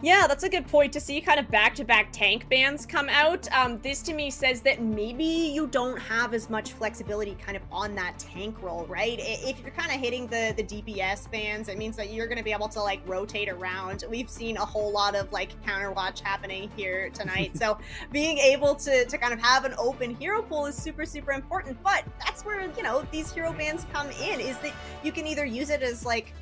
C: Yeah, that's a good point. To see kind of back-to-back tank bans come out, this to me says that maybe you don't have as much flexibility kind of on that tank role, right? If you're kind of hitting the DPS bans, it means that you're going to be able to like rotate around. We've seen a whole lot of like counterwatch happening here tonight. So being able to kind of have an open hero pool is super, super important. But that's where, you know, these hero bans come in, is that you can either use it as like,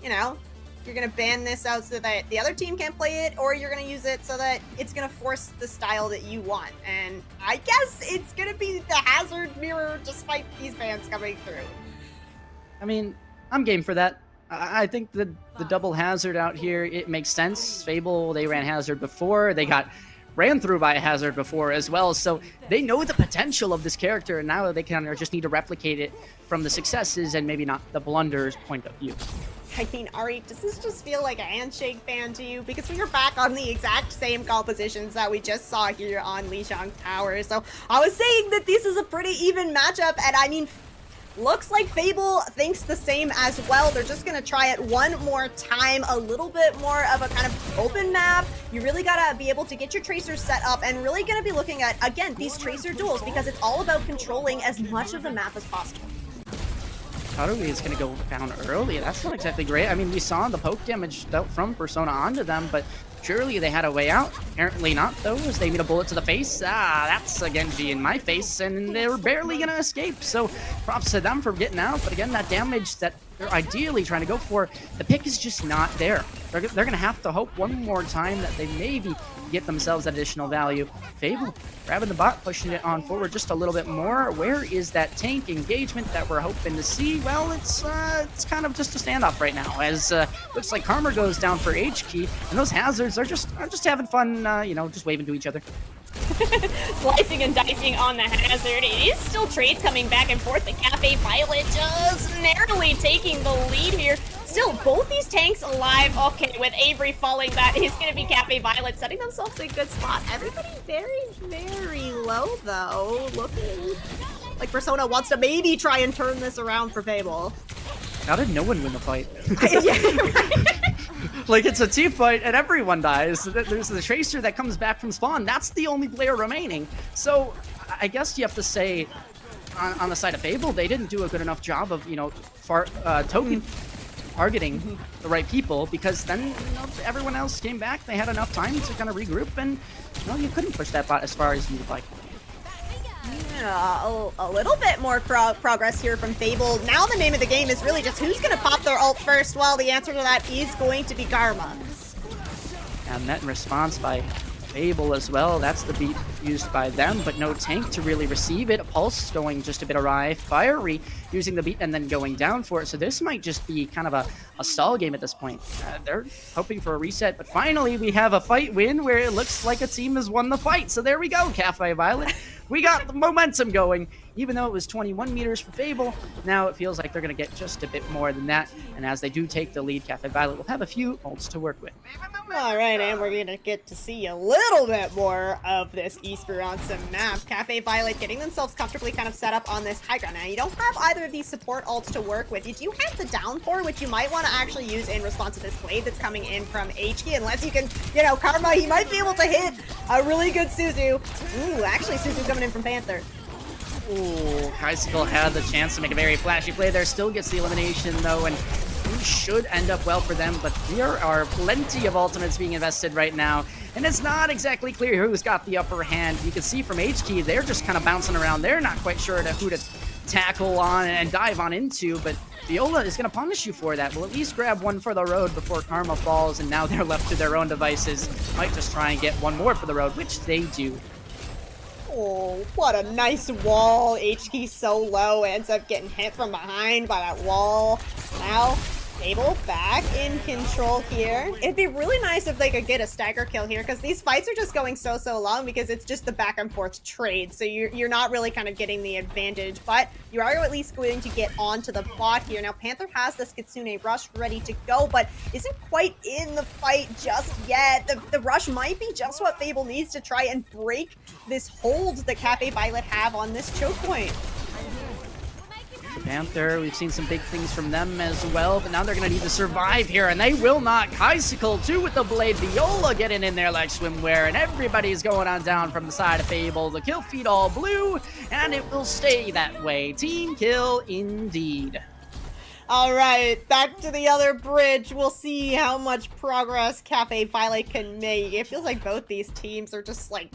C: you know, you're going to ban this out so that the other team can't play it, or you're going to use it so that it's going to force the style that you want. And I guess it's going to be the Hazard mirror despite these bans coming through.
A: I mean, I'm game for that. I think the double Hazard out here, it makes sense. Fable, they ran Hazard before. They got ran through by a Hazard before as well. So they know the potential of this character, and now they kind of just need to replicate it from the successes and maybe not the blunders point of view.
B: I mean, Ari, does this just feel like a handshake ban to you? Because we are back on the exact same compositions that we just saw here on Lijiang Tower. So I was saying that this is a pretty even matchup, and I mean, looks like Fable thinks the same as well. They're just gonna try it one more time, a little bit more of a kind of open map. You really gotta be able to get your tracers set up, and really gonna be looking at, again, these tracer duels, because it's all about controlling as much of the map as possible.
A: Haruhi is going to go down early. That's not exactly great. I mean, we saw the poke damage dealt from Persona onto them, but surely they had a way out. Apparently not, though, as they meet a bullet to the face. That's a Genji in my face, and they were barely going to escape. So props to them for getting out. But again, that damage that they're ideally trying to go for, the pick is just not there. They're going to have to hope one more time that they maybe get themselves additional value. Fable grabbing the bot, pushing it on forward just a little bit more. Where is that tank engagement that we're hoping to see? Well, it's kind of just a standoff right now, as looks like Karma goes down for H-Key, and those Hazards are just having fun, you know, just waving to each other.
C: Slicing and dicing on the Hazard. It is still trades coming back and forth. The Cafe Violet just narrowly taking the lead here. Still, both these tanks alive. Okay, with Avery falling, that is going to be Cafe Violet setting themselves a good spot. Everybody very, very low, though. Looking like Persona wants to maybe try and turn this around for Fable.
A: How did no one win the fight?
C: Yeah.
A: Like, it's a team fight and everyone dies. There's the Tracer that comes back from spawn. That's the only player remaining. So I guess you have to say, on the side of Fable, they didn't do a good enough job of, you know, token targeting the right people, because then, you know, everyone else came back. They had enough time to kind of regroup, and, you know, you couldn't push that bot as far as you would like.
B: Yeah, a little bit more progress here from Fable. Now the name of the game is really just who's going to pop their ult first. Well, the answer to that is going to be Karma.
A: And that in response by Fable as well. That's the beat used by them, but no tank to really receive it. Pulse going just a bit awry. Fiery using the beat and then going down for it. So this might just be kind of a stall game at this point. They're hoping for a reset, but finally we have a fight win where it looks like a team has won the fight. So there we go, Cafe Violet. We got the momentum going. Even though it was 21 meters for Fable, now it feels like they're going to get just a bit more than that. And as they do take the lead, Cafe Violet will have a few ults to work with.
B: All right, and we're going to get to see a little bit more of this Esperanza map. Cafe Violet getting themselves comfortably kind of set up on this high ground. Now, you don't have either of these support ults to work with. You do have the down for, which you might want to actually use in response to this blade that's coming in from HK, unless you can, you know, Karma, he might be able to hit a really good Suzu. Ooh, actually, Suzu coming in from Panther.
A: Ooh, Icicle had the chance to make a very flashy play there. Still gets the elimination, though, and should end up well for them, but there are plenty of ultimates being invested right now, and it's not exactly clear who's got the upper hand. You can see from HK, they're just kind of bouncing around. They're not quite sure who to tackle on and dive on into, but Viola is going to punish you for that. We'll at least grab one for the road before Karma falls, and now they're left to their own devices. Might just try and get one more for the road, which they do.
B: Oh, what a nice wall. HK so low, ends up getting hit from behind by that wall. Now, Fable back in control here. It'd be really nice if they could get a stagger kill here, because these fights are just going so long because it's just the back and forth trade. So you're not really kind of getting the advantage, but you are at least going to get onto the plot here. Now Panther has this Kitsune rush ready to go, but isn't quite in the fight just yet. The rush might be just what Fable needs to try and break this hold that Cafe Violet have on this choke point.
A: Panther, we've seen some big things from them as well, but now they're going to need to survive here, and they will not. Kaisicle, too, with the blade. Viola getting in there like swimwear, and everybody's going on down from the side of Fable. The kill feed all blue, and it will stay that way. Team kill indeed.
B: All right, back to the other bridge. We'll see how much progress Cafe Violet can make. It feels like both these teams are just like,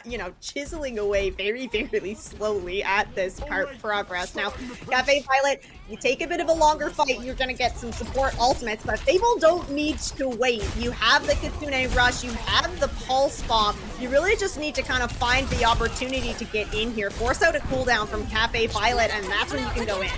B: you know, chiseling away very, very slowly at this progress. Now, Cafe Violet, you take a bit of a longer fight, you're going to get some support ultimates, but Fable don't need to wait. You have the Kitsune Rush, you have the Pulse Bomb. You really just need to kind of find the opportunity to get in here. Force out a cooldown from Cafe Violet, and that's when you can go in.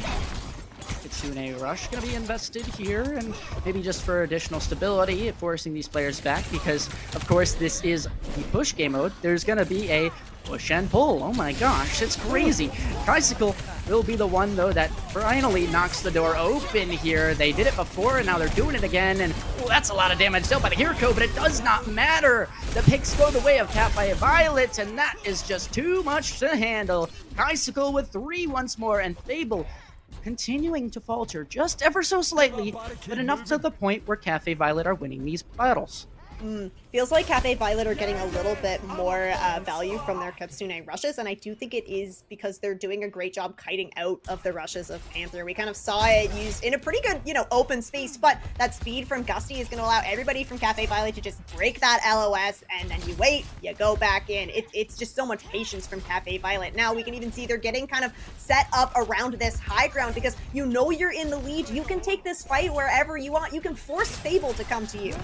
A: Kitsune Rush going to be invested here, and maybe just for additional stability, forcing these players back, because, of course, this is the push game mode. There's going to be a push and pull. Oh my gosh, it's crazy. Kaisicle will be the one, though, that finally knocks the door open here. They did it before, and now they're doing it again, and that's a lot of damage dealt by the Hiriko, but it does not matter. The picks go the way of Cafe Violet, and that is just too much to handle. Kaisicle with 3 once more, and Fable continuing to falter just ever so slightly, but enough to the point where Cafe Violet are winning these battles.
B: Feels like Cafe Violet are getting a little bit more value from their Kitsune rushes, and I do think it is because they're doing a great job kiting out of the rushes of Panther. We kind of saw it used in a pretty good, you know, open space, but that speed from Gusty is going to allow everybody from Cafe Violet to just break that LOS, and then you wait, you go back in. It's just so much patience from Cafe Violet. Now we can even see they're getting kind of set up around this high ground because you know you're in the lead. You can take this fight wherever you want. You can force Fable to come to you.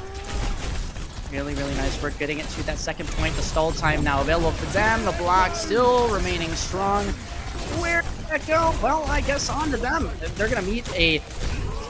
A: Really, really nice work getting it to that second point. The stall time now available for them. The block still remaining strong. Where did that go? Well, I guess on to them. They're going to meet a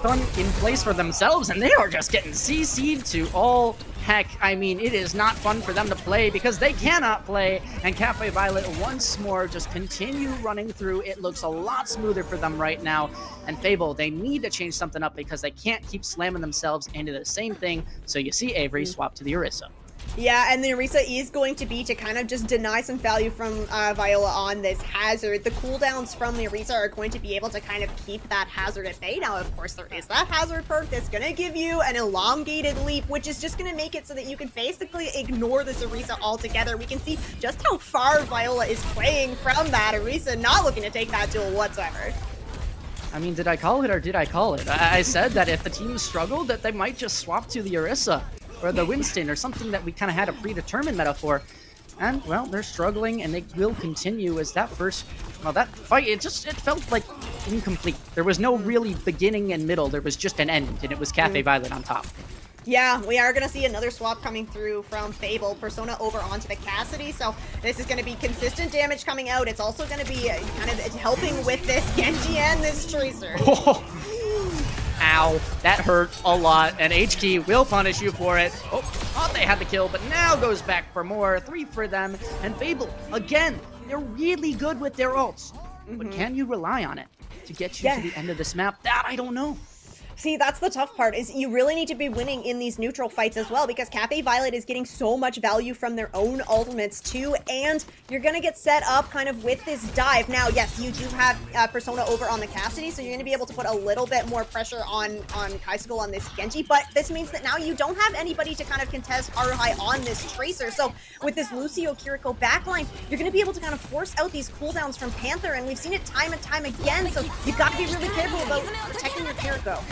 A: fun in place for themselves, and they are just getting CC'd to all heck. I mean, it is not fun for them to play because they cannot play, and Cafe Violet once more just continue running through. It looks a lot smoother for them right now, and Fable, they need to change something up because they can't keep slamming themselves into the same thing, so you see Avery swap to the Orisa.
B: Yeah, and the Orisa is going to be to kind of just deny some value from Viola on this hazard. The cooldowns from the Orisa are going to be able to kind of keep that hazard at bay. Now, of course, there is that hazard perk that's going to give you an elongated leap, which is just going to make it so that you can basically ignore this Orisa altogether. We can see just how far Viola is playing from that. Orisa not looking to take that duel whatsoever.
A: I mean, did I call it or did I call it? I said that if the team struggled, that they might just swap to the Orisa or the Winston or something that we kind of had a predetermined metaphor. And, well, they're struggling, and they will continue as that first... Well, that fight, it felt like incomplete. There was no really beginning and middle. There was just an end, and it was Cafe Violet on top.
B: Yeah, we are going to see another swap coming through from Fable. Persona over onto the Cassidy, so this is going to be consistent damage coming out. It's also going to be kind of helping with this Genji and this Tracer.
A: Ow, that hurt a lot, and H-Key will punish you for it. Oh, thought they had the kill, but now goes back for more. 3 for them, and Fable, again, they're really good with their ults. But can you rely on it to get you to the end of this map? That I don't know.
B: See, that's the tough part, is you really need to be winning in these neutral fights as well, because Cafe Violet is getting so much value from their own ultimates too, and you're gonna get set up kind of with this dive. Now, yes, you do have Persona over on the Cassidy, so you're gonna be able to put a little bit more pressure on Kaisicle on this Genji, but this means that now you don't have anybody to kind of contest Haruhai on this Tracer. So with this Lucio Kiriko backline, you're gonna be able to kind of force out these cooldowns from Panther, and we've seen it time and time again, so you've got to be really careful about protecting your Kiriko.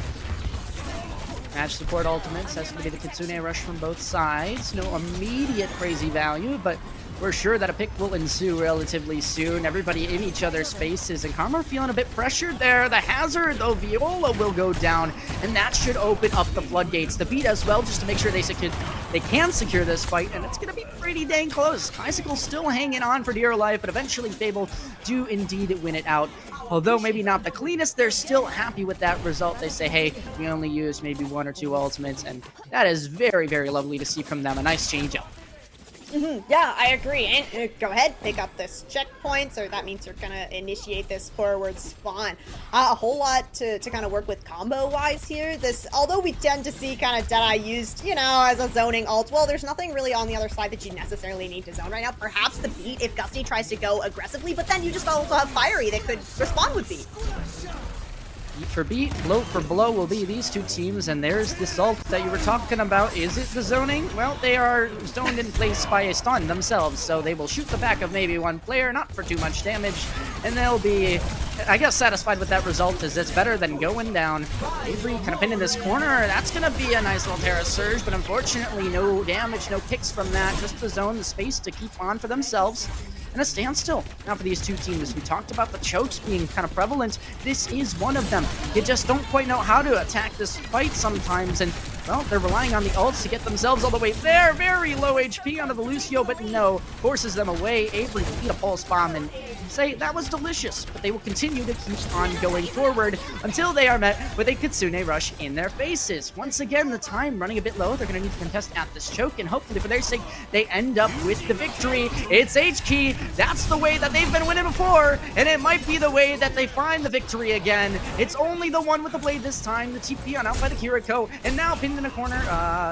A: Match support ultimates, that's going to be the Kitsune Rush from both sides. No immediate crazy value, but we're sure that a pick will ensue relatively soon. Everybody in each other's faces, and Karma are feeling a bit pressured there. The hazard, though, Viola will go down, and that should open up the floodgates. The beat as well, just to make sure they can secure this fight, and it's going to be pretty dang close. Icicle still hanging on for dear life, but eventually Fable do indeed win it out. Although maybe not the cleanest, they're still happy with that result. They say, hey, we only used maybe 1 or 2 ultimates, and that is very, very lovely to see from them. A nice change up.
B: Yeah, I agree. And go ahead, pick up this checkpoint, so that means you're gonna initiate this forward spawn. A whole lot to kind of work with combo-wise here. Although we tend to see kind of Deadeye used, you know, as a zoning ult, well, there's nothing really on the other side that you necessarily need to zone right now. Perhaps the beat if Gusty tries to go aggressively, but then you just also have Fiery that could respond with beat.
A: Beat for beat, blow for blow will be these two teams, and there's this ult that you were talking about. Is it the zoning? Well, they are zoned in place by a stun themselves, so they will shoot the back of maybe one player, not for too much damage, and they'll be, I guess, satisfied with that result, as it's better than going down. Avery kind of pinned in this corner. That's going to be a nice little Terra Surge, but unfortunately no damage, no kicks from that, just to zone the space to keep on for themselves. And a standstill now for these two teams. We talked about the chokes being kind of prevalent. This is one of them. You just don't quite know how to attack this fight sometimes, and well, they're relying on the ults to get themselves all the way there. Very low HP onto the Lucio, but no, forces them away. Avery will eat a pulse bomb and say that was delicious, but they will continue to keep on going forward until they are met with a Kitsune rush in their faces. Once again, the time running a bit low. They're going to need to contest at this choke, and hopefully for their sake, they end up with the victory. It's H-Key. That's the way that they've been winning before, and it might be the way that they find the victory again. It's only the one with the blade this time. The TP on out by the Kiriko, and now pinned in a corner.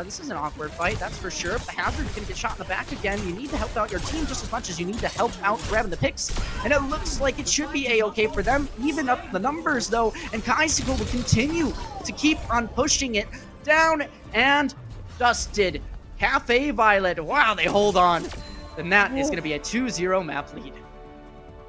A: This is an awkward fight, that's for sure. If the Hazard's gonna get shot in the back again, you need to help out your team just as much as you need to help out grabbing the picks. And it looks like it should be a-okay for them. Even up the numbers though, and Kaisuko will continue to keep on pushing it down and dusted. Cafe Violet, wow, they hold on. And that is gonna be a 2-0 map lead.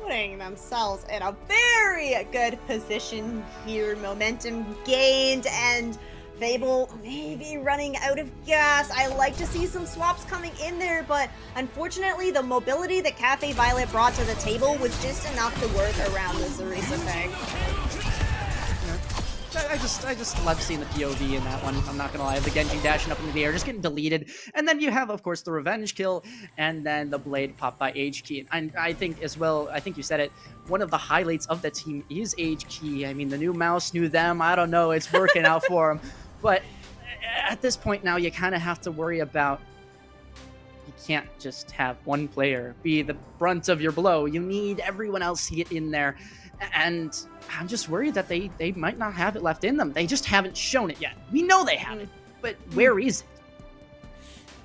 B: Putting themselves in a very good position here. Momentum gained, and Fable maybe running out of gas. I like to see some swaps coming in there, but unfortunately the mobility that Cafe Violet brought to the table was just enough to work around the Zarisa thing.
A: I just love seeing the POV in that one. I'm not gonna lie. The Genji dashing up into the air, just getting deleted, and then you have, of course, the revenge kill, and then the blade pop by H-Key. And I think as well, I think you said it. One of the highlights of the team is H-Key. I mean, the new mouse knew them. I don't know. It's working out for them, but at this point now, you kind of have to worry about. You can't just have one player be the brunt of your blow. You need everyone else to get in there. And I'm just worried that they might not have it left in them. They just haven't shown it yet. We know they have it, but where is it?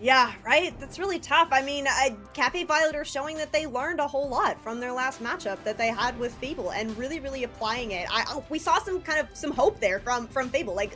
B: Yeah, right? That's really tough. I mean, Cafe Violet are showing that they learned a whole lot from their last matchup that they had with Fable and really, really applying it. We saw some hope there from Fable. Like,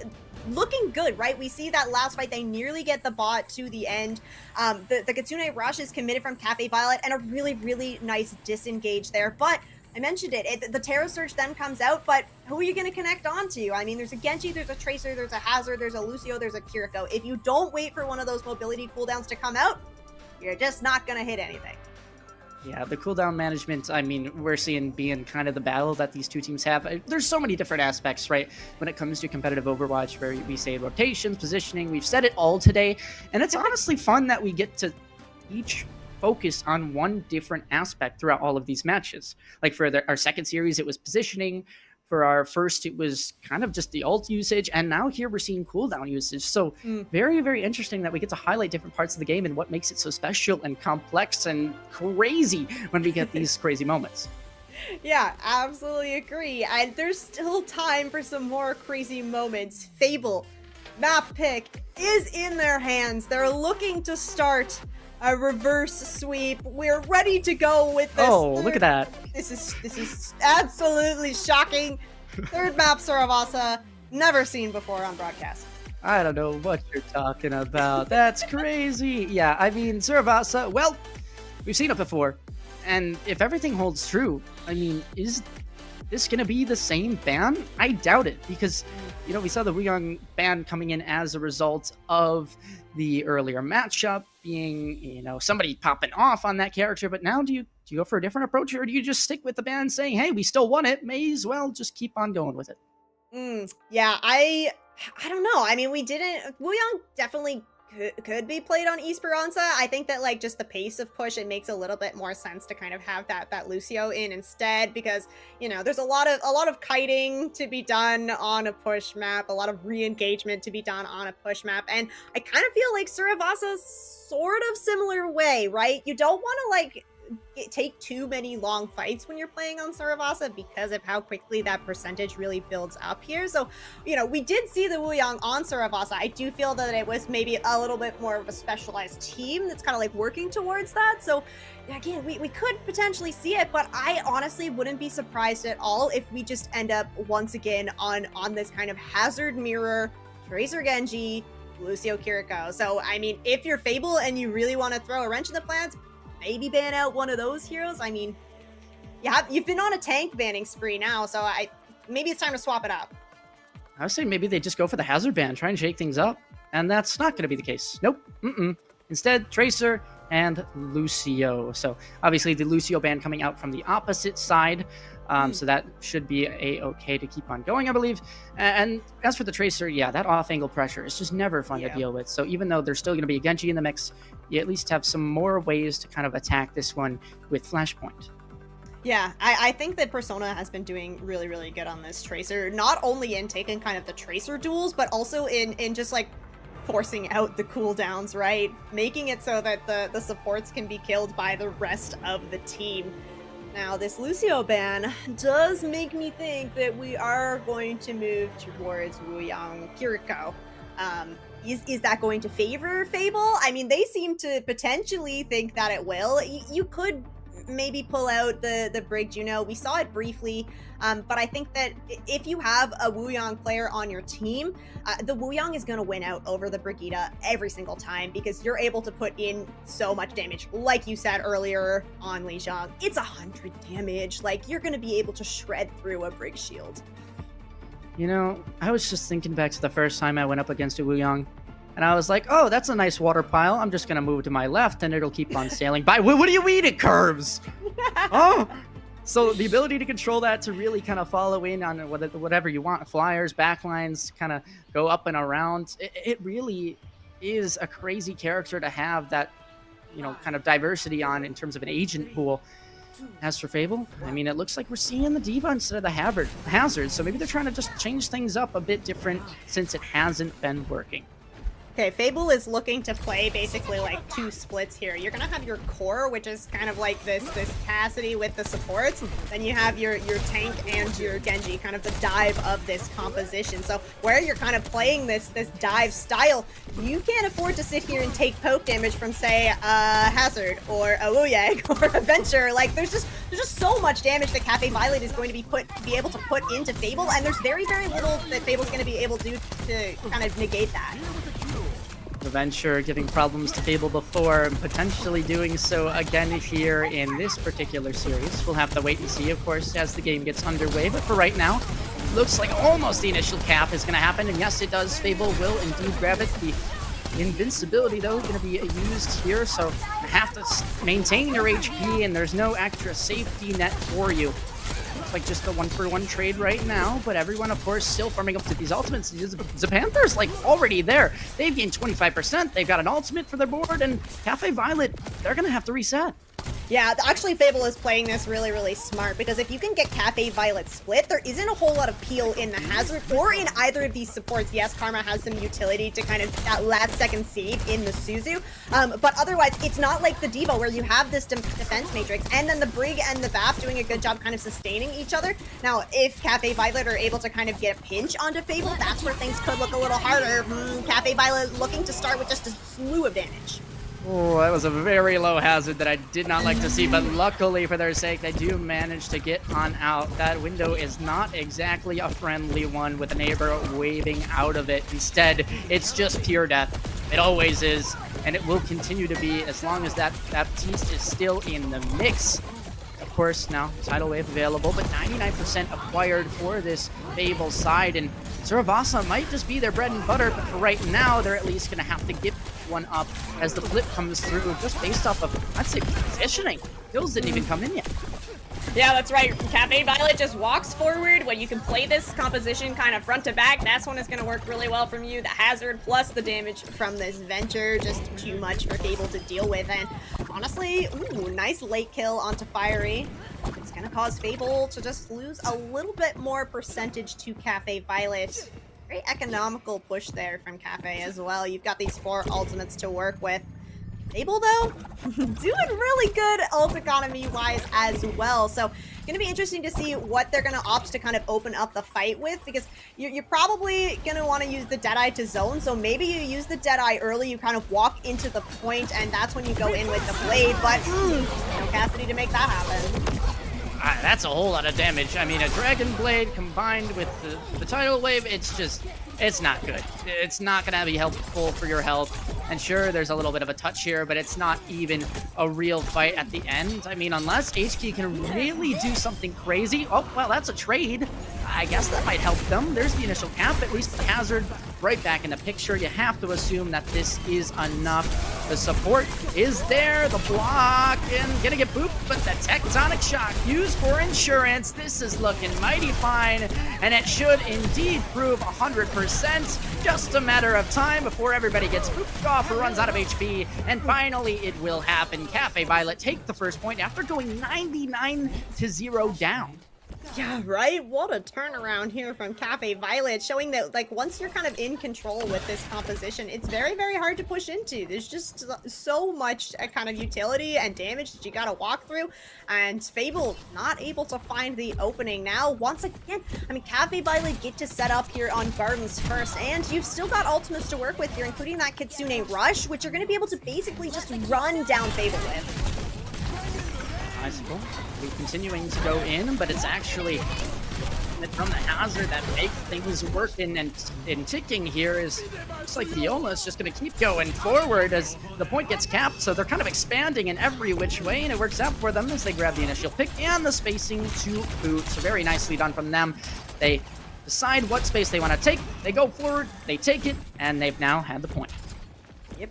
B: looking good, right? We see that last fight, they nearly get the bot to the end. The Kitsune rush is committed from Cafe Violet, and a really, really nice disengage there. But I mentioned it, the Terra Surge then comes out, but who are you going to connect onto? I mean, there's a Genji, there's a Tracer, there's a Hazard, there's a Lucio, there's a Kiriko. If you don't wait for one of those mobility cooldowns to come out, you're just not going to hit anything.
A: Yeah, the cooldown management, I mean, we're seeing being kind of the battle that these two teams have. There's so many different aspects, right? When it comes to competitive Overwatch, where we say rotations, positioning, we've said it all today. And it's honestly fun that we get to each focus on one different aspect throughout all of these matches. Like for our second series, it was positioning. For our first, it was kind of just the ult usage, and now here we're seeing cooldown usage. So very, very interesting that we get to highlight different parts of the game and what makes it so special and complex and crazy when we get these crazy moments.
B: Yeah, absolutely agree. And there's still time for some more crazy moments. Fable, map pick is in their hands. They're looking to start a reverse sweep. We're ready to go with this.
A: Oh, look at that.
B: This is absolutely shocking. Third map Saravasa, never seen before on broadcast.
A: I don't know what you're talking about. That's crazy. Yeah, I mean, Saravasa, well, we've seen it before. And if everything holds true, I mean, is this going to be the same ban? I doubt it, because, you know, we saw the Wuyong ban coming in as a result of the earlier matchup being, you know, somebody popping off on that character. But now do you go for a different approach, or do you just stick with the ban saying, hey, we still won it, may as well just keep on going with it?
B: Yeah, I don't know. I mean, Wuyong definitely could be played on Esperanza. I think that like just the pace of push, it makes a little bit more sense to kind of have that Lucio in instead, because there's a lot of kiting to be done on a push map, a lot of re-engagement to be done on a push map, and I kind of feel like Suravasa's sort of similar way, right? You don't want to like take too many long fights when you're playing on Suravasa because of how quickly that percentage really builds up here. So, we did see the Wuyang on Suravasa. I do feel that it was maybe a little bit more of a specialized team that's kind of like working towards that. So again, we could potentially see it, but I honestly wouldn't be surprised at all if we just end up once again on this kind of Hazard mirror, Tracer Genji, Lucio Kiriko. So, I mean, if you're Fable and you really want to throw a wrench in the plans, maybe ban out one of those heroes. I mean, you've been on a tank banning spree now, so maybe it's time to swap it up.
A: I would say maybe they just go for the Hazard ban, try and shake things up, and that's not going to be the case. Nope. Instead, Tracer and Lucio. So obviously the Lucio ban coming out from the opposite side. So that should be okay to keep on going, I believe. And as for the Tracer, yeah, that off-angle pressure is just never fun to deal with. So even though there's still going to be a Genji in the mix, you at least have some more ways to kind of attack this one with Flashpoint.
B: Yeah, I think that Persona has been doing really, really good on this Tracer, not only in taking kind of the Tracer duels, but also in just like forcing out the cooldowns, right? Making it so that the supports can be killed by the rest of the team. Now, this Lucio ban does make me think that we are going to move towards Wuyang Kiriko. Is that going to favor Fable? I mean, they seem to potentially think that it will. You could maybe pull out the Brig Juno. We saw it briefly, but I think that if you have a Wuyang player on your team, the Wuyang is going to win out over the Brigitte every single time because you're able to put in so much damage. Like you said earlier on Li Zhang, it's 100 damage. Like, you're going to be able to shred through a Brig shield.
A: I was just thinking back to the first time I went up against a Wuyang, and I was like, oh, that's a nice water pile. I'm just going to move to my left, and it'll keep on sailing by. What do you mean it curves? Oh! So the ability to control that, to really kind of follow in on whatever you want, flyers, backlines, kind of go up and around, it really is a crazy character to have that, kind of diversity on in terms of an agent pool. As for Fable, I mean, it looks like we're seeing the Diva instead of the Hazard, so maybe they're trying to just change things up a bit different since it hasn't been working.
B: Okay, Fable is looking to play basically like two splits here. You're gonna have your core, which is kind of like this Cassidy with the supports. Then you have your tank and your Genji, kind of the dive of this composition. So where you're kind of playing this dive style, you can't afford to sit here and take poke damage from, say, Hazard or a Wuyang or a Venture. Like, there's just so much damage that Cafe Violet is going to be able to put into Fable, and there's very, very little that Fable's going to be able to do to kind of negate that.
A: The Venture giving problems to Fable before, and potentially doing so again here in this particular series. We'll have to wait and see, of course, as the game gets underway, but for right now, looks like almost the initial cap is going to happen, and yes, it does. Fable will indeed grab it. The invincibility, though, going to be used here, so you have to maintain your HP, and there's no extra safety net for you. Looks like just a 1-for-1 trade right now, but everyone, of course, still farming up to these ultimates. Zapanther's, like, already there. They've gained 25%. They've got an ultimate for their board, and Cafe Violet, they're going to have to reset.
B: Yeah, actually Fable is playing this really, really smart, because if you can get Cafe Violet split, there isn't a whole lot of peel in the Hazard or in either of these supports. Yes, Karma has some utility to kind of that last second save in the Suzu, but otherwise it's not like the Diva where you have this defense matrix and then the Brig and the Bap doing a good job kind of sustaining each other. Now, if Cafe Violet are able to kind of get a pinch onto Fable, that's where things could look a little harder. Cafe Violet looking to start with just a slew of damage.
A: Oh, that was a very low Hazard that I did not like to see, but luckily for their sake, they do manage to get on out. That window is not exactly a friendly one with a neighbor waving out of it. Instead, it's just pure death. It always is, and it will continue to be as long as that Baptiste is still in the mix. Of course, now Tidal Wave available, but 99% acquired for this Fable side, and Suravasa might just be their bread and butter, but for right now, they're at least going to have to give one up as the blip comes through, just based off of, I'd say, positioning. Kills didn't even come in yet.
C: Yeah, that's right. Cafe Violet just walks forward. When you can play this composition kind of front to back, that's when it's going to work really well from you. The hazard plus the damage
B: from this venture, just too much for Fable to deal with. And honestly, ooh, nice late kill onto Fiery. It's gonna cause Fable to just lose a little bit more percentage to Cafe Violet. Very economical push there from Cafe as well. You've got these 4 ultimates to work with. Fable, though, doing really good ult economy-wise as well. So it's going to be interesting to see what they're going to opt to kind of open up the fight with, because you're probably going to want to use the Deadeye to zone. So maybe you use the Deadeye early, you kind of walk into the point, and that's when you go in with the Blade. But no Cassidy to make that happen.
A: That's a whole lot of damage. I mean, a Dragon Blade combined with the Tidal Wave, it's not good. It's not going to be helpful for your health. And sure, there's a little bit of a touch here, but it's not even a real fight at the end. I mean, unless HK can really do something crazy. Oh, well, that's a trade. I guess that might help them. There's the initial cap, at least the hazard right back in the picture. You have to assume that this is enough. The support is there, the block, and gonna get booped, but the tectonic shock used for insurance. This is looking mighty fine, and it should indeed prove 100%. Just a matter of time before everybody gets booped off or runs out of HP, and finally it will happen. Cafe Violet take the first point after going 99-0 down.
B: Yeah, right? What a turnaround here from Cafe Violet, showing that, like, once you're kind of in control with this composition, it's very, very hard to push into. There's just so much kind of utility and damage that you gotta walk through, and Fable not able to find the opening. Now, once again, I mean, Cafe Violet get to set up here on Gardens first, and you've still got ultimates to work with here, including that Kitsune Rush, which you're gonna be able to basically just run down Fable with.
A: Icicle continuing to go in, but it's actually from the hazard that makes things working and ticking here. Is looks like Viola is just going to keep going forward as the point gets capped, so they're kind of expanding in every which way, and it works out for them as they grab the initial pick and the spacing to boot. So very nicely done from them. They decide what space they want to take, they go forward, they take it, and they've now had the point.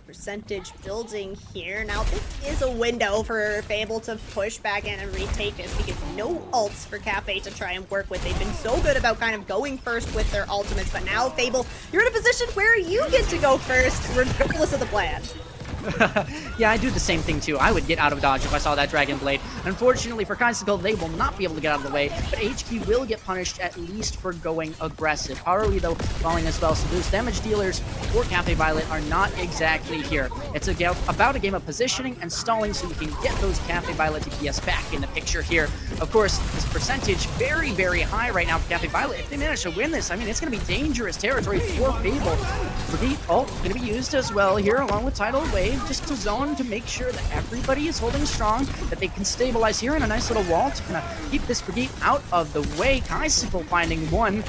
B: Percentage building here. Now, this is a window for Fable to push back in and retake this, because no ults for Cafe to try and work with. They've been so good about kind of going first with their ultimates, but now, Fable, you're in a position where you get to go first, regardless of the plan.
A: Yeah, I do the same thing too. I would get out of dodge if I saw that Dragon Blade. Unfortunately for Kaisuko, they will not be able to get out of the way, but HQ will get punished at least for going aggressive. Haruhi, though, falling as well, so those damage dealers for Cafe Violet are not exactly here. It's about a game of positioning and stalling so you can get those Cafe Violet DPS back in the picture here. Of course, this percentage very, very high right now for Cafe Violet. If they manage to win this, I mean, it's going to be dangerous territory for Fable. Brigade ult going to be used as well here, along with Tidal Wave, just to zone to make sure that everybody is holding strong, that they can stabilize here in a nice little wall to kind of keep this Brigade out of the way. Kaisuko finding one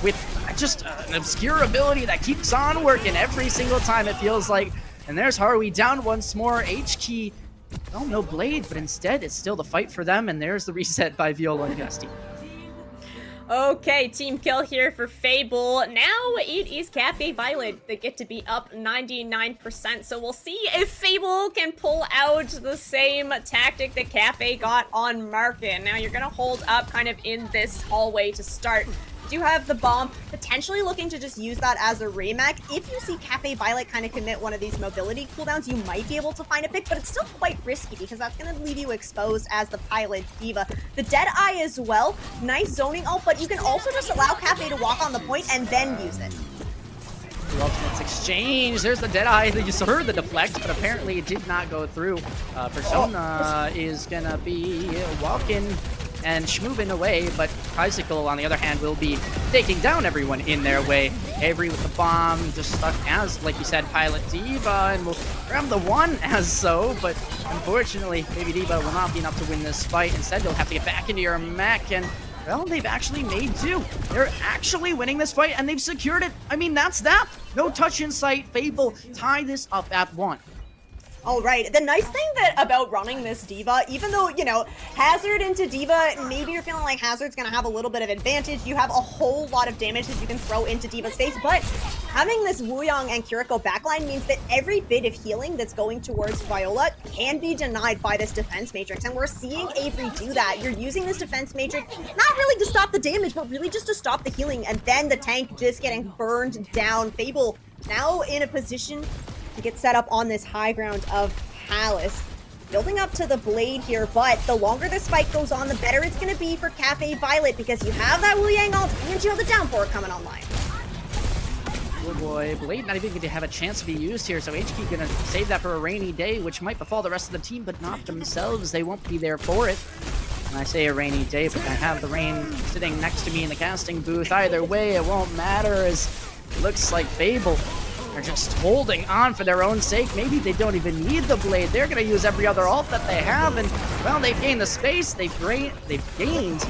A: with just an obscure ability that keeps on working every single time, it feels like. And there's Haruhi down once more. HK, well, no Blade, but instead it's still the fight for them, and there's the reset by Viola and Gusty.
C: Okay, team kill here for Fable. Now it is Cafe Violet that get to be up 99%. So we'll see if Fable can pull out the same tactic that Cafe got on Market. Now you're gonna hold up kind of in this hallway to start. Do have the bomb, potentially looking to just use that as a remake. If you see Cafe Violet kind of commit one of these mobility cooldowns, you might be able to find a pick, but it's still quite risky because that's going to leave you exposed as the pilot diva. The Deadeye as well, nice zoning ult, but you can also just allow Cafe to walk on the point and then use it.
A: The ultimates exchange. There's the Deadeye. You heard the deflect, but apparently it did not go through. Persona is going to be walking and schmoving away, but Tricycle, on the other hand, will be taking down everyone in their way. Avery with the bomb, just stuck as, like you said, Pilot Diva, and will grab the one as so, but unfortunately, Baby Diva will not be enough to win this fight. Instead, they'll have to get back into your mech, and, well, they've actually made do. They're actually winning this fight, and they've secured it. I mean, that's that. No touch in sight. Fable tie this up at 1.
B: All right, the nice thing about running this Diva, even though, you know, Hazard into Diva, maybe you're feeling like Hazard's gonna have a little bit of advantage, you have a whole lot of damage that you can throw into Diva's face, but Having this Wuyong and Kiriko backline means that every bit of healing that's going towards Viola can be denied by this defense matrix, and we're seeing Avery do that. You're using this defense matrix not really to stop the damage, but really just to stop the healing, and then the tank just getting burned down. Fable now in a position to get set up on this high ground of Palace. Building up to the blade here, but the longer this fight goes on, the better it's going to be for Cafe Violet, because you have that Wu Yang ult and you have the downpour coming online.
A: Oh boy, Blade not even going to have a chance to be used here, so HK going to save that for a rainy day, which might befall the rest of the team, but not themselves. They won't be there for it. And I say a rainy day, but I have the rain sitting next to me in the casting booth. Either way, it won't matter, as it looks like Fable are just holding on for their own sake. Maybe they don't even need the blade. They're going to use every other ult that they have, and, well, they've gained the space. They've gained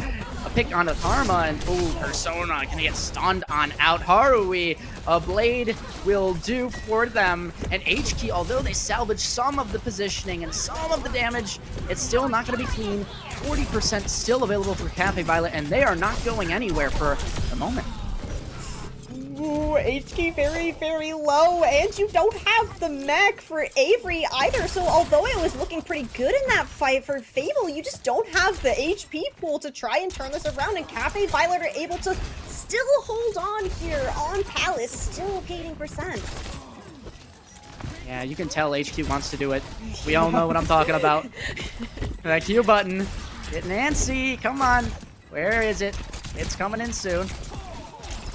A: a pick on a Karma, and, ooh, Persona going to get stunned on out. Harui, a blade will do for them. And HK, although they salvage some of the positioning and some of the damage, it's still not going to be clean. 40% still available for Cafe Violet, and they are not going anywhere for the moment.
B: Ooh, HK very, very low, and you don't have the mech for Avery either, so although it was looking pretty good in that fight for Fable, you just don't have the HP pool to try and turn this around, and Cafe Violet are able to still hold on here on Palace, still gaining percent.
A: Yeah, you can tell HQ wants to do it. We all know what I'm talking about. That Q button. Get Nancy, come on. Where is it? It's coming in soon.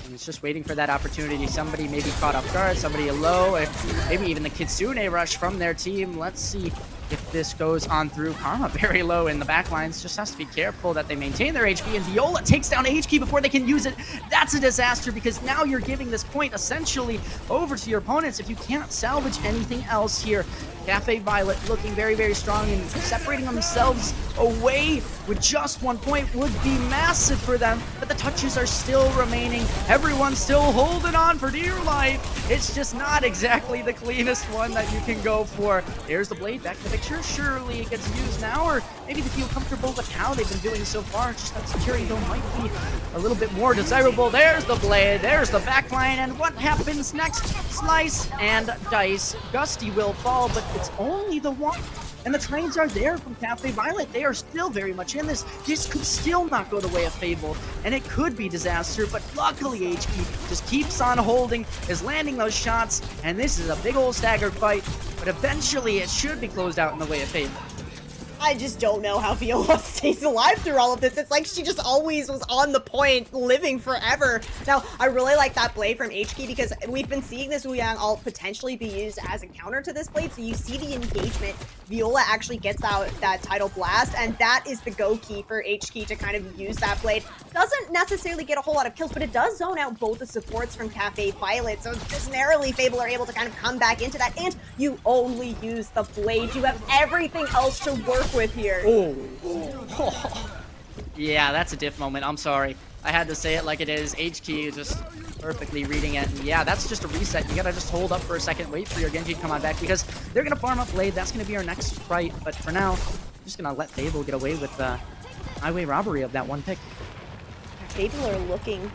A: And it's just waiting for that opportunity. Somebody maybe caught off guard, somebody low, or maybe even the Kitsune rush from their team. Let's see if this goes on through. Karma very low in the backlines. Just has to be careful that they maintain their HP. And Viola takes down HQ before they can use it. That's a disaster, because now you're giving this point essentially over to your opponents if you can't salvage anything else here. Cafe Violet looking very, very strong, and separating themselves away with just 1 point would be massive for them, but the touches are still remaining. Everyone's still holding on for dear life. It's just not exactly the cleanest one that you can go for. There's the blade back in the picture. Surely it gets used now, or maybe they feel comfortable with how they've been doing so far. Just that security though might be a little bit more desirable. There's the blade, there's the backline, and what happens next? Slice and dice. Gusty will fall, but it's only the one. And the trains are there from Cafe Violet. They are still very much in this. This could still not go the way of Fable, and it could be disaster, but luckily HQ just keeps on holding, is landing those shots, and this is a big old staggered fight, but eventually it should be closed out in the way of Fable.
B: I just don't know how Viola stays alive through all of this. It's like she just always was on the point, living forever. Now, I really like that blade from HK, because we've been seeing this Wuyang ult potentially be used as a counter to this blade, so you see the engagement. Viola actually gets that title blast, and that is the go key for HK to kind of use that blade. Doesn't necessarily get a whole lot of kills, but it does zone out both the supports from Cafe Violet, so just narrowly Fable are able to kind of come back into that, and you only use the blade. You have everything else to work with here.
A: Oh. Yeah, that's a diff moment. I'm sorry. I had to say it like it is. HQ just perfectly reading it. And yeah, that's just a reset. You gotta just hold up for a second, wait for your Genji to come on back, because they're gonna farm up blade. That's gonna be our next fight. But for now, I'm just gonna let Fable get away with the highway robbery of that one pick.
B: Fable are looking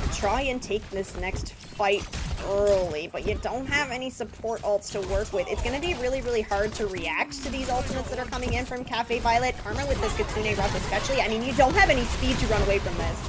B: to try and take this next fight early, but you don't have any support ults to work with. It's going to be really, really hard to react to these ultimates that are coming in from Cafe Violet. Karma with this Kitsune rush especially. I mean, you don't have any speed to run away from this.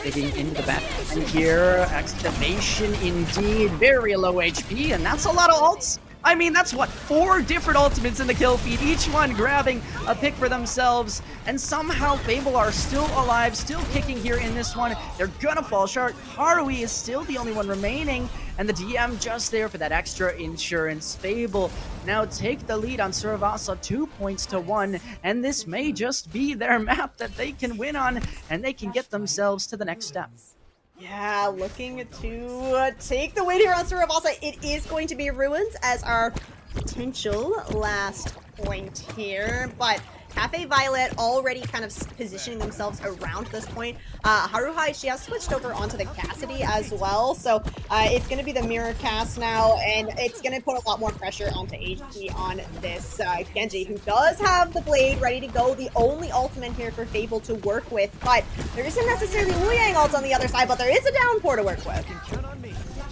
A: Digging into the back and here, excavation indeed, very low HP, and that's a lot of ults. I mean, that's what, 4 different ultimates in the kill feed, each one grabbing a pick for themselves, and somehow Fable are still alive, still kicking here in this one. They're gonna fall short. Harui is still the only one remaining, and the DM just there for that extra insurance. Fable now take the lead on Suravasa 2 points to 1, and this may just be their map that they can win on, and they can get themselves to the next step.
B: Yeah, looking to take the win here on Suravasa. It is going to be Ruins as our potential last point here, but Cafe Violet already kind of positioning themselves around this point. Haruhai, she has switched over onto the Cassidy as well, so it's going to be the mirror cast now, and it's going to put a lot more pressure onto HP on this Genji, who does have the blade ready to go, the only ultimate here for Fable to work with, but there isn't necessarily Wu Yang ult on the other side, but there is a downpour to work with.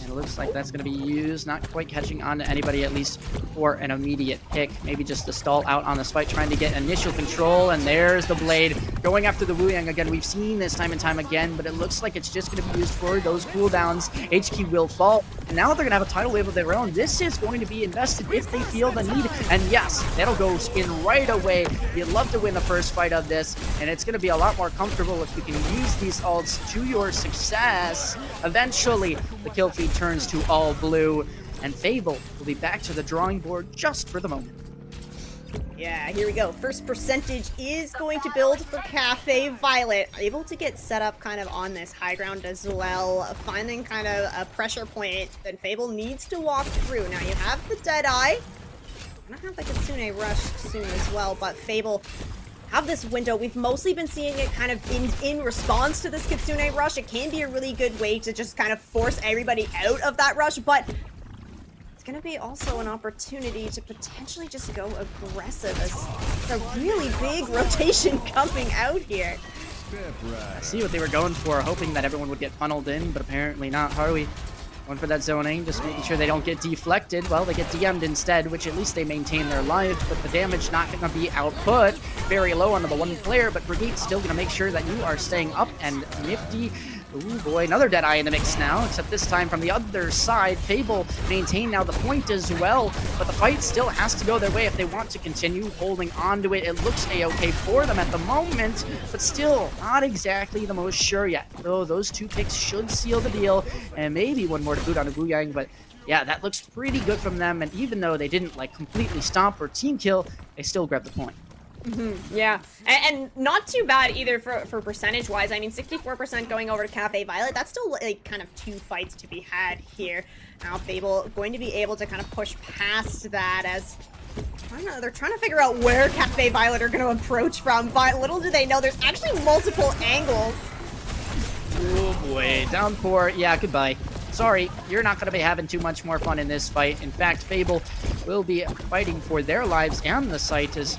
A: And it looks like that's going to be used, not quite catching on to anybody, at least for an immediate pick. Maybe just to stall out on this fight, trying to get initial control, and there's the blade going after the Wu Yang again. We've seen this time and time again, but it looks like it's just going to be used for those cooldowns. HQ will fall, and now they're going to have a tidal wave of their own. This is going to be invested if they feel the need, and yes, that'll go spin right away. You'd love to win the first fight of this, and it's going to be a lot more comfortable if you can use these ults to your success. Eventually, the kill feed turns to all blue, and Fable will be back to the drawing board just for the moment.
B: Yeah, here we go. First percentage is going to build for Cafe Violet. Able to get set up kind of on this high ground as well, finding kind of a pressure point that Fable needs to walk through. Now you have the Deadeye. Gonna have the Kitsune rush soon as well, but Fable have this window. We've mostly been seeing it kind of in response to this Kitsune rush. It can be a really good way to just kind of force everybody out of that rush, but it's going to be also an opportunity to potentially just go aggressive as a really big rotation coming out here.
A: I see what they were going for, hoping that everyone would get funneled in, but apparently not. Haruhi going for that zoning, just making sure they don't get deflected. Well, they get DM'd instead, which at least they maintain their life, but the damage not going to be output. Very low onto the one player, but Brigade's still going to make sure that you are staying up and nifty. Ooh boy, another Deadeye in the mix now, except this time from the other side. Fable maintain now the point as well, but the fight still has to go their way if they want to continue holding on to it. It looks a-okay for them at the moment, but still not exactly the most sure yet. Though those two picks should seal the deal, and maybe one more to boot on a Wu Yang, but yeah, that looks pretty good from them, and even though they didn't like completely stomp or team kill, they still grabbed the point.
C: Yeah, and not too bad either for percentage-wise. I mean, 64% going over to Cafe Violet. That's still like kind of two fights to be had here. Now Fable going to be able to kind of push past that as they're trying to figure out where Cafe Violet are going to approach from, but little do they know there's actually multiple angles.
A: Oh boy, downpour. Yeah, goodbye. Sorry, you're not going to be having too much more fun in this fight. In fact, Fable will be fighting for their lives and the site as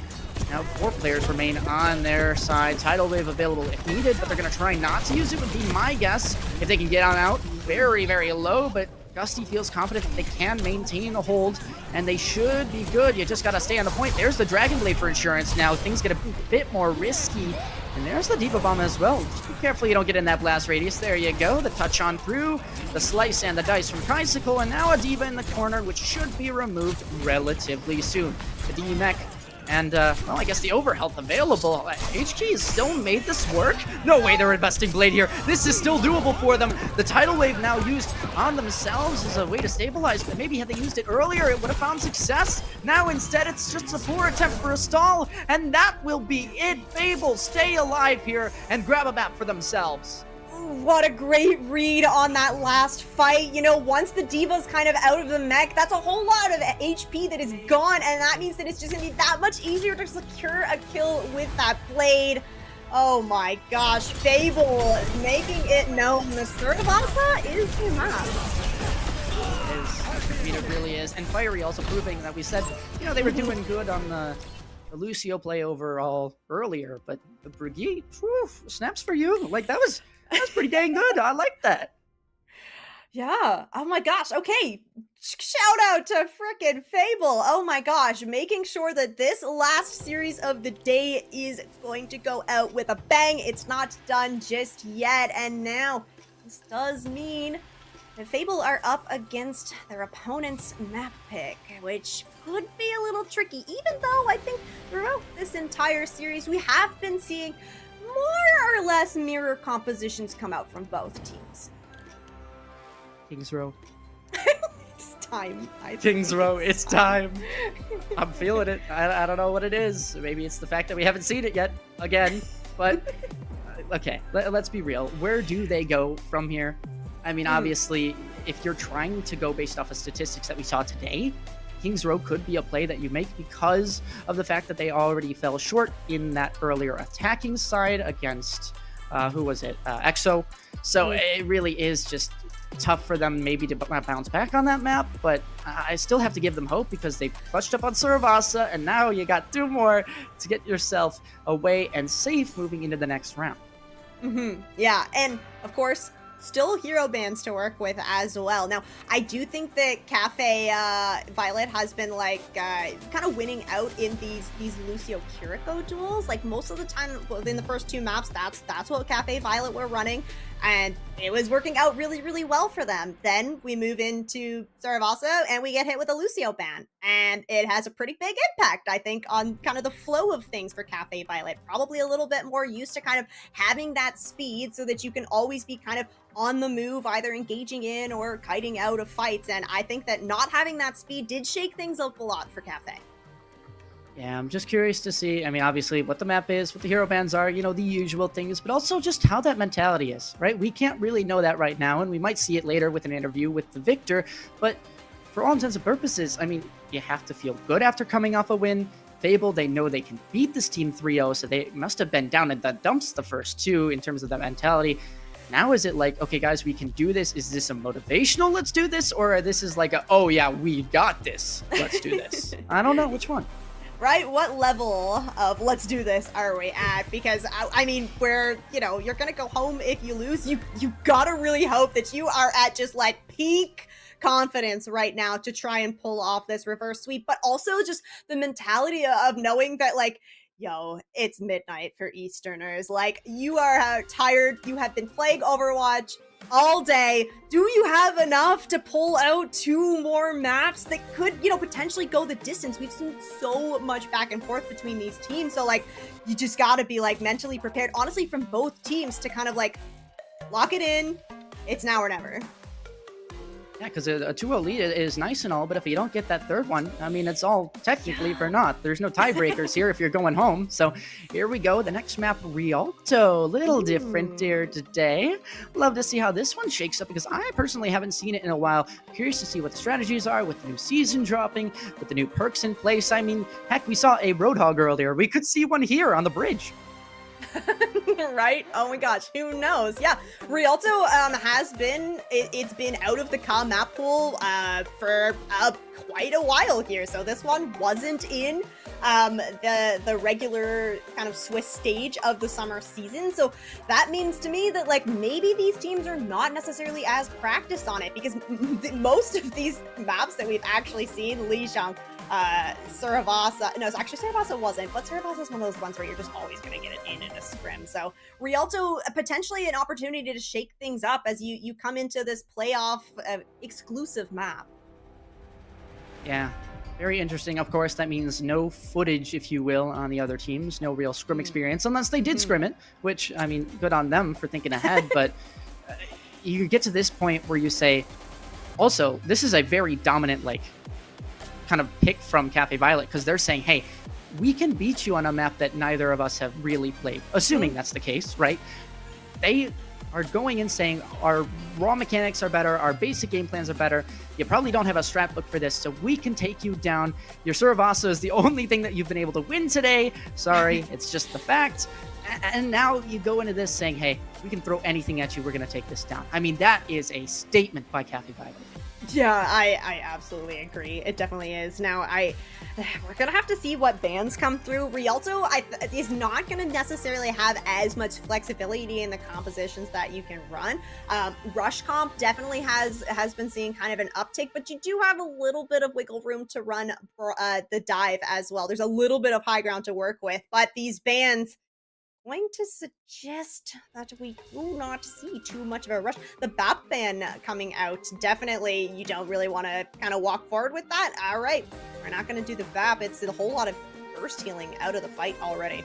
A: now 4 players remain on their side. Tidal wave available if needed, but they're going to try not to use it would be my guess. If they can get on out, very, very low, but Gusty feels confident that they can maintain the hold, and they should be good. You just got to stay on the point. There's the Dragon Blade for insurance now. Things get a bit more risky. And there's the Diva Bomb as well. Just be careful you don't get in that blast radius. There you go. The touch on through, the slice and the dice from Tricycle, and now a Diva in the corner, which should be removed relatively soon. The D-Mech and, well, I guess the overhealth available. HG has still made this work? No way they're investing Blade here. This is still doable for them. The Tidal Wave now used on themselves as a way to stabilize, but maybe had they used it earlier, it would have found success. Now instead, it's just a poor attempt for a stall, and that will be it. Fable stay alive here and grab a map for themselves.
B: What a great read on that last fight. You know, once the Diva's kind of out of the mech, that's a whole lot of HP that is gone, and that means that it's just gonna be that much easier to secure a kill with that blade. Oh my gosh, Fable making it known the third of Alpha is the map.
A: It is. I mean, it really is. And Fiery also proving that we said, you know, they were doing good on the Lucio play overall earlier, but the Brigitte, whew, snaps for you. Like, that was pretty dang good. I like that.
B: Yeah. Oh my gosh. Okay. Shout out to frickin' Fable. Oh my gosh. Making sure that this last series of the day is going to go out with a bang. It's not done just yet. And now this does mean that Fable are up against their opponent's map pick, which could be a little tricky, even though I think throughout this entire series we have been seeing more or less mirror compositions come out from both teams.
A: Kings Row.
B: It's time.
A: Kings Row, it's time. I'm feeling it. I don't know what it is. Maybe it's the fact that we haven't seen it yet again. But, okay, let's be real. Where do they go from here? I mean, obviously, if you're trying to go based off of statistics that we saw today, King's Row could be a play that you make because of the fact that they already fell short in that earlier attacking side against, who was it? Exo. So it really is just tough for them maybe to bounce back on that map, but I still have to give them hope because they clutched up on Suravasa, and now you got 2 more to get yourself away and safe moving into the next round.
B: Yeah, and of course, still hero bans to work with as well. Now, I do think that Cafe Violet has been like kind of winning out in these Lucio Kiriko duels. Like most of the time within the first 2 maps, that's what Cafe Violet were running, and it was working out really, really well for them. Then we move into Saravasa and we get hit with a Lucio ban, and it has a pretty big impact, I think, on kind of the flow of things for Cafe Violet. Probably a little bit more used to kind of having that speed so that you can always be kind of on the move, either engaging in or kiting out of fights. And I think that not having that speed did shake things up a lot for Cafe.
A: Yeah, I'm just curious to see, I mean, obviously what the map is, what the hero bans are, you know, the usual things, but also just how that mentality is, right? We can't really know that right now, and we might see it later with an interview with the victor, but for all intents and purposes, I mean, you have to feel good after coming off a win. Fable, they know they can beat this team 3-0, so they must have been down in the dumps the first 2 in terms of that mentality. Now is it like, okay, guys, we can do this? Is this a motivational, let's do this? Or this is like a, oh yeah, we got this, let's do this? I don't know which one.
B: Right? What level of let's do this are we at? Because, I mean, where, you know, you're going to go home if you lose. You got to really hope that you are at just like peak confidence right now to try and pull off this reverse sweep. But also just the mentality of knowing that, like, yo, it's midnight for Easterners. Like, you are tired. You have been playing Overwatch all day. Do you have enough to pull out 2 more maps that could, you know, potentially go the distance? We've seen so much back and forth between these teams. So, like, you just got to be, like, mentally prepared, honestly, from both teams to kind of, like, lock it in. It's now or never.
A: Yeah, because a 2-0 lead is nice and all, but if you don't get that 3rd one, I mean, it's all technically for naught. There's no tiebreakers here if you're going home. So here we go. The next map, Rialto. Little different here today. Love to see how this one shakes up because I personally haven't seen it in a while. Curious to see what the strategies are with the new season dropping, with the new perks in place. I mean, heck, we saw a Roadhog earlier. We could see one here on the bridge.
B: Right? Oh my gosh, who knows? Yeah, Rialto has been, it's been out of the COM map pool for quite a while here. So this one wasn't in the regular kind of Swiss stage of the summer season. So that means to me that, like, maybe these teams are not necessarily as practiced on it, because most of these maps that we've actually seen, Lijiang, Saravasa, no, actually Saravasa wasn't, but Saravasa is one of those ones where you're just always going to get it in a scrim. So Rialto, potentially an opportunity to shake things up as you come into this playoff exclusive map.
A: Yeah, very interesting. Of course, that means no footage, if you will, on the other teams. No real scrim experience, unless they did scrim it, which, I mean, good on them for thinking ahead. But you get to this point where you say, also, this is a very dominant, like, kind of pick from Cafe Violet, because they're saying, hey, we can beat you on a map that neither of us have really played. Assuming that's the case, right? They are going and saying our raw mechanics are better, our basic game plans are better. You probably don't have a strat book for this, so we can take you down. Your Suravasa is the only thing that you've been able to win today. Sorry, it's just the fact. And now you go into this saying, hey, we can throw anything at you, we're going to take this down. I mean, that is a statement by Cafe Violet.
B: Yeah, I absolutely agree. It definitely is. Now, we're gonna have to see what bans come through. Rialto is not gonna necessarily have as much flexibility in the compositions that you can run. Rush comp definitely has been seeing kind of an uptick, but you do have a little bit of wiggle room to run for the dive as well. There's a little bit of high ground to work with, but these bans going to suggest that we do not see too much of a rush. The BAP ban coming out, definitely you don't really want to kind of walk forward with that. All right, we're not going to do the BAP. It's a whole lot of burst healing out of the fight already.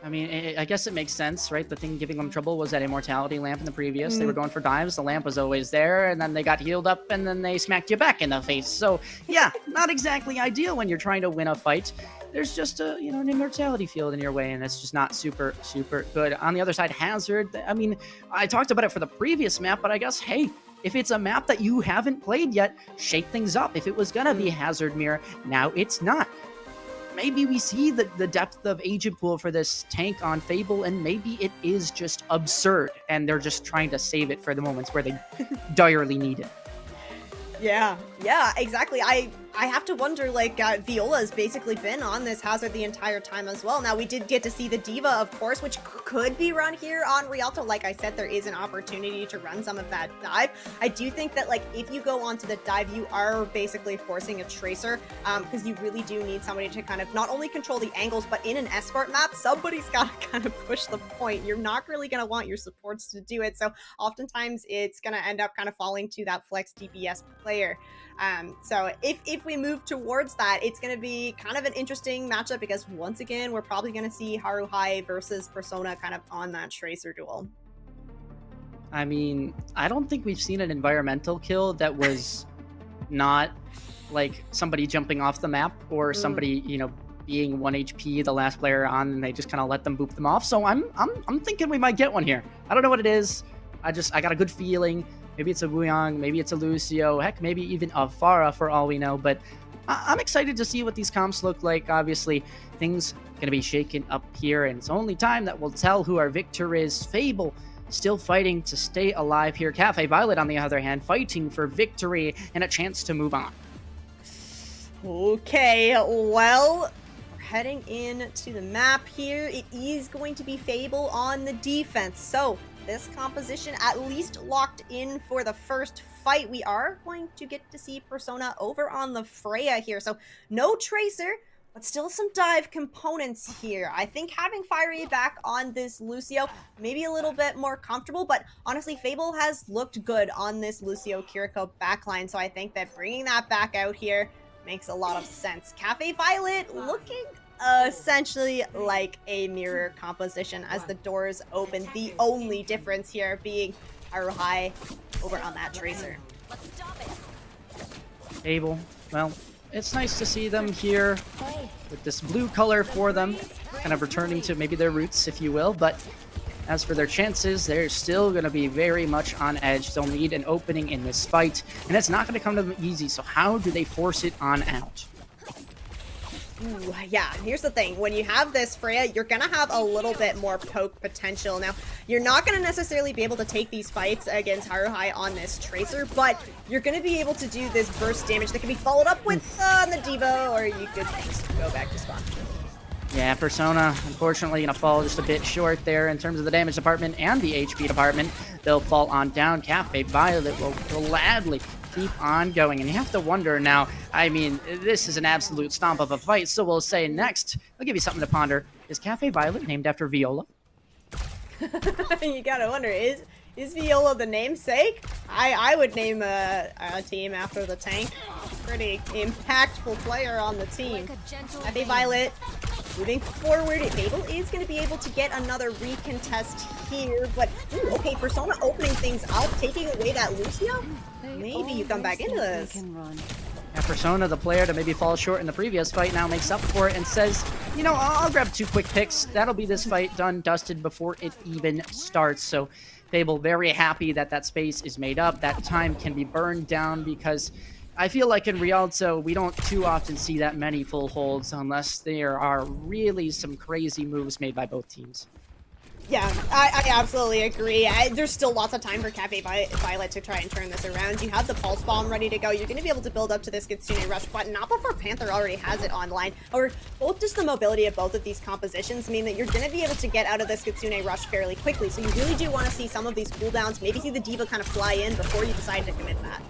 A: I mean, I guess it makes sense, right? The thing giving them trouble was that immortality lamp in the previous. They were going for dives. The lamp was always there, and then they got healed up, and then they smacked you back in the face. So, yeah, not exactly ideal when you're trying to win a fight. There's just an immortality field in your way, and it's just not super, super good. On the other side, Hazard, I mean, I talked about it for the previous map, but I guess, hey, If it's a map that you haven't played yet, shake things up. If it was gonna be Hazard Mirror, now it's not. Maybe we see the depth of agent pool for this tank on Fable, and maybe it is just absurd, and they're just trying to save it for the moments where they direly need it.
B: Yeah, exactly. I have to wonder, like, Viola's basically been on this Hazard the entire time as well. Now, we did get to see the Diva, of course, which could be run here on Rialto. Like I said, there is an opportunity to run some of that dive. I do think that, like, if you go onto the dive, you are basically forcing a Tracer, because you really do need somebody to kind of not only control the angles, but in an escort map, somebody's got to kind of push the point. You're not really going to want your supports to do it, so oftentimes it's going to end up kind of falling to that flex DPS player. So if we move towards that, it's going to be kind of an interesting matchup, because once again, we're probably going to see Haruhai versus Persona kind of on that Tracer duel.
A: I mean, I don't think we've seen an environmental kill that was not like somebody jumping off the map or somebody, you know, being 1 HP, the last player on, and they just kind of let them boop them off. So I'm thinking we might get one here. I don't know what it is. I got a good feeling. Maybe it's a Wuyong, maybe it's a Lucio, heck, maybe even a Pharah for all we know. But I'm excited to see what these comps look like. Obviously, things going to be shaken up here, and it's only time that will tell who our victor is. Fable still fighting to stay alive here. Cafe Violet, on the other hand, fighting for victory and a chance to move on.
B: Okay, well, we're heading into the map here. It is going to be Fable on the defense. So this composition at least locked in for the first fight. We are going to get to see Persona over on the Freya here. So no Tracer, but still some dive components here. I think having Fiery back on this Lucio, maybe a little bit more comfortable, but honestly, Fable has looked good on this Lucio Kiriko backline. So I think that bringing that back out here makes a lot of sense. Cafe Violet looking essentially like a mirror composition as the doors open. The only difference here being Haruhai over on that Tracer.
A: Fable, well, it's nice to see them here with this blue color for them, kind of returning to maybe their roots, if you will. But as for their chances, they're still going to be very much on edge. They'll need an opening in this fight, and it's not going to come to them easy. So how do they force it on out?
B: Ooh, yeah, here's the thing. When you have this Freya, you're going to have a little bit more poke potential. Now, you're not going to necessarily be able to take these fights against Haruhai on this Tracer, but you're going to be able to do this burst damage that can be followed up with the Diva, or you could just go back to spawn.
A: Yeah, Persona, unfortunately, going to fall just a bit short there in terms of the damage department and the HP department. They'll fall on down. Cafe Violet will gladly keep on going. And you have to wonder now, I mean, this is an absolute stomp of a fight, so we'll say next, I'll give you something to ponder. Is Cafe Violet named after Viola?
B: You gotta wonder, is Viola the namesake? I would name a team after the tank. Pretty impactful player on the team. Cafe Violet moving forward. Fable is going to be able to get another recontest here, but ooh, okay, Persona opening things up, taking away that Lucio. Maybe you come back into this.
A: Yeah, Persona, the player to maybe fall short in the previous fight, now makes up for it and says, you know, I'll grab 2 quick picks. That'll be this fight done, dusted before it even starts. So Fable very happy that that space is made up. That time can be burned down, because I feel like in Rialto, we don't too often see that many full holds unless there are really some crazy moves made by both teams.
B: Yeah, I absolutely agree. There's still lots of time for Cafe Violet to try and turn this around. You have the Pulse Bomb ready to go. You're going to be able to build up to this Kitsune Rush, but not before Panther already has it online. Or both just the mobility of both of these compositions mean that you're going to be able to get out of this Kitsune Rush fairly quickly. So you really do want to see some of these cooldowns, maybe see the Diva kind of fly in before you decide to commit that.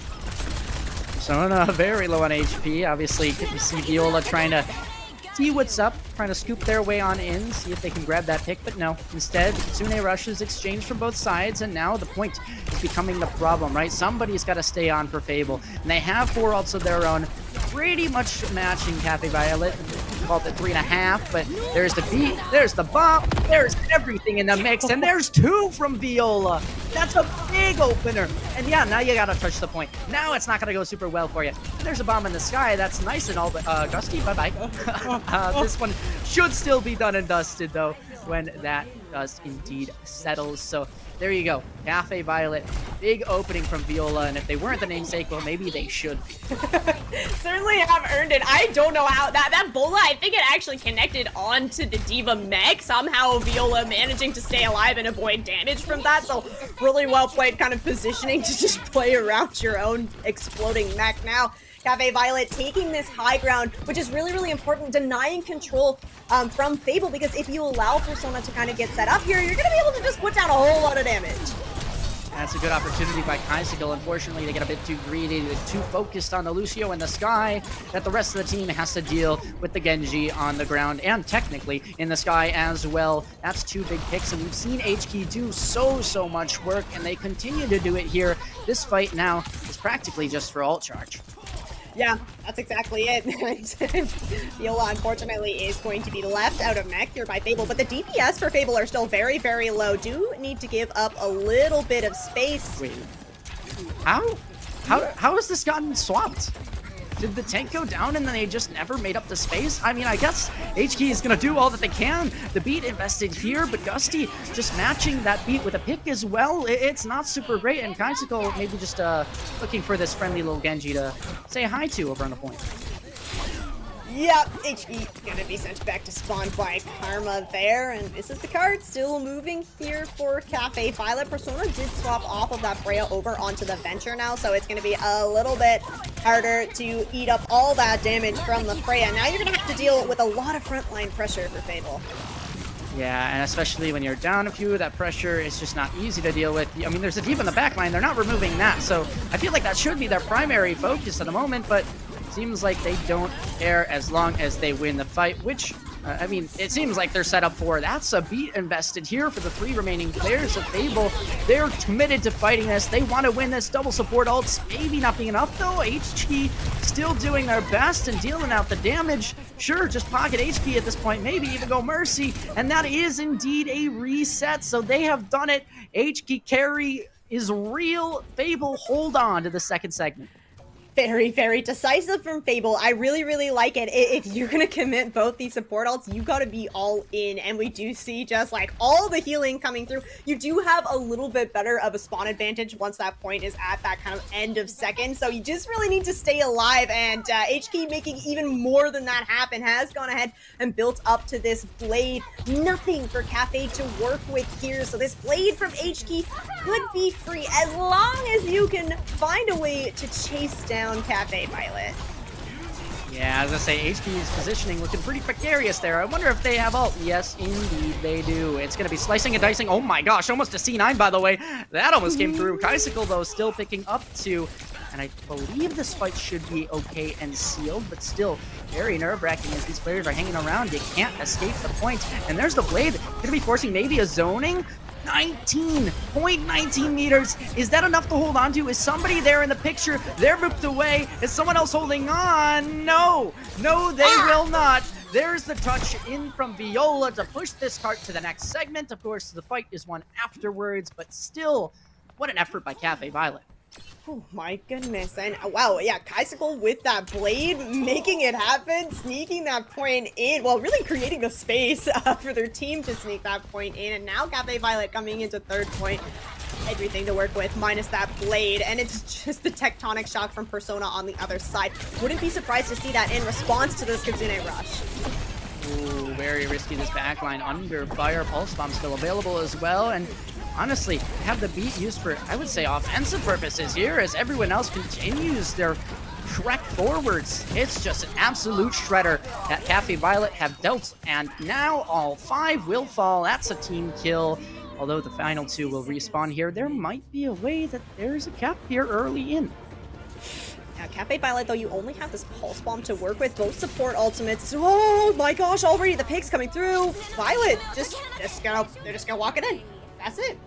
A: Persona very low on HP. Obviously, you see Viola trying to see what's up, trying to scoop their way on in, see if they can grab that pick, but no. Instead, Kitsune rushes exchanged from both sides, and now the point is becoming the problem, right? Somebody's got to stay on for Fable, and they have 4 ults of their own, pretty much matching Cafe Violet. Called it 3.5, but there's the beat, there's the bomb, there's everything in the mix, and there's 2 from Viola. That's a big opener. And yeah, now you gotta touch the point. Now it's not gonna go super well for you. There's a bomb in the sky, that's nice and all, but Gusty, bye-bye. This one should still be done and dusted, though, when that does indeed settles. So there you go. Cafe Violet big opening from Viola, and if they weren't the namesake, well, maybe they should be.
C: Certainly have earned it. I don't know how that bola, I think it actually connected onto the Diva mech. Somehow Viola managing to stay alive and avoid damage from that. So really well played, kind of positioning to just play around your own exploding mech. Now Cafe Violet taking this high ground, which is really, really important, denying control from Fable, because if you allow Persona to kind of get set up here, you're going to be able to just put down a whole lot of damage.
A: That's a good opportunity by Kaisigal. Unfortunately, they get a bit too greedy, too focused on the Lucio in the sky, that the rest of the team has to deal with the Genji on the ground, and technically in the sky as well. That's 2 big picks, and we've seen HK do so much work, and they continue to do it here. This fight now is practically just for ult charge.
C: Yeah, that's exactly it. Viola, unfortunately, is going to be left out of mech here by Fable, but the DPS for Fable are still very, very low. Do need to give up a little bit of space.
A: Wait, how has this gotten swapped? Did the tank go down and then they just never made up the space? I mean, I guess HK is going to do all that they can. The beat invested here, but Gusty just matching that beat with a pick as well. It's not super great, and Kaisuko maybe just looking for this friendly little Genji to say hi to over on the point.
C: Yep, HE gonna be sent back to spawn by Karma there, and this is the card still moving here for Cafe Violet. Persona did swap off of that Freya over onto the Venture now, so it's gonna be a little bit harder to eat up all that damage from the Freya. Now you're gonna have to deal with a lot of frontline pressure for Fable.
A: Yeah, and especially when you're down a few, that pressure is just not easy to deal with. I mean, there's a Diva in the backline, they're not removing that, so I feel like that should be their primary focus at the moment, but seems like they don't care as long as they win the fight, which, I mean, it seems like they're set up for. That's a beat invested here for the 3 remaining players of Fable. They're committed to fighting this. They want to win this. Double support ults maybe not being enough, though. HG still doing their best and dealing out the damage. Sure, just pocket HP at this point, maybe even go Mercy, and that is indeed a reset, so they have done it. HG carry is real. Fable hold on to the second segment.
C: Very, very decisive from Fable. I really, really like it. If you're gonna commit both these support ults, you gotta be all in. And we do see just like all the healing coming through. You do have a little bit better of a spawn advantage once that point is at that kind of end of second. So you just really need to stay alive. And HK making even more than that happen has gone ahead and built up to this blade. Nothing for Cafe to work with here. So this blade from HK could be free as long as you can find a way to chase down Cafe Violet.
A: Yeah, as I say, HP's positioning looking pretty precarious there. I wonder if they have ult. Yes, indeed they do. It's going to be slicing and dicing. Oh my gosh, almost a C9, by the way. That almost came through. Kaisical, though, still picking up 2. And I believe this fight should be okay and sealed, but still very nerve-wracking as these players are hanging around. You can't escape the point. And there's the blade. Going to be forcing maybe a zoning. 19.19 meters. Is that enough to hold on to? Is somebody there in the picture? They're moved away. Is someone else holding on? No, they will not. There's the touch in from Viola to push this cart to the next segment. Of course, the fight is won afterwards, but still, what an effort by Cafe Violet.
C: Oh my goodness. And wow, yeah, Kaisical with that blade, making it happen, sneaking that point in, well, really creating the space for their team to sneak that point in. And now Cafe Violet coming into third point. Everything to work with minus that blade, and it's just the tectonic shock from Persona on the other side. Wouldn't be surprised to see that in response to this Kitsune rush.
A: Ooh, very risky, this backline under fire. Pulse bomb still available as well, and honestly, have the beat used for, I would say, offensive purposes here as everyone else continues their trek forwards. It's just an absolute shredder that Cafe Violet have dealt, and now all 5 will fall. That's a team kill. Although the final 2 will respawn here, there might be a way that there's a cap here early in.
C: Now, Cafe Violet, though, you only have this Pulse Bomb to work with, both support ultimates. Oh my gosh, already the picks coming through. Violet, they're just gonna walk it in. That's it.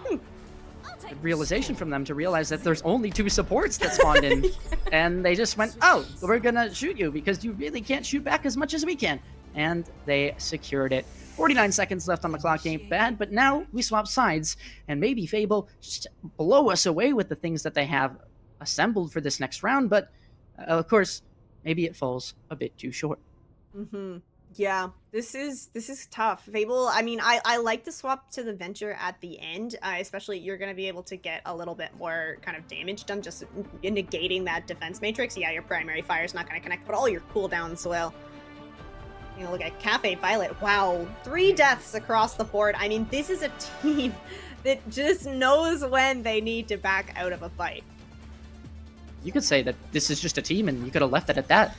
A: The realization from them to realize that there's only 2 supports that spawned in. And they just went, oh, we're gonna shoot you because you really can't shoot back as much as we can. And they secured it. 49 seconds left on the clock, ain't bad, but now we swap sides, and maybe Fable just blow us away with the things that they have assembled for this next round, but of course, maybe it falls a bit too short.
B: Yeah, this is tough. Fable, I mean, I like the swap to the Venture at the end, especially you're going to be able to get a little bit more kind of damage done, just negating that defense matrix. Yeah, your primary fire is not going to connect, but all your cooldowns will. You know, look at Cafe Violet. Wow, 3 deaths across the board. I mean, this is a team that just knows when they need to back out of a fight.
A: You could say that this is just a team, and you could have left it at that.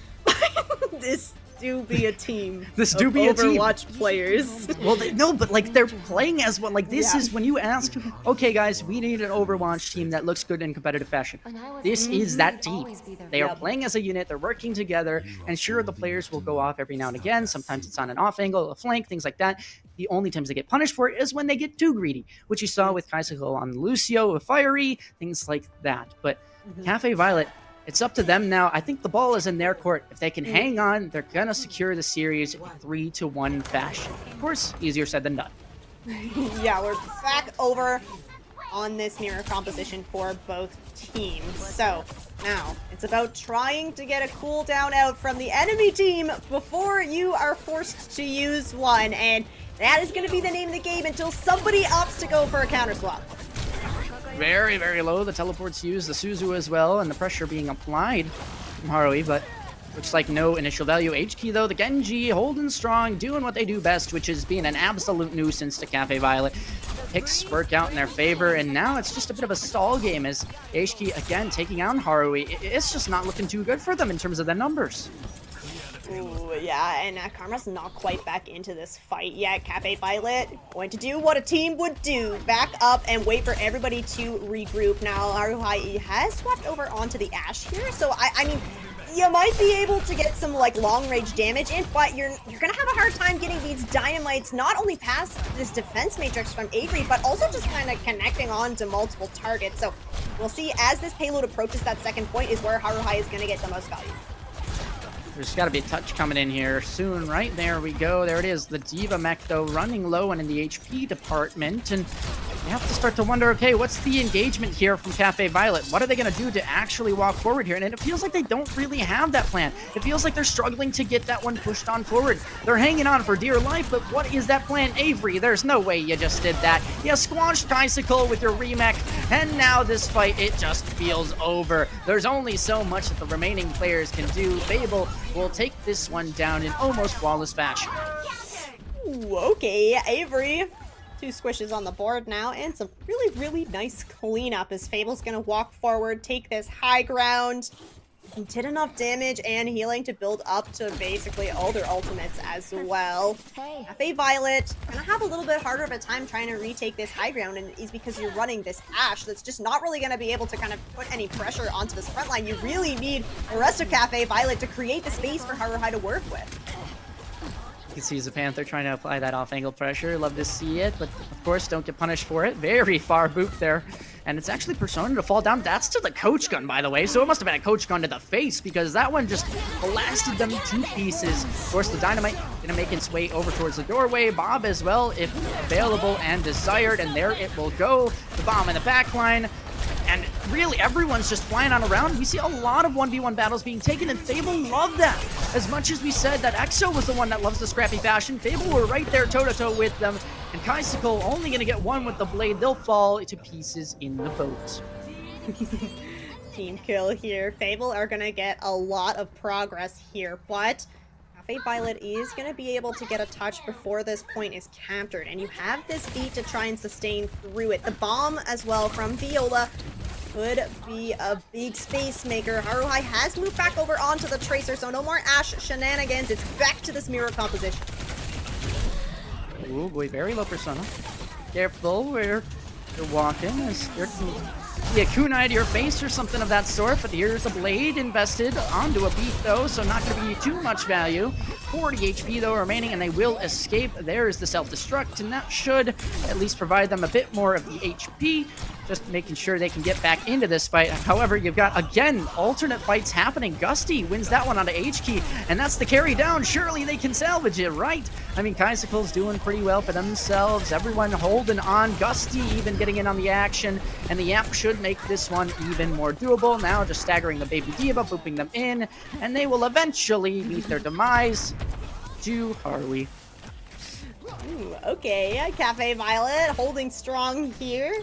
B: This do be a team.
A: This do be a team.
B: Overwatch players.
A: Well, no, but like they're playing as one. Like this is when you ask, okay, guys, we need an Overwatch team that looks good in competitive fashion. This is that team. They are playing as a unit. They're working together, and sure, the players will go off every now and again. Sometimes it's on an off angle, a flank, things like that. The only times they get punished for it is when they get too greedy, which you saw with Kaisuke on Lucio, with Fiery, things like that. But Cafe Violet, it's up to them now. I think the ball is in their court. If they can hang on, they're going to secure the series in 3-1 fashion. Of course, easier said than done.
B: Yeah, we're back over on this mirror composition for both teams. So now it's about trying to get a cooldown out from the enemy team before you are forced to use one. And that is going to be the name of the game until somebody opts to go for a counter swap.
A: Very, very low. The teleports used, the Suzu as well, and the pressure being applied from Harui, but looks like no initial value. H-Key, though, the Genji holding strong, doing what they do best, which is being an absolute nuisance to Cafe Violet. Picks work out in their favor, and now it's just a bit of a stall game as H-Key, again, taking on Harui. It's just not looking too good for them in terms of the numbers.
B: Ooh, yeah, and Karma's not quite back into this fight yet. Cafe Violet going to do what a team would do. Back up and wait for everybody to regroup. Now, Haruhi has swapped over onto the Ashe here, so I mean, you might be able to get some, like, long-range damage in, but you're gonna have a hard time getting these dynamites not only past this defense matrix from Avery, but also just kind of connecting on to multiple targets. So we'll see as this payload approaches that second point is where Haruhi is gonna get the most value.
A: There's got to be a touch coming in here soon. Right, there we go. There it is. The Diva mech, though, running low and in the HP department. And you have to start to wonder, okay, what's the engagement here from Cafe Violet? What are they going to do to actually walk forward here? And it feels like they don't really have that plan. It feels like they're struggling to get that one pushed on forward. They're hanging on for dear life, but what is that plan? Avery, there's no way you just did that. You squashed Kaisuke with your remech, and now this fight, it just feels over. There's only so much that the remaining players can do. Fable will take this one down in almost flawless fashion.
B: Ooh, okay, Avery. 2 squishes on the board now, and some really, really nice cleanup as Fable's gonna walk forward, take this high ground. He did enough damage and healing to build up to basically all their ultimates as well. Cafe Violet gonna have a little bit harder of a time trying to retake this high ground, and is because you're running this Ashe that's just not really gonna be able to kind of put any pressure onto this front line. You really need the rest of Cafe Violet to create the space for Haruhi to work with.
A: You can see Zapanther trying to apply that off-angle pressure. Love to see it, but of course don't get punished for it. Very far boop there. And it's actually Persona to fall down. That's to the coach gun, by the way, so it must have been a coach gun to the face because that one just blasted them to pieces. Of course, the Dynamite gonna make its way over towards the doorway. Bob as well, if available and desired, and there it will go. The bomb in the back line. And really, everyone's just flying on around. We see a lot of 1v1 battles being taken, and Fable loved that. As much as we said that Exo was the one that loves the scrappy fashion, Fable were right there toe-to-toe with them. And Kaisuke only going to get one with the blade. They'll fall to pieces in the boat.
B: Team kill here. Fable are going to get a lot of progress here, but Cafe Violet is going to be able to get a touch before this point is captured, and you have this beat to try and sustain through it. The bomb as well from Viola could be a big space maker. Haruhi has moved back over onto the Tracer, so no more Ashe shenanigans. It's back to this mirror composition.
A: Ooh boy, very low Persona. Careful where you're walking. As there can be a kunai to your face or something of that sort, but here's a blade invested onto a beat though, so not going to be too much value. 40 HP though remaining, and they will escape. There's the self-destruct, and that should at least provide them a bit more of the HP. Just making sure they can get back into this fight. However, you've got, again, alternate fights happening. Gusty wins that one onto H-Key, and that's the carry down. Surely they can salvage it, right? I mean, Kaisuke's doing pretty well for themselves. Everyone holding on. Gusty even getting in on the action, and the Yamp should make this one even more doable. Now just staggering the baby Diva, booping them in, and they will eventually meet their demise. to Harley.
B: Ooh, okay, Cafe Violet holding strong here.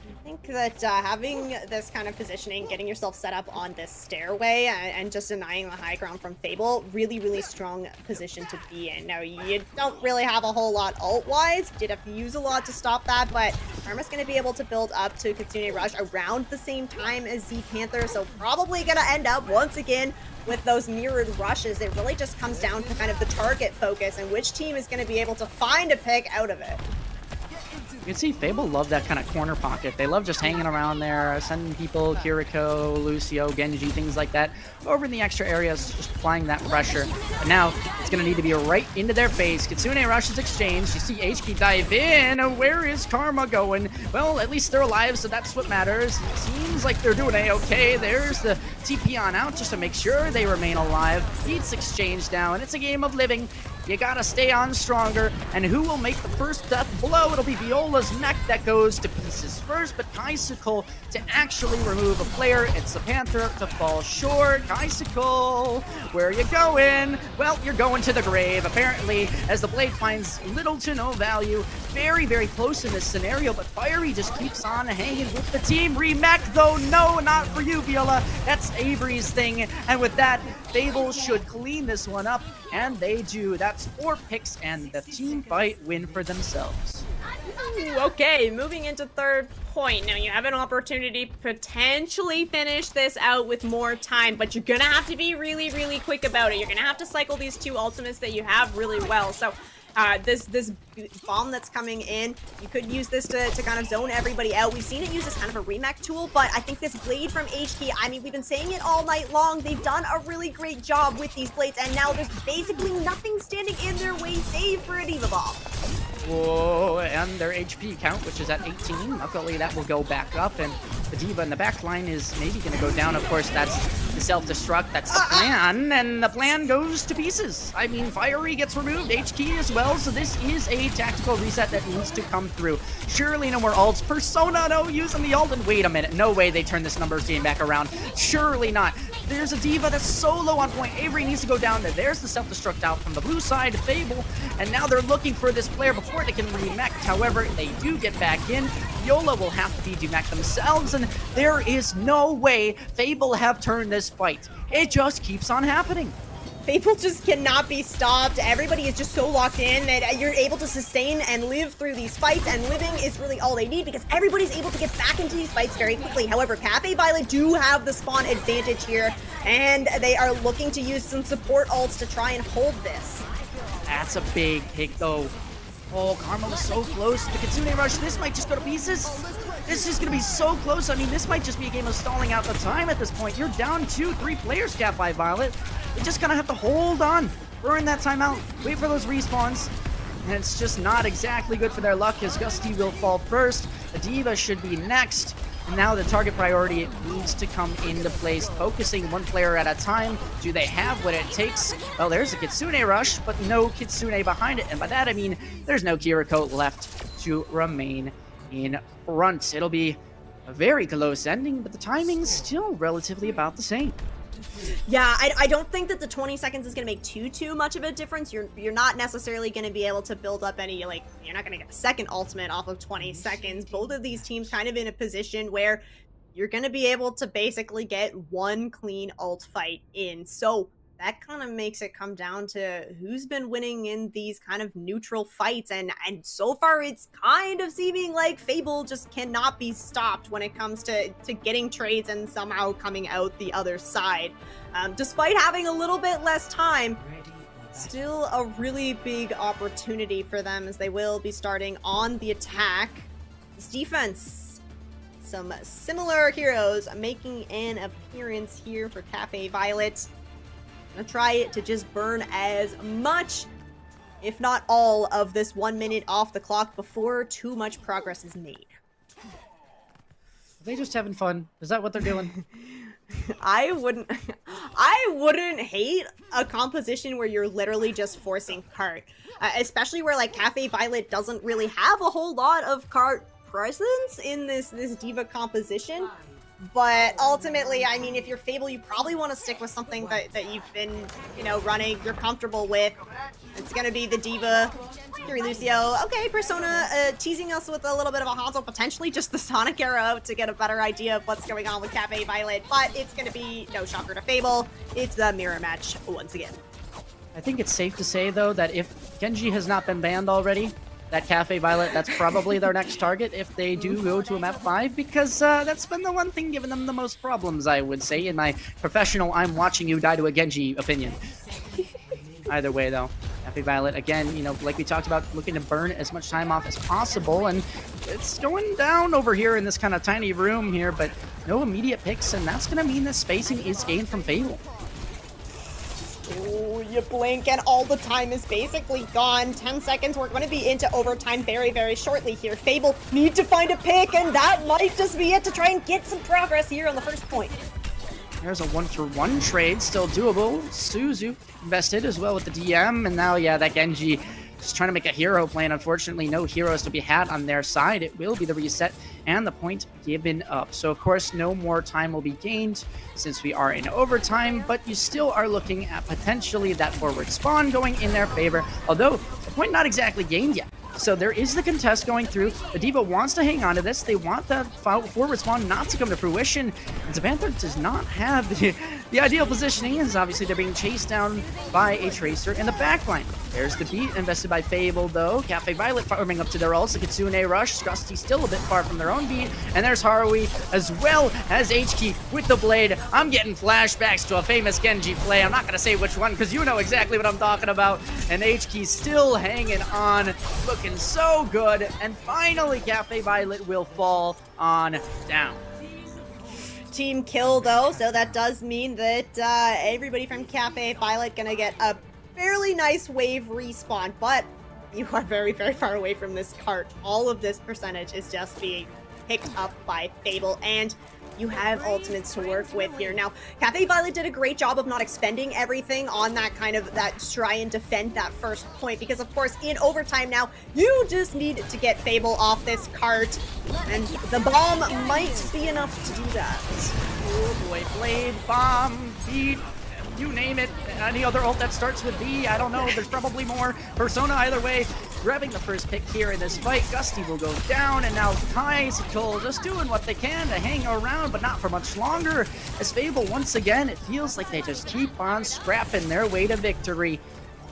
B: I think that having this kind of positioning, getting yourself set up on this stairway and just denying the high ground from Fable, really, really strong position to be in. Now, you don't really have a whole lot ult-wise. You did have to use a lot to stop that, but Karma's going to be able to build up to Kitsune Rush around the same time as Z Panther, so probably going to end up, once again, with those mirrored rushes. It really just comes down to kind of the target focus and which team is going to be able to find a pick out of it.
A: You can see Fable love that kind of corner pocket. They love just hanging around there, sending people, Kiriko, Lucio, Genji, things like that, over in the extra areas, just applying that pressure. But now, it's going to need to be right into their face. Kitsune rushes exchange. You see HK dive in. Where is Karma going? Well, at least they're alive, so that's what matters. It seems like they're doing A-okay. There's the TP on out just to make sure they remain alive. Beats exchange down. It's a game of living. You gotta stay on stronger, and who will make the first death blow? It'll be Viola's mech that goes to pieces first, but Kaisuke to actually remove a player. It's the Panther to fall short. Kaisuke, where are you going? Well, you're going to the grave, apparently, as the blade finds little to no value. Very, very close in this scenario, but Fiery just keeps on hanging with the team. Remech, though, no, not for you, Viola. That's Avery's thing, and with that, Fable should clean this one up, and they do. That's 4 picks and the team fight win for themselves.
C: Ooh, okay, moving into third point. Now you have an opportunity to potentially finish this out with more time, but you're gonna have to be really, really quick about it. You're gonna have to cycle these 2 ultimates that you have really well. So this bomb that's coming in, you could use this to kind of zone everybody out. We've seen it used as kind of a remake tool, but I think this blade from HK, I mean, we've been saying it all night long. They've done a really great job with these blades, and now there's basically nothing standing in their way save for a Diva Bomb.
A: Whoa, and their HP count, which is at 18. Luckily, that will go back up, and the Diva in the back line is maybe going to go down. Of course, that's the self-destruct. That's the plan, and the plan goes to pieces. I mean, Fiery gets removed, HK as well, so this is a tactical reset that needs to come through. Surely no more ults. Persona, no, using the ult, and wait a minute. No way they turn this numbers game back around. Surely not. There's a Diva that's so low on point. Avery needs to go down there. There's the self-destruct out from the blue side, Fable, and now they're looking for this player before they can remech. However, they do get back in. Viola will have to be demech themselves, and there is no way Fable have turned this fight. It just keeps on happening.
B: Fable just cannot be stopped. Everybody is just so locked in that you're able to sustain and live through these fights, and living is really all they need because everybody's able to get back into these fights very quickly. However, Cafe Violet do have the spawn advantage here, and they are looking to use some support ults to try and hold this.
A: That's a big pick, though. Oh, Karma was so close. The Kitsune Rush, this might just go to pieces. This is going to be so close. I mean, this might just be a game of stalling out the time at this point. You're down 2-3 players, Cafe Violet. You just kind of have to hold on, burn that timeout, wait for those respawns. And it's just not exactly good for their luck as Gusty will fall first. The Diva should be next. And now the target priority needs to come into place, focusing 1 player at a time. Do they have what it takes? Well, there's a Kitsune Rush, but no Kitsune behind it. And by that, I mean there's no Kiriko left to remain in front. It'll be a very close ending, but the timing's still relatively about the same.
B: Yeah, I don't think that the 20 seconds is going to make too much of a difference. You're not necessarily going to be able to build up any, like, you're not going to get a second ultimate off of 20 seconds. Both of these teams kind of in a position where you're going to be able to basically get 1 clean ult fight in. So that kind of makes it come down to who's been winning in these kind of neutral fights, and so far it's kind of seeming like Fable just cannot be stopped when it comes to getting trades and somehow coming out the other side. Despite having a little bit less time, still a really big opportunity for them as they will be starting on the attack. This defense, some similar heroes making an appearance here for Cafe Violet. Gonna try to just burn as much, if not all, of this 1 minute off the clock before too much progress is made.
A: Are they just having fun? Is that what they're doing?
B: I wouldn't hate a composition where you're literally just forcing cart, especially where like Cafe Violet doesn't really have a whole lot of cart presence in this Diva composition. But ultimately, I mean, if you're Fable, you probably want to stick with something that you've been, you know, running, you're comfortable with. It's going to be the D.Va, Fury Lucio. Okay, Persona teasing us with a little bit of a Hanzo, potentially just the Sonic arrow to get a better idea of what's going on with Cafe Violet. But it's going to be no shocker to Fable. It's the mirror match once again.
A: I think it's safe to say, though, that if Genji has not been banned already, that Cafe Violet, that's probably their next target if they do go to a map 5, because that's been the one thing giving them the most problems, I would say, in my professional I'm watching you die to a Genji opinion. Either way, though, Cafe Violet, again, you know, like we talked about, looking to burn as much time off as possible, and it's going down over here in this kind of tiny room here, but no immediate picks, and that's going to mean that spacing is gained from Fable.
B: Oh, you blink and all the time is basically gone. 10 seconds, we're going to be into overtime very, very shortly here. Fable need to find a pick, and that might just be it to try and get some progress here on the first point.
A: There's a 1-for-1 trade, still doable. Suzu invested as well with the DM, and now, yeah, that Genji just trying to make a hero plan. Unfortunately, no heroes to be had on their side. It will be the reset and the point given up. So, of course, no more time will be gained since we are in overtime, but you still are looking at potentially that forward spawn going in their favor, although the point not exactly gained yet. So there is the contest going through. The D.Va wants to hang on to this. They want the forward spawn not to come to fruition. And Zapanther does not have the ideal positioning, as obviously they're being chased down by a Tracer in the backline. There's the beat invested by Fable, though. Cafe Violet farming up to their ults. The Kitsune rush. Scrusty still a bit far from their own beat. And there's Harui, as well as HK with the blade. I'm getting flashbacks to a famous Genji play. I'm not going to say which one, because you know exactly what I'm talking about. And HK still hanging on, looking so good. And finally, Cafe Violet will fall on down.
B: Team kill, though, so that does mean that everybody from Cafe Violet gonna get a fairly nice wave respawn, but you are very, very far away from this cart. All of this percentage is just being picked up by Fable, and you have ultimates to work with here. Now, Cafe Violet did a great job of not expending everything on that kind of try and defend that first point, because of course in overtime now, you just need to get Fable off this cart, and the bomb might be enough to do that.
A: Oh boy, blade, bomb, beat, you name it. Any other ult that starts with B, I don't know, there's probably more. Persona either way, grabbing the first pick here in this fight. Gusty will go down, and now Kai Cole just doing what they can to hang around, but not for much longer. As Fable, once again, it feels like they just keep on scrapping their way to victory.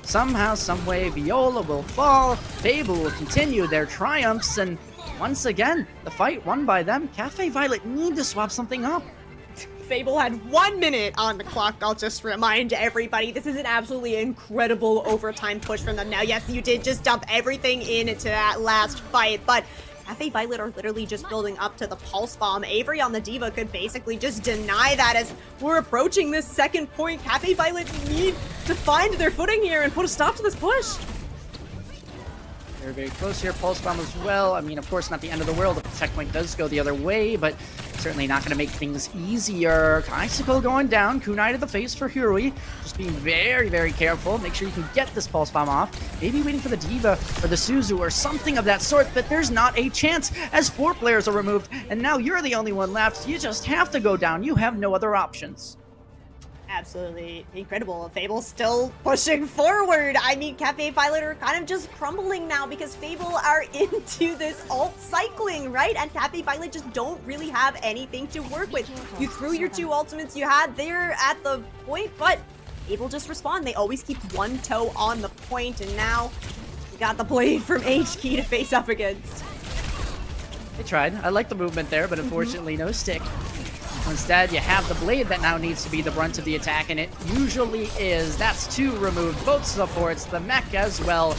A: Somehow, someway, Viola will fall. Fable will continue their triumphs, and once again, the fight won by them. Cafe Violet need to swap something up.
B: Fable had 1 minute on the clock. I'll just remind everybody, this is an absolutely incredible overtime push from them. Now, yes, you did just dump everything into that last fight, but Cafe Violet are literally just building up to the pulse bomb. Avery on the D.Va could basically just deny that as we're approaching this second point. Cafe Violet need to find their footing here and put a stop to this push.
A: They're very close here. Pulse bomb as well. I mean, of course, not the end of the world if the checkpoint does go the other way, but certainly not going to make things easier. Icicle going down. Kunai to the face for Hurui. Just being very, very careful. Make sure you can get this pulse bomb off. Maybe waiting for the D.Va or the Suzu or something of that sort, but there's not a chance as 4 players are removed, and now you're the only one left. You just have to go down. You have no other options.
B: Absolutely incredible. Fable still pushing forward. I mean, Cafe Violet are kind of just crumbling now because Fable are into this ult cycling, right? And Cafe Violet just don't really have anything to work with. You threw your 2 ultimates you had there at the point, but Fable just respond. They always keep one toe on the point, and now you got the blade from HK to face up against.
A: They tried. I like the movement there, but unfortunately no stick. Instead, you have the blade that now needs to be the brunt of the attack, and it usually is. That's 2 removed, both supports, the mech as well.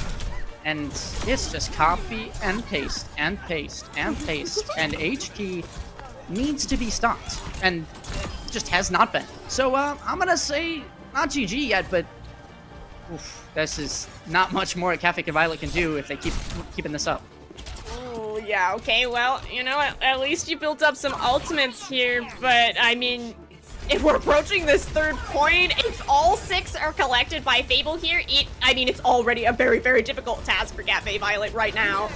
A: And it's just copy and paste, and paste, and paste. And HK needs to be stopped, and just has not been. So, I'm gonna say, not GG yet, but oof, this is not much more Cafe Violet can do if they keep keeping this up.
C: Yeah, okay, well, you know, at least you built up some ultimates here, but I mean, if we're approaching this 3rd point, if all 6 are collected by Fable here, it's already a very, very difficult task for Cafe Violet right now.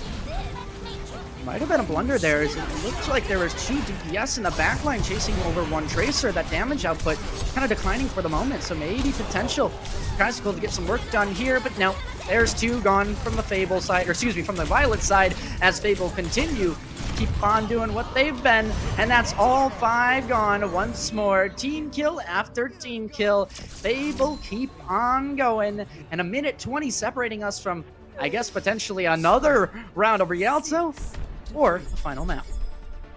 A: might have been a blunder there. It looked like there was 2 DPS in the backline chasing over 1 Tracer. That damage output kind of declining for the moment, so maybe potential Tricycle to get some work done here, but no. There's 2 gone from the Fable side, or excuse me, from the Violet side, as Fable continue to keep on doing what they've been, and that's all 5 gone once more. Team kill after team kill. Fable keep on going, and a minute 20 separating us from, I guess, potentially another round of Rialto or a final map.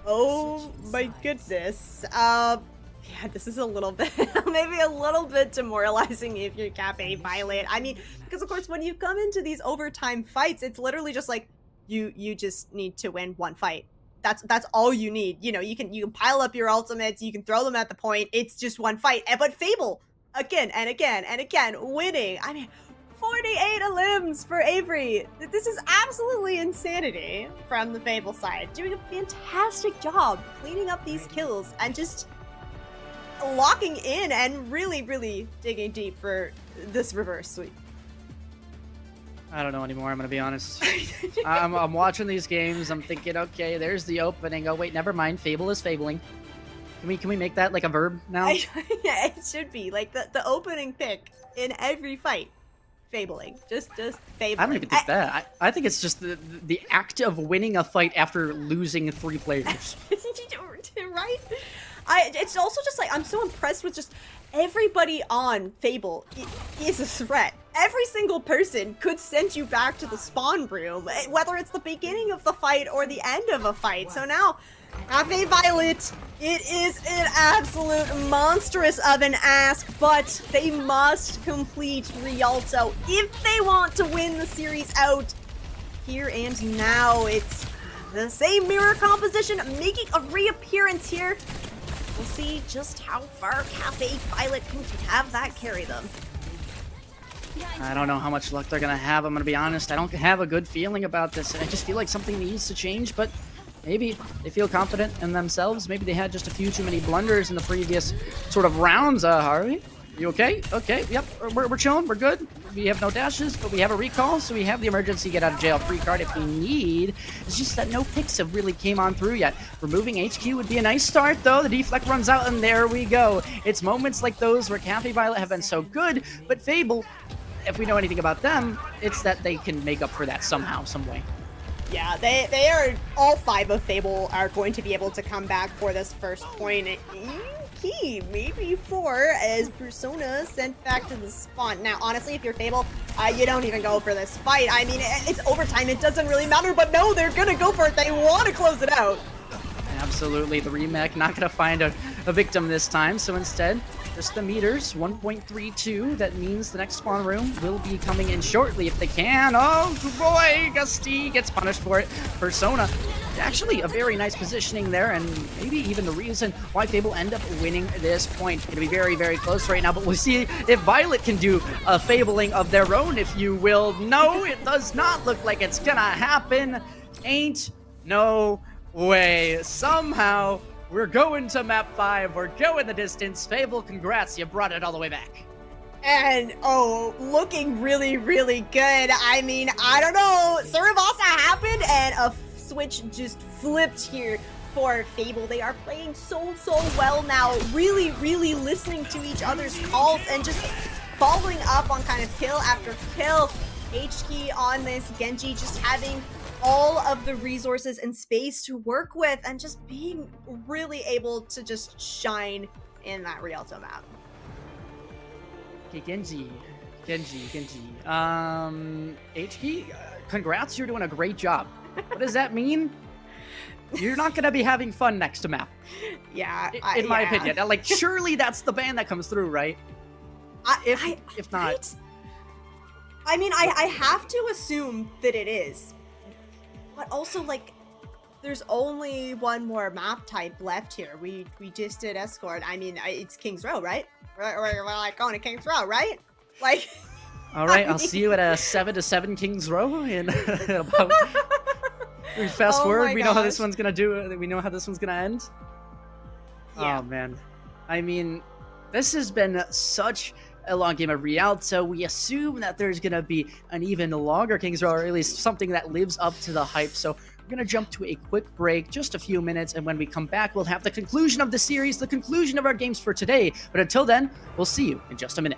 B: Oh my goodness. Yeah, this is a little bit, maybe a little bit demoralizing if you're Cafe Violet. I mean, because of course, when you come into these overtime fights, it's literally just like, you just need to win 1 fight. That's all you need. You know, you can pile up your ultimates, you can throw them at the point. It's just 1 fight. But Fable, again and again and again, winning. I mean, 48 limbs for Avery. This is absolutely insanity from the Fable side. Doing a fantastic job cleaning up these kills and just locking in and really, really digging deep for this reverse sweep.
A: I don't know anymore, I'm gonna be honest. I'm watching these games, I'm thinking, okay, there's the opening. Oh wait, never mind, Fable is fabling. Can we make that like a verb now?
B: Yeah, it should be. Like the opening pick in every fight. Fabling. Just fabling.
A: I don't even think that. I think it's just the act of winning a fight after losing 3 players.
B: Right? It's also just like, I'm so impressed with just everybody on Fable is a threat. Every single person could send you back to the spawn room, whether it's the beginning of the fight or the end of a fight. So now, Cafe Violet, it is an absolute monstrous of an ask, but they must complete Rialto if they want to win the series out. Here and now, it's the same mirror composition making a reappearance here. We'll see just how far Cafe Violet can have that carry them.
A: I don't know how much luck they're gonna have, I'm gonna be honest. I don't have a good feeling about this, and I just feel like something needs to change, but maybe they feel confident in themselves. Maybe they had just a few too many blunders in the previous sort of rounds. Harvey, you okay? Okay, yep, we're chilling, we're good. We have no dashes, but we have a recall, so we have the emergency get out of jail free card if we need. It's just that no picks have really came on through yet. Removing HQ would be a nice start, though. The deflect runs out, and there we go. It's moments like those where Cafe Violet have been so good, but Fable, if we know anything about them, it's that they can make up for that somehow, some way.
B: Yeah, they are, all 5 of Fable are going to be able to come back for this first point. Key, maybe 4, as Persona sent back to the spawn. Now, honestly, if you're Fable, you don't even go for this fight. I mean, it's overtime, it doesn't really matter, but no, they're gonna go for it. They want to close it out.
A: Absolutely, the remake not gonna find a victim this time, so instead, just the meters, 1.32. That means the next spawn room will be coming in shortly if they can. Oh boy, Gusty gets punished for it. Persona, actually a very nice positioning there, and maybe even the reason why Fable end up winning this point. It's gonna be very, very close right now, but we'll see if Violet can do a Fabling of their own, if you will. No, it does not look like it's gonna happen. Ain't no way. Somehow, we're going to map 5. We're going the distance. Fable, congrats. You brought it all the way back.
B: And, oh, looking really, really good. I mean, I don't know. Surabasa happened, and a switch just flipped here for Fable. They are playing so well now. Really, really listening to each other's calls and just following up on kind of kill after kill. HK on this Genji just having all of the resources and space to work with and just being really able to just shine in that Rialto map.
A: Okay, Genji. HK, congrats, you're doing a great job. What does that mean? You're not gonna be having fun next to map.
B: Yeah,
A: in my opinion. Like, surely that's the ban that comes through, right? If not,
B: right? I mean, I have to assume that it is. But also, like, there's only one more map type left here. We just did Escort. I mean, it's King's Row, right? We're like going to King's Row, right? Like.
A: All right, I'll see you at a 7-7 King's Row in about. We fast forward. We know how this one's gonna do. We know how this one's gonna end. Yeah. Oh man, I mean, this has been such a long game of Rialto. We assume that there's gonna be an even longer King's Row, or at least something that lives up to the hype. So We're going to jump to a quick break, just a few minutes, and when we come back, we'll have the conclusion of the series, the conclusion of our games for today. But until then, we'll see you in just a minute.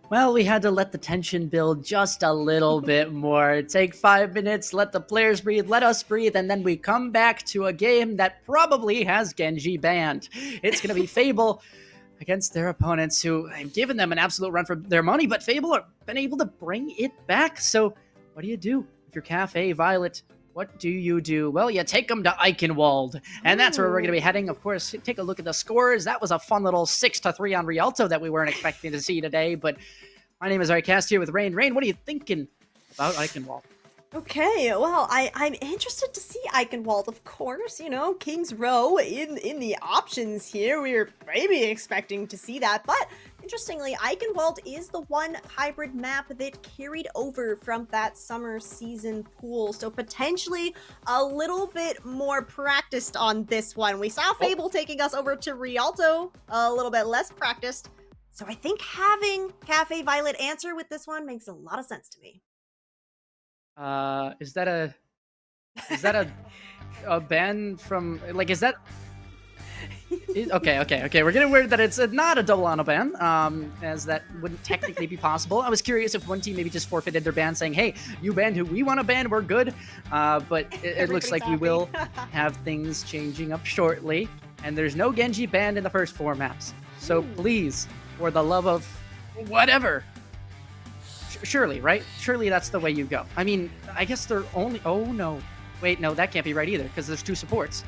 A: Well, we had to let the tension build just a little bit more. Take 5 minutes, let the players breathe, let us breathe, and then we come back to a game that probably has Genji banned. It's going to be Fable against their opponents who have given them an absolute run for their money, but Fable have been able to bring it back. So what do you do if you're Cafe Violet? What do you do? Well, you take them to Eichenwald, and that's where we're going to be heading. Of course, take a look at the scores. That was a fun little 6-3 on Rialto that we weren't expecting to see today, but my name is Arcast here with Rain. Rain, what are you thinking about Eichenwald?
B: Okay, well, I'm interested to see Eichenwald, of course. You know, King's Row in the options here. We were maybe expecting to see that, but interestingly, Eichenwald is the one hybrid map that carried over from that summer season pool, so potentially a little bit more practiced on this one. We saw Fable taking us over to Rialto, a little bit less practiced, so I think having Cafe Violet answer with this one makes a lot of sense to me.
A: Is that a ban from, like, is that okay, we're getting weird that it's not a double auto ban, as that wouldn't technically be possible. I was curious if one team maybe just forfeited their ban saying, hey, you banned who we want to ban, we're good, but it looks like we will have things changing up shortly, and there's no Genji banned in the first 4 maps, so please, for the love of whatever, surely, right? Surely that's the way you go. I mean, I guess they're only... Oh, no. Wait, no, that can't be right either, because there's 2 supports.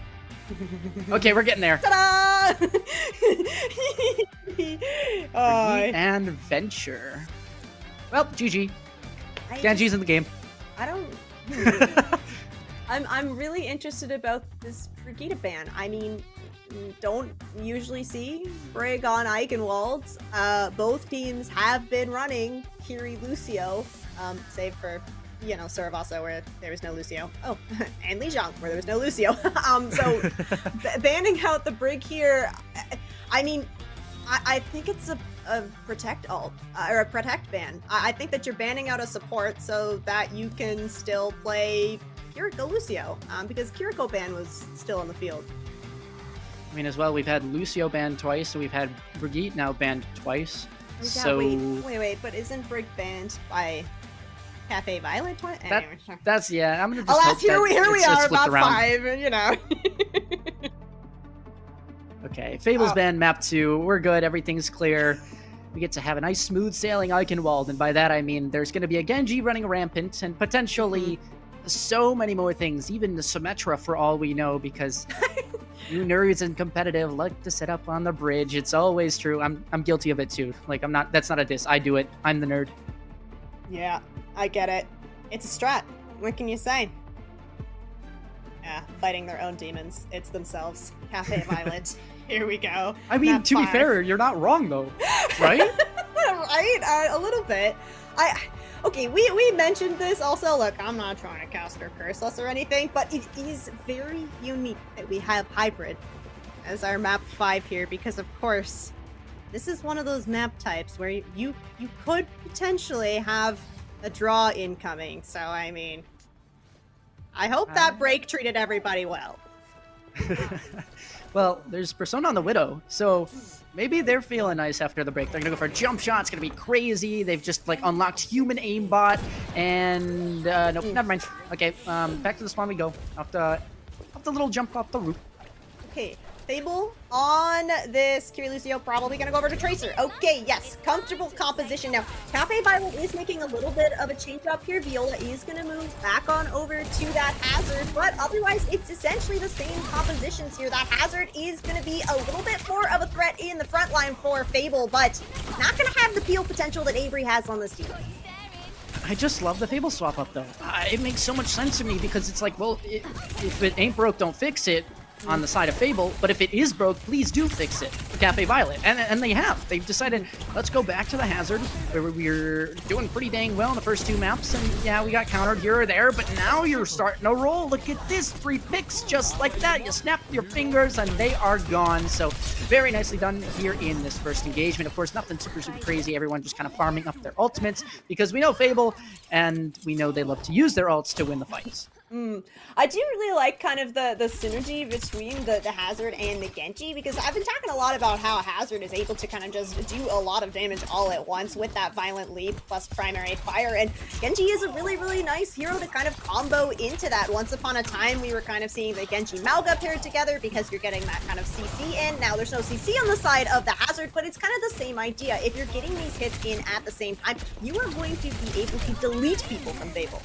A: Okay, we're getting there.
B: Ta-da!
A: And Venture. Well, GG. Genji's in the game.
B: I don't... I'm really interested about this Brigitte ban. I mean, don't usually see Brig on Eichenwald. Both teams have been running Kiri Lucio, save for, you know, Survasa where there was no Lucio. Oh, and Lijiang where there was no Lucio. So banning out the Brig here, I mean, I think it's a protect alt, or a protect ban. I think that you're banning out a support so that you can still play Kiriko Lucio, because Kiriko ban was still in the field.
A: I mean, as well, we've had Lucio banned twice, so we've had Brigitte now banned twice.
B: Yeah,
A: so
B: wait, but isn't Brig banned by Cafe Violet twice? Anyway,
A: that's, yeah, I'm gonna just
B: alas,
A: hope
B: here we are, about
A: around.
B: 5, and you know.
A: Okay, Fable's banned map 2. We're good, everything's clear. We get to have a nice smooth sailing Eichenwald, and by that I mean there's going to be a Genji running rampant, and potentially so many more things, even the Symmetra for all we know, because you nerds and competitive like to set up on the bridge. It's always true. I'm guilty of it too. Like, I'm not, that's not a diss. I do it. I'm the nerd.
B: Yeah, I get it. It's a strat. What can you say? Yeah, fighting their own demons. It's themselves. Cafe Violet. Here we go.
A: I mean,
B: Map
A: to be
B: 5.
A: fair, you're not wrong though, right?
B: Right? A little bit. Okay, we mentioned this also. Look, I'm not trying to cast or curse us or anything, but it is very unique that we have hybrid as our map 5 here, because of course, this is one of those map types where you could potentially have a draw incoming. So, I mean, I hope that break treated everybody well.
A: Well, there's Persona on the Widow, so maybe they're feeling nice after the break. They're gonna go for a jump shot. It's gonna be crazy. They've just like unlocked human aimbot, and nope, never mind. Okay, back to the spawn we go. Off the little jump off the roof.
B: Okay, Fable on this Kiri Lucio, probably gonna go over to Tracer. Okay, yes, comfortable composition now. Cafe Violet is making a little bit of a change up here. Viola is gonna move back on over to that Hazard, but otherwise it's essentially the same compositions here. That Hazard is gonna be a little bit more of a threat in the front line for Fable, but not gonna have the peel potential that Avery has on this team.
A: I just love the Fable swap up though. It makes so much sense to me because it's like, well, if it ain't broke, don't fix it. On the side of Fable, but if it is broke, please do fix it for Cafe Violet. And they have. They've decided, let's go back to the Hazard, where we're doing pretty dang well in the first 2 maps, and yeah, we got countered here or there, but now you're starting to roll. Look at this, 3 picks just like that. You snap your fingers and they are gone. So very nicely done here in this first engagement. Of course, nothing super crazy. Everyone just kind of farming up their ultimates because we know Fable, and we know they love to use their ults to win the fights.
B: I do really like kind of the synergy between the Hazard and the Genji, because I've been talking a lot about how Hazard is able to kind of just do a lot of damage all at once with that Violent Leap plus Primary Fire, and Genji is a really, really nice hero to kind of combo into that. Once upon a time, we were kind of seeing the Genji Mauga paired together because you're getting that kind of CC in. Now there's no CC on the side of the Hazard, but it's kind of the same idea. If you're getting these hits in at the same time, you are going to be able to delete people from Fable.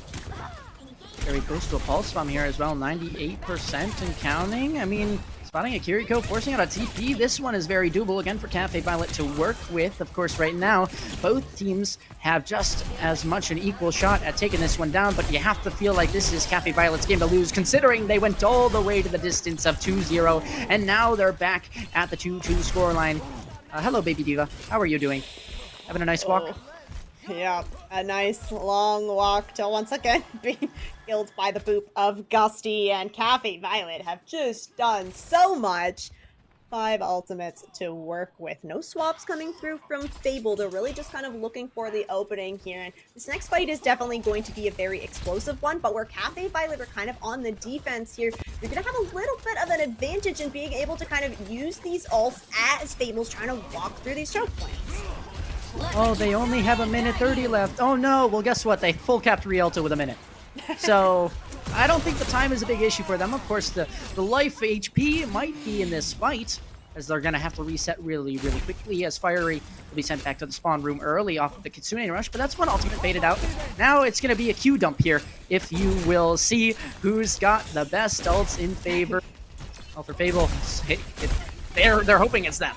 A: Very close to a pulse bomb here as well, 98% and counting. I mean, spotting a Kiriko, forcing out a TP. This one is very doable again for Cafe Violet to work with. Of course, right now, both teams have just as much an equal shot at taking this one down, but you have to feel like this is Cafe Violet's game to lose, considering they went all the way to the distance of 2-0, and now they're back at the 2-2 scoreline. Hello, Baby Diva. How are you doing? Having a nice walk?
B: Yeah, a nice long walk till once again being killed by the boop of Gusty, and Cafe Violet have just done so much. 5 ultimates to work with. No swaps coming through from Fable. They're really just kind of looking for the opening here. And this next fight is definitely going to be a very explosive one, but where Cafe Violet are kind of on the defense here, you're going to have a little bit of an advantage in being able to kind of use these ults as Fable's trying to walk through these choke points.
A: Oh, they only have 1:30 left. Oh no, well guess what? They full capped Rialto with a minute. So, I don't think the time is a big issue for them. Of course, the life HP might be in this fight, as they're going to have to reset really, really quickly, as Fiery will be sent back to the spawn room early off of the Kitsune Rush, but that's one ultimate baited out. Now it's going to be a Q dump here, if you will see who's got the best ults in favor. Well, for Fable, they're hoping it's them.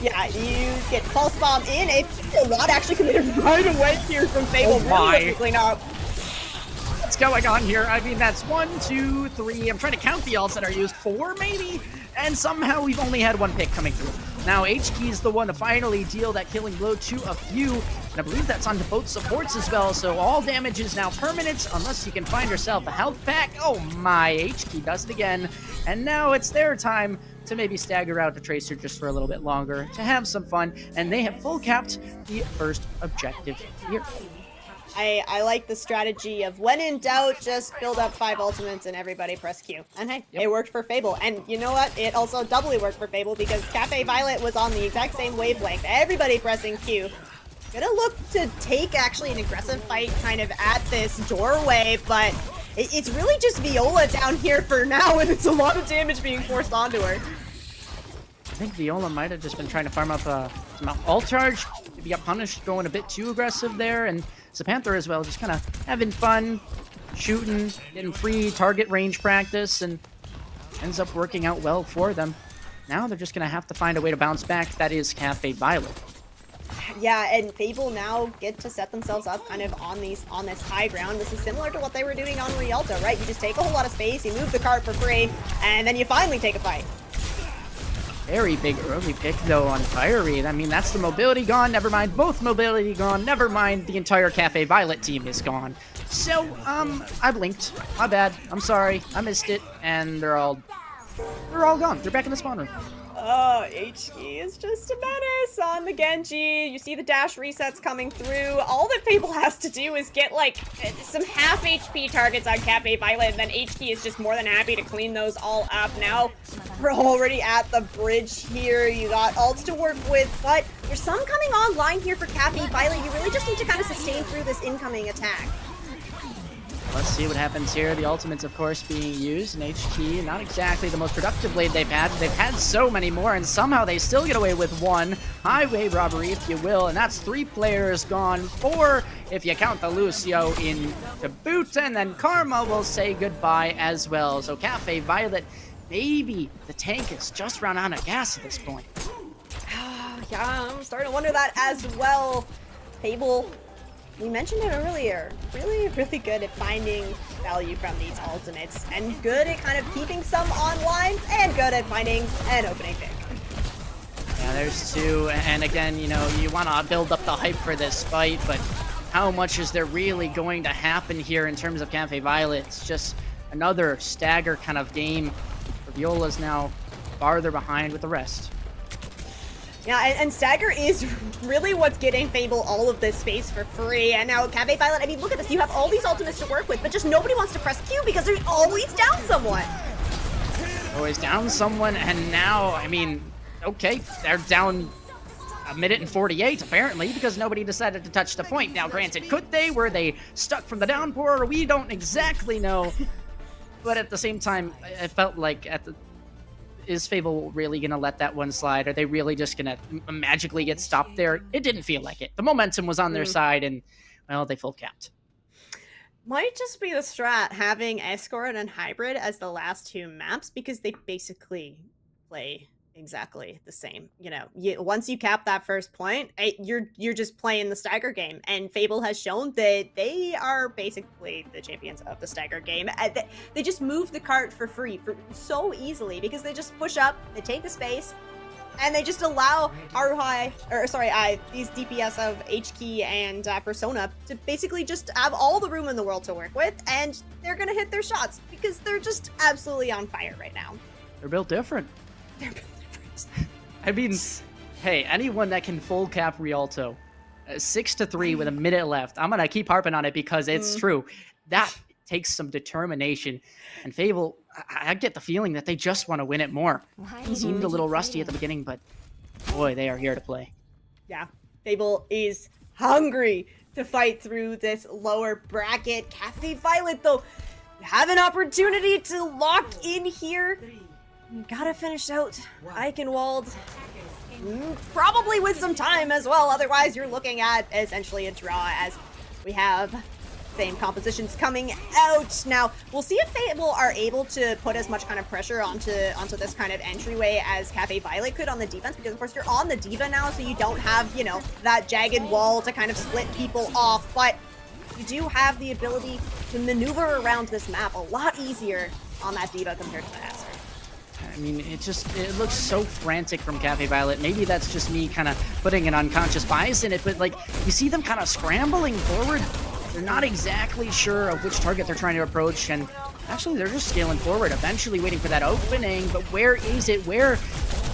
B: Yeah, you get Pulse Bomb in. A lot actually committed right away here from Fable.
A: Oh my.
B: Really quickly now.
A: What's going on here? I mean, that's 1, 2, 3. I'm trying to count the ults that are used. 4, maybe? And somehow we've only had 1 pick coming through. Now, HK is the one to finally deal that killing blow to a few. And I believe that's onto both supports as well. So all damage is now permanent, unless you can find yourself a health pack. Oh my, HK does it again. And now it's their time to maybe stagger out the Tracer just for a little bit longer, to have some fun. And they have full capped the first objective here.
B: I like the strategy of when in doubt, just build up 5 ultimates and everybody press Q. And hey, it worked for Fable. And you know what? It also doubly worked for Fable because Cafe Violet was on the exact same wavelength. Everybody pressing Q. Gonna look to take actually an aggressive fight kind of at this doorway, but it's really just Viola down here for now, and it's a lot of damage being forced onto her.
A: I think Viola might have just been trying to farm up some ult charge. Maybe got punished going a bit too aggressive there, and Zapanther as well, just kind of having fun, shooting, getting free target range practice, and ends up working out well for them. Now they're just going to have to find a way to bounce back. That is Cafe Violet.
B: Yeah, and Fable now get to set themselves up kind of on this high ground. This is similar to what they were doing on Rialto, right? You just take a whole lot of space, you move the cart for free, and then you finally take a fight.
A: Very big early pick, though, on Fiery. I mean, that's the mobility gone. Never mind. Both mobility gone. Never mind. The entire Cafe Violet team is gone. So, I blinked. My bad. I'm sorry. I missed it. And they're all gone. They're back in the spawn room.
B: Oh, HE is just a menace on the Genji. You see the dash resets coming through. All that Fable has to do is get, like, some half HP targets on Cafe Violet, and then HE is just more than happy to clean those all up. Now, we're already at the bridge here. You got ults to work with, but there's some coming online here for Cafe Violet. You really just need to kind of sustain through this incoming attack.
A: Let's see what happens here. The ultimates, of course, being used, and HT, not exactly the most productive blade they've had. They've had so many more, and somehow they still get away with 1 highway robbery, if you will, and that's 3 players gone. 4, if you count the Lucio in to boot, and then Karma will say goodbye as well. So Cafe Violet, maybe the tank is just run out of gas at this point.
B: Yeah, I'm starting to wonder that as well. Fable, we mentioned it earlier, really, really good at finding value from these ultimates, and good at kind of keeping some online, and good at finding an opening pick.
A: Yeah, there's 2, and again, you know, you want to build up the hype for this fight, but how much is there really going to happen here in terms of Cafe Violet? It's just another stagger kind of game. Viola's now farther behind with the rest.
B: Yeah, and Stagger is really what's getting Fable all of this space for free. And now Cafe Violet, I mean, look at this. You have all these ultimates to work with, but just nobody wants to press Q because they're always down someone.
A: Always down someone, and now, I mean, okay, they're down a minute and 48 apparently because nobody decided to touch the point. Now, granted, could they? Were they stuck from the downpour? We don't exactly know. But at the same time, I felt like is Fable really going to let that one slide? Are they really just going to magically get stopped there? It didn't feel like it. The momentum was on their side, and, well, they full capped.
B: Might just be the strat having Escort and Hybrid as the last two maps because they basically play exactly the same. You know, once you cap that first point, you're just playing the stagger game, and Fable has shown that they are basically the champions of the stagger game. They just move the cart for free so easily because they just push up, they take the space, and they just allow these DPS of HK and Persona to basically just have all the room in the world to work with, and they're gonna hit their shots because they're just absolutely on fire right now.
A: They're built different.
B: They're built different.
A: I mean, hey, anyone that can full cap Rialto, 6-3 with a minute left, I'm gonna keep harping on it because it's true. That takes some determination, and Fable, I get the feeling that they just want to win it more. It seemed a little rusty at the beginning, but boy, they are here to play.
B: Yeah, Fable is hungry to fight through this lower bracket. Cafe Violet, though, you have an opportunity to lock in here. You gotta finish out Eichenwald, probably with some time as well. Otherwise, you're looking at essentially a draw as we have same compositions coming out. Now, we'll see if Fable are able to put as much kind of pressure onto this kind of entryway as Cafe Violet could on the defense, because of course you're on the diva now, so you don't have, you know, that jagged wall to kind of split people off, but you do have the ability to maneuver around this map a lot easier on that diva compared to the Hazard.
A: I mean, it looks so frantic from Cafe Violet. Maybe that's just me kind of putting an unconscious bias in it, but like, you see them kind of scrambling forward. They're not exactly sure of which target they're trying to approach, and actually they're just scaling forward, eventually waiting for that opening, but where is it? Where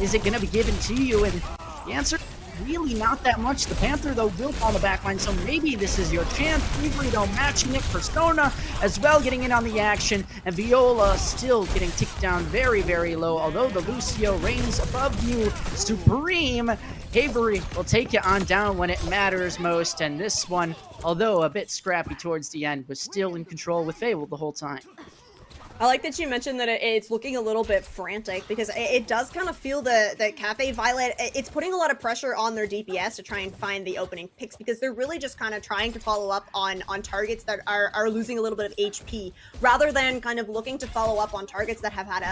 A: is it going to be given to you? And the answer, really not that much. The Panther, though, will fall on the backline, so maybe this is your chance. Avery, though, matching it. Persona as well, getting in on the action, and Viola still getting ticked down very, very low, although the Lucio reigns above you supreme. Avery will take you on down when it matters most, and this one, although a bit scrappy towards the end, was still in control with Fable the whole time.
B: I like that you mentioned that it's looking a little bit frantic, because it does kind of feel that Cafe Violet, it's putting a lot of pressure on their DPS to try and find the opening picks, because they're really just kind of trying to follow up on targets that are losing a little bit of HP, rather than kind of looking to follow up on targets that have had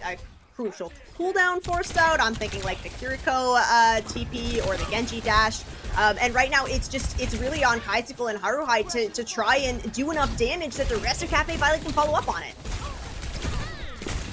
B: a crucial cooldown forced out. I'm thinking like the Kiriko TP or the Genji dash. And right now it's really on Kaisuke and Haruhai to try and do enough damage that the rest of Cafe Violet can follow up on it.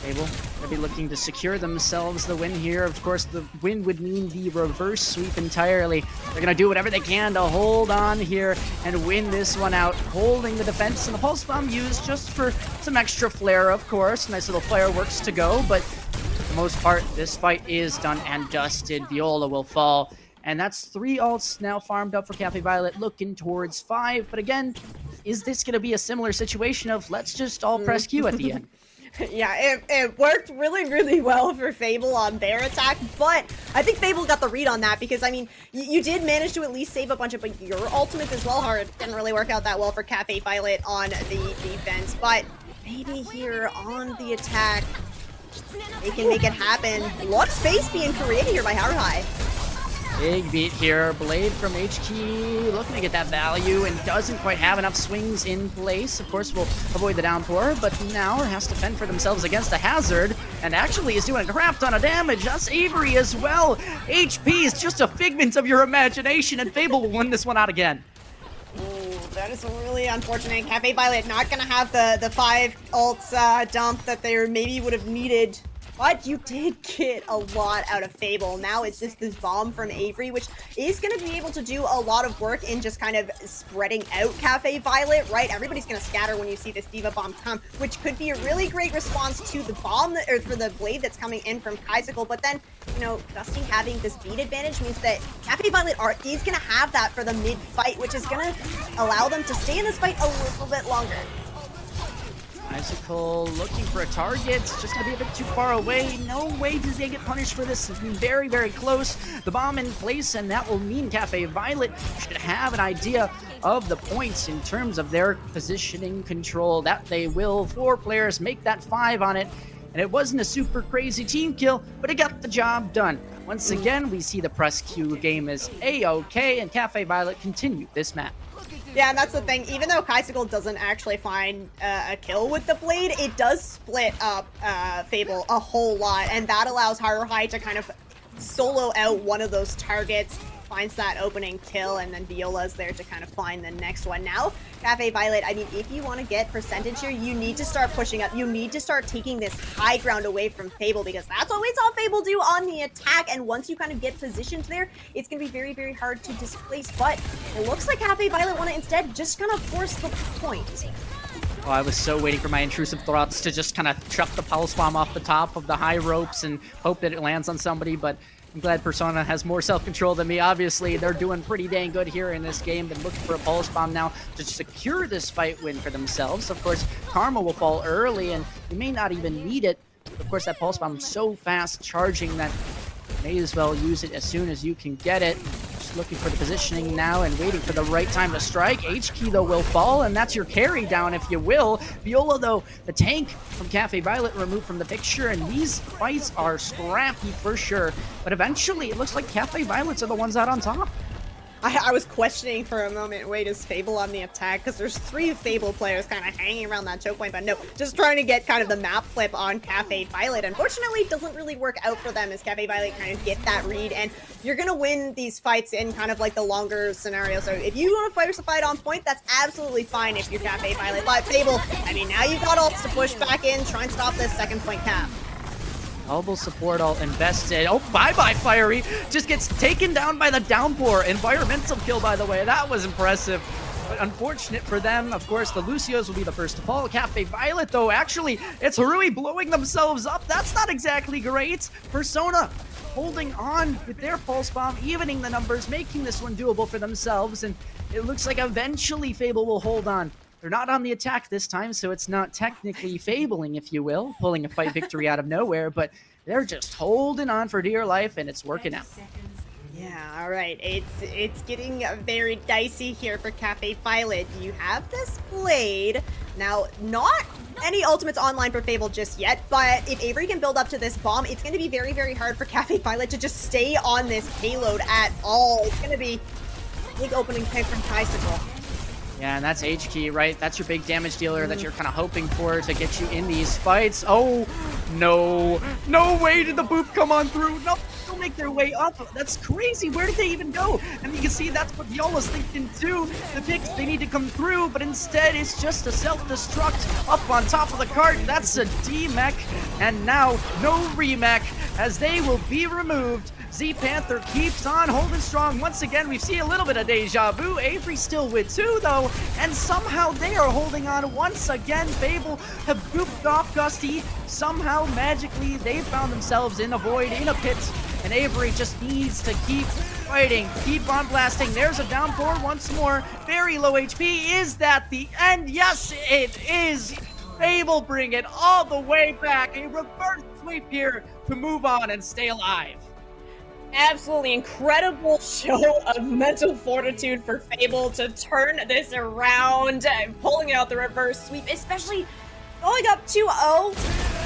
A: Fable, they'll be looking to secure themselves the win here. Of course, the win would mean the reverse sweep entirely. They're going to do whatever they can to hold on here and win this one out, holding the defense, and the pulse bomb used just for some extra flair, of course. Nice little fireworks to go, but for the most part, this fight is done and dusted. Viola will fall, and that's 3 ults now farmed up for Cafe Violet, looking towards 5. But again, is this going to be a similar situation of let's just all press Q at the end?
B: Yeah, it worked really, really well for Fable on their attack, but I think Fable got the read on that, because, I mean, you did manage to at least save a bunch of your ultimates as well. Hard didn't really work out that well for Cafe Violet on the defense, but maybe here on the attack, they can make it happen. A lot of space being created here by Haruhai.
A: Big beat here. Blade from HK looking to get that value and doesn't quite have enough swings in place. Of course, will avoid the downpour, but now has to fend for themselves against the hazard, and actually is doing a crap ton of damage. That's Avery as well. HP is just a figment of your imagination, and Fable will win this one out again.
B: Ooh, that is really unfortunate. Cafe Violet not going to have the 5 ults dump that they maybe would have needed But you did get a lot out of Fable. Now it's just this bomb from Avery, which is going to be able to do a lot of work in just kind of spreading out Cafe Violet, right? Everybody's going to scatter when you see this Diva Bomb come, which could be a really great response to the bomb, or for the blade that's coming in from Kaisicle. But then, you know, Dusty having this beat advantage means that Cafe Violet is going to have that for the mid-fight, which is going to allow them to stay in this fight a little bit longer.
A: Icicle looking for a target, just gonna be a bit too far away. No way does they get punished for this. It's been very, very close. The bomb in place, and that will mean Cafe Violet should have an idea of the points in terms of their positioning control. That they will. 4 players make that 5 on it. And it wasn't a super crazy team kill, but it got the job done. Once again, we see the press queue game is A-OK, and Cafe Violet continue this map.
B: Yeah, and that's the thing. Even though Kaisicle doesn't actually find a kill with the blade, it does split up Fable a whole lot, and that allows Haruhi to kind of solo out one of those targets, finds that opening kill, and then Viola's there to kind of find the next one. Now, Cafe Violet, I mean, if you want to get percentage here, you need to start pushing up. You need to start taking this high ground away from Fable, because that's what we saw Fable do on the attack, and once you kind of get positioned there, it's going to be very, very hard to displace, but it looks like Cafe Violet want to instead just kind of force the point.
A: Oh, I was so waiting for my intrusive thoughts to just kind of chuck the pulse bomb off the top of the high ropes and hope that it lands on somebody, but I'm glad Persona has more self-control than me. Obviously, they're doing pretty dang good here in this game. Been looking for a pulse bomb now to secure this fight win for themselves. Of course, Karma will fall early, and you may not even need it. Of course, that pulse bomb is so fast charging that you may as well use it as soon as you can get it. Just looking for the positioning now and waiting for the right time to strike. H-Key, though, will fall, and that's your carry down, if you will. Viola, though, the tank from Cafe Violet removed from the picture, and these fights are scrappy for sure. But eventually, it looks like Cafe Violets are the ones out on top.
B: I was questioning for a moment, wait, is Fable on the attack? Because there's 3 Fable players kind of hanging around that choke point, but no, just trying to get kind of the map flip on Cafe Violet. Unfortunately, it doesn't really work out for them as Cafe Violet kind of get that read, and you're going to win these fights in kind of like the longer scenario. So if you want to force a fight on point, that's absolutely fine if you're Cafe Violet. But Fable, I mean, now you've got ults to push back in, try and stop this second point cap.
A: Elbow support all invested. Oh, bye-bye, Fiery. Just gets taken down by the downpour. Environmental kill, by the way. That was impressive. But unfortunate for them, of course, the Lucios will be the first to fall. Cafe Violet, though, actually, it's Harui blowing themselves up. That's not exactly great. Persona holding on with their pulse bomb, evening the numbers, making this one doable for themselves. And it looks like eventually Fable will hold on. They're not on the attack this time, so it's not technically fabling, if you will, pulling a fight victory out of nowhere, but they're just holding on for dear life, and it's working out.
B: Yeah, all right. It's getting very dicey here for Cafe Violet. You have this blade. Now, not any ultimates online for Fable just yet, but if Avery can build up to this bomb, it's going to be very, very hard for Cafe Violet to just stay on this payload at all. It's going to be a big opening pick from Kaisicle.
A: Yeah, and that's H-Key, right? That's your big damage dealer that you're kind of hoping for to get you in these fights. Oh, no. No way did the boop come on through. No, they'll make their way up. That's crazy. Where did they even go? And you can see that's what Viola's thinking too. The picks, they need to come through, but instead it's just a self-destruct up on top of the cart. That's a D-mech, and now no remech as they will be removed. Z-Panther keeps on holding strong. Once again, we see a little bit of deja vu. Avery still with 2, though, and somehow they are holding on once again. Fable have goofed off Gusty. Somehow, magically, they found themselves in a void, in a pit, and Avery just needs to keep fighting, keep on blasting. There's a downpour once more. Very low HP. Is that the end? Yes, it is. Fable bring it all the way back. A reverse sweep here to move on and stay alive.
C: Absolutely incredible show of mental fortitude for Fable to turn this around, pulling out the reverse sweep, especially going up 2-0.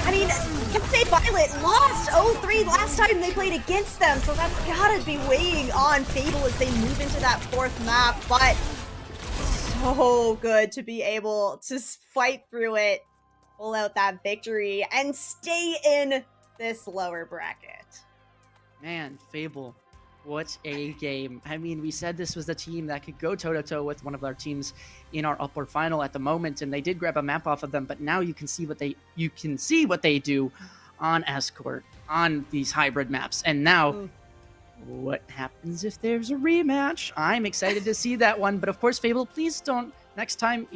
C: I mean, Cafe Violet lost 0-3 last time they played against them, so that's gotta be weighing on Fable as they move into that 4th map, but so good to be able to fight through it, pull out that victory, and stay in this lower bracket.
A: Man, Fable, what a game. I mean, we said this was the team that could go toe-to-toe with one of our teams in our upper final at the moment, and they did grab a map off of them, but now you can see what they do on Escort, on these hybrid maps. And now,
B: Mm.
A: what happens if there's a rematch? I'm excited to see that one. But of course, Fable, please don't, next time,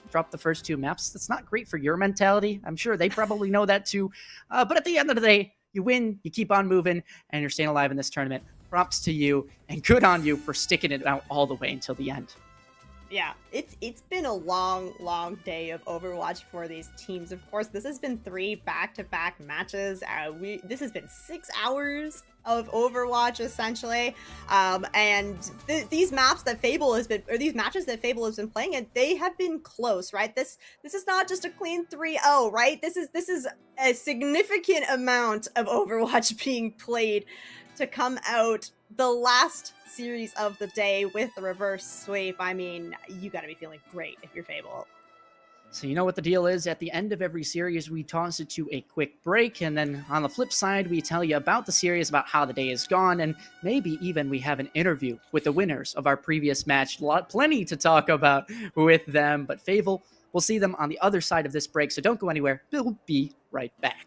A: drop the first 2 maps. That's not great for your mentality. I'm sure they probably know that too. But at the end of the day, you win, you keep on moving, and you're staying alive in this tournament. Props to you, and good on you for sticking it out all the way until the end.
B: Yeah, it's been a long day of Overwatch for these teams. Of course, this has been 3 back-to-back matches. This has been 6 hours of Overwatch essentially, and these maps that Fable has been, or these matches that Fable has been playing, and they have been close, right? This is not just a clean 3-0, right? This is a significant amount of Overwatch being played to come out the last series of the day with the reverse sweep. I mean, you gotta be feeling great if you're Fable.
A: So you know what the deal is. At the end of every series, we toss it to a quick break, and then on the flip side, we tell you about the series, about how the day is gone, and maybe even we have an interview with the winners of our previous match. Plenty to talk about with them, but Fable, we'll see them on the other side of this break, so don't go anywhere. We'll be right back.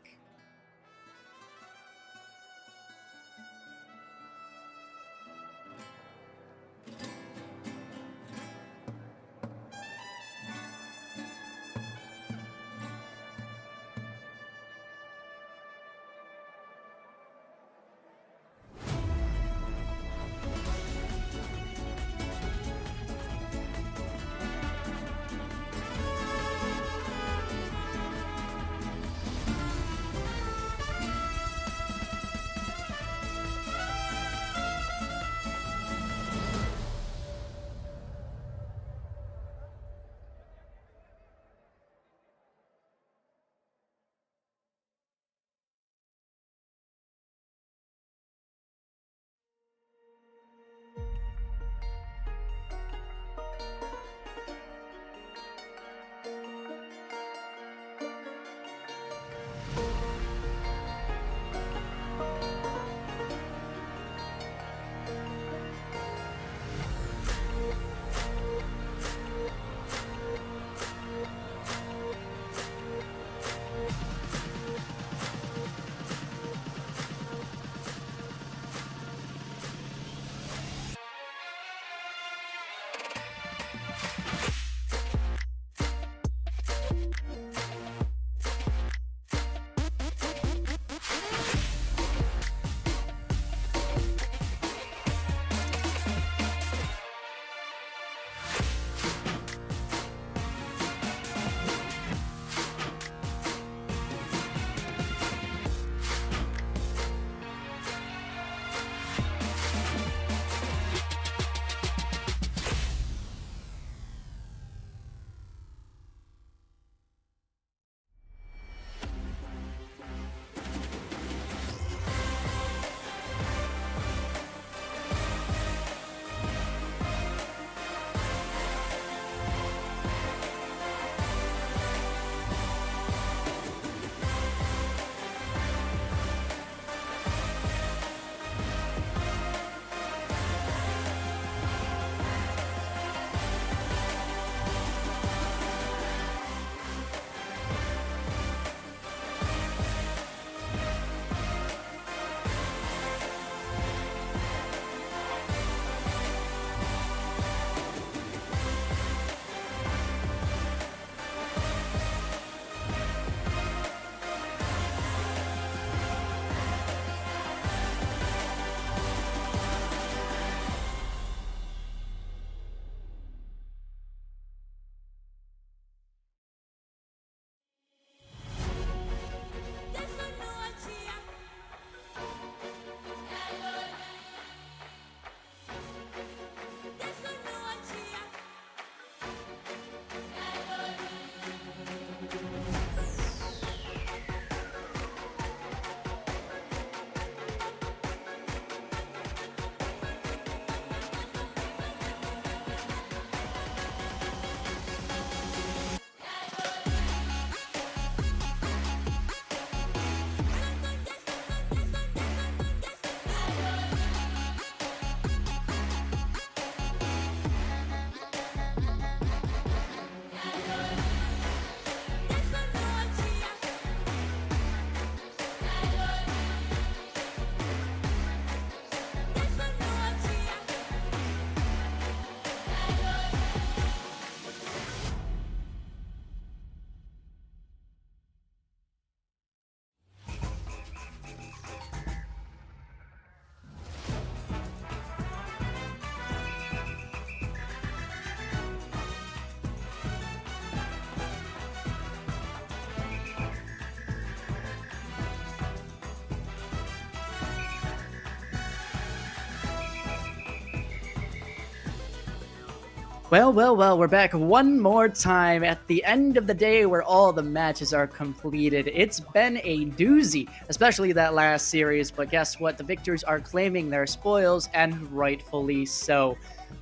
A: Well, well, well, we're back one more time at the end of the day where all the matches are completed. It's been a doozy, especially that last series, but guess what? The victors are claiming their spoils, and rightfully so.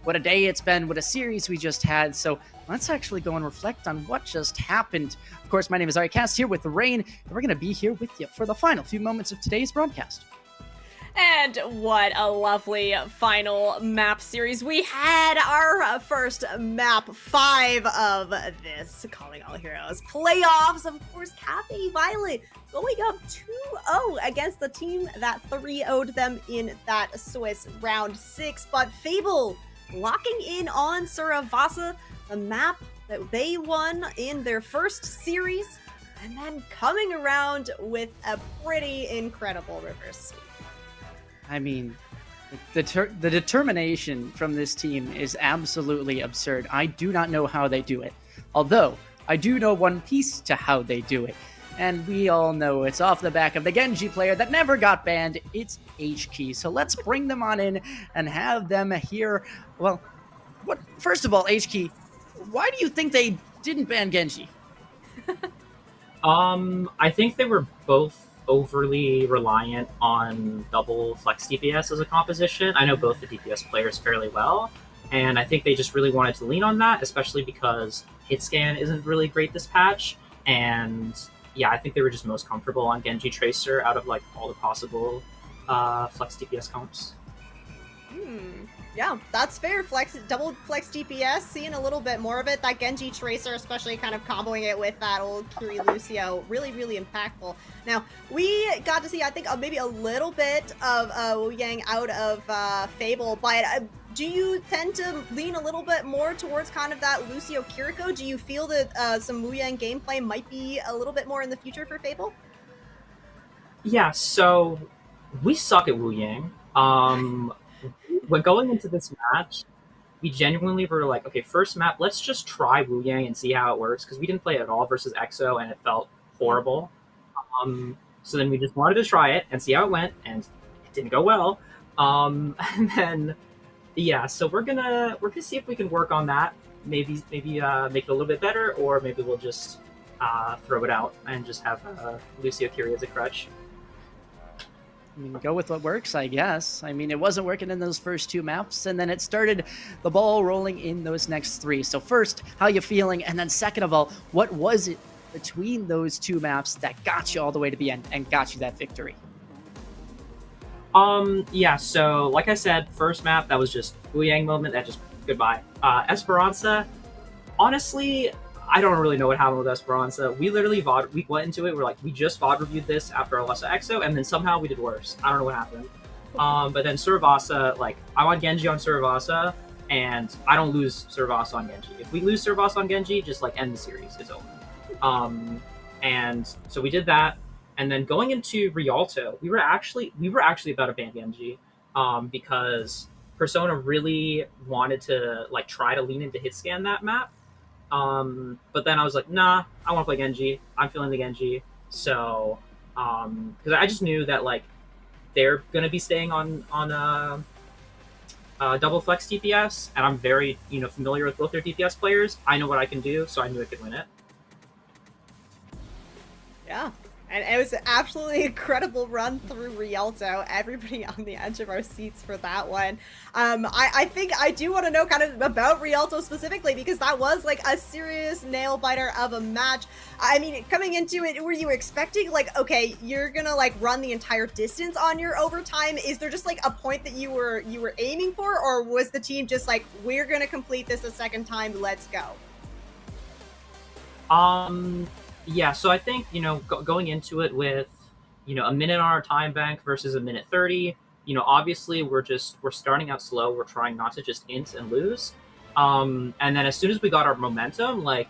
A: What a day it's been, what a series we just had, so let's actually go and reflect on what just happened. Of course, my name is Aricast here with Rain, and we're going to be here with you for the final few moments of today's broadcast.
C: And what a lovely final map series. We had our first map 5 of this Calling All Heroes playoffs. Of course, Cafe Violet going up 2-0 against the team that 3-0'd them in that Swiss round 6. But Fable locking in on Suravasa, the map that they won in their first series, and then coming around with a pretty incredible reverse sweep.
A: I mean, the determination from this team is absolutely absurd. I do not know how they do it. Although, I do know one piece to how they do it. And we all know it's off the back of the Genji player that never got banned. It's HKey. So let's bring them on in and have them here. Well, first of all, HKey, why do you think they didn't ban Genji?
F: I think they were both overly reliant on double flex DPS as a composition. I know both the DPS players fairly well, and I think they just really wanted to lean on that, especially because hit scan isn't really great this patch. And yeah, I think they were just most comfortable on Genji Tracer out of like all the possible flex DPS comps.
B: Yeah, that's fair. Double flex DPS, seeing a little bit more of it. That Genji Tracer, especially kind of comboing it with that old Kiri Lucio, really, really impactful. Now, we got to see, I think, maybe a little bit of Wu Yang out of Fable, but do you tend to lean a little bit more towards kind of that Lucio Kiriko? Do you feel that some Wu Yang gameplay might be a little bit more in the future for Fable?
F: Yeah, so we suck at Wu Yang. When going into this match, we genuinely were like, okay, first map, let's just try Wu Yang and see how it works, because we didn't play it at all versus Exo, and it felt horrible. So then we just wanted to try it and see how it went, and it didn't go well. And then, yeah, so we're gonna see if we can work on that. Maybe make it a little bit better, or maybe we'll just throw it out and just have Lucio Curie as a crutch.
A: I mean, go with what works, I guess. I mean, it wasn't working in those first 2 maps, and then it started the ball rolling in those next 3. So first, how you feeling? And then second of all, what was it between those 2 maps that got you all the way to the end and got you that victory?
F: Yeah, so like I said, first map, that was just Wu Yang moment, that just goodbye. Esperanza, honestly, I don't really know what happened with Esperanza. We literally we went into it, we just VOD reviewed this after our loss to Exo, and then somehow we did worse. I don't know what happened. But then Suravasa, I'm on Genji on Suravasa, and I don't lose Suravasa on Genji. If we lose Suravasa on Genji, just end the series, it's over. And so we did that, and then going into Rialto, we were actually about to ban Genji, because Persona really wanted to try to lean into hit scan that map. But then I was like, nah, I want to play Genji. I'm feeling the Genji. So, because I just knew that they're gonna be staying on double flex DPS, and I'm very familiar with both their DPS players. I know what I can do, so I knew I could win it.
B: Yeah. And it was an absolutely incredible run through Rialto. Everybody on the edge of our seats for that one. I think I do want to know kind of about Rialto specifically, because that was a serious nail biter of a match. I mean, coming into it, were you expecting okay, you're gonna run the entire distance on your overtime? Is there just a point that you were aiming for, or was the team just we're gonna complete this a second time, let's go?
F: Yeah, so I think, going into it with, a minute on our time bank versus a minute 30, obviously we're starting out slow. We're trying not to just int and lose. And then as soon as we got our momentum, I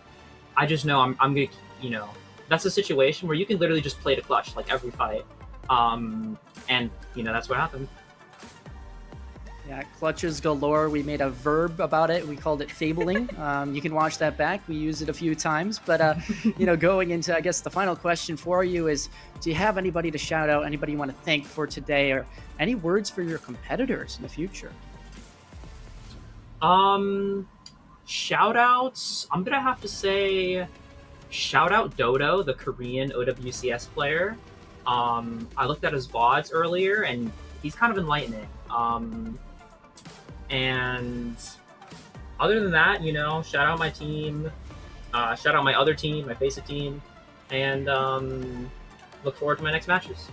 F: just know I'm going to, that's a situation where you can literally just play to clutch, every fight. And, that's what happened.
A: Yeah, clutches galore. We made a verb about it. We called it fabling. You can watch that back. We used it a few times. But, going into, I guess, the final question for you is, do you have anybody to shout out, anybody you want to thank for today, or any words for your competitors in the future?
F: Shoutouts, I'm gonna have to say, shout out Dodo, the Korean OWCS player. I looked at his VODs earlier, and he's kind of enlightening. And other than that, shout out my team, shout out my other team, my basic team, and look forward to my next matches.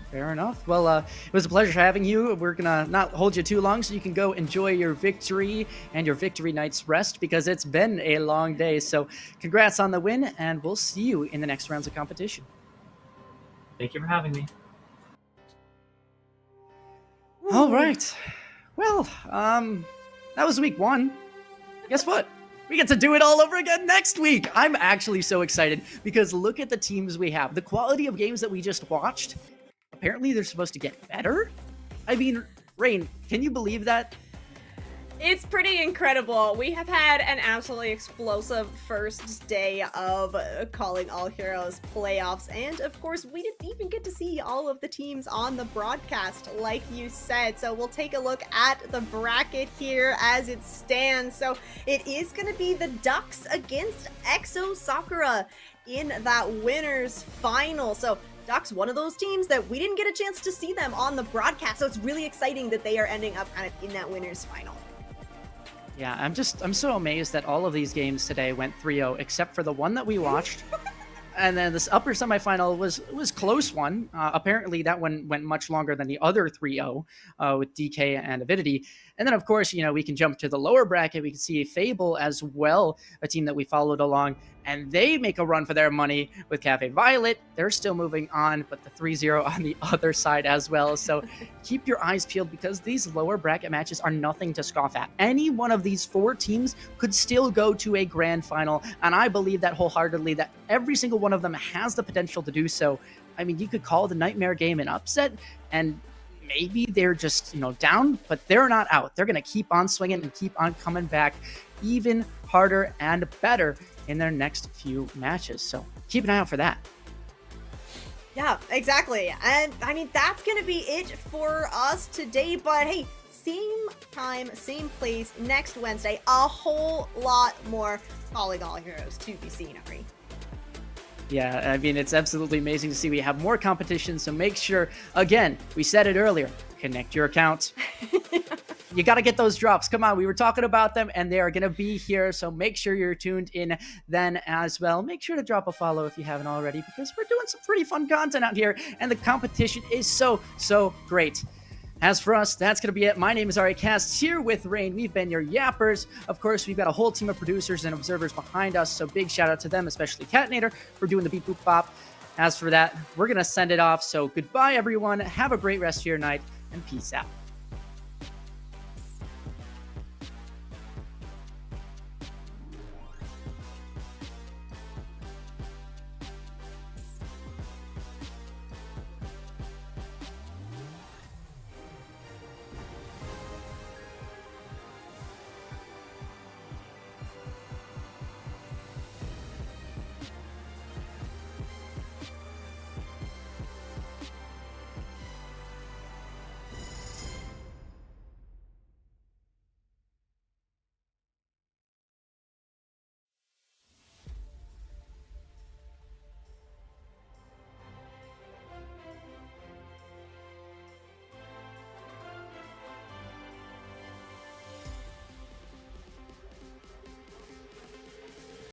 A: Fair enough. Well, it was a pleasure having you. We're gonna not hold you too long so you can go enjoy your victory and your victory night's rest because it's been a long day. So congrats on the win, and we'll see you in the next rounds of competition.
F: Thank you for having me.
A: All right. Well, that was week 1. Guess what? We get to do it all over again next week. I'm actually so excited because look at the teams we have. The quality of games that we just watched, apparently they're supposed to get better. I mean, Rain, can you believe that?
B: It's pretty incredible. We have had an absolutely explosive first day of Calling All Heroes playoffs, and of course, we didn't even get to see all of the teams on the broadcast, like you said. So we'll take a look at the bracket here as it stands. So it is going to be the Ducks against Exo Sakura in that winners final. So Ducks, one of those teams that we didn't get a chance to see them on the broadcast, so it's really exciting that they are ending up kind of in that winners final.
A: Yeah, I'm so amazed that all of these games today went 3-0, except for the one that we watched. And then this upper semifinal was close one. Apparently that one went much longer than the other 3-0 with DK and Avidity. And then, of course, we can jump to the lower bracket. We can see Fable as well, a team that we followed along. And they make a run for their money with Cafe Violet. They're still moving on, but the 3-0 on the other side as well. So keep your eyes peeled because these lower bracket matches are nothing to scoff at. Any one of these 4 teams could still go to a grand final. And I believe that wholeheartedly that every single one of them has the potential to do so. I mean, you could call the Nightmare game an upset, and maybe they're just, down, but they're not out. They're going to keep on swinging and keep on coming back even harder and better in their next few matches. So keep an eye out for that.
B: Yeah, exactly. And I mean, that's going to be it for us today. But hey, same time, same place next Wednesday. A whole lot more Calling All Heroes to be seen, Ari.
A: Yeah, I mean, it's absolutely amazing to see we have more competition. So make sure, again, we said it earlier, connect your account. You got to get those drops. Come on, we were talking about them and they are going to be here. So make sure you're tuned in then as well. Make sure to drop a follow if you haven't already because we're doing some pretty fun content out here and the competition is so great. As for us, that's going to be it. My name is Ari Cast here with Rain. We've been your yappers. Of course, we've got a whole team of producers and observers behind us, so big shout out to them, especially Catnator, for doing the beep boop bop. As for that, we're going to send it off. So goodbye, everyone. Have a great rest of your night, and peace out.